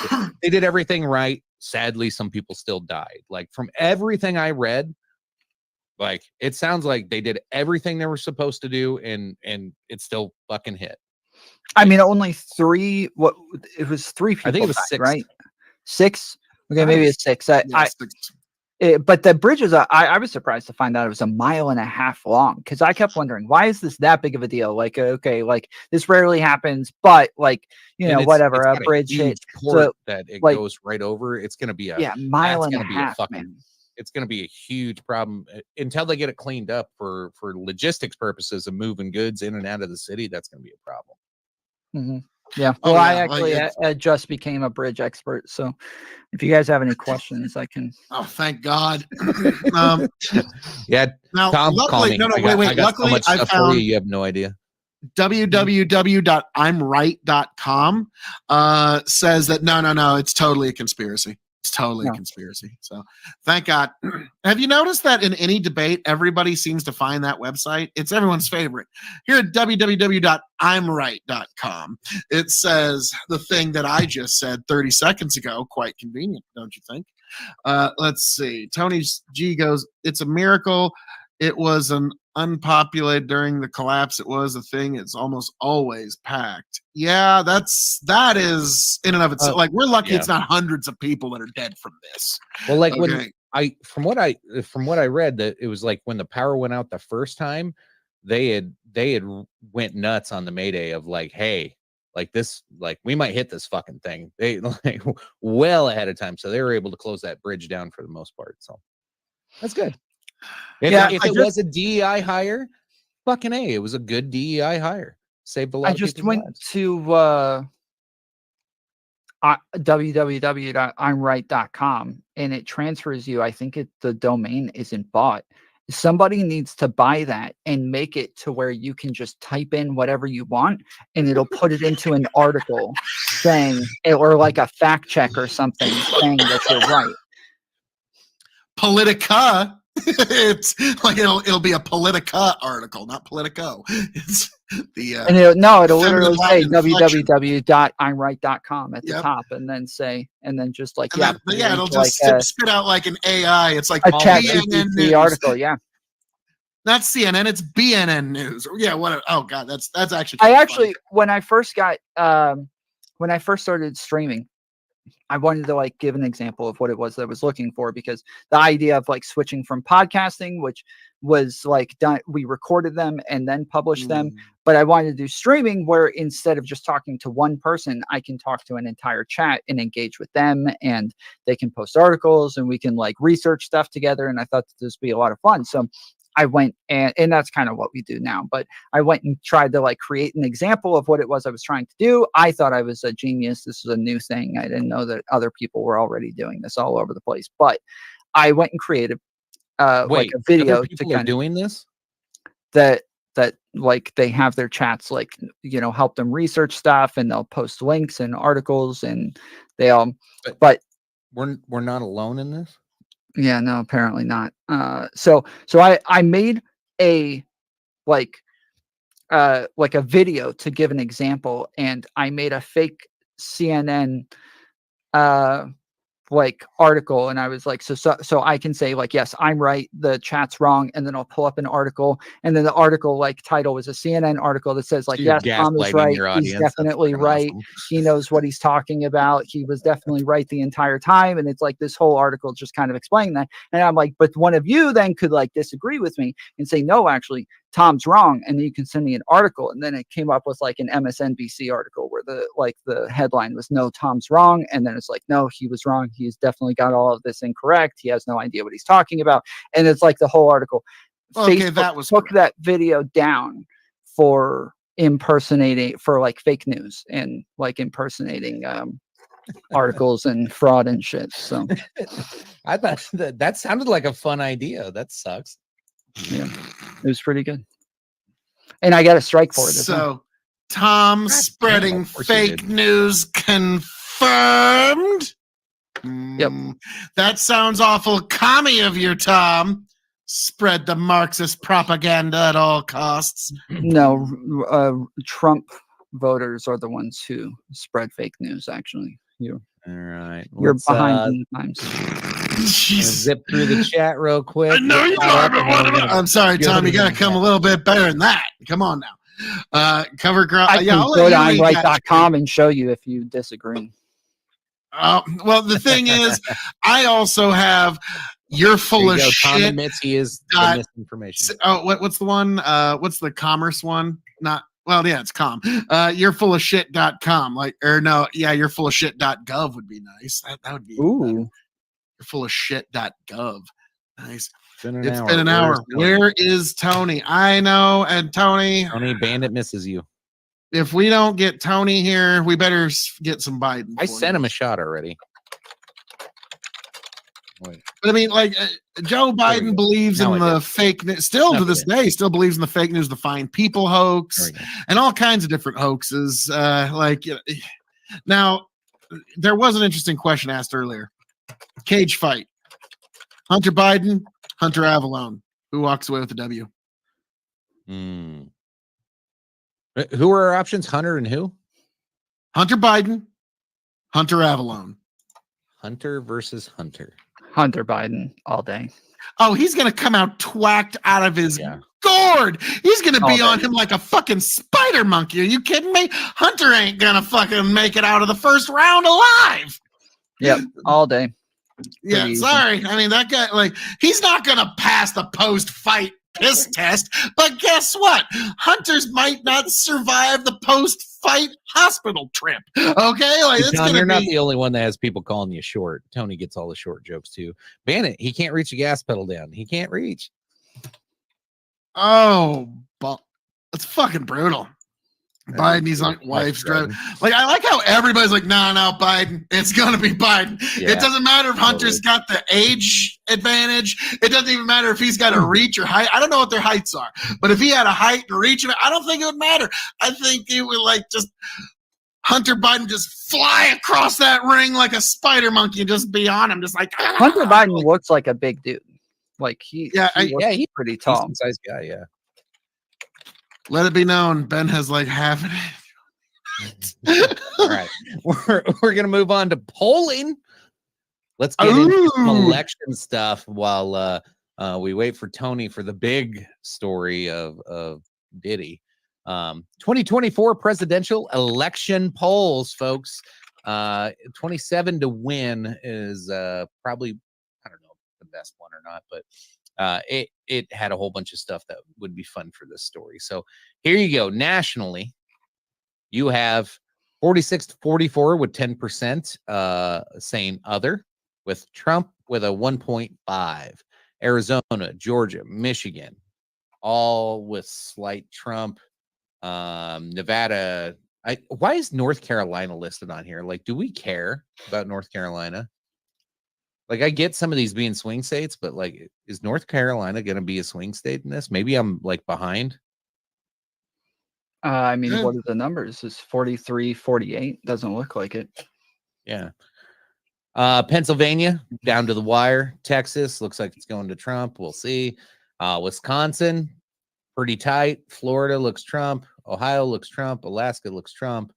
They did everything right. Sadly, some people still died. Like from everything I read, like it sounds like they did everything they were supposed to do, and it still fucking hit. I mean, only three. What it was 3 people. I think it was died, 6, right? 6. Okay, maybe it's 6. Six. But the bridge is. I was surprised to find out it was 1.5 miles long, because I kept wondering, why is this that big of a deal? Like, okay, like this rarely happens, but like whatever, a bridge hit port that it goes right over. It's going to be a mile and a half. Man. It's going to be a huge problem until they get it cleaned up for logistics purposes of moving goods in and out of the city. That's going to be a problem. Yeah. Well, I actually just became a bridge expert, so if you guys have any questions, I can. Oh, thank God. Yeah. Now, Tom, luckily, call me. wait. I got Luckily, so much I stuff for found you have no idea. www.imright.com says that no, it's totally a conspiracy. It's totally a conspiracy. So thank God. Have you noticed that in any debate, everybody seems to find that website? It's everyone's favorite. Here at www.imright.com, it says the thing that I just said 30 seconds ago. Quite convenient, don't you think? Let's see. Tony G goes, it's a miracle. It was an unpopulated during the collapse. It was a thing. It's almost always packed. Yeah, that is in and of itself. Like we're lucky it's not hundreds of people that are dead from this. Well, like when from what I read, that it was like when the power went out the first time, they had went nuts on the Mayday of like, hey, like this, like we might hit this fucking thing. They like well ahead of time, so they were able to close that bridge down for the most part. So that's good. If it was a DEI hire, fucking A, it was a good DEI hire. Saved a lot of people's lives. I just went to www.imright.com and it transfers you. I think the domain isn't bought. Somebody needs to buy that and make it to where you can just type in whatever you want and it'll put it into an article saying, or like a fact check or something saying that you're right. Politica. It's like it'll be a Politica article, not Politico. It's the and it'll literally say www.imright.com at the top, and then just like it'll just spit out like an AI. It's like a ChatGPT article, not CNN, it's BNN News. Yeah, what? Oh God, that's actually. Funny. When I first started streaming, I wanted to like give an example of what it was that I was looking for, because the idea of like switching from podcasting, which was like done, we recorded them and then published them, but I wanted to do streaming where instead of just talking to one person, I can talk to an entire chat and engage with them, and they can post articles and we can like research stuff together. And I thought that this would be a lot of fun. So I went and that's kind of what we do now, but I went and tried to like create an example of what it was I was trying to do. I thought I was a genius. This was a new thing. I didn't know that other people were already doing this all over the place, but I went and created like a video other people are doing this that like they have their chats, like, help them research stuff and they'll post links and articles and they all, but we're not alone in this. Yeah, no, apparently not. So I made a like like a video to give an example, and I made a fake CNN like article, and I was like, so I can say like, yes, I'm right, the chat's wrong, and then I'll pull up an article, and then the article like title was a CNN article that says like, So you're yes, Tom is gaslighting right, your he's audience. That's definitely fucking right, awesome. he knows what he's talking about, he was definitely right the entire time, and it's like this whole article just kind of explaining that, and I'm like, but one of you then could like disagree with me and say, no, actually Tom's wrong, and then you can send me an article. And then it came up with like an MSNBC article where the headline was, no, Tom's wrong, and then it's like, no, he was wrong, he's definitely got all of this incorrect, he has no idea what he's talking about. And it's like the whole article. Okay, Facebook that was took that video down for impersonating, for like fake news and like impersonating articles and fraud and shit. So I thought that sounded like a fun idea. That sucks. Yeah, it was pretty good, and I got a strike for it. So, Tom spreading fake news confirmed. Yep. That sounds awful commie of you, Tom. Spread the Marxist propaganda at all costs. No, Trump voters are the ones who spread fake news. Actually, all right, you're behind the times. Zip through the chat real quick. I know you are, but I'm sorry, Tom. You got to come a little bit better than that. Come on now. Cover girl. I can go to I'mRight.com and show you if you disagree. Well, the thing is, I also have "You're full of shit." Tom admits he is the misinformation. Oh, what's the one? What's the commerce one? Not. Well, yeah, it's you're full of shit.com. Like, or no, yeah, you're full of shit.gov would be nice. That would be. Ooh. You're full of shit.gov. Nice. It's been an hour. Where is Tony? I know. And Tony Bandit misses you. If we don't get Tony here, we better get some Biden. I sent him a shot already. But I mean, like, Joe Biden believes in the fake news. Still to this day, still believes in the fake news, the Fine People hoax, and all kinds of different hoaxes. Now, there was an interesting question asked earlier. Cage fight. Hunter Biden, Hunter Avalon. Who walks away with the W? Who are our options? Hunter and who? Hunter Biden, Hunter Avalon. Hunter versus Hunter. Hunter Biden all day. Oh, he's going to come out twacked out of his gourd. He's going to be on him like a fucking spider monkey. Are you kidding me? Hunter ain't going to fucking make it out of the first round alive. Yep, all day. Yeah, sorry. I mean, that guy, like, he's not going to pass the post-fight piss test, but guess what? Hunters might not survive the post-fight hospital trip. Okay? Like, it's John, you're not the only one that has people calling you short. Tony gets all the short jokes, too. Bandit, he can't reach the gas pedal down. He can't reach. Oh, it's fucking brutal. Biden, he's like wife's driving. Like, I like how everybody's like, no, Biden. It's gonna be Biden. It doesn't matter if Hunter's got the age advantage. It doesn't even matter if he's got a reach or height. I don't know what their heights are, but if he had a height and reach, I don't think it would matter. I think it would like just Hunter Biden just fly across that ring like a spider monkey and just be on him, just like Hunter Biden looks like a big dude. Like he's pretty tall. He's a size guy, yeah. Let it be known, Ben has like half an inch. All right. We're gonna move on to polling. Let's get into some election stuff while we wait for Tony for the big story of Diddy. 2024 presidential election polls, folks. 27 to win is probably, I don't know if the best one or not, but it had a whole bunch of stuff that would be fun for this story. So here you go. Nationally, you have 46 to 44 with 10% saying other, with Trump with a 1.5. Arizona, Georgia, Michigan, all with slight Trump. Nevada. Why is North Carolina listed on here? Like, do we care about North Carolina? Like, I get some of these being swing states, but like, is North Carolina going to be a swing state in this? Maybe I'm like behind. I mean, what are the numbers? Is 43, 48? Doesn't look like it. Yeah. Pennsylvania down to the wire. Texas looks like it's going to Trump. We'll see. Wisconsin, pretty tight. Florida looks Trump. Ohio looks Trump. Alaska looks Trump.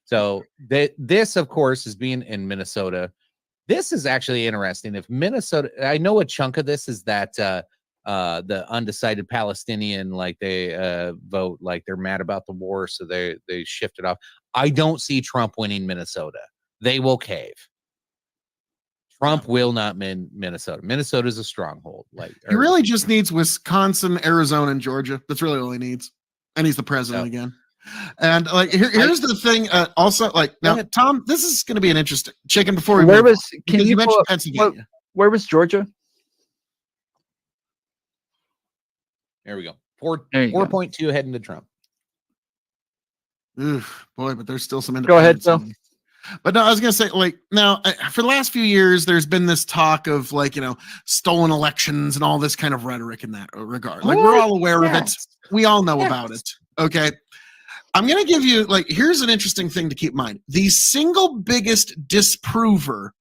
So this, of course, is being in Minnesota. This is actually interesting. If Minnesota, I know a chunk of this is that the undecided Palestinian, like they vote, like they're mad about the war, so they shift it off. I don't see Trump winning Minnesota. They will cave. Trump will not win Minnesota. Minnesota is a stronghold. Like he really just needs Wisconsin, Arizona, and Georgia. That's really all he needs, and he's the president again. And like here's the thing. Also, like now, Tom, this is going to be an interesting chicken. Before we move on, because you mentioned Pennsylvania. Where was Georgia? There we go. 4.2 heading to Trump. Oof, boy, but there's still some Go ahead, Phil. But no, I was gonna say, like, now for the last few years, there's been this talk of like, stolen elections and all this kind of rhetoric in that regard. Like, we're all aware of it. We all know about it. Okay. I'm gonna give you here's an interesting thing to keep in mind. The single biggest disprover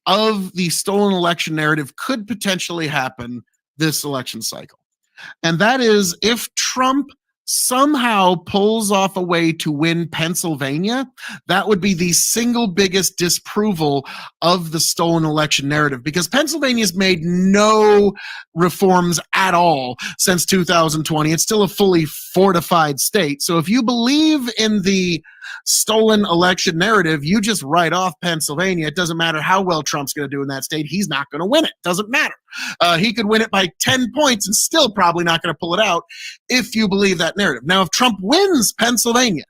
of the stolen election narrative could potentially happen this election cycle. And that is if Trump somehow pulls off a way to win Pennsylvania, that would be the single biggest disproval of the stolen election narrative, because Pennsylvania's made no reforms at all since 2020. It's still a fully fortified state. So if you believe in the stolen election narrative, you just write off Pennsylvania. It doesn't matter how well Trump's going to do in that state. He's not going to win it. Doesn't matter. He could win it by 10 points and still probably not going to pull it out if you believe that narrative. Now, if Trump wins Pennsylvania,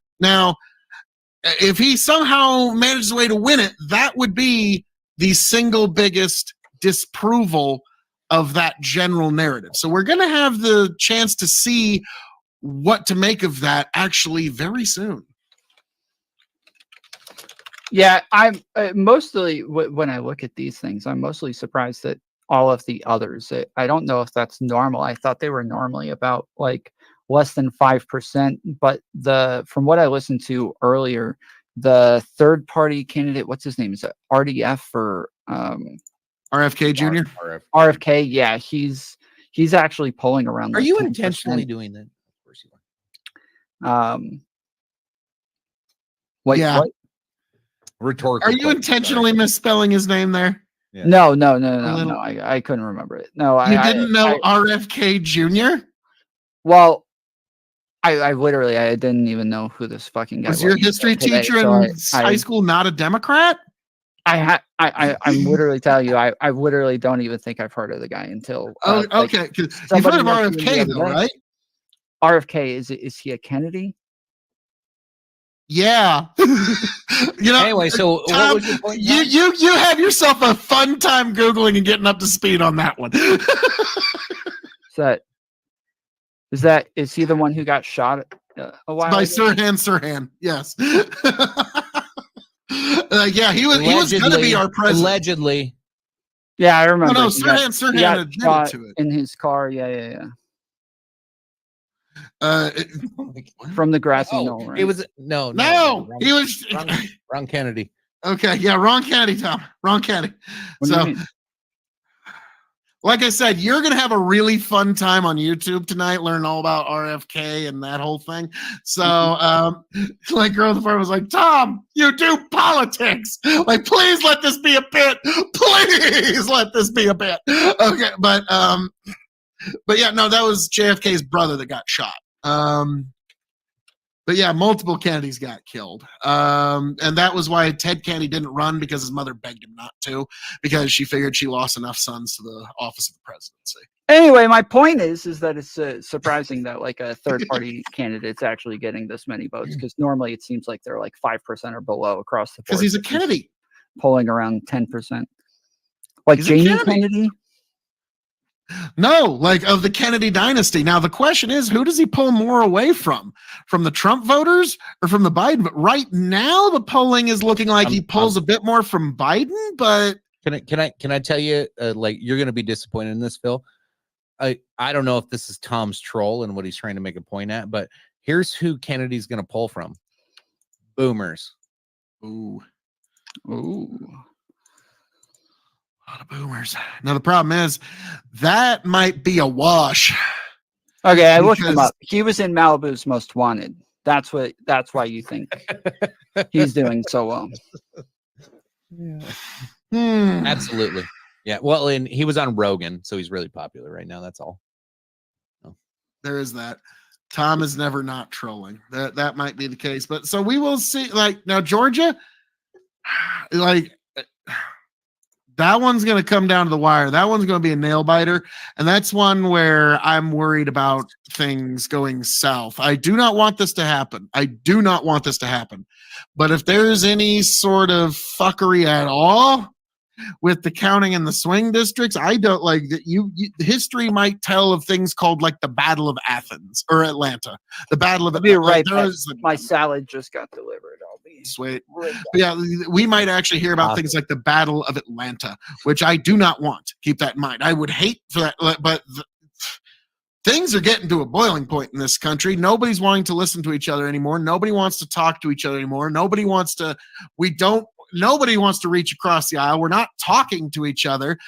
if he somehow manages a way to win it, that would be the single biggest disproval of that general narrative. So we're going to have the chance to see what to make of that actually very soon. Yeah, I'm mostly when I look at these things, I'm mostly surprised that all of the others. I don't know if that's normal. I thought they were normally about like less than 5%, but from what I listened to earlier, the third party candidate, what's his name? Is it RDF or RFK Jr.? RFK, yeah, he's actually polling around. Are like you 10%. intentionally doing that? Of course you are. What? Yeah. What? Rhetorical. Are you intentionally misspelling his name there? Yeah. No. I couldn't remember it. No, you didn't know RFK Jr.? Well, I literally didn't even know who this fucking guy was. Was your history teacher in high school not a Democrat? I'm literally telling you, I literally don't even think I've heard of the guy until. Okay. You've heard of RFK though, right? RFK, is he a Kennedy? Yeah. Anyway, so Tom, what was your point? You have yourself a fun time Googling and getting up to speed on that one. Is he the one who got shot a while by ago? Sirhan? Yes. Yeah, he was going to be our president. Allegedly. Yeah, I remember. No, Sirhan admitted to it in his car. Yeah. From the grassy knoll, right? It was no, he was Ron Kennedy. Okay, yeah, Ron Kennedy, Tom. Ron Kennedy. Like I said, you're going to have a really fun time on YouTube tonight, learn all about RFK and that whole thing. So, like, Girl at the Farm was like, Tom, you do politics. Like, please let this be a bit. Please let this be a bit. Okay, but yeah, no, that was JFK's brother that got shot. But yeah, multiple Kennedys got killed. And that was why Ted Kennedy didn't run, because his mother begged him not to, because she figured she lost enough sons to the office of the presidency. Anyway, my point is that it's surprising that like a third party candidate's actually getting this many votes, because normally it seems like they're like 5% or below across the board. Because he's a Kennedy. Polling around 10%. Like Jamie Kennedy? No, like of the Kennedy dynasty. Now the question is, who does he pull more away from? From the Trump voters or from the Biden? But right now, the polling is looking like he pulls a bit more from Biden. But can I tell you, like, you're going to be disappointed in this, Phil. I don't know if this is Tom's troll and what he's trying to make a point at, but here's who Kennedy's going to pull from: boomers. Ooh. A lot of boomers. Now the problem is that might be a wash, Okay, I looked him up. He was in Malibu's Most Wanted. That's why you think he's doing so well. Absolutely. Yeah. Well, and he was on Rogan, so he's really popular right now. That's all. Oh. There is that. Tom is never not trolling. That might be the case, but so we will see. Like now, Georgia, like that one's going to come down to the wire. That one's going to be a nail biter, and that's one where I'm worried about things going south. I do not want this to happen. But if there's any sort of fuckery at all with the counting in the swing districts, I don't like that. History might tell of things called like the Battle of Athens or Atlanta. The Battle of Atlanta. Right. My salad just got delivered. I'll be sweet. Yeah, we might actually hear about things like the Battle of Atlanta, which I do not want. Keep that in mind. I would hate for that, but things are getting to a boiling point in this country. Nobody's wanting to listen to each other anymore. Nobody wants to talk to each other anymore. Nobody wants to reach across the aisle. We're not talking to each other.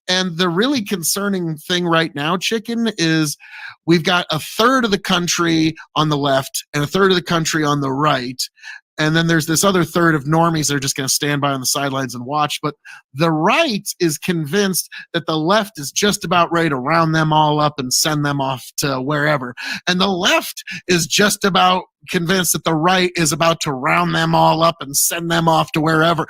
And the really concerning thing right now, Chicken, is we've got a third of the country on the left and a third of the country on the right. And then there's this other third of normies that are just going to stand by on the sidelines and watch. But the right is convinced that the left is just about ready to round them all up and send them off to wherever. And the left is just about convinced that the right is about to round them all up and send them off to wherever.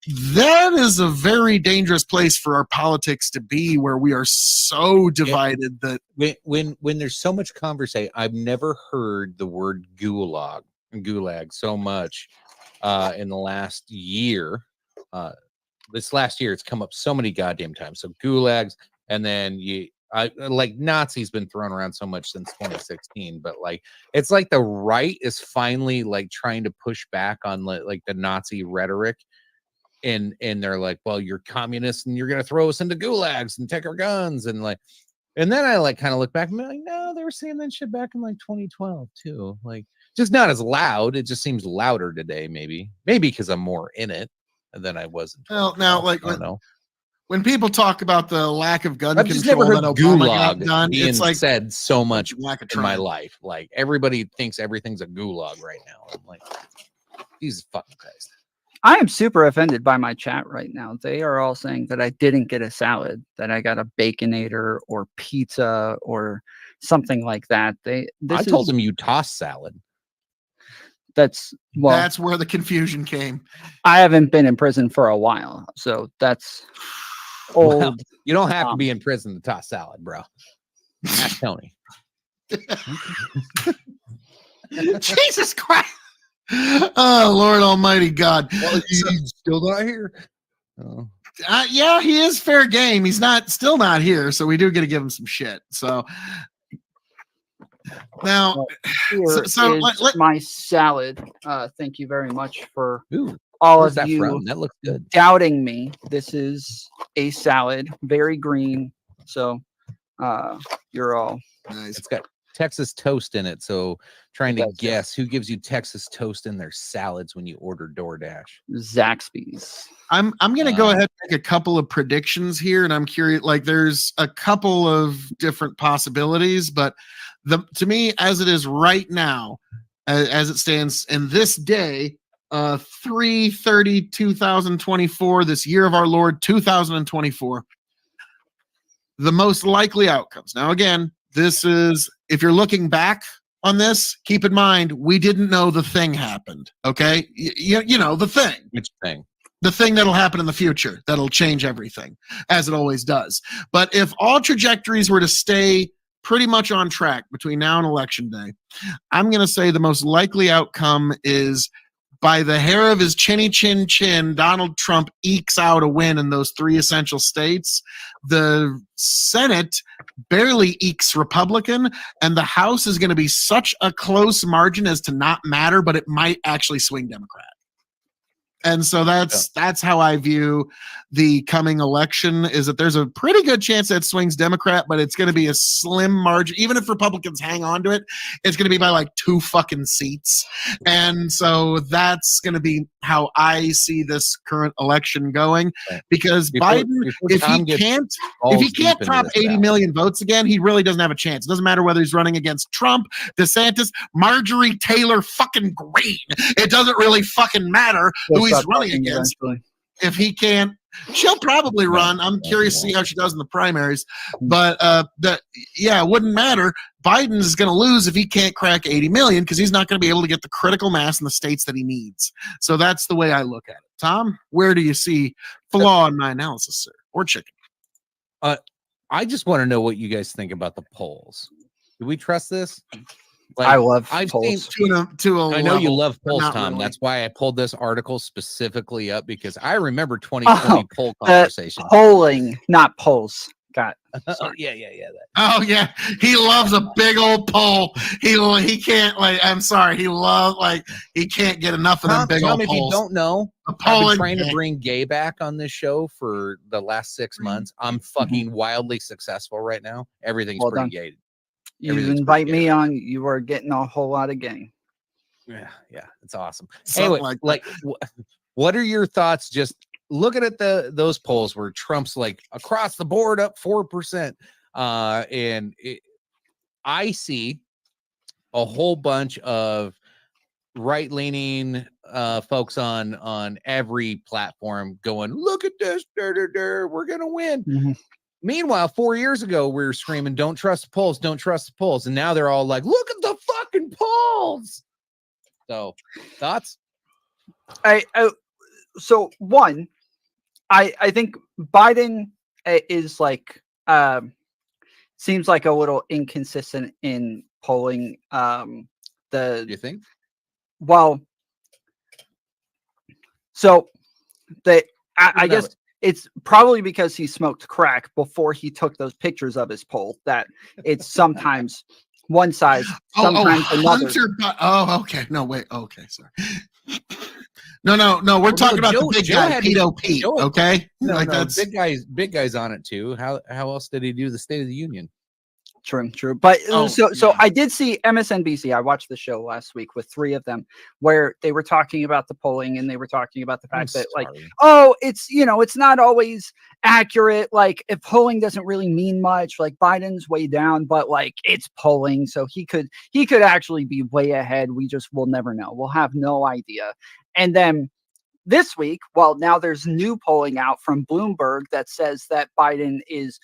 That is a very dangerous place for our politics to be, where we are so divided that when there's so much conversation, I've never heard the word gulag so much in the last year. This last year, it's come up so many goddamn times. So gulags, and then like Nazi's been thrown around so much since 2016, but like it's like the right is finally like trying to push back on like the Nazi rhetoric. And they're like, well, you're communists and you're gonna throw us into gulags and take our guns and then I like kind of look back and be like, no, they were saying that shit back in like 2012 too. Like just not as loud. It just seems louder today, maybe because I'm more in it than I was. Well, now like when people talk about the lack of gun I've control just never heard that Obama got gulag done, being it's like said so much in my life. Like everybody thinks everything's a gulag right now. I'm like, Jesus fucking Christ. I am super offended by my chat right now. They are all saying that I didn't get a salad, that I got a Baconator or pizza or something like that. I told them you tossed salad. That's where the confusion came. I haven't been in prison for a while, so that's old. Well, you don't have to be in prison to toss salad, bro. Ask Tony. Jesus Christ. Oh, Lord Almighty God. Well, he's still not here. Oh. Yeah, he is fair game. He's still not here, so we do get to give him some shit. So now, my salad. Thank you very much for all of you from? That looks good. Doubting me. This is a salad, very green. So you're all nice. It's got Texas toast in it, so trying to guess who gives you Texas toast in their salads when you order DoorDash. Zaxby's. I'm gonna go ahead and make a couple of predictions here, and I'm curious. Like, there's a couple of different possibilities, but to me, as it is right now, as it stands in this day, 3/30/2024, this year of our Lord 2024, the most likely outcomes. Now, again, this is, if you're looking back on this, keep in mind, we didn't know the thing happened. Okay. You know, the thing. Which thing? The thing that'll happen in the future that'll change everything, as it always does. But if all trajectories were to stay pretty much on track between now and election day, I'm going to say the most likely outcome is, by the hair of his chinny chin chin, Donald Trump ekes out a win in those 3 essential states. The Senate barely ekes Republican, and the House is going to be such a close margin as to not matter, but it might actually swing Democrat. And so that's how I view the coming election, is that there's a pretty good chance that swings Democrat, but it's going to be a slim margin. Even if Republicans hang on to it, it's going to be by like 2 fucking seats. And so that's going to be how I see this current election going, because Biden, if he can't if he can't top 80 million votes again, he really doesn't have a chance. It doesn't matter whether he's running against Trump, DeSantis, Marjorie Taylor fucking Greene. It doesn't really fucking matter who he's running against. If he can't, she'll probably run. I'm curious to see how she does in the primaries. But it wouldn't matter. Biden is going to lose if he can't crack 80 million because he's not going to be able to get the critical mass in the states that he needs. So that's the way I look at it. Tom, where do you see flaw in my analysis, sir? Or chicken? I just want to know what you guys think about the polls. Do we trust this? I love polls. I know you love polls, Tom. Really. That's why I pulled this article specifically up because I remember 2020 poll conversation. Polling, not polls. Got yeah. Oh yeah, he loves a big old poll. He can't I'm sorry. He can't get enough of them big old polls. If you don't know, I've been trying to bring gay back on this show for the last 6 months. I'm fucking wildly successful right now. Everything's pretty gay. You invite me on, you are getting a whole lot of game. Yeah, it's awesome. Anyway, what are your thoughts? Just looking at those polls where Trump's across the board up 4%, I see a whole bunch of right-leaning folks on every platform going, "Look at this, we're gonna win." Mm-hmm. Meanwhile, 4 years ago, we were screaming, "Don't trust the polls, don't trust the polls." And now they're all like, "Look at the fucking polls." So, thoughts? So one, I think Biden is seems like a little inconsistent in polling. You think? Well, so I guess it's probably because he smoked crack before he took those pictures of his poll that it's sometimes one size, sometimes another. Okay. No, wait. Okay, sorry. No. We're talking about the big guy, Pedo Pete. Okay, that's big guy's on it too. How else did he do the State of the Union? True. But so I did see MSNBC. I watched the show last week with 3 of them where they were talking about the polling and they were talking about the fact that it's not always accurate. If polling doesn't really mean much, Biden's way down, but it's polling. So he could actually be way ahead. We just will never know. We'll have no idea. And then this week, now there's new polling out from Bloomberg that says that Biden is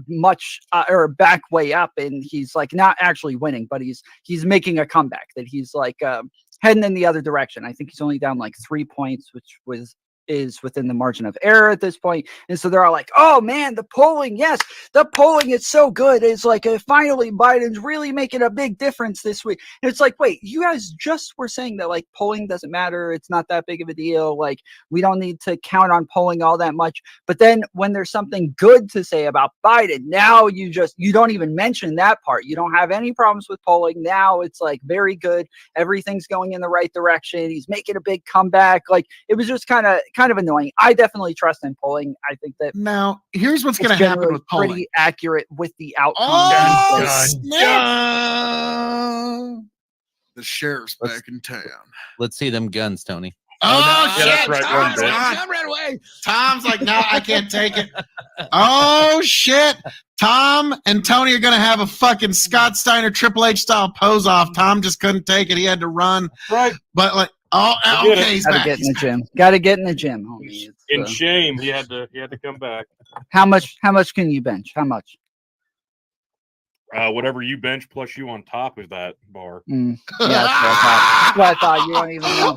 much or back way up, and he's not actually winning, but he's making a comeback. That he's heading in the other direction. I think he's only down 3 points, which is within the margin of error at this point. And so they're all like, "Oh man, the polling, yes, the polling is so good. It's finally Biden's really making a big difference this week." And it's wait, you guys just were saying that polling doesn't matter. It's not that big of a deal. We don't need to count on polling all that much. But then when there's something good to say about Biden, now you don't even mention that part. You don't have any problems with polling. Now it's very good. Everything's going in the right direction. He's making a big comeback. It was just kind of annoying. I definitely trust in polling. I think that now here's what's going to happen with polling. Pretty accurate with the outcome. The sheriff's back in town. Let's see them guns, Tony. Shit! That's right. Tom ran away. Tom's no, I can't take it. Oh shit! Tom and Tony are gonna have a fucking Scott Steiner Triple H style pose off. Tom just couldn't take it. He had to run. Right. But okay, he's back. Get in the gym. Got to get in the gym, homie. In shame, he had to come back. How much can you bench? How much? Whatever you bench plus you on top of that bar. Yeah, that's what I thought. You don't even know.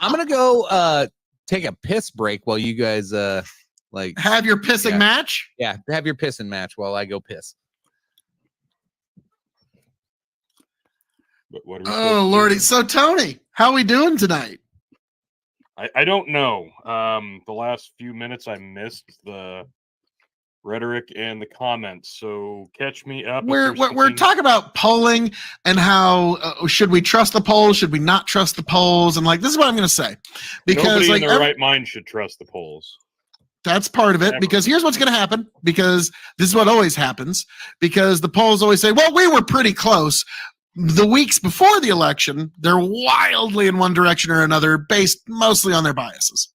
I'm gonna go take a piss break while you guys have your pissing match. Yeah, have your pissing match while I go piss. Oh lordy! So Tony, how are we doing tonight? I don't know. The last few minutes I missed the rhetoric and the comments, so catch me up. We're talking about polling and how should we trust the polls, should we not trust the polls, and this is what I'm going to say, because nobody in their right mind should trust the polls. That's part of it. Because here's what's going to happen, because this is what always happens, because the polls always say, well, we were pretty close. The weeks before the election, they're wildly in one direction or another, based mostly on their biases.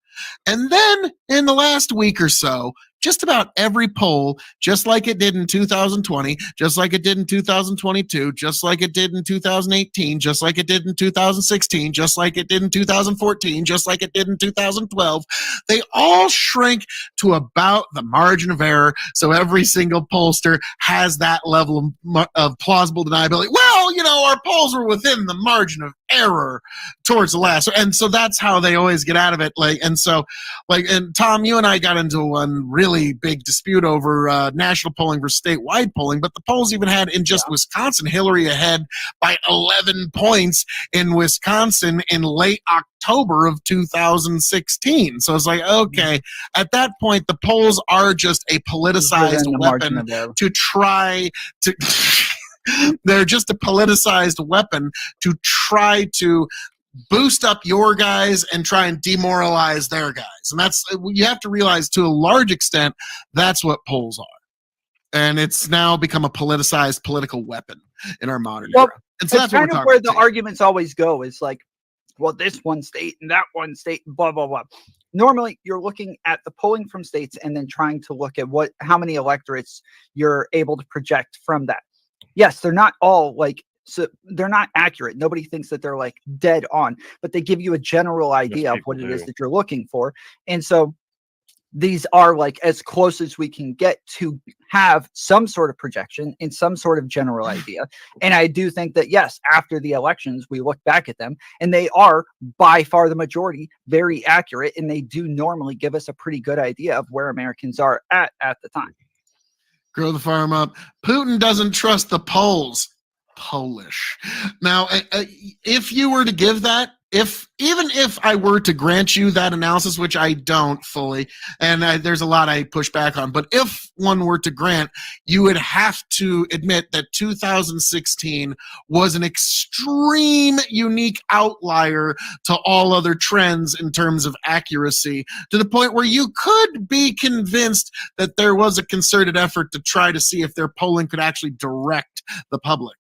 And then in the last week or so, just about every poll, just like it did in 2020, just like it did in 2022, just like it did in 2018, just like it did in 2016, just like it did in 2014, just like it did in 2012, they all shrink to about the margin of error. So every single pollster has that level of plausible deniability. Well, you know, our polls were within the margin of error towards the last. And so that's how they always get out of it. And Tom, you and I got into one really big dispute over national polling versus statewide polling, but the polls even had in just Wisconsin, Hillary ahead by 11 points in Wisconsin in late October of 2016. So it's like, okay, at that point, the polls are just a politicized weapon to try to... They're just a politicized weapon to try to boost up your guys and try and demoralize their guys. And that's, you have to realize, to a large extent, that's what polls are. And it's now become a politicized political weapon in our modern era. And so that's kind of where the arguments always go, is like, well, this one state and that one state, blah, blah, blah. Normally, you're looking at the polling from states and then trying to look at how many electorates you're able to project from that. Yes, they're not all like, so they're not accurate. Nobody thinks that they're like dead on, but they give you a general idea of what it is that you're looking for. And so these are like as close as we can get to have some sort of projection and some sort of general idea. And I do think that, yes, after the elections, we look back at them and they are by far the majority very accurate. And they do normally give us a pretty good idea of where Americans are at the time. Grow the farm up. Putin doesn't trust the polls. Polish. Now, if you were to give that, even if I were to grant you that analysis, which I don't fully, and there's a lot I push back on, but if one were to grant, you would have to admit that 2016 was an extreme unique outlier to all other trends in terms of accuracy, to the point where you could be convinced that there was a concerted effort to try to see if their polling could actually direct the public.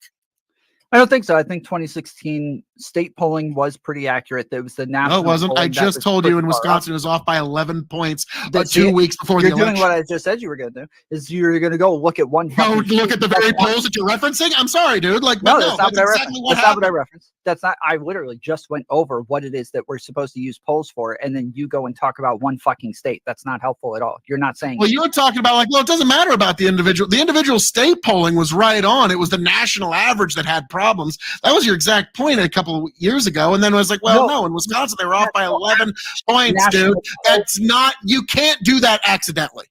I don't think so. I think 2016 state polling was pretty accurate. That was the national. No, it wasn't. I just told you in Wisconsin it was off by 11 points 2 weeks before the election. You're doing what I just said you were going to do. Is you're going to go look at one. No, look at the very polls that you're referencing. I'm sorry, dude. Like, no, that's not what I referenced. That's not. I literally just went over what it is that we're supposed to use polls for, and then you go and talk about one fucking state. That's not helpful at all. You're not saying. Well, you were talking about, like, well, it doesn't matter about the individual. The individual state polling was right on. It was the national average that had problems. That was your exact point a couple of years ago. And then it was like, well, no, in Wisconsin, they were off by 11 points, dude. That's not, you can't do that accidentally.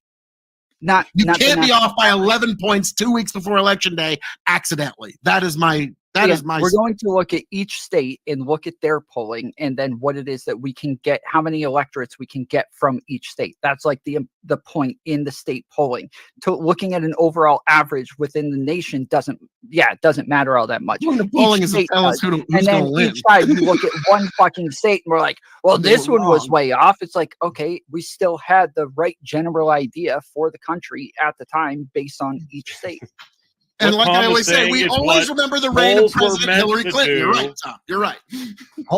You can't be off by 11 points 2 weeks before election day accidentally. That is my we're going to look at each state and look at their polling, and then what it is that we can get, how many electorates we can get from each state. That's like the point in the state polling. To looking at an overall average within the nation doesn't matter all that much. Well, the polling is to tell us who's and then each time you look at one fucking state and we're like, well, this one was way off. It's like, okay, we still had the right general idea for the country at the time based on each state. And like I always say, we always remember the reign of President Hillary Clinton. You're right, Tom. You're right.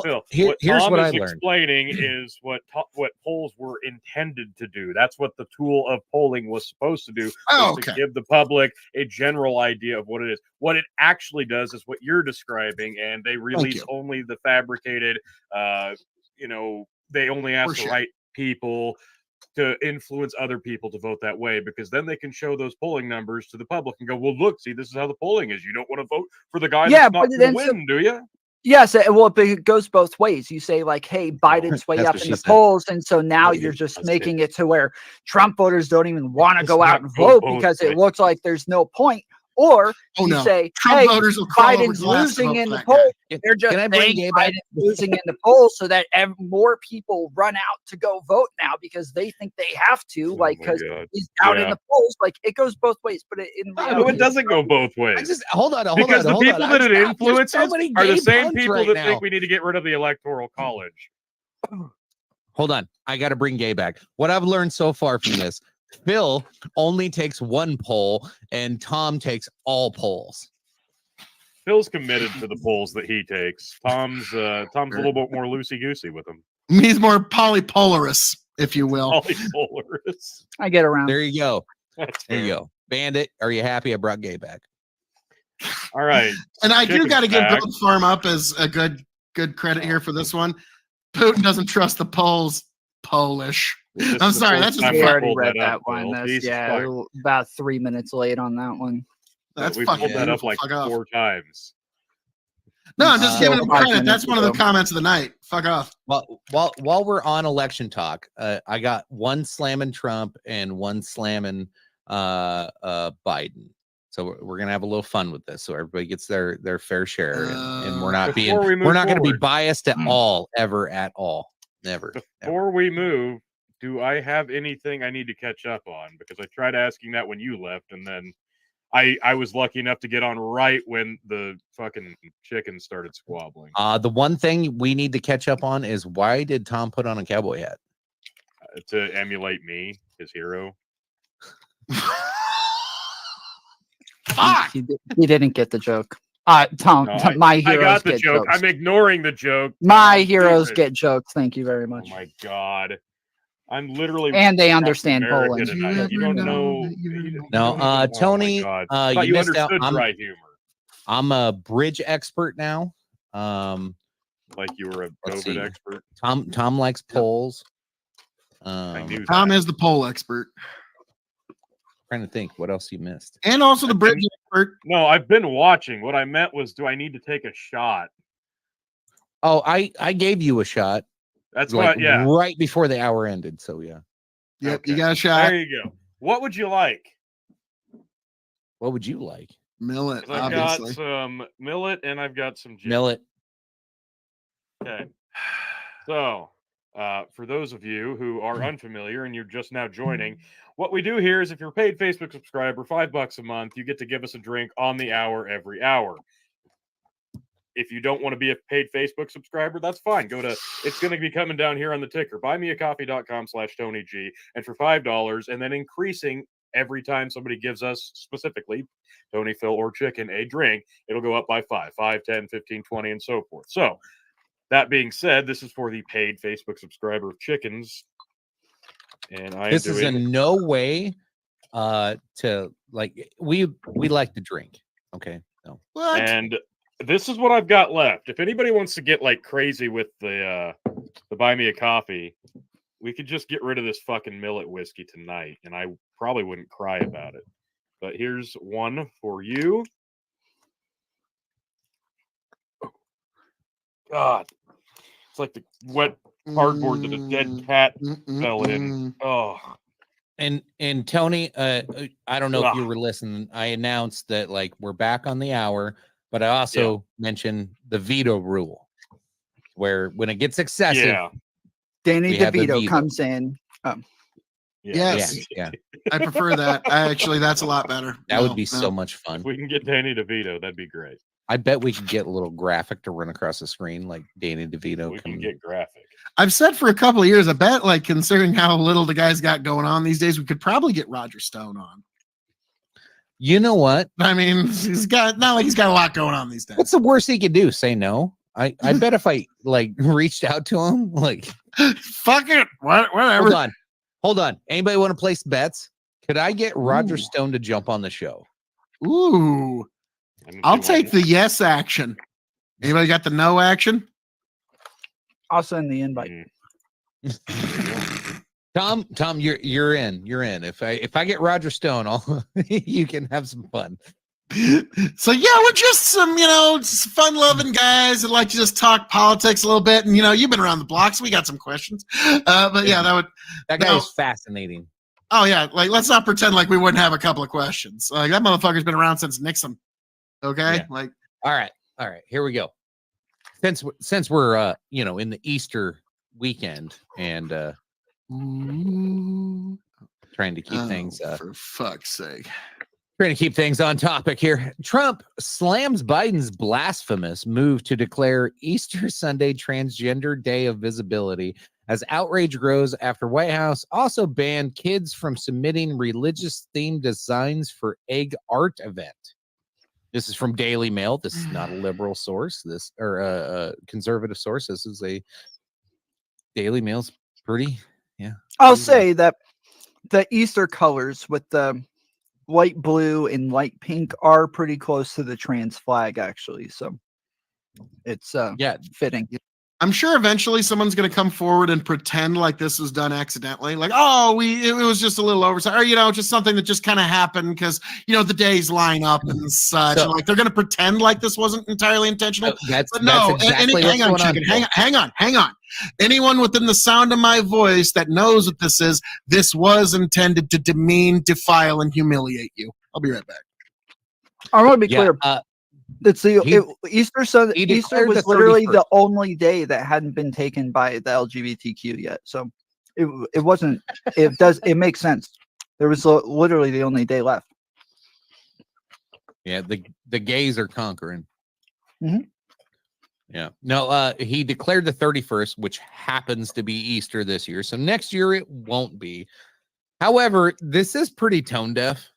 Phil, here's what I learned. Explaining is what polls were intended to do. That's what the tool of polling was supposed to do. To give the public a general idea of what it is. What it actually does is what you're describing, and they release only the fabricated. They only ask the right people to influence other people to vote that way, because then they can show those polling numbers to the public and go, well, look, see, this is how the polling is. You don't want to vote for the guy that's not going to win, do you? Yes, well, but it goes both ways. You say like, hey, Biden's way up in the polls, and so now you're just making it to where Trump voters don't even want to go out and vote because it looks like there's no point. Or you say, Trump hey, voters will Biden's losing in the polls. They're just saying Biden's losing in the polls so that more people run out to go vote now because they think they have to, because he's down in the polls. Like, it goes both ways, but in reality, no, it doesn't go both ways. Hold on. Because the people that it influences are the same people that think we need to get rid of the Electoral College. Hold on. I got to bring Gay back. What I've learned so far from this, Phil only takes one poll and Tom takes all polls. Phil's committed to the polls that he takes. Tom's a little bit more loosey-goosey with them. He's more polypolarous. if you will. Polypolaris. I get around. There you go. That's There you fair. go. Bandit, are you happy I brought Gay back? All right. And I do Chicken's got to give back. Gold Farm up as a good credit here for this one. Putin doesn't trust the Poles. Polish. This I'm is the sorry, first that's just time We we already pulled read that that up, one. Bill. That's, Jesus yeah, fuck. about 3 minutes late on that one. That's We fucking pulled that up beautiful. like Fuck off. 4 times. No, I'm just giving him 5 credit. That's minutes one of the ago. comments of the night. Fuck off. Well, while we're on election talk, I got one slamming Trump and one slamming Biden. So we're gonna have a little fun with this, so everybody gets their fair share, and we're not Before we move we're not going to be forward. biased at all, ever at all, never. Before we move, do I have anything I need to catch up on? Because I tried asking that when you left, and then I was lucky enough to get on right when the fucking chicken started squabbling. The one thing we need to catch up on is why did Tom put on a cowboy hat? To emulate me, his hero. He didn't get the joke. Tom, No, my I heroes got the get joke. jokes. I'm ignoring the joke. My I'm heroes stupid. get jokes. Thank you very Oh much. my god. I'm literally And they Captain understand America Poland. tonight. You don't know. No, Tony, oh my God. you You missed out. understood dry humor. I'm a bridge expert now. Like you were a COVID expert. Tom likes polls. I knew Tom is the poll expert. Trying to think what else you missed. And also the bridge expert. No, I've been watching. What I meant was, do I need to take a shot? Oh, I gave you a shot. That's like, what, yeah. right before the hour ended. So yeah. Yep, you got a shot. There you go. What would you like? What would you like? Millet, 'Cause I've obviously. got some millet and I've got some gin. Millet. Okay. So, for those of you who are unfamiliar and you're just now joining, what we do here is if you're a paid Facebook subscriber, $5 a month, you get to give us a drink on the hour every hour. If you don't want to be a paid Facebook subscriber, that's fine. It's going to be coming down here on the ticker, buymeacoffee.com/TonyG. And for $5, and then increasing every time somebody gives us specifically Tony, Phil, or Chicken a drink, it'll go up by 5, 10, 15, 20, and so forth. So, that being said, this is for the paid Facebook subscriber of Chickens. And This is in no way to like we like to drink. Okay. No. What? And this is what I've got left. If anybody wants to get like crazy with the buy me a coffee, we could just get rid of this fucking millet whiskey tonight, and I probably wouldn't cry about it. But here's one for you. God, it's like the wet cardboard that a dead cat fell in. Oh. And Tony, I don't know if you were listening. I announced that like we're back on the hour, but I also mentioned the veto rule, where when it gets excessive, Danny we have the DeVito veto. comes in. Yes. Yeah. I prefer that. That's a lot better. That would be so much fun. If we can get Danny DeVito, that'd be great. I bet we could get a little graphic to run across the screen, like Danny DeVito. We can get graphic. I've said for a couple of years, I bet, like, considering how little the guy's got going on these days, we could probably get Roger Stone on. You know what? I mean, he's got not like he's got a lot going on these days. What's the worst he could do? Say no. I bet if I like reached out to him, like, fuck it, whatever. Hold on. Anybody want to place bets? Could I get Roger Stone to jump on the show? Ooh, I'll take the yes action. Anybody got the no action? I'll send the invite. Tom, you're in. You're in. If I get Roger Stone, you can have some fun. So yeah, we're just some, fun-loving guys that like to just talk politics a little bit. And you've been around the block, so we got some questions. But yeah, that guy is fascinating. Oh yeah, like let's not pretend like we wouldn't have a couple of questions. Like that motherfucker's been around since Nixon. Okay, Yeah. like all right, here we go. Since we're in the Easter weekend and trying to keep things for fuck's sake. Trying to keep things on topic here. Trump slams Biden's blasphemous move to declare Easter Sunday Transgender Day of Visibility as outrage grows after White House also banned kids from submitting religious-themed designs for egg art event. This is from Daily Mail. This is not a liberal source. A conservative source. This is a Daily Mail's pretty Yeah. I'll say that the Easter colors with the light blue and light pink are pretty close to the trans flag, actually. So it's fitting. I'm sure eventually someone's going to come forward and pretend like this was done accidentally. Like, oh, it was just a little oversight, or, just something that just kind of happened because, the days line up and such. So- and like, they're going to pretend like this wasn't entirely intentional. That's But no, exactly hang on, what's going chicken. on. Hang on. Anyone within the sound of my voice that knows what this was intended to demean, defile, and humiliate you. I'll be right back. I want to be clear. It's Easter Sunday. he Easter declared was the literally 31st. the only day that hadn't been taken by the LGBTQ yet. So it wasn't. It makes sense. There was literally the only day left. Yeah, the gays are conquering. Mhm. Yeah. No, he declared the 31st, which happens to be Easter this year. So next year it won't be. However, this is pretty tone deaf.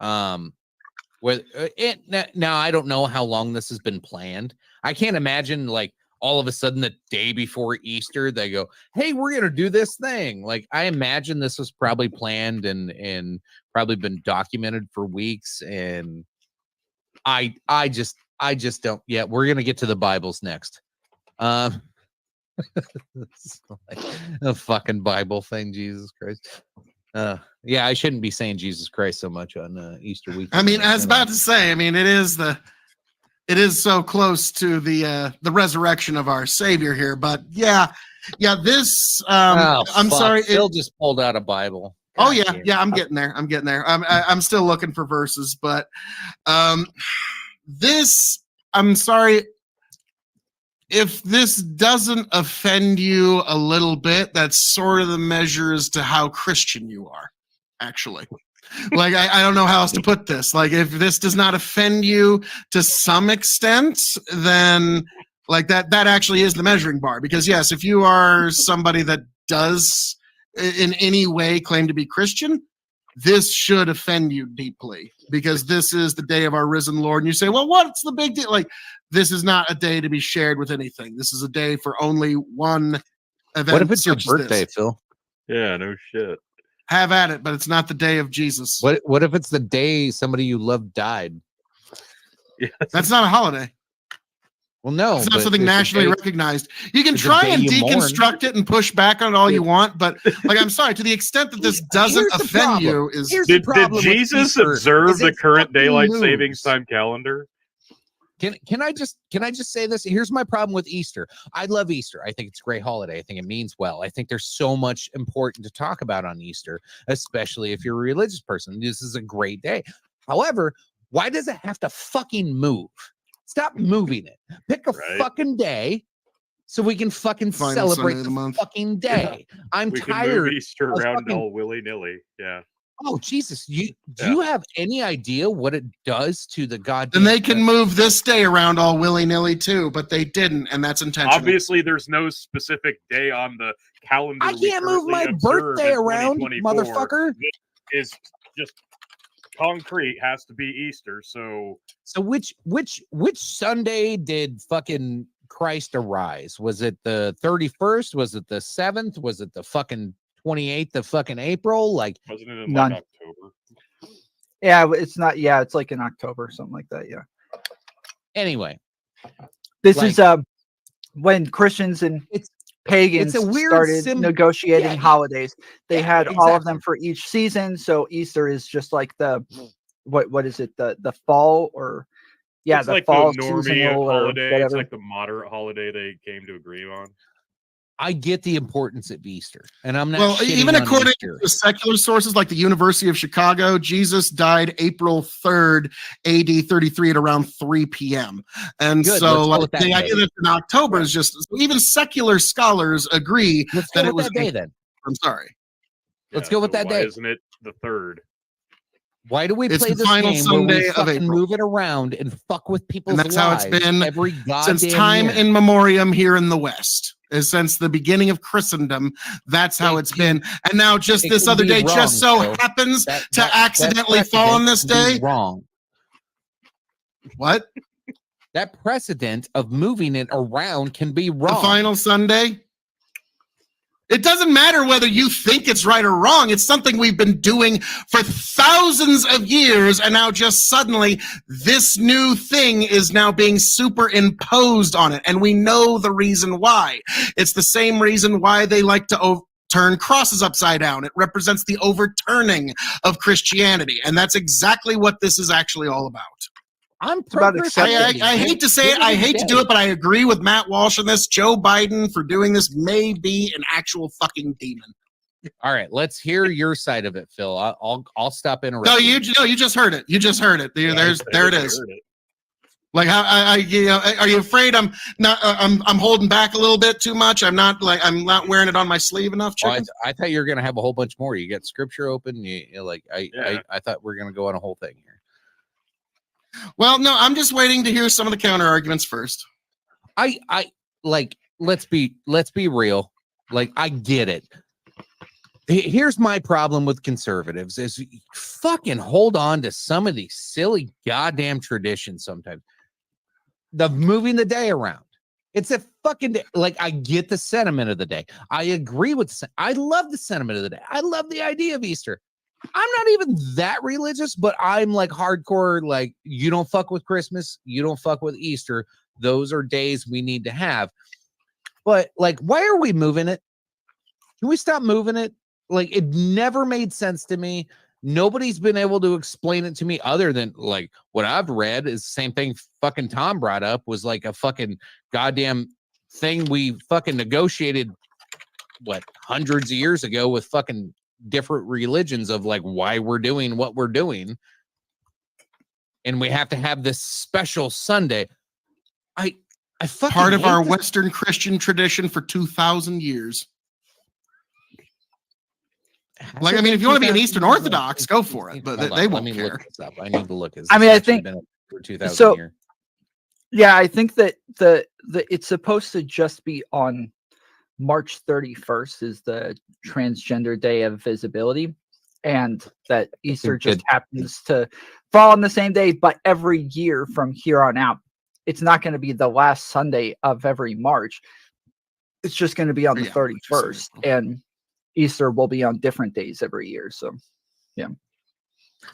Now I don't know how long this has been planned. I can't imagine like all of a sudden the day before Easter they go, "Hey, we're gonna do this thing." Like I imagine this was probably planned and probably been documented for weeks. And I just don't. Yeah, we're gonna get to the Bibles next. It's like a fucking Bible thing, Jesus Christ. Yeah, I shouldn't be saying Jesus Christ so much on Easter weekend. I mean, I was about to say, it is so close to the resurrection of our Savior here, but this I'm sorry, Phil just pulled out a Bible. God I'm getting there. I'm still looking for verses, but this, I'm sorry if this doesn't offend you a little bit. That's sort of the measure as to how Christian you are, actually. Like, I don't know how else to put this. Like, if this does not offend you to some extent, then like that actually is the measuring bar. Because yes, if you are somebody that does in any way claim to be Christian, this should offend you deeply, because this is the day of our risen Lord. And you say, well, what's the big deal? Like, this is not a day to be shared with anything. This is a day for only one event. What if it's your birthday, Phil? Yeah, no shit. Have at it, but it's not the day of Jesus. What if it's the day somebody you love died? Yeah, that's not a holiday. Well, no, it's not something nationally recognized. You can it's try a day and you deconstruct it and push back on it all you want, but like, I'm sorry, to the extent that this doesn't offend you, is did Jesus observe the current daylight savings time calendar? Can I just say this? Here's my problem with Easter. I love Easter. I think it's a great holiday. I think it means well. I think there's so much important to talk about on Easter, especially if you're a religious person. This is a great day. However, why does it have to fucking move? Stop moving it. Pick a fucking day so we can fucking Final celebrate Sunday of the the month. fucking day. I'm we tired. can move Easter of around fucking- all willy-nilly. Yeah. Oh Jesus! Do you have any idea what it does to the goddamn? And they can move this day around all willy-nilly too, but they didn't, and that's intentional. Obviously, there's no specific day on the calendar. I can't move my birthday around, motherfucker. Is just concrete. Has to be Easter. So which Sunday did fucking Christ arise? Was it the 31st? Was it the 7th? Was it the fucking 28th of fucking April? Like, wasn't it in like October? Yeah, it's not. Yeah, it's like in October, something like that. Yeah. Anyway, this is when Christians and pagans started negotiating holidays. They had all of them for each season. So Easter is just like the what is it? The fall or it's the like fall the normie seasonal holiday. Or it's like the moderate holiday they came to agree on. I get the importance of Easter, and I'm not. Well, even according to secular sources like the University of Chicago, Jesus died April 3rd, AD 33 at around 3 p.m. And so like, the idea that in October is just, even secular scholars agree that it was that day then. I'm sorry. Let's go with that day. Isn't it the 3rd? Why do we It's play the this final game Sunday where we of fucking April. move it around and fuck with people's And that's how it's lives been every goddamn since time year? in memoriam here in the West. Since the beginning of Christendom, that's how it's been. And now just this other day just so happens to accidentally fall on this day. Wrong. What? That precedent of moving it around can be wrong. The final Sunday? It doesn't matter whether you think it's right or wrong. It's something we've been doing for thousands of years, and now just suddenly this new thing is now being superimposed on it, and we know the reason why. It's the same reason why they like to turn crosses upside down. It represents the overturning of Christianity, and that's exactly what this is actually all about. I'm I hate to say it, I hate to do it, but I agree with Matt Walsh on this. Joe Biden for doing this may be an actual fucking demon. All right, let's hear your side of it, Phil. I'll stop interrupting. No, you just heard it. You just heard it. There it is. Like how are you afraid I'm not? I'm holding back a little bit too much. I'm not wearing it on my sleeve enough. Well, I thought you were gonna have a whole bunch more. You got scripture open. I thought we were gonna go on a whole thing here. Well, no, I'm just waiting to hear some of the counter arguments first. Let's be real. Like, I get it. Here's my problem with conservatives is you fucking hold on to some of these silly goddamn traditions sometimes. The moving the day around. It's a fucking day. Like, I get the sentiment of the day. I agree with I love the sentiment of the day. I love the idea of Easter. I'm not even that religious, but I'm like hardcore, like, you don't fuck with Christmas, you don't fuck with Easter. Those are days we need to have. But like, why are we moving it? Can we stop moving it? Like, it never made sense to me. Nobody's been able to explain it to me other than like what I've read is the same thing fucking Tom brought up was like a fucking goddamn thing we fucking negotiated hundreds of years ago with fucking different religions of like why we're doing what we're doing, and we have to have this special Sunday. I fucking part of our Western Christian tradition for 2,000 years. Like, I mean, if you want to be an Eastern Orthodox, go for it, but they won't care. Look this up. I need to look. I mean, I think for 2,000 so. years. Yeah, I think that the it's supposed to just be on March 31st is the Transgender Day of Visibility, and that Easter just happens to fall on the same day. But every year from here on out, it's not going to be the last Sunday of every March. It's just going to be on the 31st, and Easter will be on different days every year. So, yeah.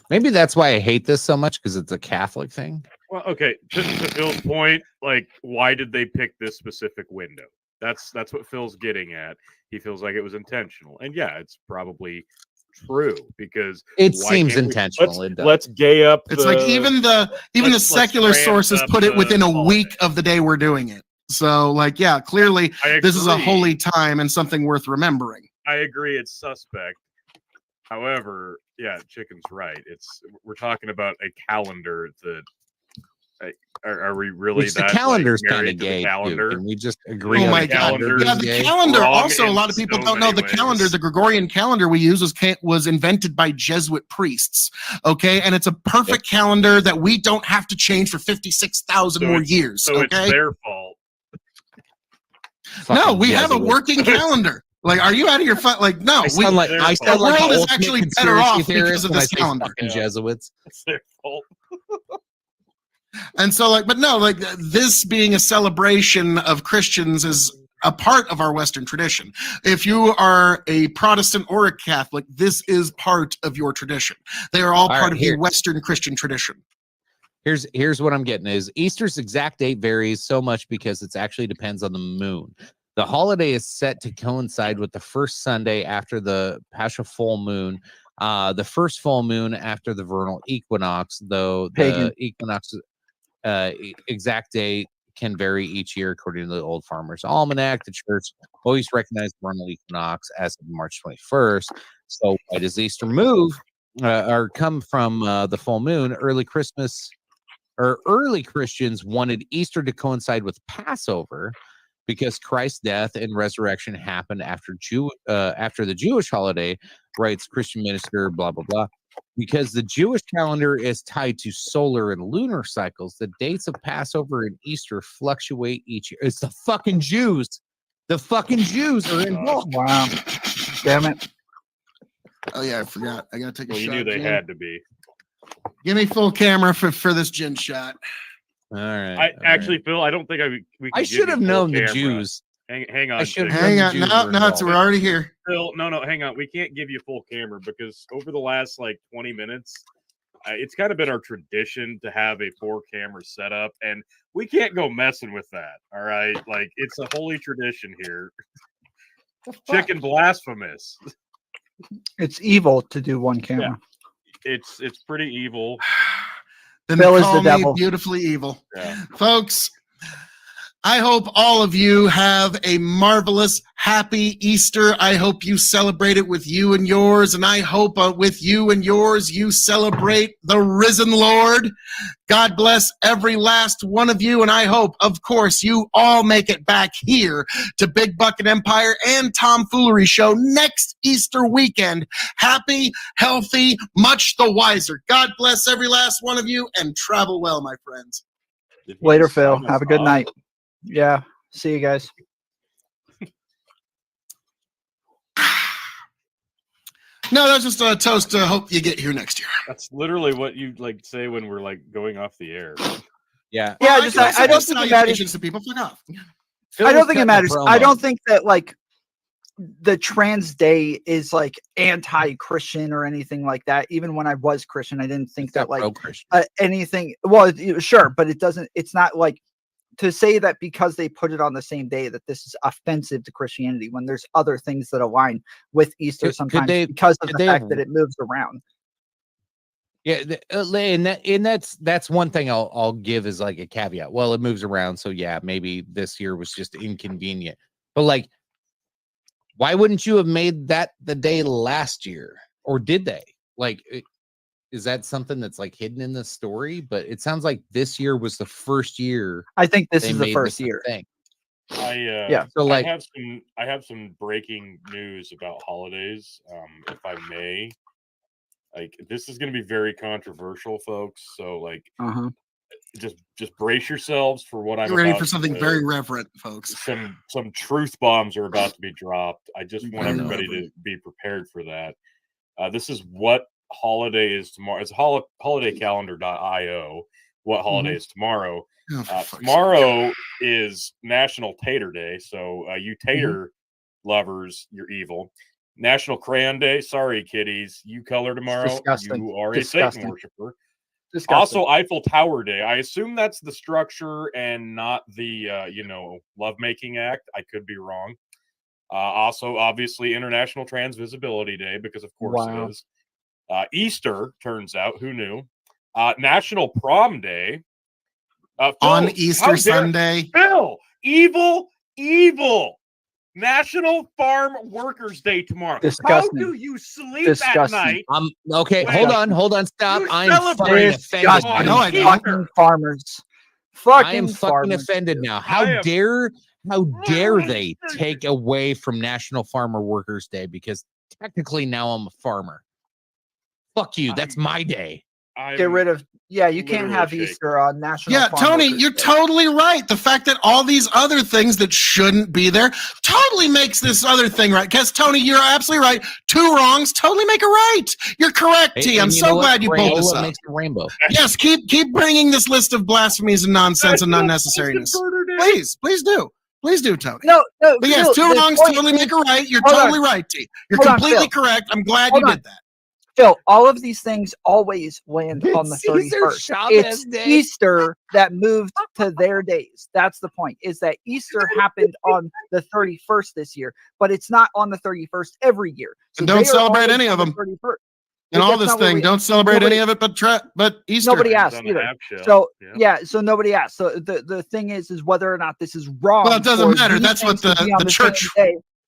Maybe that's why I hate this so much, because it's a Catholic thing. Well, okay, to Phil's point, like, why did they pick this specific window? That's what Phil's getting at. He feels like it was intentional, and yeah, it's probably true because it seems intentional. Let's gay up. It's like even the secular sources put it within a week of the day we're doing it. So, like, yeah, clearly this is a holy time and something worth remembering. I agree, it's suspect. However, yeah, Chicken's right. We're talking about a calendar that. Are we really the calendar's kind of gay? Can we just agree? Oh my god! Yeah, the calendar. Also, a lot of people don't know the calendar. The Gregorian calendar we use was invented by Jesuit priests. Okay, and it's a perfect calendar that we don't have to change for 56,000 more years. So it's their fault. No, we have a working calendar. Like, are you out of your like? No, I sound like the world is actually better off because of this calendar. Jesuits. It's their fault. And so, like, but no, like, this being a celebration of Christians is a part of our Western tradition. If you are a Protestant or a Catholic, this is part of your tradition. They are all part of the Western Christian tradition. Here's what I'm getting is Easter's exact date varies so much because it actually depends on the moon. The holiday is set to coincide with the first Sunday after the Pascha full moon, the first full moon after the vernal equinox, though the equinox exact date can vary each year according to the Old Farmer's Almanac. The church always recognized the vernal equinox as of March 21st. So why does Easter move or come from the full moon? Early Christmas or early Christians wanted Easter to coincide with Passover because Christ's death and resurrection happened after the Jewish holiday, writes Christian minister, blah, blah, blah. Because the Jewish calendar is tied to solar and lunar cycles, the dates of Passover and Easter fluctuate each year. It's the fucking Jews. The fucking Jews are involved. Wow. Damn it. Oh, yeah, I forgot. I got to take a shot. You knew they had to be. Give me full camera for this gin shot. All right. Actually, Phil, I don't think we I should have known the Jews. Hang on. Hang on. No, we're already here. Phil, no, hang on. We can't give you full camera because over the last like 20 minutes, it's kind of been our tradition to have a 4-camera setup, and we can't go messing with that. All right, like it's a holy tradition here. Chicken blasphemous. It's evil to do 1 camera. Yeah. It's pretty evil. Then Phil they is call the me devil. beautifully evil. Yeah. Folks, I hope all of you have a marvelous, happy Easter. I hope you celebrate it with you and yours, and I hope with you and yours you celebrate the risen Lord. God bless every last one of you, and I hope, of course, you all make it back here to Big Bucket Empire and Tomfoolery Show next Easter weekend. Happy, healthy, much the wiser. God bless every last one of you, and travel well, my friends. Later, Phil. Have a good night. Yeah. See you guys. No, that's just a toast to hope you get here next year. That's literally what you like say when we're like going off the air. Yeah. Yeah, I don't think it matters. To people. Fuck off. I don't think it matters. I don't think that like the trans day is like anti-Christian or anything like that. Even when I was Christian, I didn't think that like anything. Well, sure, but it doesn't. It's not like to say that because they put it on the same day that this is offensive to Christianity when there's other things that align with Easter sometimes because of the fact that it moves around. Yeah, and that's one thing I'll give as like a caveat. Well, it moves around, so yeah, maybe this year was just inconvenient. But like, why wouldn't you have made that the day last year, or did they? Like, is that something that's like hidden in the story? But it sounds like this year was the first year. I think this is the first year. Thing. So like, I have some breaking news about holidays, if I may. Like, this is going to be very controversial, folks. So, like, just brace yourselves for what I'm. Get ready for something very reverent, folks. Some truth bombs are about to be dropped. I just want everybody to be prepared for that. This is what holiday is tomorrow. It's holidaycalendar.io. What holiday is tomorrow? Tomorrow is National Tater Day. So you tater lovers, you're evil. National Crayon Day. Sorry, kiddies. You color tomorrow. You are a Satan worshiper. Also, Eiffel Tower Day. I assume that's the structure and not the lovemaking act. I could be wrong. Also, obviously, International Trans Visibility Day, because of course it is. Easter, turns out, who knew? National Prom Day. On Easter Sunday. Phil, evil. National Farm Workers Day tomorrow. Disgusting. How do you sleep at night? Okay, hold on, stop. I'm fucking offended. Fucking farmers. I am fucking offended now. How dare they take away from National Farmer Workers Day? Because technically now I'm a farmer. Fuck you. That's my day. Get rid of. Yeah, you can't have Easter on National. Yeah, Farm Tony, Workers you're Day. totally right. The fact that all these other things that shouldn't be there totally makes this other thing right. Because Tony, you're absolutely right. 2 wrongs totally make a right. You're correct, T. I'm so glad you pulled this up. Makes a rainbow. Yes, keep bringing this list of blasphemies and nonsense and unnecessariness. Please do. Please do, Tony. No. But yes, 2 wrongs totally make a right. You're totally right, T. You're completely correct. I'm glad you did that. Phil, all of these things always land on the 31st. It's Easter that moved to their days. That's the point, is that Easter happened on the 31st this year, but it's not on the 31st every year. So and don't celebrate any of them. 31st. And all this thing, don't celebrate any of it, but Easter. Nobody asked either. So so nobody asked. So the thing is whether or not this is wrong. Well, it doesn't matter. That's what the church.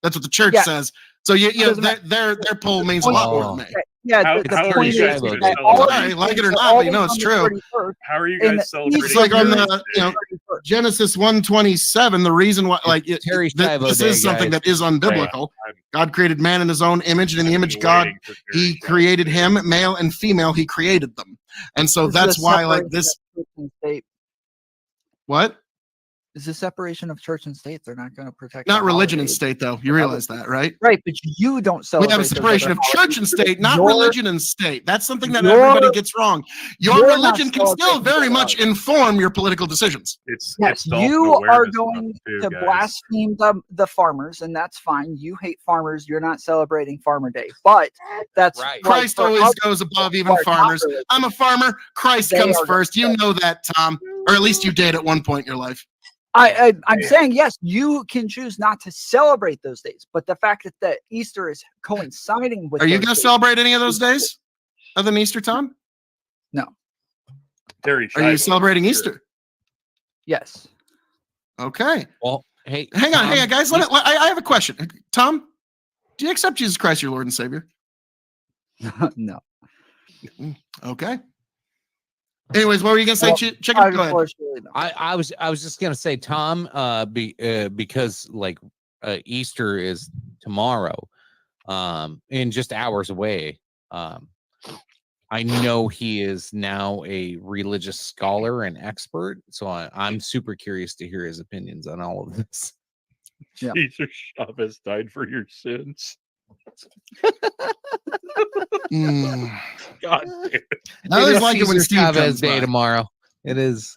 That's what the church says. So their poll means a lot more to me. Yeah, the point is that all like it or not, but you know it's true. How are you guys celebrating? It's like on the Genesis 1:27. The reason why, like, this is something that is unbiblical. God created man in His own image, and in the image God He created him, male and female. He created them, and so that's why, like this. What? It's a separation of church and state. They're not going to protect. Not the religion and holidays. state, though. You realize that, right? Right, but you don't We celebrate. have a those separation other of church and holidays. state, not You're- religion and state. That's something that you're- everybody gets wrong. Your you're not religion can still celebrating very those much inform your political decisions. Yes, you are going to blaspheme the farmers, and that's fine. You hate farmers. You're not celebrating Farmer Day, but that's Right. like Christ for always us goes above who even are not farmers. religious, I'm a farmer. Christ they comes are first. You know that, Tom, or at least you did at one point in your life. I'm saying yes, you can choose not to celebrate those days, but the fact that Easter is coinciding with Are you those going to days celebrate any of those days other than Easter, Tom? No. Are you celebrating Easter? Yes. Okay. Well, hey, hang on, Tom, guys. I have a question. Tom, do you accept Jesus Christ, your Lord and Savior? No. Okay. Anyways, what were you gonna say, Chicken? Go ahead. I was just gonna say, Tom, because like Easter is tomorrow, in just hours away. I know he is now a religious scholar and expert, so I'm super curious to hear his opinions on all of this. Yeah. Jesus Chavez died for your sins. God damn it. I always like it when Caesar Steve Chavez comes Day by. tomorrow. It is.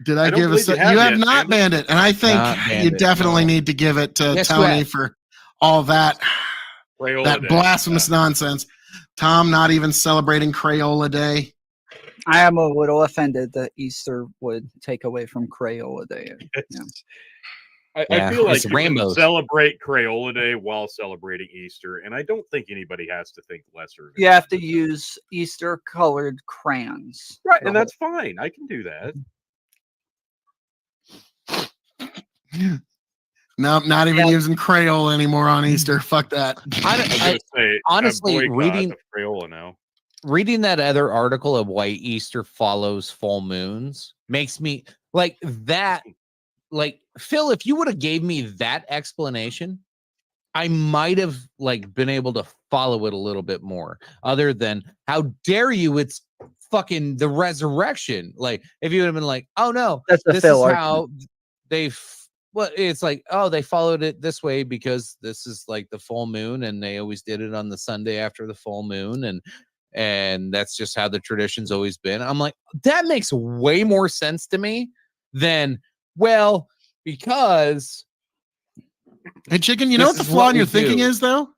Did I don't give believe a? you have You have yet, not banned it, and I think Not banned you it, definitely no. need to give it to Yes, you Tony have. for all that Crayola that Day. blasphemous nonsense. Tom not even celebrating Crayola Day. I am a little offended that Easter would take away from Crayola Day. Yeah. I feel like it's you can rainbows. celebrate Crayola Day while celebrating Easter, and I don't think anybody has to think lesser of it. You have to use Easter colored crayons. Right, and that's fine. I can do that. No, not even using Crayola anymore on Easter. Fuck that. I was gonna say, honestly, boycott reading of Crayola now. Reading that other article of why Easter follows full moons makes me like that. Like, Phil, if you would have gave me that explanation, I might have like been able to follow it a little bit more. Other than how dare you? It's fucking the resurrection. Like, if you would have been like, oh no, That's the this Phil is argument. how they. Well, it's like, oh, they followed it this way because this is like the full moon, and they always did it on the Sunday after the full moon, and that's just how the tradition's always been. I'm like, that makes way more sense to me than, well, because Hey, Chicken, you know what the flaw in your thinking is, though?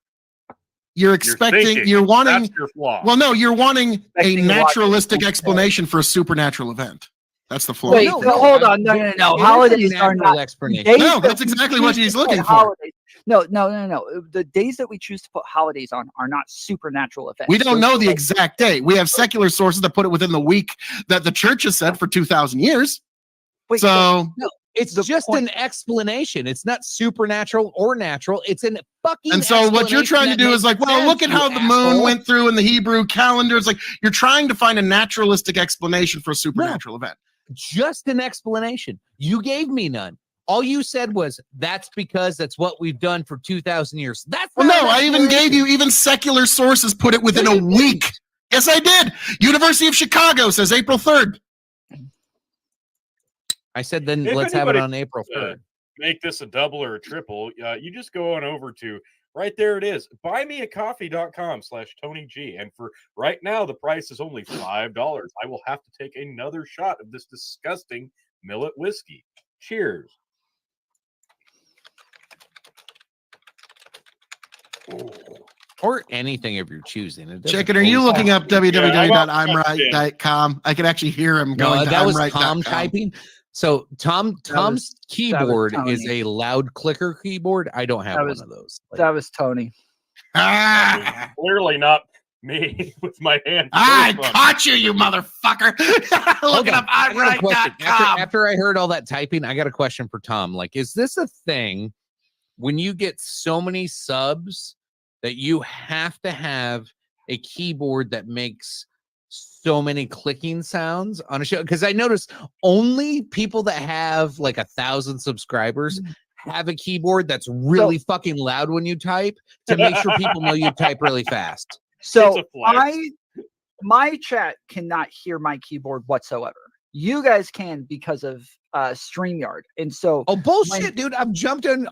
You're expecting, you're wanting, That's your flaw. well, no, you're wanting a Expecting what? naturalistic explanation for a supernatural event. That's the flaw. Wait, hold on. No. Holidays are not. explanation. No, that's exactly what he's looking for. Holidays. No. The days that we choose to put holidays on are not supernatural events. We don't Those know are the like- exact date. We have secular sources that put it within the week that the church has said for 2,000 years. Wait, so no, it's just an explanation. It's not supernatural or natural. It's an fucking. And so what you're trying to do is like, well, look at how the moon went through in the Hebrew calendar. It's like you're trying to find a naturalistic explanation for a supernatural event. Just an explanation. You gave me none. All you said was that's because that's what we've done for 2,000 years. That's well, not no, an I even gave you even secular sources put it within a week. Yes, I did. University of Chicago says April 3rd. I said then If let's have it anybody on April 3rd. Make this a double or a triple. You just go on over to right there. It is buymeacoffee.com/Tony G. And for right now, the price is only $5. I will have to take another shot of this disgusting millet whiskey. Cheers. Or anything of your choosing. It doesn't Chicken, are you always looking have up to be- www.imright.com? I can actually hear him going No, to that was imright.com. Tom typing. So Tom's keyboard is Tony. a loud clicker keyboard. I don't have one of those. That was Tony. Clearly not me with my hand. I caught you, you motherfucker. Looking up I got a question. imright.com. After I heard all that typing, I got a question for Tom. Like, is this a thing when you get so many subs that you have to have a keyboard that makes so many clicking sounds on a show? Because I noticed only people that have like 1,000 subscribers have a keyboard that's really fucking loud when you type to make sure people know you type really fast. So my chat cannot hear my keyboard whatsoever. You guys can because of StreamYard. And so bullshit, dude. I've jumped on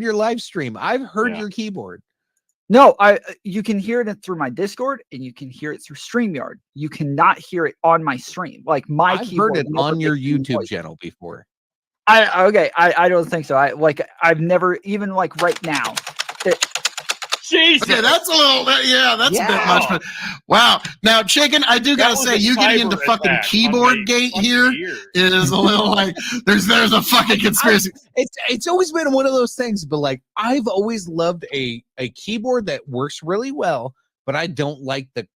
your live stream. I've heard your keyboard. No, you can hear it through my Discord and you can hear it through StreamYard. You cannot hear it on my stream. Like I've heard it on your YouTube channel before. I don't think so. I've never, even like right now. Jesus. Okay, that's a little, that's a bit much. But wow, now Chicken, I do gotta say, you getting into fucking keyboard gate here is a little like there's a fucking conspiracy. It's always been one of those things, but like I've always loved a keyboard that works really well, but I don't like the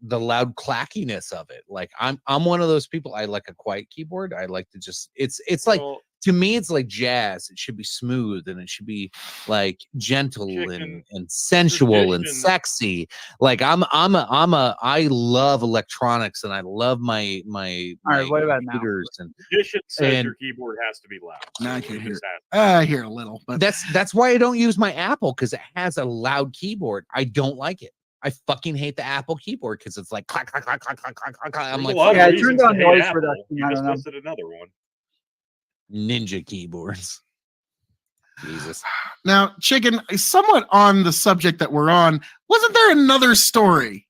loud clackiness of it. Like I'm one of those people. I like a quiet keyboard. I like to just it's like to me it's like jazz. It should be smooth and it should be like gentle and sensual and sexy. Like I love electronics and I love my all right, what about computers now? and Edition says your keyboard has to be loud. Now I can hear I hear a little, but that's why I don't use my Apple, because it has a loud keyboard. I don't like it. I fucking hate the Apple keyboard because it's like clack, clack, clack, clack, clack, clack, clack. I'm like, I turned on noise reduction. You just listed another one. Ninja keyboards. Jesus. Now, Chicken, somewhat on the subject that we're on, wasn't there another story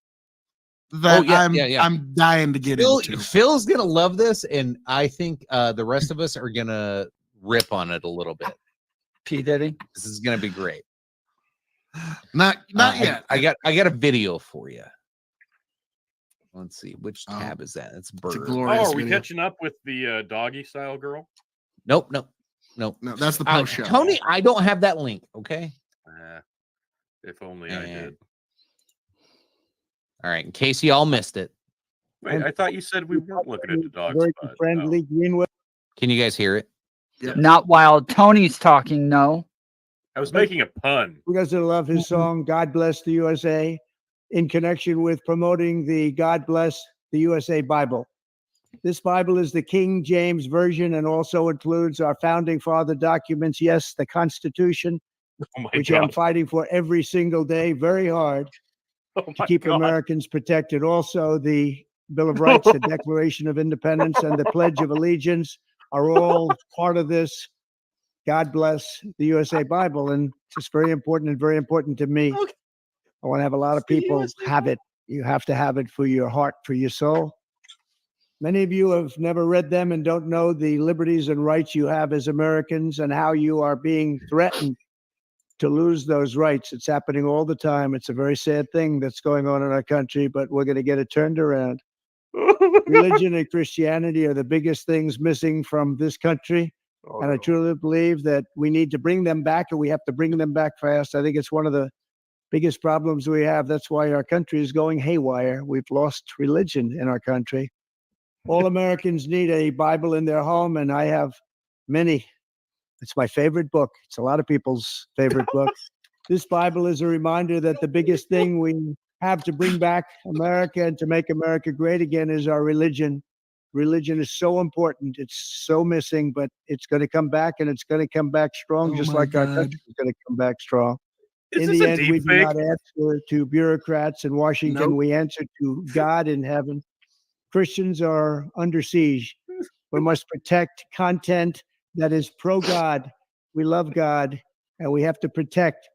that I'm dying to get into? Phil's gonna love this, and I think the rest of us are gonna rip on it a little bit. P. Diddy, this is gonna be great. Not yet. I got a video for you. Let's see, which tab is that? It's Bird. Are we catching up with the doggy style girl? Nope. No, that's the post show. Tony, I don't have that link. Okay. If only I did. All right, in case y'all missed it. Wait, I thought you said we weren't looking at the dog very spot. friendly Greenwood. Can you guys hear it? Not while Tony's talking. No. I was making a pun. Because I love his song, God Bless the USA, in connection with promoting the God Bless the USA Bible. This Bible is the King James Version and also includes our founding father documents. Yes, the Constitution, which I'm fighting for every single day, very hard to keep Americans protected. Also, the Bill of Rights, the Declaration of Independence, and the Pledge of Allegiance are all part of this God Bless the USA Bible, and it's very important to me. I want to have a lot of people have it. You have to have it for your heart, for your soul. Many of you have never read them and don't know the liberties and rights you have as Americans and how you are being threatened to lose those rights. It's happening all the time. It's a very sad thing that's going on in our country, but we're going to get it turned around. Religion and Christianity are the biggest things missing from this country. And I truly believe that we need to bring them back, and we have to bring them back fast. I think it's one of the biggest problems we have. That's why our country is going haywire. We've lost religion in our country. All Americans need a Bible in their home, and I have many. It's my favorite book. It's a lot of people's favorite book. This Bible is a reminder that the biggest thing we have to bring back America and to make America great again is our religion. Religion is so important. It's so missing, but it's going to come back, and it's going to come back strong, just like our country is going to come back strong. In the end, we do not answer to bureaucrats in Washington. We answer to God in heaven. Christians are under siege. We must protect content that is pro-God. We love God, and we have to protect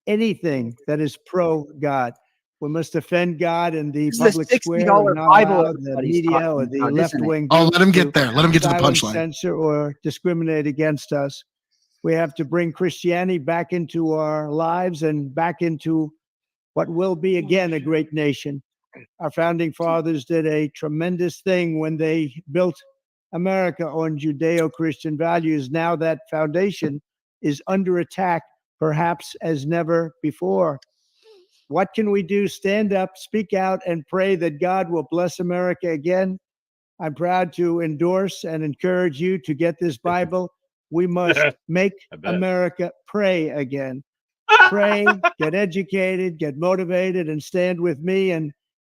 anything that is pro-God. We must defend God in the public square, and not allow the media or the left-wing. Oh, let him get there. Let him get to the punchline. Censor or discriminate against us. We have to bring Christianity back into our lives and back into what will be again a great nation. Our founding fathers did a tremendous thing when they built America on Judeo-Christian values. Now that foundation is under attack, perhaps as never before. What can we do? Stand up, speak out, and pray that God will bless America again. I'm proud to endorse and encourage you to get this Bible. We must make America pray again. Pray, get educated, get motivated, and stand with me and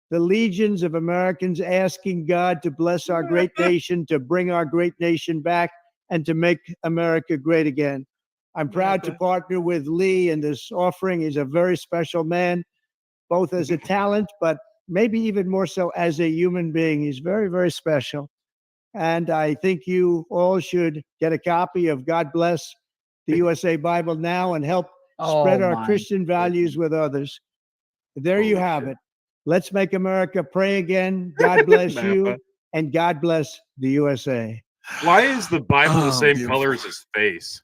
the legions of Americans asking God to bless our great nation, to bring our great nation back, and to make America great again. I'm proud to partner with Lee in this offering. He's a very special man, both as a talent, but maybe even more so as a human being. He's very, very special. And I think you all should get a copy of God Bless the USA Bible now and help spread our Christian values with others. There you have it. Let's make America pray again. God bless you, and God bless the USA. Why is the Bible the same color as his face?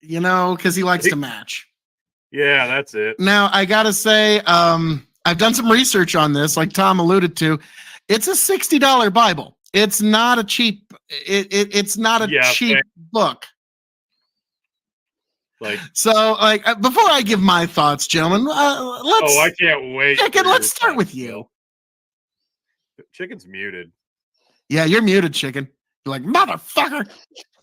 You know, because he likes to match. Yeah, that's it. Now, I got to say, I've done some research on this, like Tom alluded to. It's a $60 Bible. It's not a cheap, it's not a cheap book. So, before I give my thoughts, gentlemen, let's. Oh, I can't wait. Chicken, let's start with you. Chicken's muted. Yeah, you're muted, Chicken. You're like, motherfucker.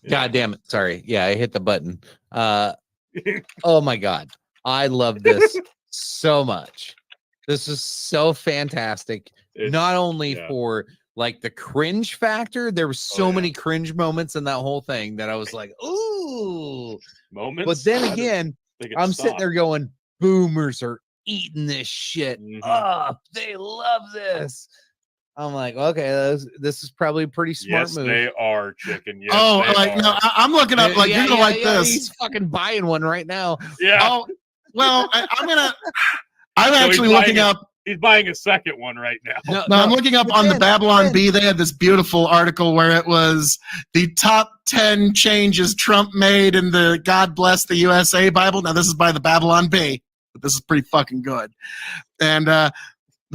God damn it. Sorry. Yeah, I hit the button. Oh my God. I love this so much. This is so fantastic. Not only for like the cringe factor, there were so many cringe moments in that whole thing that I was like, ooh. Moments. But then again, I'm sitting there going, boomers are eating this shit up. They love this. I'm like, okay, this is probably a pretty smart move. They are, Chicken. Yes, no, I'm looking up. Like, you're gonna like this. He's fucking buying one right now. Yeah. Oh, well, I'm actually looking up. He's buying a second one right now. No, I'm looking up on the Babylon Bee. They had this beautiful article where it was the top 10 changes Trump made in the God Bless the USA Bible. Now, this is by the Babylon Bee, but this is pretty fucking good. And the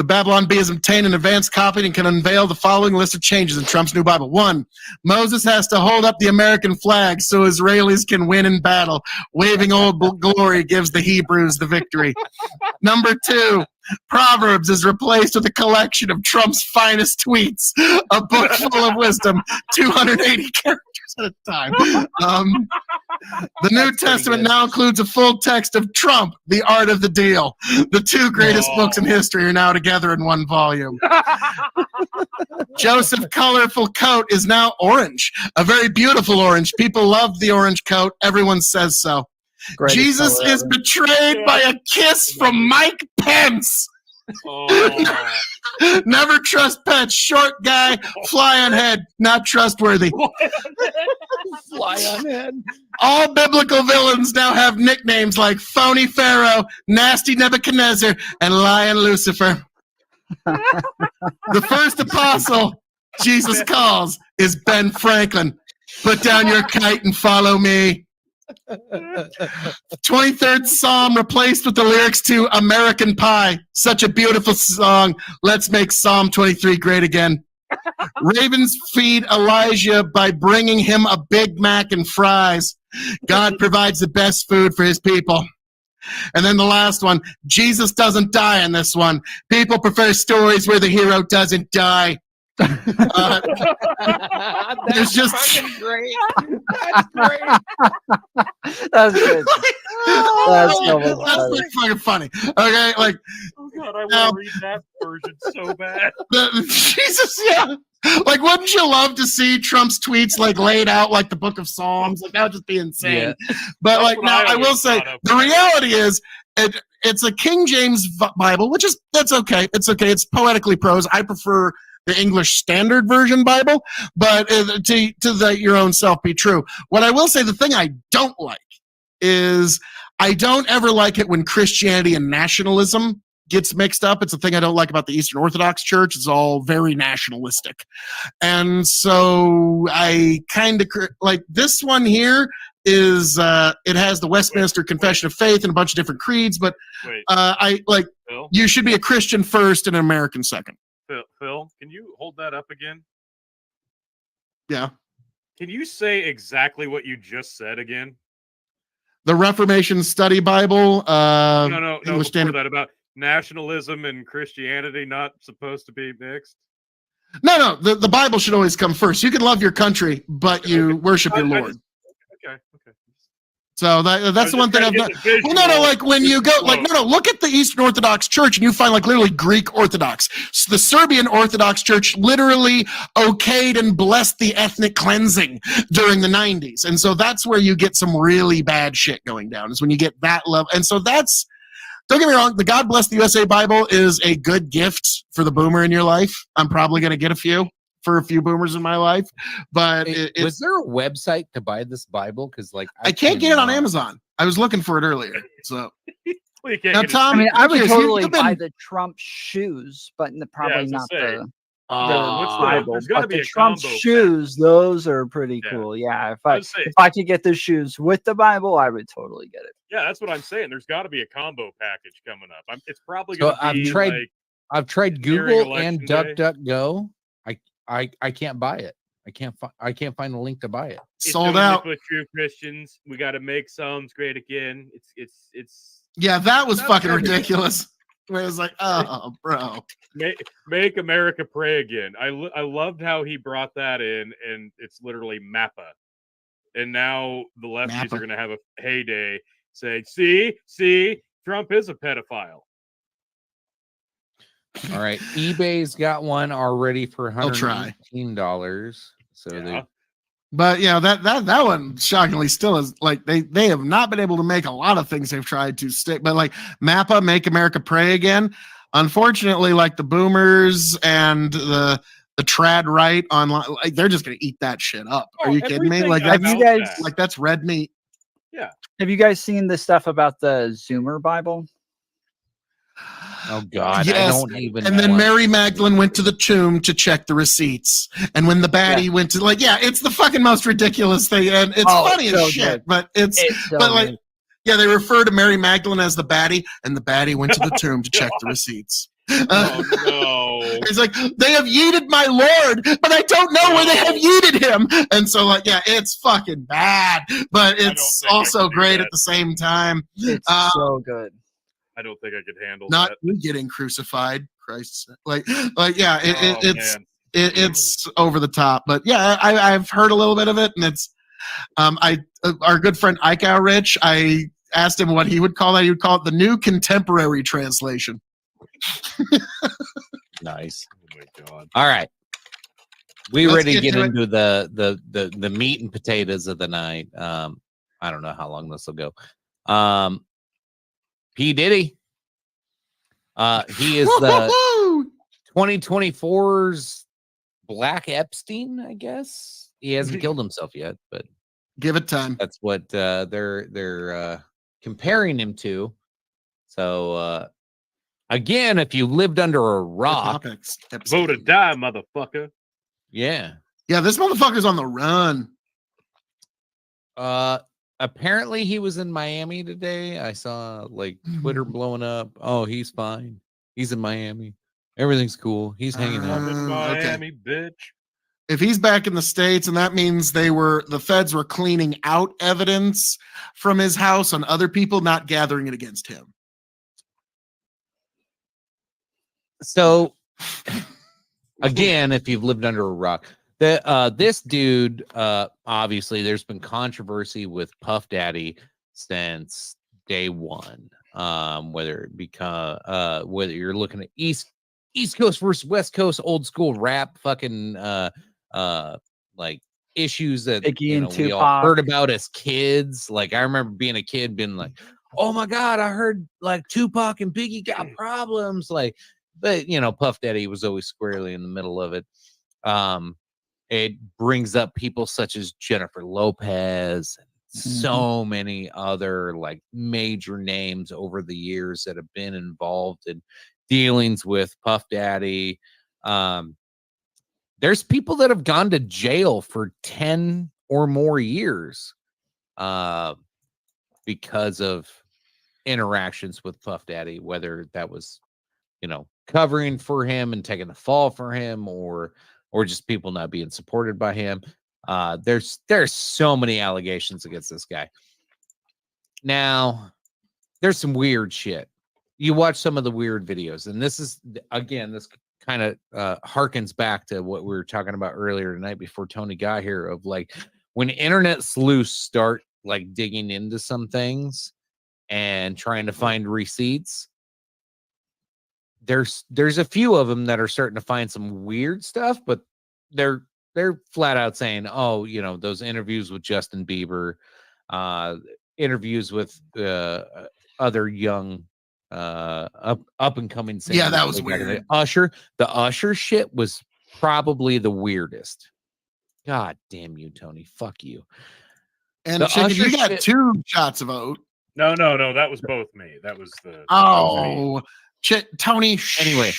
Babylon Bee has obtained an advanced copy and can unveil the following list of changes in Trump's new Bible. 1, Moses has to hold up the American flag so Israelis can win in battle. Waving old glory gives the Hebrews the victory. Number 2, Proverbs is replaced with a collection of Trump's finest tweets, a book full of wisdom, 280 characters at a time. The New Testament now includes a full text of Trump, The Art of the Deal. The 2 greatest books in history are now together in one volume. Joseph colorful coat is now orange, a very beautiful orange. People love the orange coat. Everyone says so. Greatest Jesus is betrayed by a kiss from Mike Pence. Never trust pets. Short guy, fly on head, not trustworthy. Fly on head. All biblical villains now have nicknames like Phony Pharaoh, Nasty Nebuchadnezzar, and Lion Lucifer. The first apostle Jesus calls is Ben Franklin. Put down your kite and follow me. 23rd Psalm replaced with the lyrics to American Pie. Such a beautiful song. Let's make Psalm 23 great again. Ravens feed Elijah by bringing him a Big Mac and fries. God provides the best food for his people. And then the last one, Jesus doesn't die in this one. People prefer stories where the hero doesn't die. There's just fucking great. That's great. That's good. That's so much that's like fucking funny. Okay, like oh god, I want to read that version so bad. Jesus, yeah. Like, wouldn't you love to see Trump's tweets like laid out like the Book of Psalms? Like that would just be insane. Yeah. But like now, I will say the reality is it's a King James Bible, which is that's okay. It's okay. It's poetically prose. I prefer the English Standard Version Bible, but to your own self be true. What I will say, the thing I don't like is I don't ever like it when Christianity and nationalism gets mixed up. It's a thing I don't like about the Eastern Orthodox Church. It's all very nationalistic. And so I kind of like this one here is it has the Westminster Confession of Faith and a bunch of different creeds, but I like Phil? You should be a Christian first and an American second. Phil, can you hold that up again? Yeah. Can you say exactly what you just said again? The Reformation Study Bible. No. English Standard. That about nationalism and Christianity not supposed to be mixed. No. The Bible should always come first. You can love your country, but you worship your Lord. Okay. So that's the one thing I've done. Well, no, like when you go, like, no, look at the Eastern Orthodox Church and you find like literally Greek Orthodox. So the Serbian Orthodox Church literally okayed and blessed the ethnic cleansing during the 90s. And so that's where you get some really bad shit going down, is when you get that level. And so that's, don't get me wrong, the God Bless the USA Bible is a good gift for the boomer in your life. I'm probably going to get a few. for a few boomers in my life. But was there a website to buy this Bible? Because like I can't get it on Amazon. I was looking for it earlier. So now, Tom, I mean, I would Chris, totally you've been- buy the Trump shoes, but probably not the What's Bible. there's gotta But be the a Trump combo pack. shoes, those are pretty cool. Yeah, if I could get the shoes with the Bible, I would totally get it. Yeah, that's what I'm saying. There's got to be a combo package coming up. It's probably So going to be I've tried nearing Google and election day. DuckDuckGo. I can't buy it. I can't find a link to buy it. It's sold only out for true Christians. We got to make Psalms great again. It's yeah, that was that's fucking everything. ridiculous. Where it's like, oh, bro, Make America pray again. I loved how he brought that in, and it's literally Mappa. And now the lefties are going to have a heyday saying, see, Trump is a pedophile. All right, eBay's got one already for I'll try. $118. So they. But yeah, that one shockingly still is like they have not been able to make a lot of things they've tried to stick, but like Mappa, Make America Pray Again. Unfortunately, like the boomers and the trad right online, like they're just gonna eat that shit up. Are you kidding me? Like Have you guys like that's red meat. Yeah. Have you guys seen the stuff about the Zoomer Bible? Oh God! Yes. I don't even. And then Mary Magdalene went to the tomb to check the receipts. And when the baddie went to it's the fucking most ridiculous thing. And it's funny as shit, good. but it's so but like good. yeah, they refer to Mary Magdalene as the baddie, and the baddie went to the tomb to check the receipts. Oh no! It's like they have yeeted my Lord, but I don't know where they have yeeted him. And so, like, yeah, it's fucking bad, but it's also great at the same time. It's so good. I don't think I could handle Not that. you getting crucified, Christ. Like, yeah, Man. it's over the top. But yeah, I've heard a little bit of it, and it's our good friend Ike Rich. I asked him what he would call that. He would call it the New Contemporary Translation. Nice. Oh my God! All right, we Let's ready to get get to into the meat and potatoes of the night. I don't know how long this will go. P. Diddy. He is the 2024's Black Epstein, I guess. He hasn't killed himself yet, but give it time. That's what they're comparing him to. So again, if you lived under a rock, vote or die, motherfucker. Yeah. Yeah, this motherfucker's on the run. Apparently he was in Miami today. I saw like Twitter blowing up. Oh, he's fine. He's in Miami. Everything's cool. He's hanging out. I'm in Miami, bitch. If he's back in the States, and that means the feds were cleaning out evidence from his house on other people, not gathering it against him. So again, if you've lived under a rock, this dude, obviously there's been controversy with Puff Daddy since day one. Whether you're looking at East Coast versus West Coast old school rap fucking like issues that we all heard about as kids. Like I remember being a kid being like, oh my God, I heard like Tupac and Biggie got problems. Like, but Puff Daddy was always squarely in the middle of it. It brings up people such as Jennifer Lopez and so many other like major names over the years that have been involved in dealings with Puff Daddy. There's people that have gone to jail for 10 or more years because of interactions with Puff Daddy, whether that was, covering for him and taking the fall for him or just people not being supported by him. There's so many allegations against this guy. Now, there's some weird shit. You watch some of the weird videos, and this kind of harkens back to what we were talking about earlier tonight before Tony got here of like when internet sleuths start like digging into some things and trying to find receipts. There's a few of them that are starting to find some weird stuff, but they're flat out saying, oh, those interviews with Justin Bieber, interviews with other young up and coming singers. Yeah, that was weird. The Usher shit was probably the weirdest. God damn you, Tony. Fuck you. And Chicken, you got 2 shots of oat. No, that was both me. That was the Tony. Anyway,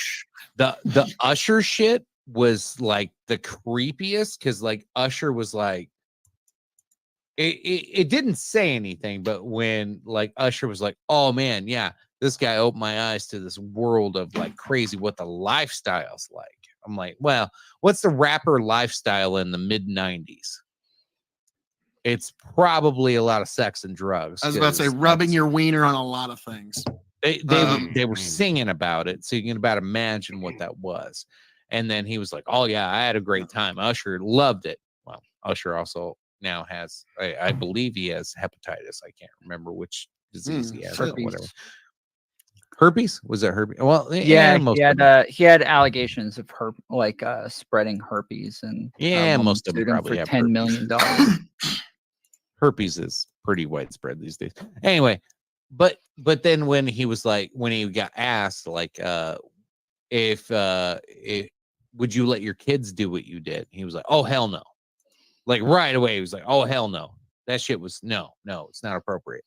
the Usher shit was like the creepiest because like Usher was like it didn't say anything, but when like Usher was like, oh man, yeah, this guy opened my eyes to this world of like crazy what the lifestyle's like. I'm like, well, what's the rapper lifestyle in the mid-90s? It's probably a lot of sex and drugs. I was about to say rubbing your wiener on a lot of things. They were singing about it, so you can about imagine what that was. And then he was like, "Oh yeah, I had a great time." Usher loved it. Well, Usher also now has, I believe, he has hepatitis. I can't remember which disease he has. Or whatever. Herpes? Was it herpes? Well, yeah, he had allegations of spreading herpes, and most of them probably for have $10 million. Herpes is pretty widespread these days. Anyway, but then when he was like, when he got asked like, if would you let your kids do what you did? He was like, oh hell no. Like right away, he was like, oh hell no. That shit was no, it's not appropriate.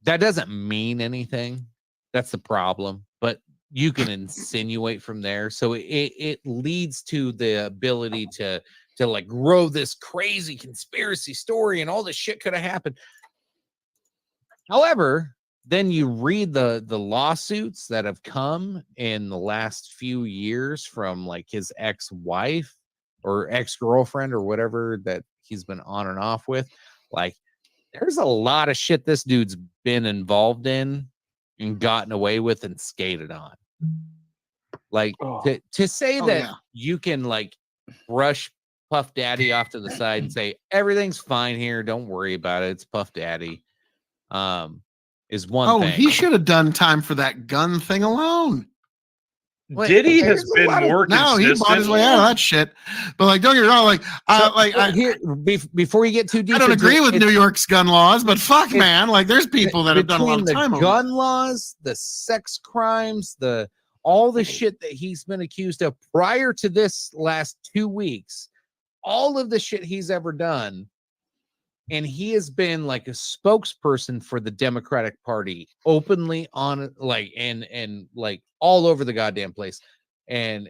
That doesn't mean anything. That's the problem. But you can insinuate from there. So it leads to the ability to like grow this crazy conspiracy story and all this shit could have happened. However, then you read the lawsuits that have come in the last few years from like his ex-wife or ex-girlfriend or whatever that he's been on and off with. Like, there's a lot of shit this dude's been involved in and gotten away with and skated on. Like to say that you can like brush Puff Daddy off to the side and say everything's fine here, don't worry about it, it's Puff Daddy, is one thing. He should have done time for that gun thing alone. Diddy has been more consistent. No, he bought his way out of that shit. But like, don't get me wrong. Like, before you get too deep, I don't agree with New York's gun laws, but fuck, man, like, there's people that have done a lot of time. The gun laws, the sex crimes, all the shit that he's been accused of prior to this last 2 weeks, all of the shit he's ever done. And he has been like a spokesperson for the Democratic Party openly on like and like all over the goddamn place. And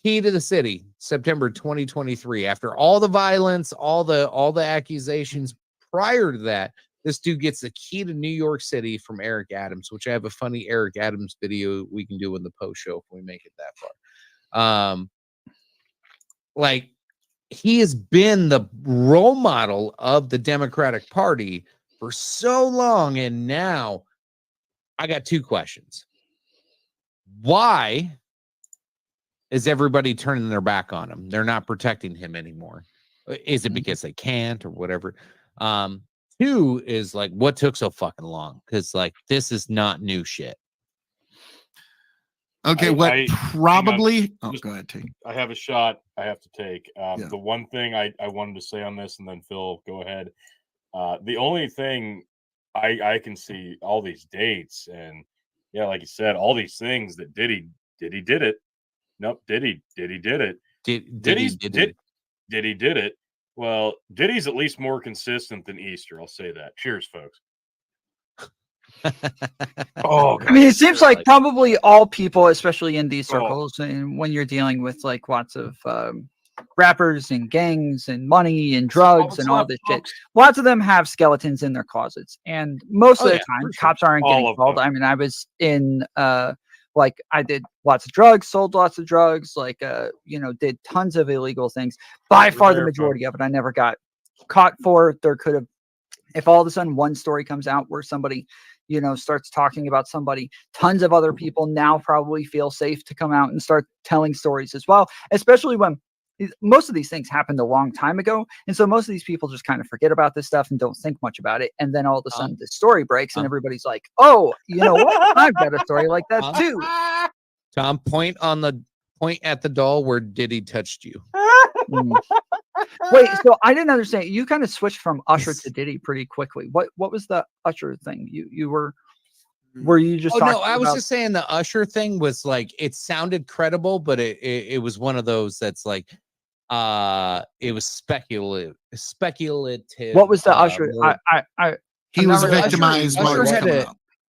key to the city, September 2023. After all the violence, all the accusations prior to that, this dude gets the key to New York City from Eric Adams, which I have a funny Eric Adams video we can do in the post show if we make it that far. Like, he has been the role model of the Democratic Party for so long. And now I got 2 questions. Why is everybody turning their back on him? They're not protecting him anymore. Is it because they can't or whatever? 2 is like, what took so fucking long? Because like, this is not new shit. Okay, probably? Oh, go ahead, T. I have a shot I have to take. The one thing I wanted to say on this, and then Phil, go ahead. The only thing I can see all these dates, and yeah, like you said, all these things that Diddy did it. Nope, Diddy did it. Diddy did it. Well, Diddy's at least more consistent than Easter. I'll say that. Cheers, folks. I mean, it seems like probably all people, especially in these circles, and when you're dealing with like lots of rappers and gangs and money and drugs and all this shit, lots of them have skeletons in their closets, and most of the time, cops aren't getting involved. I mean, I was in like I did lots of drugs, sold lots of drugs, like did tons of illegal things. By far the majority of it, I never got caught for. There could have, if all of a sudden one story comes out where somebody starts talking about somebody, tons of other people now probably feel safe to come out and start telling stories as well, especially when most of these things happened a long time ago. And so most of these people just kind of forget about this stuff and don't think much about it. And then all of a sudden this story breaks and everybody's like, oh, you know what? I've got a story like that too. Tom, point at the doll where Diddy touched you. Wait, so I didn't understand. You kind of switched from Usher to Diddy pretty quickly. What was the Usher thing? You were Were you just? Oh no, talking I was about- just saying the Usher thing was like it sounded credible, but it was one of those that's like it was speculative. What was the Usher? He was victimized.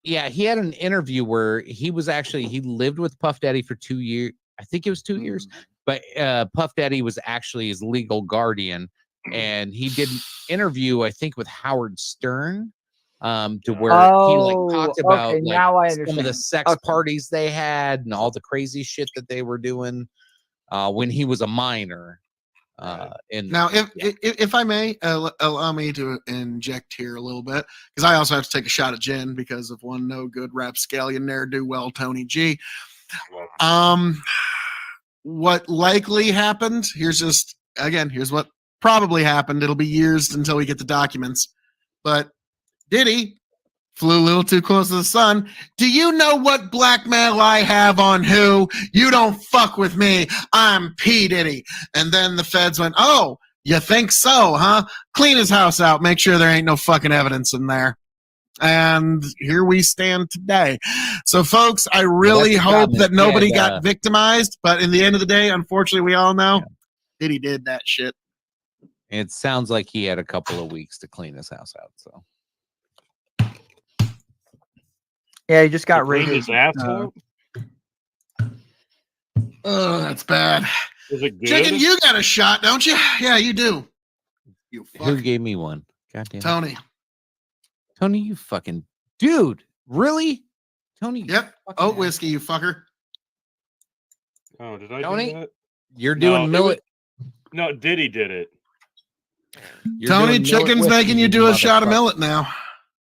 Yeah, he had an interview where he lived with Puff Daddy for 2 years. I think it was 2 years, but Puff Daddy was actually his legal guardian, and he did an interview, I think, with Howard Stern, to where he like talked about okay, now I some of the understand. sex parties they had and all the crazy shit that they were doing when he was a minor. And now, if I may, allow me to inject here a little bit, because I also have to take a shot at Jen because of one no good rapscallion ne'er-do-well, Tony G. What likely happened? Here's what probably happened. It'll be years until we get the documents, but Diddy flew a little too close to the sun. Do you know what blackmail I have on who? You don't fuck with me. I'm P. Diddy. And then the feds went, oh, you think so, huh? Clean his house out. Make sure there ain't no fucking evidence in there. And here we stand today. So, folks, I really hope that nobody got victimized. But in the end of the day, unfortunately, we all know Diddy did that shit. it sounds like he had a couple of weeks to clean his house out. So. Yeah, he just got Cleaned raided. his asshole. Oh, that's bad. Was it good? Chicken, you got a shot, don't you? Yeah, you do. You Who gave me one? Goddamn. Tony. Tony, you fucking dude. Really? Tony. Yep. Oat whiskey, you fucker. Oh, did I Tony, do that? you're doing millet. No, Diddy did it. Tony, Chicken's making you do a shot of millet now.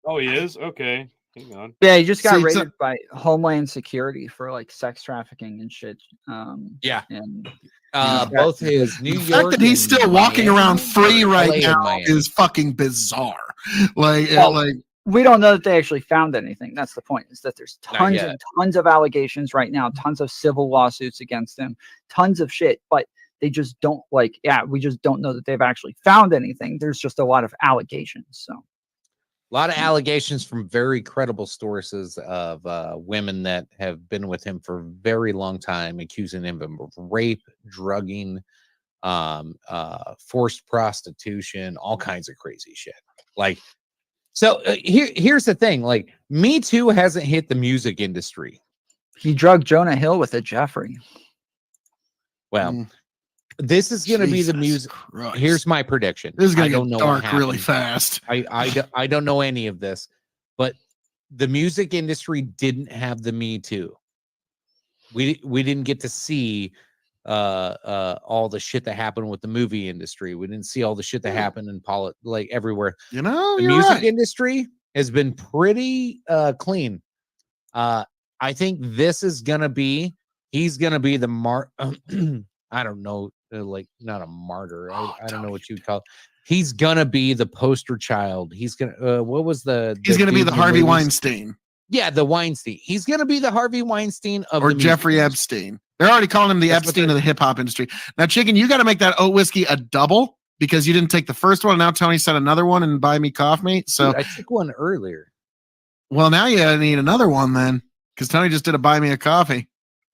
Oh, he is? Okay. Hang on. Yeah, he just got See, raided by Homeland Security for like sex trafficking and shit. Yeah. And both his New The York fact that he's and still walking Miami, around free right LA and now Miami. is fucking bizarre. Like, Well, we don't know that they actually found anything. That's the point, is that there's Not tons yet. and tons of allegations right now, tons of civil lawsuits against him, tons of shit, but they just don't we just don't know that they've actually found anything. There's just a lot of allegations. So a lot of allegations from very credible sources of women that have been with him for a very long time, accusing him of rape, drugging, forced prostitution, all kinds of crazy shit. Like, so here's the thing: like, Me Too hasn't hit the music industry. he drugged Jonah Hill with a Jeffrey. Well, this is going to be the music. Christ. Here's my prediction. This is I going don't to know get what dark really happened. fast. I don't know any of this, but the music industry didn't have the Me Too. We didn't get to see all the shit that happened with the movie industry. We didn't see all the shit that happened in like everywhere. You know, The you're music right. industry has been pretty clean. I think this is gonna be. He's gonna be the I don't know, like not a martyr. I don't know what you'd call it. He's gonna be the poster child. He's gonna. What was the? He's going to be dude the in the Harvey movies? Weinstein Yeah, the Weinstein. He's gonna be the Harvey Weinstein of or the music Jeffrey industry. Epstein. They're already calling him the That's what Epstein of the hip hop industry. Now, Chicken, you got to make that oat whiskey a double because you didn't take the first one. Now Tony said another one and buy me coffee. So, Dude, I took one earlier. well, now you need another one then because Tony just did a buy me a coffee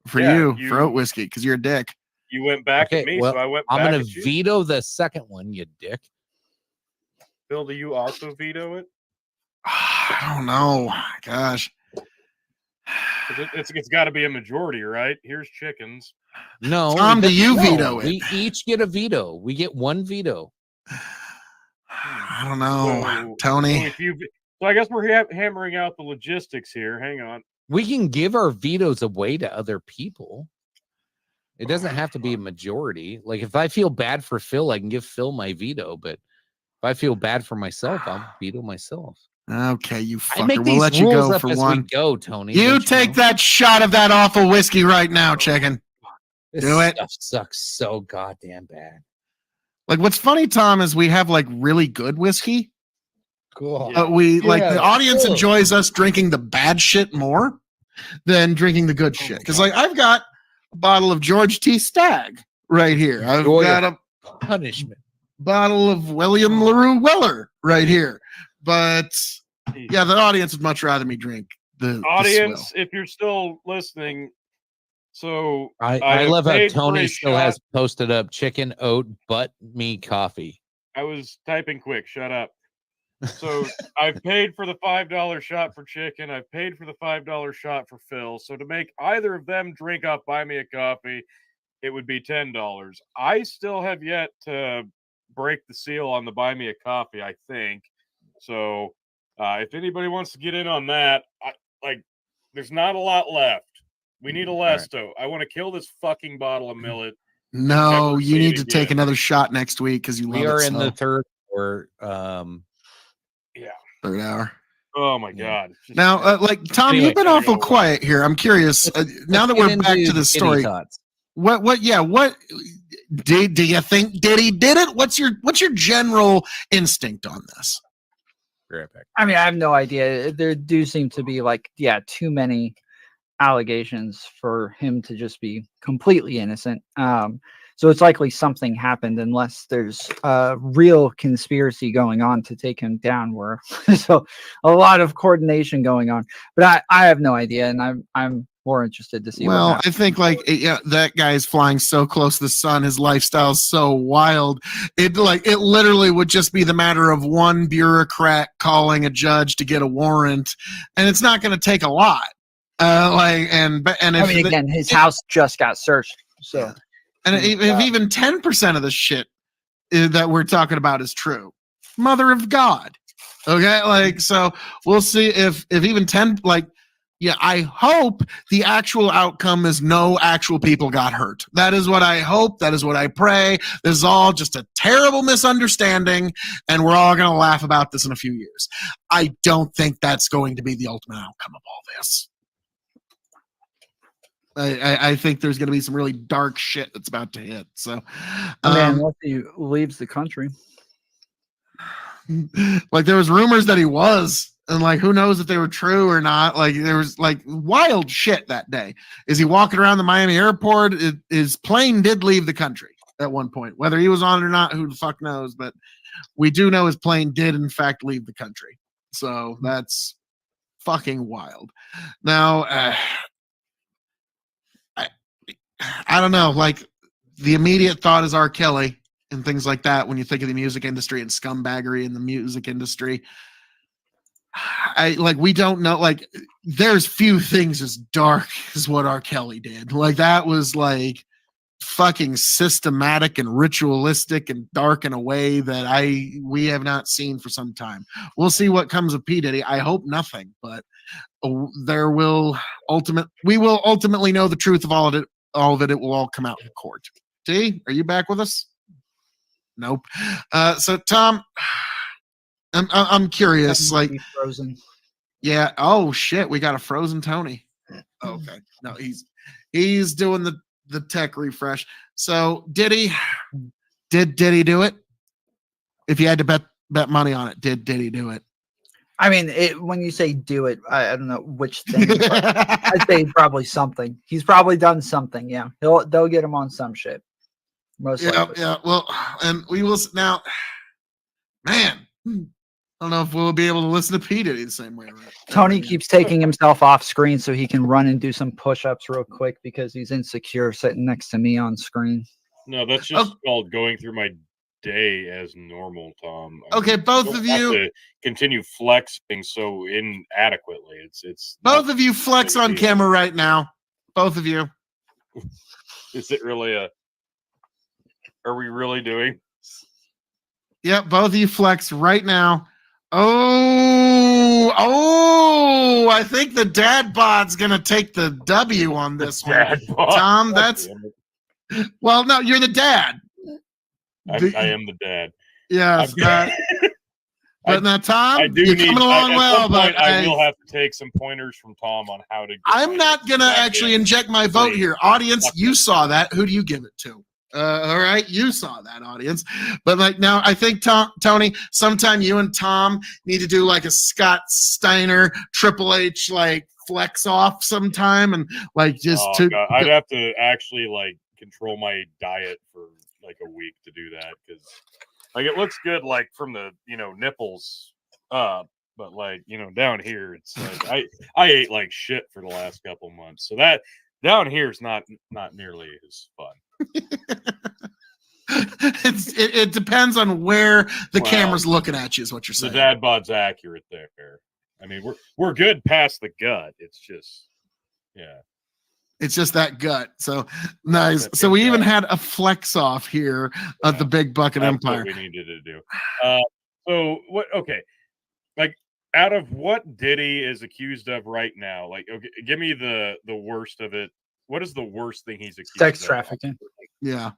for Yeah, you for oat whiskey because you're a dick. You went back at me, so I went back I'm gonna at you. veto the second one, you dick. Bill, do you also veto it? I don't know. Gosh. 'Cause it's got to be a majority, right? Here's chickens. No, Tom, do you no, veto it? We each get a veto. We get one veto. I don't know, So Tony. So I guess we're hammering out the logistics here. Hang on. We can give our vetoes away to other people. It doesn't have to be a majority. Like if I feel bad for Phil, I can give Phil my veto. But if I feel bad for myself, I'll veto myself. Okay, you I make fucker. these We'll let you rules go up for as one. we go, Tony. You don't take know? that shot of that awful whiskey right now, Chicken. This Do it. stuff sucks so goddamn bad. Like, what's funny, Tom, is we have like really good whiskey. Cool. We like Yeah, the audience cool. enjoys us drinking the bad shit more than drinking the good shit. Because like I've got a bottle of George T. Stagg right here. I've got a punishment bottle of William LaRue Weller right here. But yeah, the audience would much rather me drink the audience, swill. if you're still listening. So I love how paid for Tony a still shot. has posted up chicken oat butt me coffee. I was typing quick. Shut up. So I've paid for the $5 shot for chicken. I've paid for the $5 shot for Phil. So to make either of them drink up, buy me a coffee, it would be $10. I still have yet to break the seal on the buy me a coffee, I think. So if anybody wants to get in on that, there's not a lot left. We need a Lesto. I want to kill this fucking bottle of millet. No, Never you see need it to again. take another shot next week because you love We are it in so. the third or third hour. Oh my god! Now, Tom, Anyway, you've been awful quiet here. I'm curious. Now that we're back to the story, what do you think Diddy did it? What's your general instinct on this? I mean, I have no idea. There do seem to be too many allegations for him to just be completely innocent. So it's likely something happened, unless there's a real conspiracy going on to take him down. Where so a lot of coordination going on, but I have no idea, and I'm more interested to see. Well, what happens. I think that guy is flying so close to the sun. His lifestyle is so wild. It literally would just be the matter of one bureaucrat calling a judge to get a warrant, and it's not going to take a lot. Again, his house just got searched, so. And if even 10% of the shit that we're talking about is true, mother of God. Okay, so we'll see if even 10. I hope the actual outcome is no actual people got hurt. That is what I hope. That is what I pray. This is all just a terrible misunderstanding, and we're all going to laugh about this in a few years. I don't think that's going to be the ultimate outcome of all this. I think there's going to be some really dark shit that's about to hit. So, unless he leaves the country. There was rumors that he was, and who knows if they were true or not. There was wild shit that day. Is he walking around the Miami airport? His plane did leave the country at one point. Whether he was on it or not, who the fuck knows? But we do know his plane did in fact leave the country. So that's fucking wild. Now, I don't know. The immediate thought is R. Kelly and things like that when you think of the music industry and scumbaggery in the music industry. We don't know. There's few things as dark as what R. Kelly did. That was fucking systematic and ritualistic and dark in a way that we have not seen for some time. We'll see what comes of P. Diddy. I hope nothing, but we will ultimately know the truth of all of it. It will all come out in court. T, are you back with us? Nope. So Tom, I'm curious. Frozen. Yeah. Oh shit, we got a frozen Tony. Okay. No, he's doing the tech refresh. So did he do it? If you had to bet money on it, did he do it? I mean, when you say do it, I don't know which thing. I'd say probably something. He's probably done something. Yeah, they'll get him on some shit. Most likely. Yeah. Well, and we will now. Man, I don't know if we'll be able to listen to P. Diddy the same way. Right? Tony keeps taking himself off screen so he can run and do some push-ups real quick because he's insecure sitting next to me on screen. No, that's just called going through my day as normal, Tom. Okay, both of you have to continue flexing so inadequately. It's both of you flex on camera right now. Both of you. Is it really are we really doing? Yep, both of you flex right now. I think the dad bod's gonna take the W on this one. Tom, that's well, no, you're the dad. I am the dad. Yes. But now, Tom, you're coming along well. But I will have to take some pointers from Tom on how to. I'm not going to actually inject my vote here. Audience, you saw that. Who do you give it to? All right, you saw that, audience. But now, I think Tony, sometime you and Tom need to do a Scott Steiner Triple H flex off sometime and just God. I'd have to actually control my diet for a week to do that because it looks good from the nipples up, but like, you know, down here it's like I ate like shit for the last couple months, so that down here is not nearly as fun. It depends on where the camera's looking at you, is what you're saying. The dad bod's accurate there. I mean, we're good past the gut. It's just, yeah. It's just that gut. So nice. So we even had a flex off here of the Big Bucket That's Empire. what we needed to do. So what? Okay, like out of what Diddy is accused of right now, like, okay, give me the worst of it. What is the worst thing he's accused of? Sex trafficking. Yeah.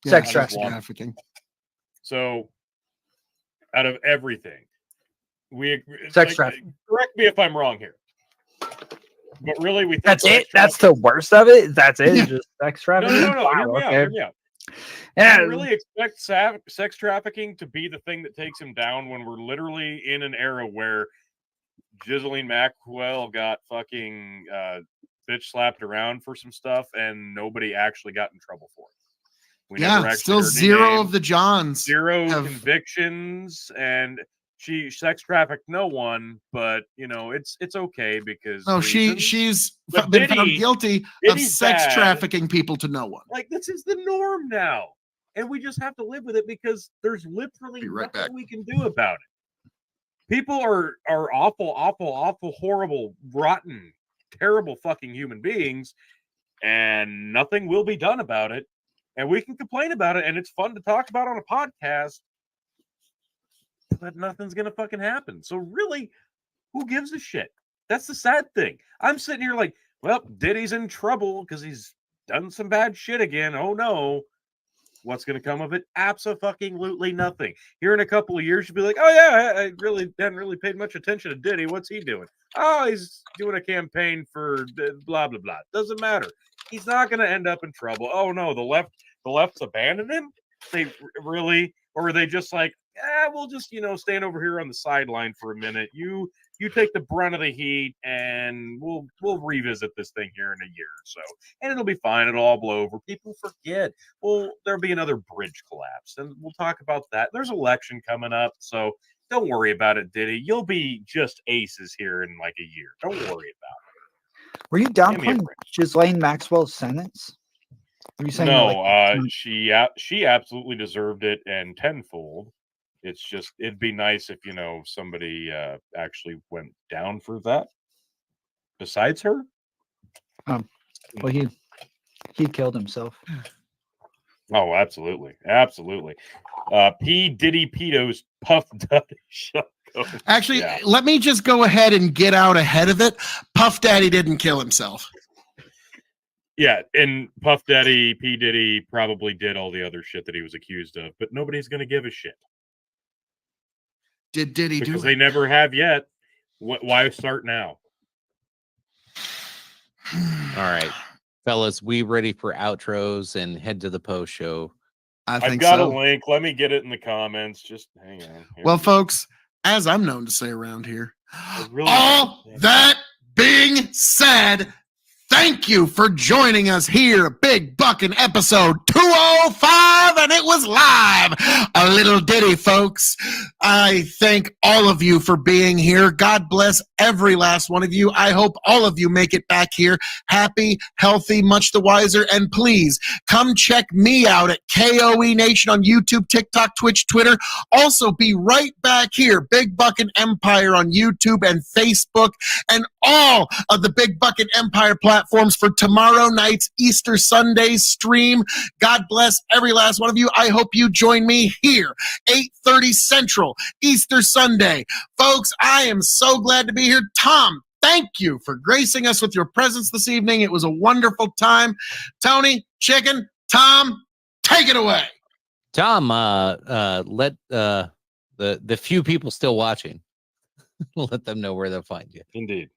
Sex trafficking. So, out of everything, Sex trafficking. Correct me if I'm wrong here, but really, we think That's it. That's the worst of it. That's it. Yeah. Just sex trafficking. No. Wow, Hear me out. okay. Hear me out. Yeah. Do you really expect sex trafficking to be the thing that takes him down when we're literally in an era where Ghislaine Maxwell got fucking bitch slapped around for some stuff and nobody actually got in trouble for it? We never actually still heard any zero names, of the Johns. zero convictions, and she sex trafficked no one. But you know, it's okay because she's But been found Diddy- guilty of Diddy's sex bad. trafficking people to no one. Like, this is the norm now, and we just have to live with it because there's literally nothing we can do about it. People are awful, horrible, rotten, terrible fucking human beings, and nothing will be done about it. And we can complain about it, and it's fun to talk about on a podcast, but nothing's gonna fucking happen. So really, who gives a shit? That's the sad thing. I'm sitting here like, well, Diddy's in trouble because he's done some bad shit again. Oh no. What's going to come of it? Absolutely nothing. Here in a couple of years, you'll be like, oh yeah, I really hadn't really paid much attention to Diddy. What's he doing? Oh, he's doing a campaign for blah blah blah. Doesn't matter. He's not going to end up in trouble. Oh no, the left's abandoned him. They really, or are they just like, we'll just stand over here on the sideline for a minute. You take the brunt of the heat, and we'll revisit this thing here in a year or so, and it'll be fine. It'll all blow over. People forget. Well, there'll be another bridge collapse, and we'll talk about that. There's an election coming up, so don't worry about it, Diddy. You'll be just aces here in like a year. Don't worry about it. Were you downplaying Ghislaine Maxwell's sentence? Were you saying she absolutely deserved it, and tenfold. It's just, it'd be nice if, somebody actually went down for that besides her. Well, he killed himself. Oh, absolutely. P. Diddy Pedo's Puff Daddy shotgun. Actually, let me just go ahead and get out ahead of it. Puff Daddy didn't kill himself. Yeah, and Puff Daddy, P. Diddy probably did all the other shit that he was accused of, but nobody's going to give a shit. Did Diddy do it? Because they never have yet. Why start now? All right, fellas, we ready for outros and head to the post show? I've got a link. Let me get it in the comments. Just hang on. Well, folks, as I'm known to say around here, all that being said, thank you for joining us here, Big Buckin' episode 205, and it was live. A little ditty, folks. I thank all of you for being here. God bless every last one of you. I hope all of you make it back here happy, healthy, much the wiser, and please come check me out at K.O.E Nation on YouTube, TikTok, Twitch, Twitter. Also, be right back here, Big Buckin' Empire on YouTube and Facebook, and all of the Big Buckin' Empire platforms for tomorrow night's Easter Sunday stream. God bless every last one of you. I hope you join me here, 8:30 Central, Easter Sunday. Folks, I am so glad to be here. Tom, thank you for gracing us with your presence this evening. It was a wonderful time. Tony, Chicken, Tom, take it away. Tom, let the few people still watching, let them know where they'll find you. Indeed.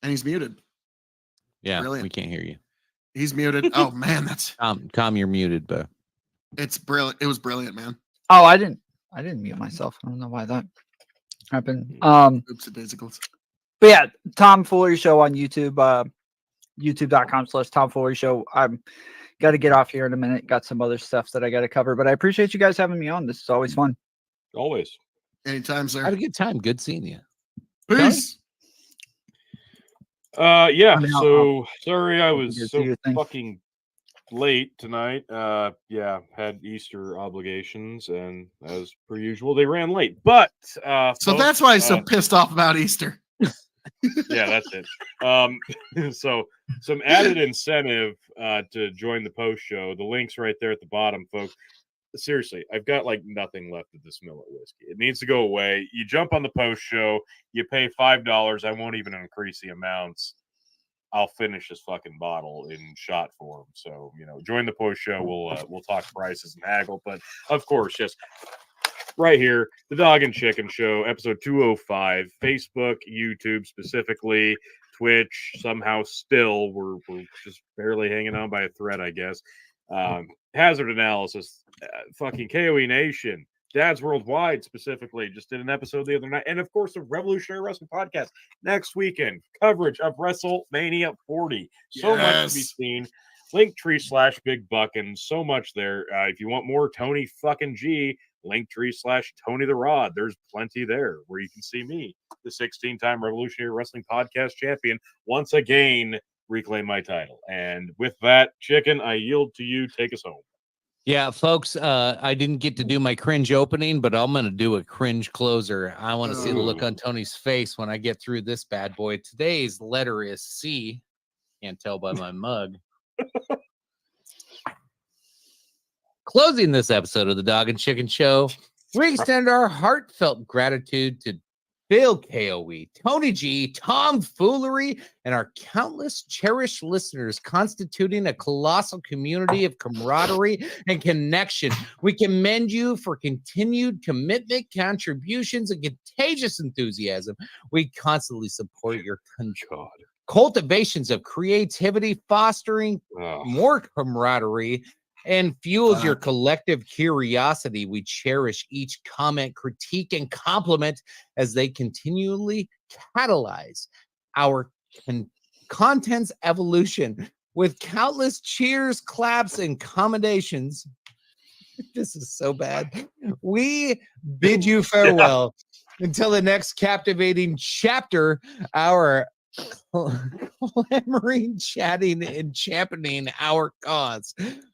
And he's muted. Yeah, Brilliant. we can't hear you. He's muted. Oh man, that's Tom, you're muted, but it's brilliant. It was brilliant, man. Oh, I didn't mute myself. I don't know why that happened. Oops, it basically. But yeah, Tom Foolery Show on YouTube, youtube.com/Tom Foolery Show. I'm got to get off here in a minute. Got some other stuff that I got to cover, but I appreciate you guys having me on. This is always fun. Always. Anytime, sir. Had a good time. Good seeing you. Peace. Yeah. So sorry I was so fucking late tonight. Yeah, had Easter obligations, and as per usual, they ran late. But so folks, that's why he's so pissed off about Easter. Yeah, that's it. So some added incentive to join the post show. The link's right there at the bottom, folks. Seriously, I've got like nothing left of this Millet whiskey. It needs to go away. You jump on the post show, you pay $5. I won't even increase the amounts. I'll finish this fucking bottle in shot form. So, join the post show. We'll talk prices and haggle. But of course, just right here, the Dog and Chicken Show, episode 205, Facebook, YouTube specifically, Twitch. Somehow still we're just barely hanging on by a thread, I guess. Hazard analysis, fucking K.O.E. Nation, Dads Worldwide specifically just did an episode the other night, and of course the Revolutionary Wrestling Podcast next weekend. Coverage of WrestleMania 40. So much to be seen. Linktree/Big Buck, and so much there. If you want more Tony fucking G, Linktree/Tony the Rod. There's plenty there where you can see me, the 16-time Revolutionary Wrestling Podcast champion, once again reclaim my title. And with that, Chicken, I yield to you. Take us home. Yeah, folks, I didn't get to do my cringe opening, but I'm going to do a cringe closer. I want to see the look on Tony's face when I get through this bad boy. Today's letter is C. Can't tell by my mug. Closing this episode of the Dog and Chicken Show, we extend our heartfelt gratitude to Bill K.O.E., Tony G, Tom Foolery, and our countless cherished listeners constituting a colossal community of camaraderie and connection. We commend you for continued commitment, contributions, and contagious enthusiasm. We constantly support your cultivations of creativity, fostering more camaraderie, and fuels your collective curiosity. We cherish each comment, critique, and compliment as they continually catalyze our content's evolution. With countless cheers, claps, and commendations, this is so bad. We bid you farewell until the next captivating chapter, our clamoring, chatting, and championing our cause.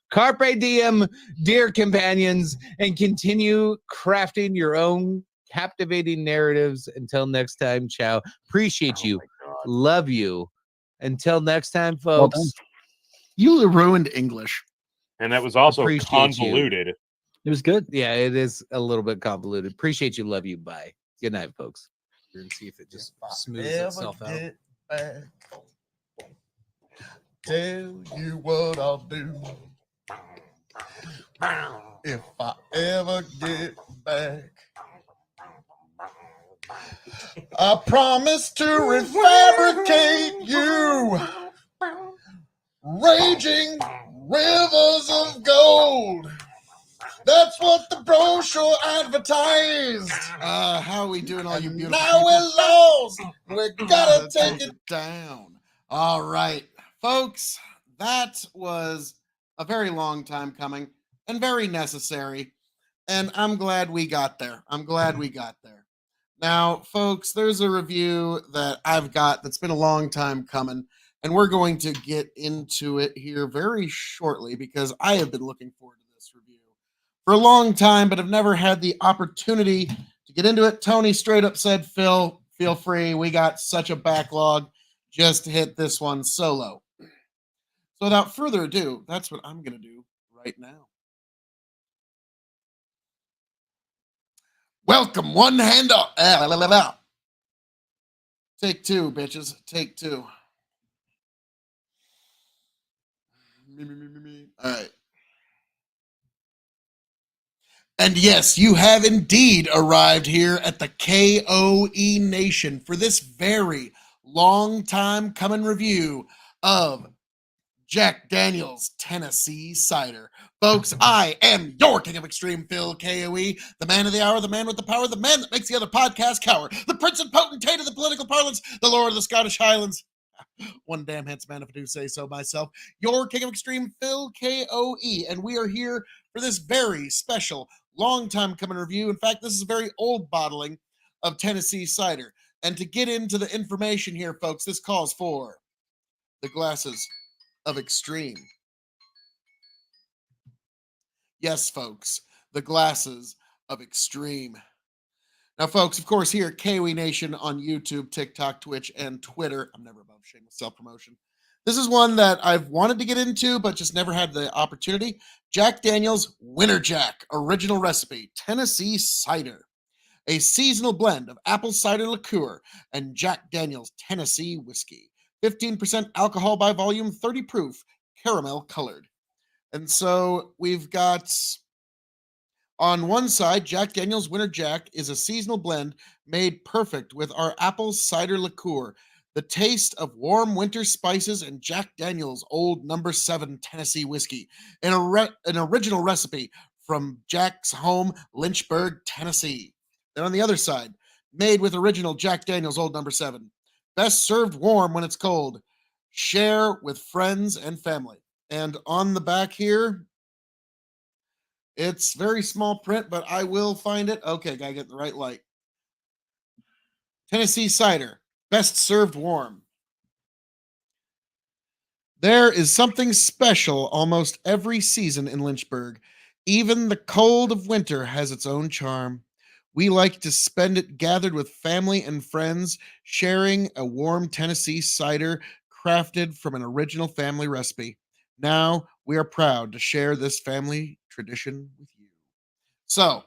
Carpe diem, dear companions, and continue crafting your own captivating narratives. Until next time, ciao. Appreciate you. Love you. Until next time, folks. You ruined English. And that was also convoluted. It was good. Yeah, it is a little bit convoluted. Appreciate you. Love you. Bye. Good night, folks. We're going to see if it just smooths itself out. Tell you what I'll do. If I ever get back, I promise to refabricate you, raging rivers of gold. That's what the brochure advertised. How are we doing, all you beautiful people? Now we're lost. We gotta take it down. All right, folks, that was a very long time coming and very necessary. And I'm glad we got there. Now, folks, there's a review that I've got that's been a long time coming, and we're going to get into it here very shortly because I have been looking forward to this review for a long time, but have never had the opportunity to get into it. Tony straight up said, Phil, feel free. We got such a backlog. Just hit this one solo. So without further ado, that's what I'm going to do right now. Welcome, one hand up. Take two, bitches. Take two. All right. And yes, you have indeed arrived here at the K.O.E. Nation for this very long time coming review of Jack Daniel's Tennessee Cider. Folks, I am your King of Extreme, Phil K.O.E., the man of the hour, the man with the power, the man that makes the other podcast cower, the prince and potentate of the political parlance, the lord of the Scottish Highlands. One damn handsome man, if I do say so myself. Your King of Extreme, Phil K.O.E., and we are here for this very special, long time coming review. In fact, this is a very old bottling of Tennessee cider. And to get into the information here, folks, this calls for the glasses of extreme. Yes, folks, the glasses of extreme. Now, folks, of course, here at K.O.E Nation on YouTube, TikTok, Twitch, and Twitter, I'm never above shameless self-promotion. This is one that I've wanted to get into, but just never had the opportunity. Jack Daniel's Winter Jack Original Recipe Tennessee Cider. A seasonal blend of apple cider liqueur and Jack Daniel's Tennessee whiskey. 15% alcohol by volume, 30 proof, caramel colored. And so we've got on one side, Jack Daniel's Winter Jack is a seasonal blend made perfect with our apple cider liqueur, the taste of warm winter spices, and Jack Daniel's Old Number 7 Tennessee whiskey, an original recipe from Jack's home, Lynchburg, Tennessee. Then on the other side, made with original Jack Daniel's Old Number 7. Best served warm when it's cold. Share with friends and family. And on the back here, it's very small print, but I will find it. Okay, gotta get the right light. Tennessee cider, best served warm. There is something special almost every season in Lynchburg. Even the cold of winter has its own charm. We like to spend it gathered with family and friends, sharing a warm Tennessee cider crafted from an original family recipe. Now we are proud to share this family tradition with you. So,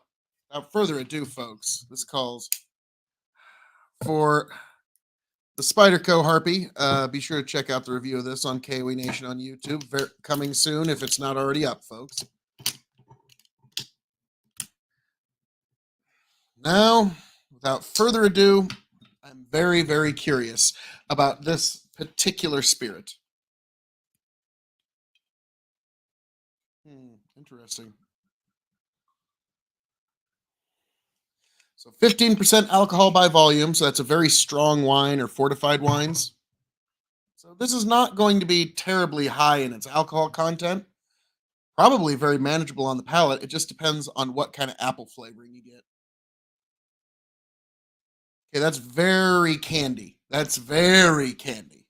without further ado, folks, this calls for the Spyderco Harpy. Be sure to check out the review of this on K.O.E Nation on YouTube. Coming soon if it's not already up, folks. Now, without further ado, I'm very, very curious about this particular spirit. Interesting. So 15% alcohol by volume, so that's a very strong wine or fortified wines. So this is not going to be terribly high in its alcohol content. Probably very manageable on the palate. It just depends on what kind of apple flavoring you get. Okay, that's very candy. That's very candy.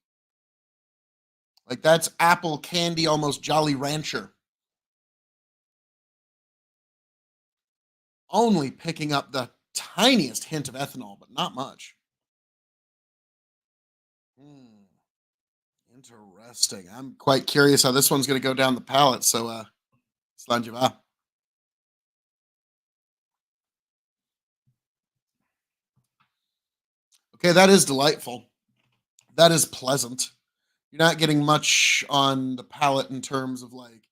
Like that's apple candy, almost Jolly Rancher. Only picking up the tiniest hint of ethanol, but not much. Interesting. I'm quite curious how this one's going to go down the palate. So, Slanjava. Okay, that is delightful. That is pleasant. You're not getting much on the palate in terms of like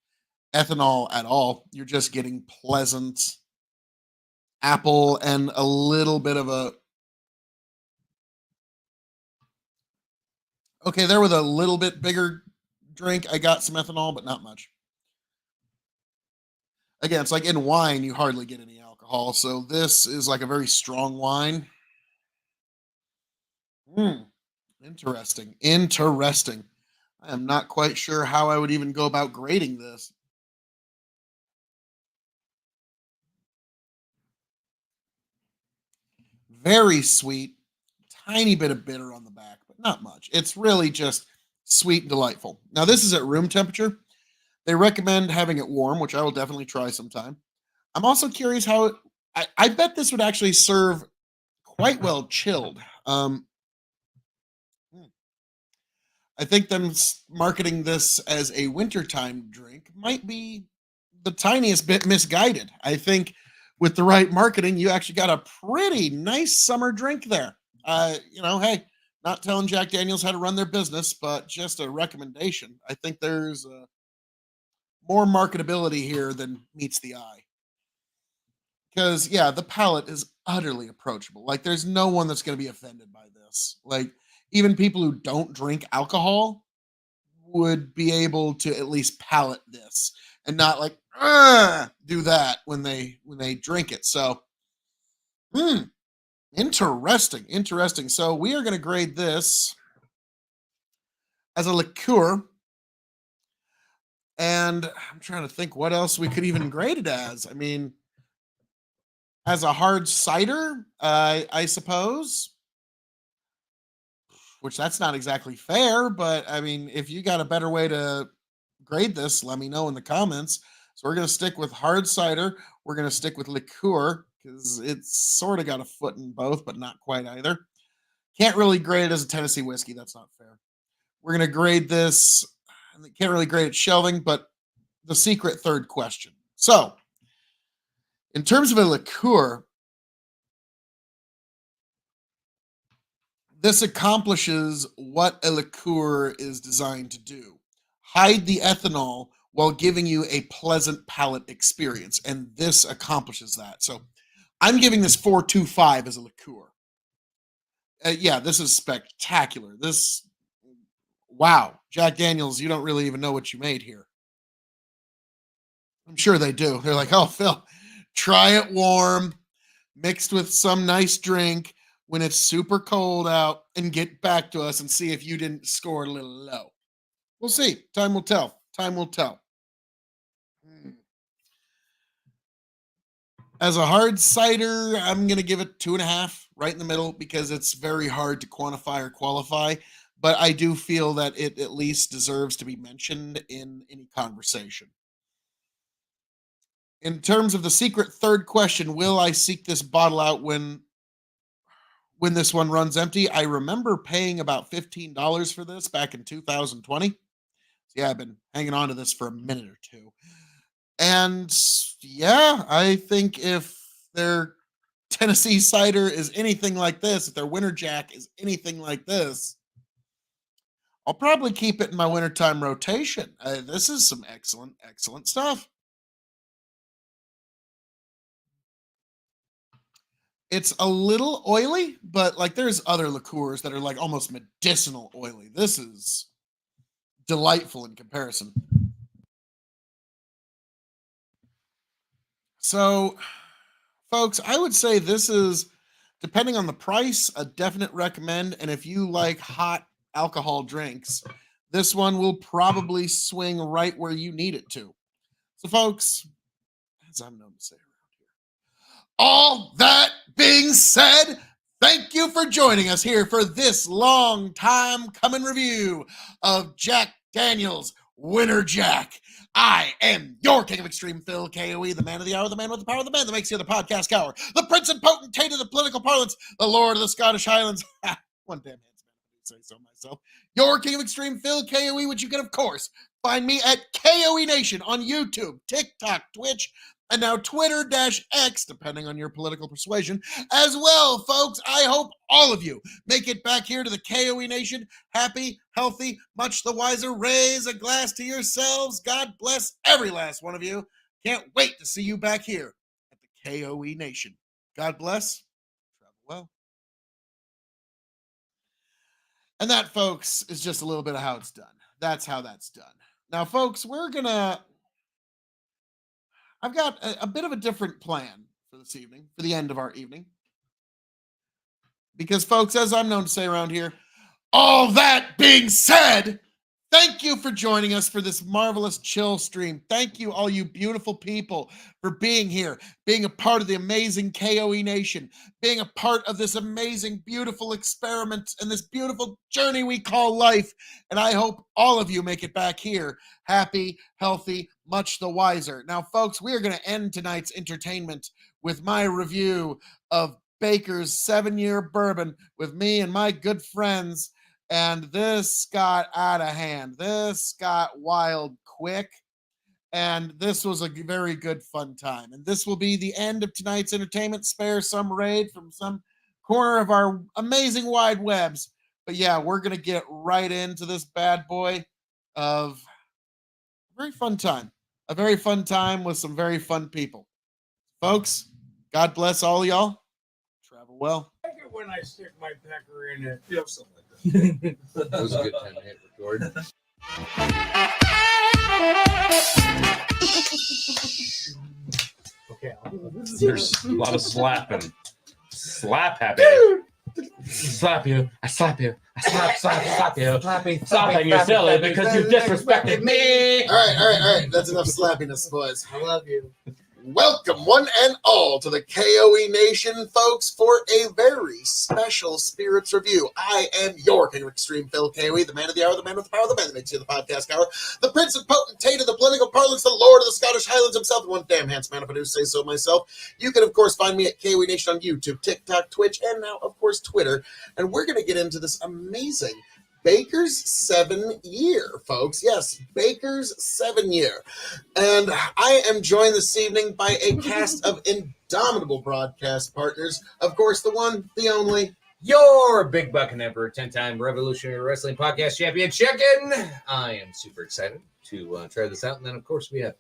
ethanol at all. You're just getting pleasant apple and a little bit of a okay, there with a little bit bigger drink. I got some ethanol, but not much. Again, it's like in wine, you hardly get any alcohol. So this is like a very strong wine. Interesting. Interesting. I am not quite sure how I would even go about grading this. Very sweet. Tiny bit of bitter on the back, but not much. It's really just sweet and delightful. Now, this is at room temperature. They recommend having it warm, which I will definitely try sometime. I'm also curious how I bet this would actually serve quite well chilled. I think them marketing this as a wintertime drink might be the tiniest bit misguided. I think with the right marketing, you actually got a pretty nice summer drink there. Hey, not telling Jack Daniels how to run their business, but just a recommendation. I think there's more marketability here than meets the eye. Because, yeah, the palate is utterly approachable. Like, there's no one that's going to be offended by this. Like, even people who don't drink alcohol would be able to at least palate this and not like do that when they drink it. So, interesting. So we are going to grade this as a liqueur. And I'm trying to think what else we could even grade it as. I mean, as a hard cider, I suppose. Which that's not exactly fair, but I mean, if you got a better way to grade this, let me know in the comments. So we're going to stick with hard cider. We're going to stick with liqueur because it's sort of got a foot in both, but not quite either. Can't really grade it as a Tennessee whiskey. That's not fair. We're going to grade this. Can't really grade it shelving, but the secret third question. So, in terms of a liqueur, this accomplishes what a liqueur is designed to do. Hide the ethanol while giving you a pleasant palate experience. And this accomplishes that. So I'm giving this 4.25 as a liqueur. Yeah, this is spectacular. Wow, Jack Daniels, you don't really even know what you made here. I'm sure they do. They're like, oh, Phil, try it warm, mixed with some nice drink when it's super cold out, and get back to us and see if you didn't score a little low. We'll see. Time will tell. Time will tell. As a hard cider, I'm going to give it 2.5, right in the middle, because it's very hard to quantify or qualify. But I do feel that it at least deserves to be mentioned in any conversation. In terms of the secret third question, will I seek this bottle out when this one runs empty? I remember paying about $15 for this back in 2020. Yeah, I've been hanging on to this for a minute or two. And yeah, I think if their Tennessee cider is anything like this, if their Winter Jack is anything like this, I'll probably keep it in my wintertime rotation. This is some excellent, excellent stuff. It's a little oily, but like there's other liqueurs that are like almost medicinal oily. This is delightful in comparison. So, folks, I would say this is, depending on the price, a definite recommend. And if you like hot alcohol drinks, this one will probably swing right where you need it to. So, folks, as I'm known to say around here, all that being said, thank you for joining us here for this long time coming review of Jack Daniels Winter Jack. I am your King of Extreme, Phil K.O.E., the man of the hour, the man with the power, the man that makes you the podcast cower, the prince and potentate of the political parlance, the lord of the Scottish Highlands. One damn handsman, I do say so myself. Your King of Extreme, Phil K.O.E., which you can, of course, find me at K.O.E. Nation on YouTube, TikTok, Twitch, and now Twitter-X, depending on your political persuasion, as well, folks. I hope all of you make it back here to the KOE Nation, happy, healthy, much the wiser. Raise a glass to yourselves. God bless every last one of you. Can't wait to see you back here at the KOE Nation. God bless. Travel well. And that, folks, is just a little bit of how it's done. That's how that's done. Now, folks, I've got a bit of a different plan for this evening, for the end of our evening. Because, folks, as I'm known to say around here, all that being said, thank you for joining us for this marvelous chill stream. Thank you, all you beautiful people, for being here, being a part of the amazing KOE Nation, being a part of this amazing, beautiful experiment and this beautiful journey we call life. And I hope all of you make it back here happy, healthy, much the wiser. Now, folks, we are going to end tonight's entertainment with my review of Baker's 7-year bourbon with me and my good friends. And this got out of hand. This got wild quick. And this was a very good, fun time. And this will be the end of tonight's entertainment. Spare some raid from some corner of our amazing wide webs. But yeah, we're going to get right into this bad boy of a very fun time. A very fun time with some very fun people. Folks, God bless all y'all. Travel well. I like it when I stick my pecker in it. Feel something like that. That was a good time to hit record. Okay. There's a lot of slapping. Slap happy. Slap you. I slap you. I slap you. Slapping you silly because you disrespected me. All right. That's enough slappiness, boys. I love you. Welcome, one and all, to the K.O.E. Nation, folks, for a very special Spirits Review. I am your King of Extreme, Phil K.O.E., the man of the hour, the man with the power, the man that makes you the podcast hour, the prince and potentate of the political parlance, the lord of the Scottish Highlands himself, and one damn handsome man, if I do say so myself. You can, of course, find me at K.O.E. Nation on YouTube, TikTok, Twitch, and now, of course, Twitter. And we're going to get into this amazing Baker's 7 year, folks. Yes, Baker's 7 year. And I am joined this evening by a cast of indomitable broadcast partners. Of course, the one, the only, your Big Bucking Emperor, 10-time Revolutionary Wrestling Podcast Champion, Chicken. I am super excited to try this out. And then, of course, we have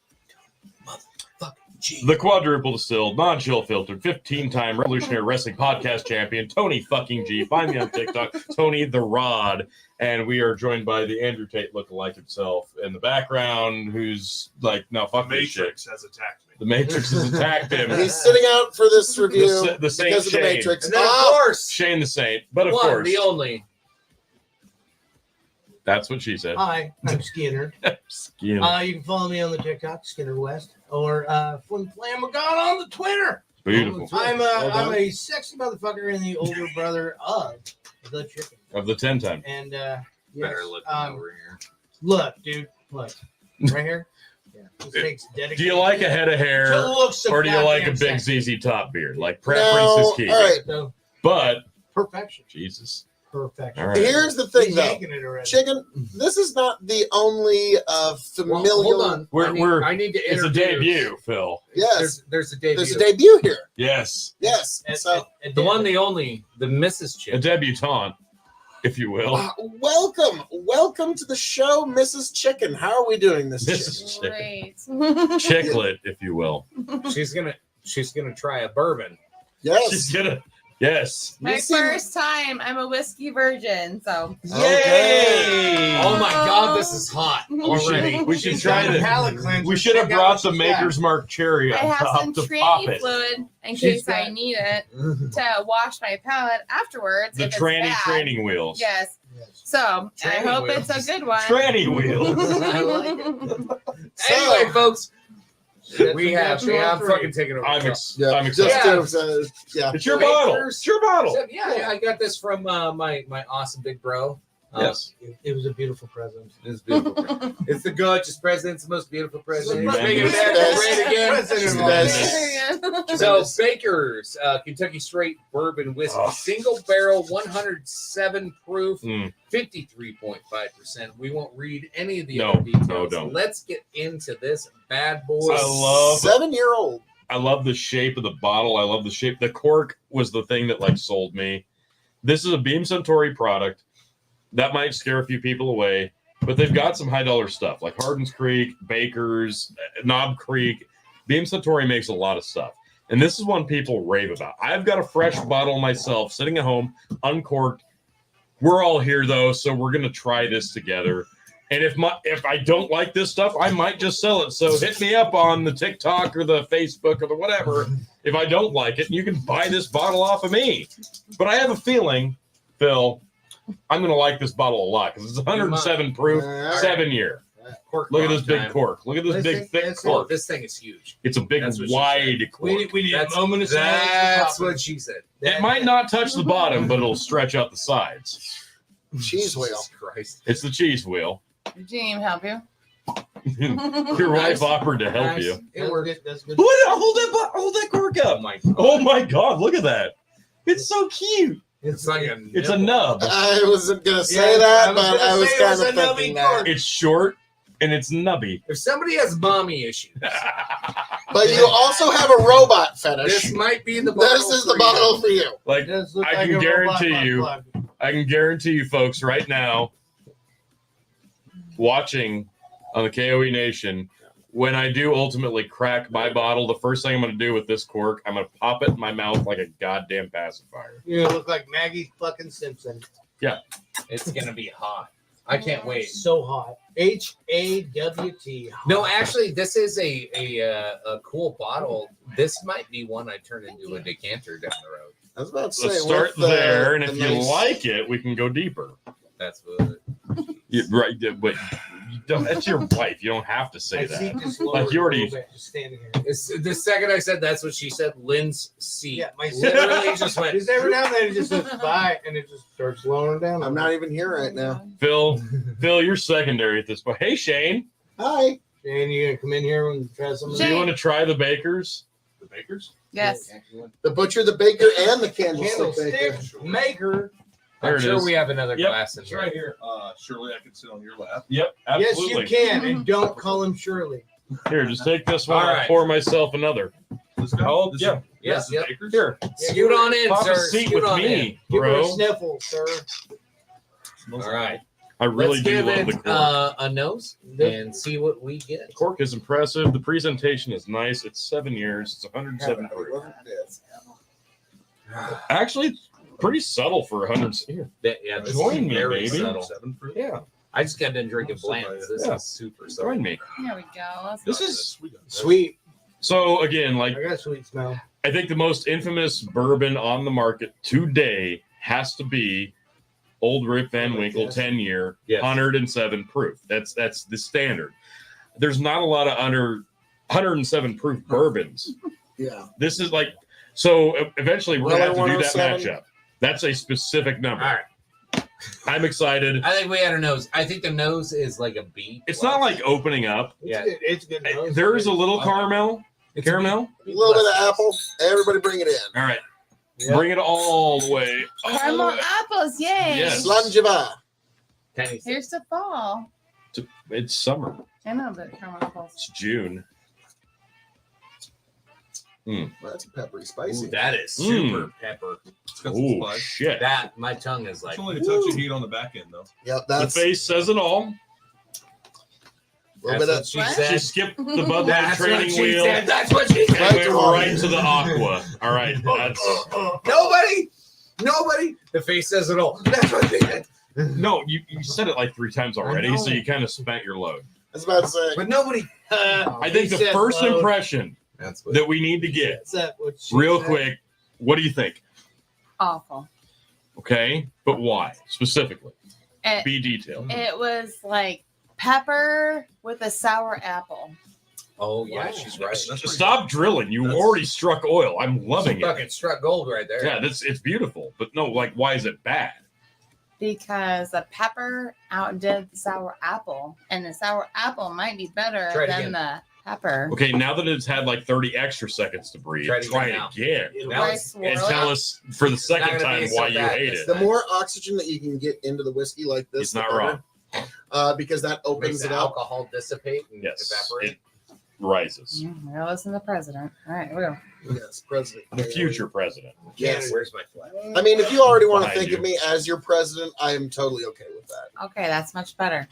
the quadruple distilled, non-chill filtered, 15-time Revolutionary Wrestling Podcast Champion, Tony fucking G. Find me on TikTok, Tony the Rod. And we are joined by the Andrew Tate lookalike himself in the background, who's like, no, fuck this shit. Matrix has attacked me. The Matrix has attacked him. He's sitting out for this review the Saint because of the Shane. Matrix. And then, of course, Shane the Saint. But of one, course, the only. That's what she said. Hi, I'm Skinner. Skinner. You can follow me on the TikTok, Skinner West, or Flim Flamagon on the Twitter. Beautiful. I'm a sexy motherfucker and the older brother of the Chicken. Of the 10-time. And Better look over here. Look, dude, look, right here. Yeah, this takes dedication. Do you like a head of hair, To look so or do you like a goddamn big sexy. ZZ Top beard? Like, preference is key. all right. No, But, perfection. Jesus. Perfection. All right. Here's the thing, He's though. yanking it already. Chicken, this is not the only familial... Hold on. We're, I need to it's a introduce. Uh, debut, Phil. Yes, There's a debut. there's a debut here. Yes. Yes. So, The one, the only, the Mrs. A Chicken. debutante, if you will. welcome to the show, Mrs. Chicken. How are we doing this? Mrs. Chicken. Great. Chicklet, if you will. She's gonna try a bourbon. Yes. She's gonna, yes. My first time. I'm a whiskey virgin, so. Yay! Oh my God, this is hot already. We should try palate to. cleanser. We should have Check out brought what the she's Maker's Mark cherry I on have top some to pop tranny it. fluid in She's case I got- need it to wash my palate afterwards. The if it's tranny bad. training wheels. Yes. So I Tranny hope wheels. it's a good one. Tranny wheels. I like it. Anyway, folks, we have fucking taken over. I'm Yeah, excited. yeah. It's your bottle. It's your bottle. So, yeah, I got this from my awesome big bro. Yes. It was a beautiful present. It's beautiful. It's the gorgeous president. It's the most beautiful president. It's the Making it best. happen great again. President-in-law. So Baker's Kentucky Straight Bourbon Whiskey, Oh. single barrel, 107 proof, Mm. 53.5%. We won't read any of the No, other details. no, don't. Let's get into this bad boy. I love 7-year-old. I love the shape of the bottle. I love the shape. The cork was the thing that like sold me. This is a Beam Suntory product. That might scare a few people away, but they've got some high dollar stuff like Hardin's Creek, Baker's, Knob Creek. Beam Suntory makes a lot of stuff. And this is one people rave about. I've got a fresh bottle myself sitting at home, uncorked. We're all here though, so we're gonna try this together. And if I don't like this stuff, I might just sell it. So hit me up on the TikTok or the Facebook or the whatever if I don't like it. And you can buy this bottle off of me. But I have a feeling, Phil, I'm going to like this bottle a lot because it's 107 proof, 7 year. Cork Look at this bomb big time. cork. Look at this big, thick Oh, cork. this thing is huge. It's a big, That's what she wide said. cork. We need That's- a moment of silence. That's what she said. It might not touch the bottom, but it'll stretch out the sides. Cheese wheel. Jesus Christ. It's the cheese wheel. Did Jim help you? Your wife offered to help you. It worked. That's good. Hold that cork up. Oh my God, look at that. It's so cute. It's like a It's a nub. I wasn't going to say that, but I was kind of thinking that. It's short and it's nubby. If somebody has mommy issues, But you also have a robot fetish. this might be the bottle. This is the for bottle you. for you. Like Does look I like can a guarantee robot you, plug. I can guarantee you folks right now watching on the KOE Nation, when I do ultimately crack my bottle, the first thing I'm going to do with this cork, I'm going to pop it in my mouth like a goddamn pacifier. You're gonna look like Maggie fucking Simpson. Yeah. It's gonna be hot. I can't wait. So hot. HAWT. No, actually, this is a cool bottle. This might be one I turn into a decanter down the road. I was about to say, let's start with, there, and the if you nice- like it, we can go deeper. That's what. Yeah, right, but you don't, that's your wife. You don't have to say that. Like you already. Just standing here. The second I said that's what she said, Lynn's seat. Yeah, my literally just went. Just every now and then it just goes by and it just starts slowing down. I'm not even here right now. Phil, you're secondary at this point. Hey, Shane. Hi. Shane, you gonna come in here and try some? Do you want to try the bakers? The bakers? Yes. The butcher, the baker, and the candlestick baker. Maker. There I'm it sure is. we have another Yep. glass in It's here. right here. Shirley, I can sit on your lap. Yep, Yes, absolutely. you can, and don't call him Shirley. Here, just take this one. All I'll right. pour myself another. Let's go. Oh, This yeah. is- Yes, this is yep. Baker's? Here. Scoot on in, Pop sir. a seat Scoot with on in. me, Give her a bro. sniffle, sir. All right. I really Let's do give love it the cork. a nose and see what we get. The cork is impressive. The presentation is nice. It's 7 years. It's 107 proof. Actually, it's pretty subtle for 100. Here. Yeah, this Join is me, very baby. subtle. Yeah. I just got done drinking blands. This Yeah. is super subtle. Join me. There we go. This is Sweet. so again, like I got a sweet smell. I think the most infamous bourbon on the market today has to be Old Rip Van Winkle 10-year, Yes. 107 proof. That's the standard. There's not a lot of under 107 proof bourbons. Yeah. This is like so. Eventually, we're gonna have to do that 107. matchup. That's a specific number. All right. I'm excited. I think we had a nose. I think the nose is like a B. It's not like opening up. Yeah. It's good. Nose. There is a little caramel. Caramel. A little bit of apple. Everybody bring it in. All right. Yep. Bring it all the way. All the Caramel way. apples, yay! Yes. Slanjiva. Here's the fall. It's summer. I know, but caramel apples. It's June. Mm. Well, that's peppery, spicy. Ooh, that is super pepper. It's got some Ooh, spice. shit. That my tongue is like. It's only a touch of heat on the back end, though. Yep, The that's face says it all. a little bit of. What she What? She said. skipped the Bud Light That's what training she wheel. said. That's what she said. And went right to the aqua. All right. That's Nobody. The face says it all. That's what she said. no, you said it like 3 times already, so you kind of spent your load. I was about to say. But nobody. I think the first impression That's what. that we need to get Is that what she real said? quick, what do you think? Awful. Okay, but why specifically? It, Be detailed. it was like pepper with a sour apple. Oh yeah, she's right. Stop drilling. You already struck oil. I'm loving it. Fucking struck gold right there. Yeah, it's beautiful. But no, like, why is it bad? Because the pepper outdid the sour apple, and the sour apple might be better Try it than again. the pepper. Okay, now that it's had like 30 extra seconds to breathe, Try try it it again again. Now Rice And swirl tell it. us for the second not gonna time be so why you bad hate this it. The more oxygen that you can get into the whiskey like this, He's the not better. wrong. Because that Makes opens the it up. alcohol dissipate and Yes, evaporate. it rises. Well, listen to the president. All right, we'll go. Yes, President. The future president. Yes. Where's my flag? I mean, if you already want to Behind think you. of me as your president, I am totally okay with that. Okay, that's much better.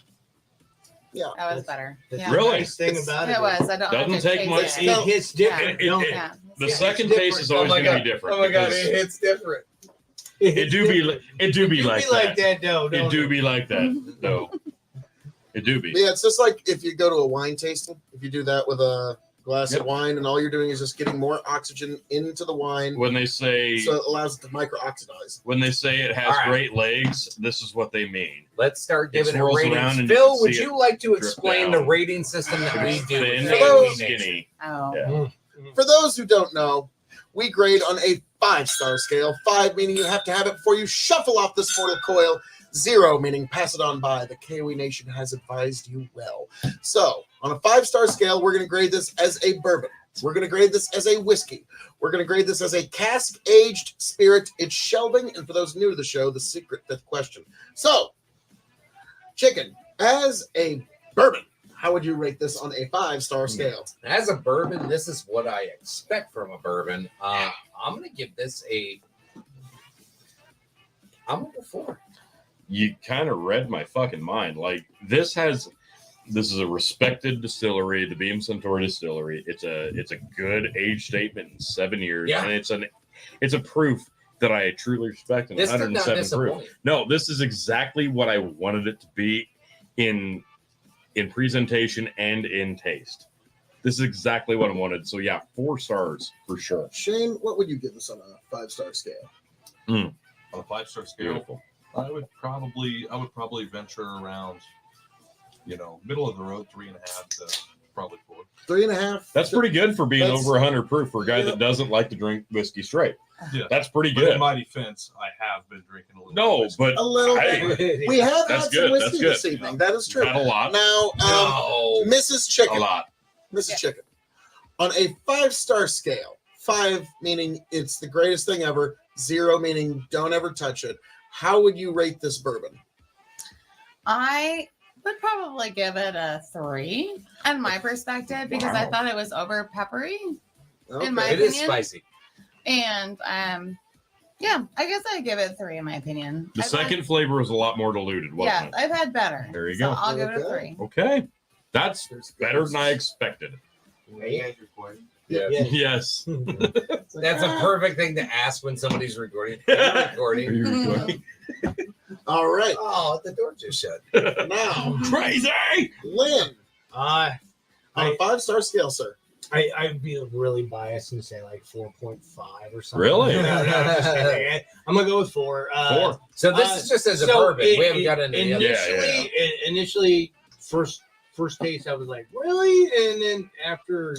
Yeah. That was better. The Yeah. Really? nice thing about It was. I don't have Doesn't to take taste much. it. It hits different. It- don't it- it? Yeah. The Yeah. second It's taste is different. always Oh my going to be God. different. Oh my god, because it hits different. it do be like that. though. It don't do be like that though. It do be. But yeah, it's just like if you go to a wine tasting, if you do that with a glass Yep. of wine, and all you're doing is just getting more oxygen into the wine, When they say so it allows it to micro-oxidize. it has All right. great legs, this is what they mean. Let's start It giving it swirls around ratings. and Phil, you would see you like to drip explain down. the rating system that we do? Thin with and K.O.E. Nation? skinny. Oh. Yeah. For those who don't know, we grade on a 5-star scale. 5 meaning you have to have it before you shuffle off this mortal coil. 0 meaning pass it on by. The K.O.E. Nation has advised you well. So, on a 5-star scale, we're going to grade this as a bourbon. We're going to grade this as a whiskey. We're going to grade this as a cask-aged spirit. It's shelving. And for those new to the show, the secret fifth question. So, Chicken, as a bourbon, how would you rate this on a 5-star scale? As a bourbon, this is what I expect from a bourbon. I'm going to give this I'm going to go 4. You kind of read my fucking mind. Like this is a respected distillery, the Beam Suntory Distillery. It's a good age statement in 7 years, Yeah. and it's a proof that I truly respect in This did not 107 proof. disappoint. No, this is exactly what I wanted it to be in presentation and in taste. This is exactly what I wanted. So yeah, 4 stars for sure. Shane, what would you give this on a 5-star scale? On a 5-star scale, Beautiful. I would probably venture around, middle of the road, 3.5 to probably 4. 3.5. That's pretty good for being That's- over 100 proof for a guy that doesn't like to drink whiskey straight. Yeah, that's pretty But good. in my defense, I have been drinking a little. No, whiskey. but A little hey, bit. We have that's had good. some whiskey That's good. this evening. That is true. Not a lot. Now, Mrs. Chicken. A lot. Mrs. Chicken. On a 5-star scale, 5 meaning it's the greatest thing ever, 0 meaning don't ever touch it. How would you rate this bourbon? I would probably give it a 3 in my perspective because I Wow. thought it was over peppery. Okay. In my It opinion. is spicy. And yeah, I guess I'd give it a 3 in my opinion. The I've second flavor was a lot more diluted, had, wasn't yeah, it? I've had better. There you so go. I'll give it a 3. Okay. That's better than I expected. Yeah. Yes. That's a perfect thing to ask when somebody's recording. Are you recording? Are you recording? All right. Oh, the door just shut. Now, Crazy! Lynn, Uh, on a 5-star scale, sir. I'd be really biased and say like 4.5 or something. Really? No, I'm just kidding. I'm gonna go with 4. 4. So this is just as a bourbon. We haven't got into the other. Initially, first taste, I was like, really? And then after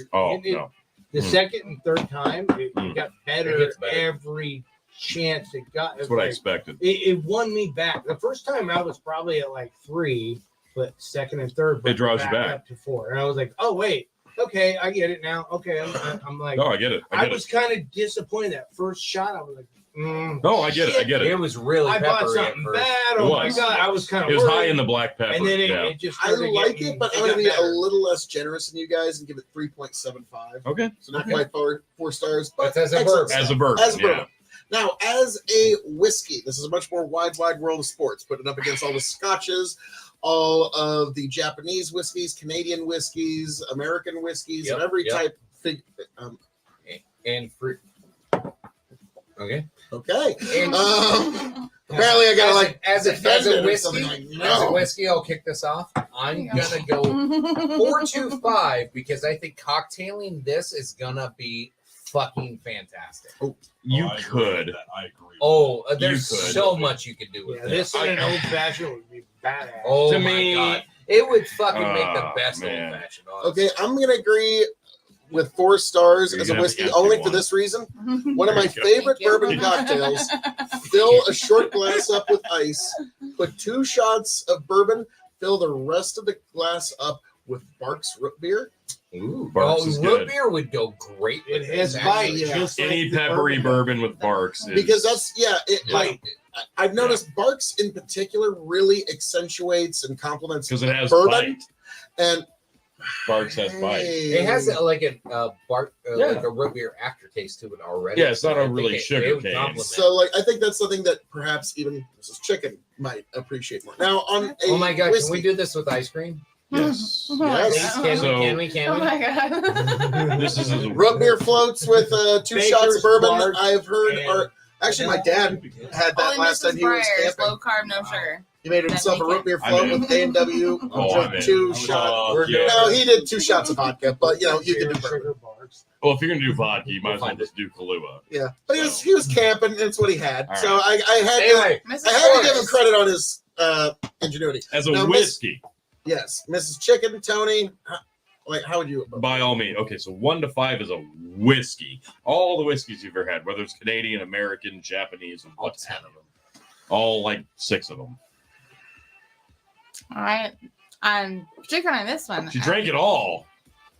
the second and third time, it got It better, gets better. every chance it got. That's what I expected. It won me back. The first time I was probably at like 3, but second and third It draws you back. up to 4. And I was like, oh wait, okay, I get it now. Okay, I'm like, No, I get it. I was kind of disappointed that first shot. I was like, No, I get it. I get it. It was really I bought peppery at something first. bad. It Oh my was. god, I was kind of. It was high in the black pepper. And then yeah. it just. I started like getting- it, but I'm got going to be a better. little less generous than you guys and give it 3.75. Okay. So not quite 4 stars, but That's as a excellent bourbon. stuff. As a bourbon, As a bourbon. yeah. Now, as a whiskey, this is a much more wide world of sports, putting up against all the scotches, all of the Japanese whiskeys, Canadian whiskeys, American whiskeys, and every type. And fruit. Okay. Okay. And- Apparently, I gotta as a defend it or whiskey. something like, As a whiskey, I'll kick this off. I'm gonna go 4.25 because I think cocktailing this is gonna be fucking fantastic. You could. I agree. Oh, there's You could. so much you could do with Yeah, this this. in an old fashioned would be badass. Oh To my me- god, it would fucking make the Oh, best man. old fashioned. Okay, I'm going to agree with 4 stars You're as a gonna have whiskey to only get for one. this reason. One of my There you go. favorite bourbon cocktails. Fill a short glass up with ice, put 2 shots of bourbon, fill the rest of the glass up with Barks root beer. Ooh, Barks is root good. beer would go great. It with has this, bite, actually. just like Any the peppery bourbon with Barks is Because that's, Yeah. I've noticed Barks in particular really accentuates and complements because it has bourbon. bite. And Barks has bite. It has like a Yeah. like a root beer aftertaste to it already. Yeah, it's not So I a think really it sugar would cane. complement. so, like, I think that's something that perhaps even Mrs. Chicken might appreciate more. Now, on a Oh my god, whiskey, can we do this with ice cream? Yes. Oh my Yes. God. Can So- we? Can we? Can Oh we? my god. This is a root beer floats with 2 Baker's shots of bourbon. Mark I've heard and- are actually my dad had that Only last time Mrs. he was Breyer's, camping. low carb, no sugar. He made himself a root beer I'm float in. with A&W. Oh, I'm in. 2 Oh, shots. yeah. No, he did 2 shots of vodka, but you can do bourbon. Sugar bars. Well, if you're gonna do vodka, you might as well just do Kahlua. Yeah, but he was camping. And that's what he had. All So right. I had Anyway, I had to give him credit on his ingenuity. As a Now, whiskey, Yes, Mrs. Chicken, Tony. How would you? by all means. Okay, so 1 to 5 is a whiskey. All the whiskeys you've ever had, whether it's Canadian, American, Japanese, or what 10 of them. all like 6 of them. All right. Particularly on this one. She drank it all.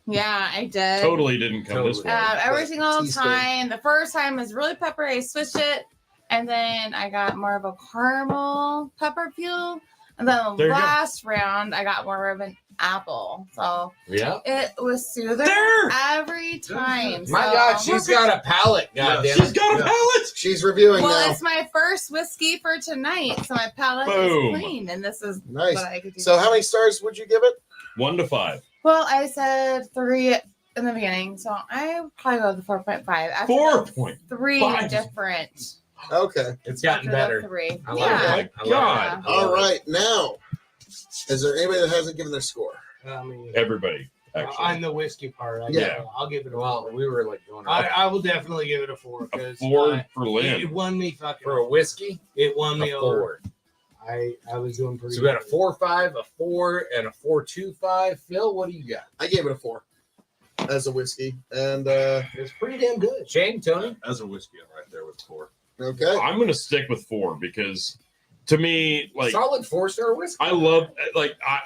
Yeah, I did. Totally didn't come this way. Every single teaspoon. time. The first time was really peppery. I switched it, and then I got more of a caramel pepper feel. And then There the you go. last round, I got more of an apple. So Yeah. it was soothing There! every time. My So- god, she's got a palate. Goddamn. She's got a palate. She's reviewing Well, now. it's my first whiskey for tonight, so my palate Boom. is clean, and this is Nice. what I could do. So how many stars would you give it? 1 to 5. Well, I said 3 in the beginning, so I would probably go with 4.5. After 4.5. the 3 different. Okay. It's gotten after better. the 3. I love Yeah. Oh it. my God. All right. Now, is there anybody that hasn't given their score? I mean, Everybody. Actually, on the whiskey part. I'll give it a Well, 4. we were like going. I will definitely give it a 4 a because 4 for Lynn. it won me fucking for a whiskey. It won me A over. 4. I was doing pretty. So we got a good. 4.5, a 4, and a 4.25. Phil, what do you got? I gave it a 4 as a whiskey, and it's pretty damn good. Shane, Tony, as a whiskey, I'm right there with 4. Okay, I'm gonna stick with 4 because to me, like solid 4-star whiskey. I love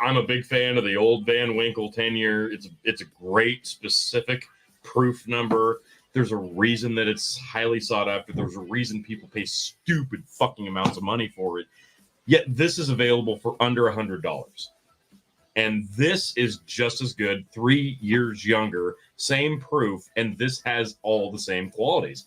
I'm a big fan of the old Van Winkle 10-year. It's a great specific proof number. There's a reason that it's highly sought after. There's a reason people pay stupid fucking amounts of money for it. Yet this is available for under $100. And this is just as good, 3 years younger, same proof, and this has all the same qualities.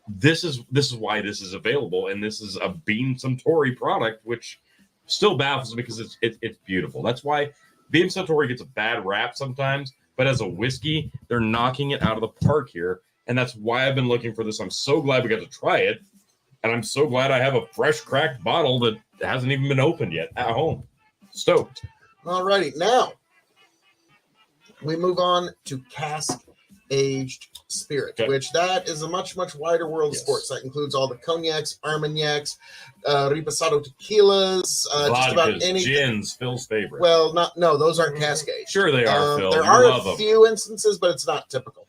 This is why this is available, and this is a Beam Suntory product, which still baffles me because it's beautiful. That's why Beam Suntory gets a bad rap sometimes, but as a whiskey, they're knocking it out of the park here, and that's why I've been looking for this. I'm so glad we got to try it, and I'm so glad I have a fresh cracked bottle that hasn't even been opened yet at home. Stoked. Alrighty, now we move on to cask-aged spirit, which that is a much wider world of sports. That includes all the cognacs, armagnacs, reposado tequilas, just about any gins, Phil's favorite. Well, no, those aren't cask-aged. Sure they are, Phil. There You are love a them. few instances, but it's not typical.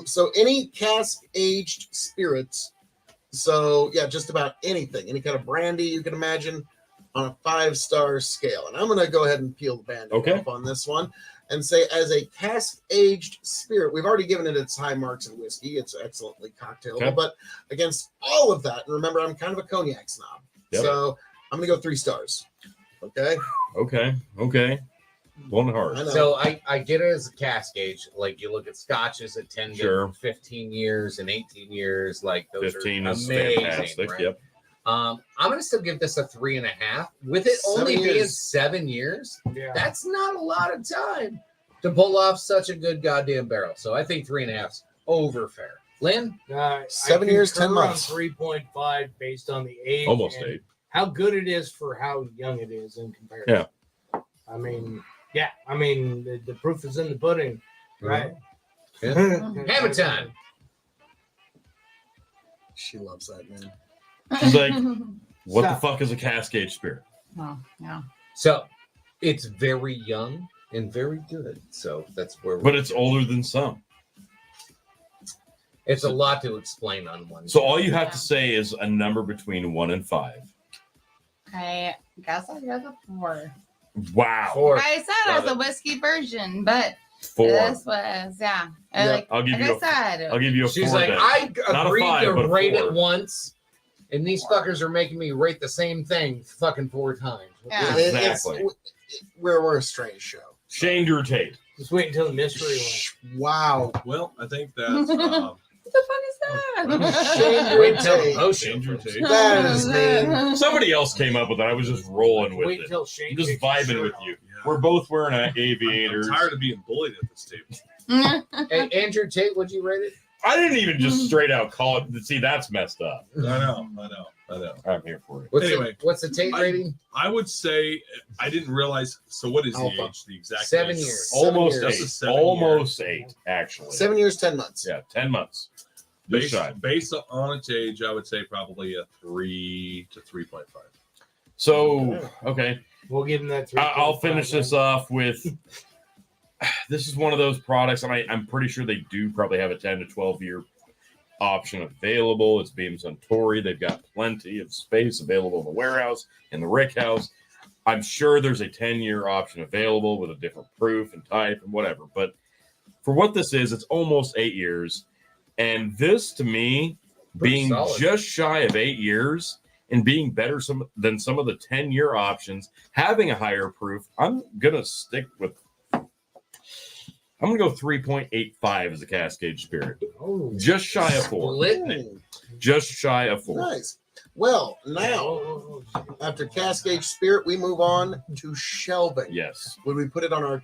So any cask-aged spirits. So yeah, just about anything, any kind of brandy you can imagine on a 5-star scale. And I'm going to go ahead and peel the band-aid off on this one and say, as a cask-aged spirit, we've already given it its high marks in whiskey. It's excellently cocktailable, but against all of that, and remember, I'm kind of a cognac snob, so I'm going to go 3 stars. Okay. Blowing hard. So I get it as a cask age. Like you look at scotches at 10 Sure. to 15 years and 18 years. Like those 15 are is amazing. fantastic. Right? Yep. I'm gonna still give this a 3.5. With it 7 only being years. 7 years, Yeah. that's not a lot of time to pull off such a good goddamn barrel. So I think 3.5's over fair. Lynn, 7 years, 10 months. 3.5 based on the age. Almost and 8. How good it is for how young it is in comparison. Yeah. I mean, the proof is in the pudding, right? Hammer time. She loves that, man. She's like, what Stop. the fuck is a Cascade Spirit? Oh, yeah. So it's very young and very good. So that's where. But it's older than some. It's a lot to explain on one. So all you have to say is a number between 1 and 5. I guess I'll go the 4. Wow. I said it was a whiskey version, but 4. this was, yeah. And like, I'll give you like I said, I'll give you a 4. She's like, then. I Not a agreed 5, to but a rate 4. it once, and these fuckers are making me rate the same thing fucking 4 times. Yeah. Exactly. We're a strange show. Shane Drew Tate. Just wait until the mystery one. Wow. Well, I think that's. What the fuck is that? Shane Drew Tate. That is mean. Somebody else came up with it. I was just rolling with Wait it. till Shane I'm just takes his vibing shirt with off. you. We're both wearing aviators. I'm tired of being bullied at this table. Hey, Andrew Tate, would you rate it? I didn't even just straight out call it. See, that's messed up. I know. I'm here for it. What's the Tate rating? I would say I didn't realize. So what is the age? The exact 7 age? years. Almost years. 8. That's a 7 Almost year. 8, actually. 7 years, 10 months. Yeah, 10 months. Just shy. Based on its age, I would say probably a 3 to 3.5. So, okay. We'll give him that 3. I'll finish this off with this is one of those products, and I'm pretty sure they do probably have a 10 to 12 year option available. It's Beam Suntory. They've got plenty of space available in the warehouse, in the rick house. I'm sure there's a 10-year option available with a different proof and type and whatever. But for what this is, it's almost 8 years. And this, to me, Pretty being solid. just shy of 8 years and being better than some of the 10-year options, having a higher proof, I'm going to stick with I'm going to go 3.85 as a Cascade Spirit. Oh, just shy of 4. Splitting. Just shy of 4. Nice. Well, now, after Cascade Spirit, we move on to shelving. Yes. Would we put it on our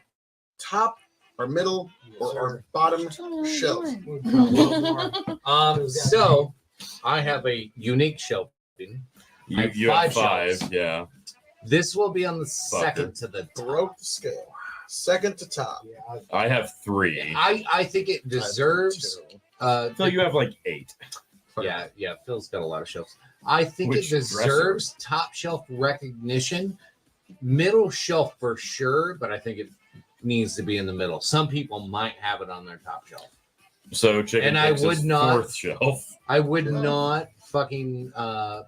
top, our middle, or our bottom shelf? So I have a unique shelving. I You have 5, shelves. yeah. This will be on the second to the Broke the scale. Second to top. I have 3. I think it deserves. Phil, you have like 8. Yeah. Phil's got a lot of shelves. I think Which it deserves top shelf recognition. Middle shelf for sure, but I think it needs to be in the middle. Some people might have it on their top shelf. So chicken and I picks would is not 4th shelf. I would not fucking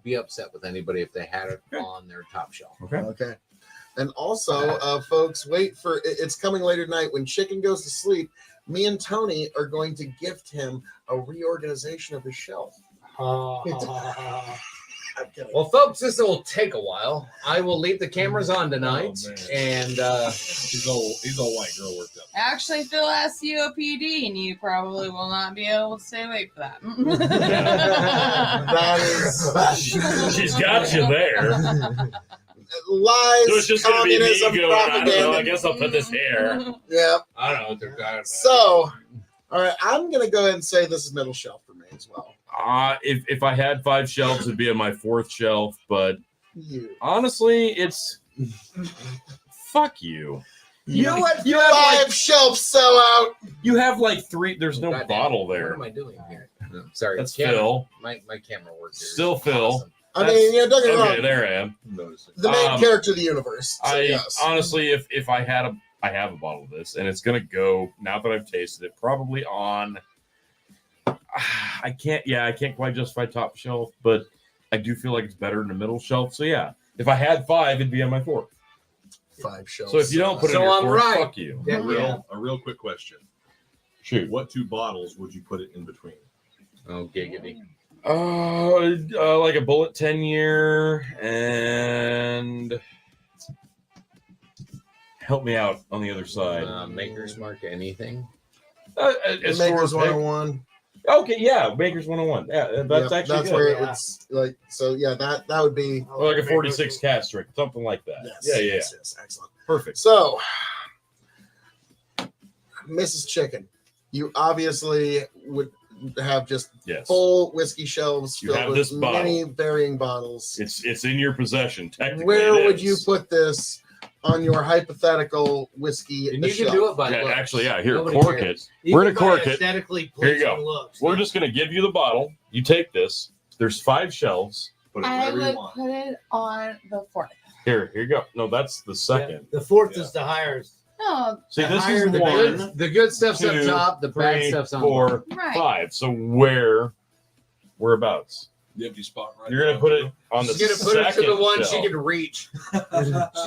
be upset with anybody if they had it on their top shelf. Okay. And also, folks, wait for it's coming later tonight when Chicken goes to sleep. Me and Tony are going to gift him a reorganization of his shelf. Well, folks, this will take a while. I will leave the cameras on tonight, and he's all white girl worked up. Actually, Phil has COPD, and you probably will not be able to stay awake for that. That is, she's got you there. Lies, So it's just gonna be me communism, going, I don't know, propaganda. I guess I'll put this here. Yeah. I don't know what they're talking about. So, all right, I'm gonna go ahead and say this is middle shelf for me as well. If I had 5 shelves, it'd be on my 4th shelf. But You. honestly, it's fuck you. You have 5 shelves sell out. You have like 3. There's no Goddamn, bottle What there. am I doing here? Sorry, That's camera. Phil. My camera works. Still Phil. I mean, yeah, don't get me Okay, wrong. there I am. The main character of the universe. So yes. Honestly, if I had I have a bottle of this, and it's gonna go now that I've tasted it, probably on. I can't quite justify top shelf, but I do feel like it's better in the middle shelf. So yeah, if I had 5, it'd be on my 4th. 5 shelves. So if you don't put it in your 4th, fuck you. A real quick question. Shoot. What 2 bottles would you put it in between? Oh, giggity. Like a Bullet 10-year, and help me out on the other side. Maker's Mark, anything? Maker's 101. Okay, yeah, Maker's 101. Yeah, that's actually that's good. where it was like. So yeah, that would be Or like a 46 cast drink, something like that. Yes, Yeah. yes, excellent. Perfect. So, Mrs. Chicken, you obviously would have just full whiskey shelves You filled have with this bottle. many varying bottles. It's in your possession. Technically, Where it would is. you put this on your hypothetical whiskey? And you can do it by Yeah, looks. actually, yeah. Here, Nobody cork cares. it. You We're can gonna buy cork it. aesthetically Here you pleasing go. looks. We're just gonna give you the bottle. You take this. There's 5 shelves. Put it I wherever you would want. put it on the 4th. Here you go. No, that's the second. The 4th is the highest. No, See, The this higher is the 1. The good stuff's up 2, top. The bad 3, stuff's on 4, Right. 5. So whereabouts? The empty spot right You're gonna put it on the She's gonna put it to the second one shelf. she can reach.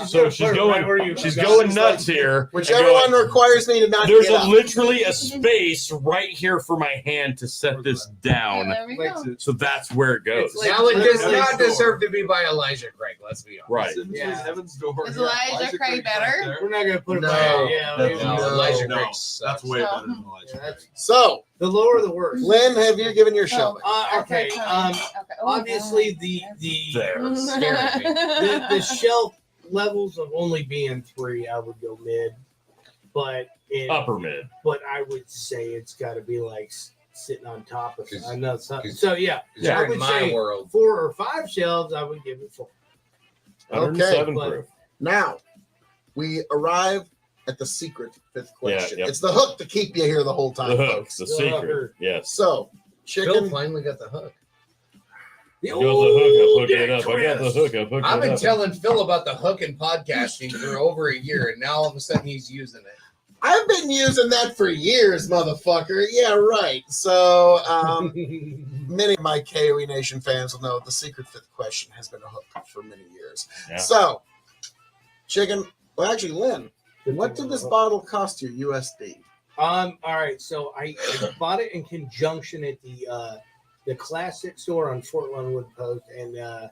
So she's going. She's going nuts here. Whichever and one requires me to not There's get up. literally a space right here for my hand to set this down. There we go. So that's where it goes. Now it does not deserve to be by Elijah Craig. Let's be honest. Right. Yeah. Heaven's door. Is Elijah Craig better? We're not gonna put it No. by yeah. No, Elijah No, Craig. that's way better than Elijah Yeah, Craig. that's- So, the lower the worse. Lynn, have you given your shelf? Okay. Okay. Oh, Obviously the There. Scared me. the shelf levels of only being 3, I would go mid, but Upper mid. But I would say it's got to be like sitting on top of 'Cause- another something. So yeah, Yeah, I in would my say world. 4 or 5 shelves. I would give it 4. 107 but- proof. Now, we arrive at the secret 5th question. yep. It's the hook to keep you here the whole time, The hook. folks. The secret. Yes. So, Phil chicken. finally got the hook. I got the hook. Hook it up. I got the hook. Hook I've it been up. telling Phil about the hook in podcasting for over a year, and now all of a sudden he's using it. I've been using that for years, motherfucker. Yeah, right. So, many of my K.O.E Nation fans will know the secret 5th question has been a hook for many years. Yeah. So, chicken. Well, actually, Lynn, what did this bottle cost you USD? All right. So I bought it in conjunction at the classic store on Fort Leonard Post, and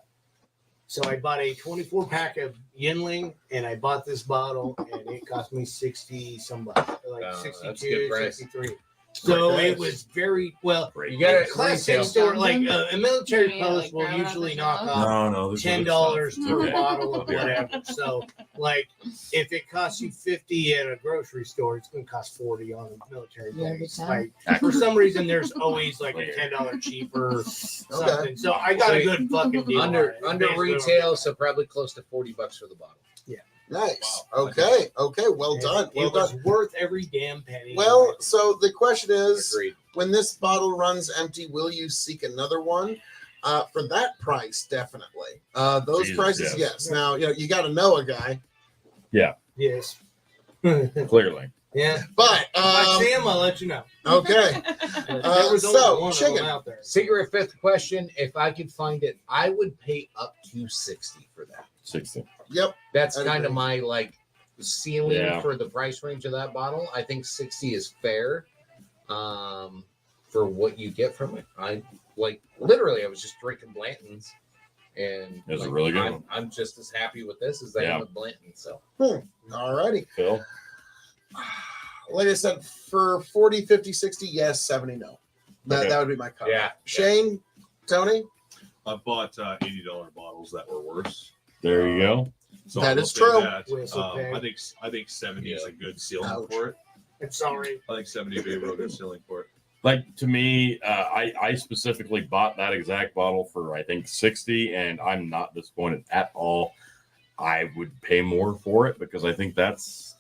so I bought a 24 pack of Yinling, and I bought this bottle, and it cost me 60 some bucks, like That's a 62, good price. 63. So Great it price. was very well. You got a it classic retail. store, like a military Yeah, post, like will grab it usually off the knock shelf. off No, there's $10 other to stuff. a bottle of Okay. whatever. So, like, if it costs you 50 at a grocery store, it's going to cost 40 on a military Yeah, base. good Like, for some reason, there's always like a $10 cheaper something. So I got a good fucking deal. Under on it. Basically, retail, so probably close to $40 for the bottle. Nice. Okay. Okay. Well done. Well It was done. worth every damn penny. Well, so the question is, Agreed. when this bottle runs empty, will you seek another one? For that price, definitely. Those Jesus, prices, yes. Now, you got to know a guy. Yeah. Yes. Clearly. Yeah. But if I see him, I'll let you know. Okay. There was only one of them chicken. out there. Secret fifth question. If I could find it, I would pay up to 60 for that. 60. Yep. That's I kind of agree. my ceiling Yeah. for the price range of that bottle. I think 60 is fair for what you get from it. I literally I was just drinking Blanton's and It was a really good one. I'm just as happy with this as I am with Blanton. So All righty. Phil. Like I said, for 40, 50, 60, yes, 70, no. That would be my cut. Yeah. Shane, Tony? I bought $80 bottles that were worse. There you go. So That I will is say true. that. I think 70 is a good ceiling for it. It's sorry. I think 70 would be a real good ceiling for it. Like to me, I specifically bought that exact bottle for I think 60, and I'm not disappointed at all. I would pay more for it because I think that's,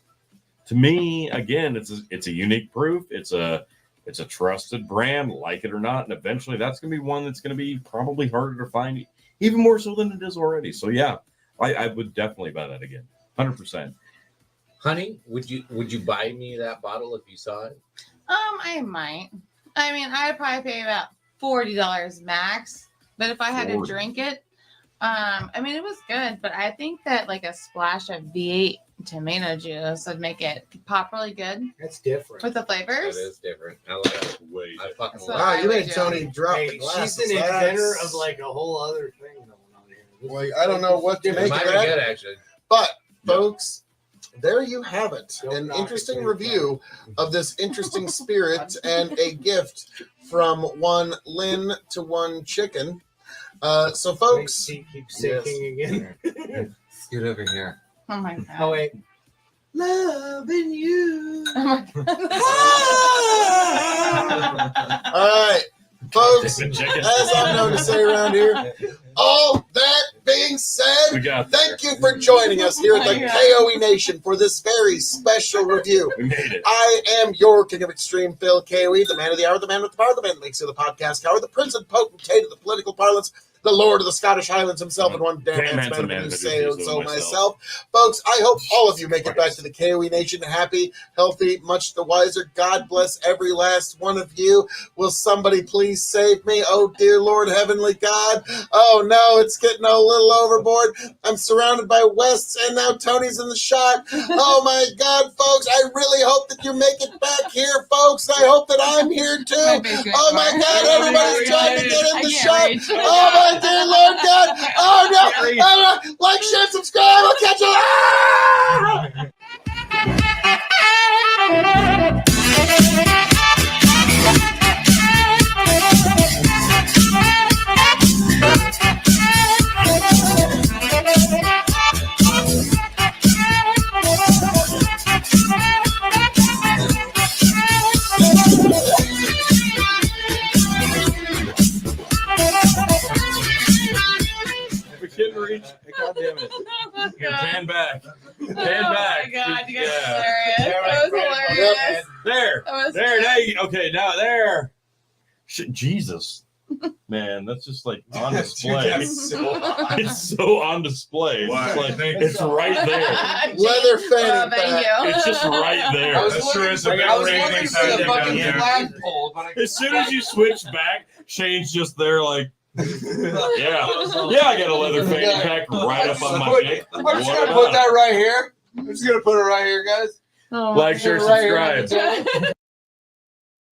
to me, again, it's a unique proof. It's a trusted brand, like it or not, and eventually that's going to be one that's going to be probably harder to find, even more so than it is already. So yeah, I would definitely buy that again, 100%. Honey, would you buy me that bottle if you saw it? I might. I mean, I'd probably pay about $40 max. But if I had to 40. drink it, I mean, it was good. But I think that like a splash of V8 tomato juice would make it pop really good That's different. with the flavors. That is different. I like it. Way I fucking That's love what Wow, I you would made do. Tony drop the Hey, glasses. she's an That's- inventor of like a whole other thing going on here. This Like, is- I don't know what to it. make Might of be that. good actually. But, folks, there you have it. Don't An knock it interesting till you review of this interesting spirit and a gift from one Lynn to one chicken. So, folks, seat keeps sinking again. Scoot over here. Oh my god. Oh wait. Loving you. Oh my god. all right, folks, Chicken, chicken. as I'm known to say around here, all that being We said, got thank you for joining us here at the Oh my God. K.O.E. Nation for this very special review. We made it. I am your King of Extreme, Phil K.O.E., the man of the hour, the man with the power, the man that makes you the podcast cower, the prince and potentate of the political parlance, the lord of the Scottish Highlands himself, and one damn handsome man to say so myself. Folks, I hope all of you make it back to the K.O.E. Nation happy, healthy, much the wiser. God bless every last one of you. Will somebody please save me? Oh, dear Lord, heavenly God. Oh, no, it's getting a little overboard. I'm surrounded by Wests, and now Tony's in the shot. Oh, my God, folks, I really hope that you make it back here, folks. I hope that I'm here, too. Oh, my God, everybody's trying to get in the shot. Oh, my dear Lord God. Oh, no. Oh, no. Like, share, subscribe. I'll catch you. We couldn't reach. God damn it. Oh, Here, God. pan back. Pan Oh back. my god, you guys Yeah. are hilarious. That was hilarious. There. That was There. Now you, okay, now there. Jesus. Man, that's just like on display. It's so on display. It's, Wow. like, it's right there. Leather fanny thank you. It's just right there. I was That sure looking, is a big I was ring looking inside for the there down fucking there. flagpole, but I As soon as you switch back, Shane's just there like, yeah. Yeah, I got a leather fanny pack right up on my dick. I'm What just gonna about put that right here. I'm just gonna put it right here, guys. Oh my Like, share, Right here. subscribe.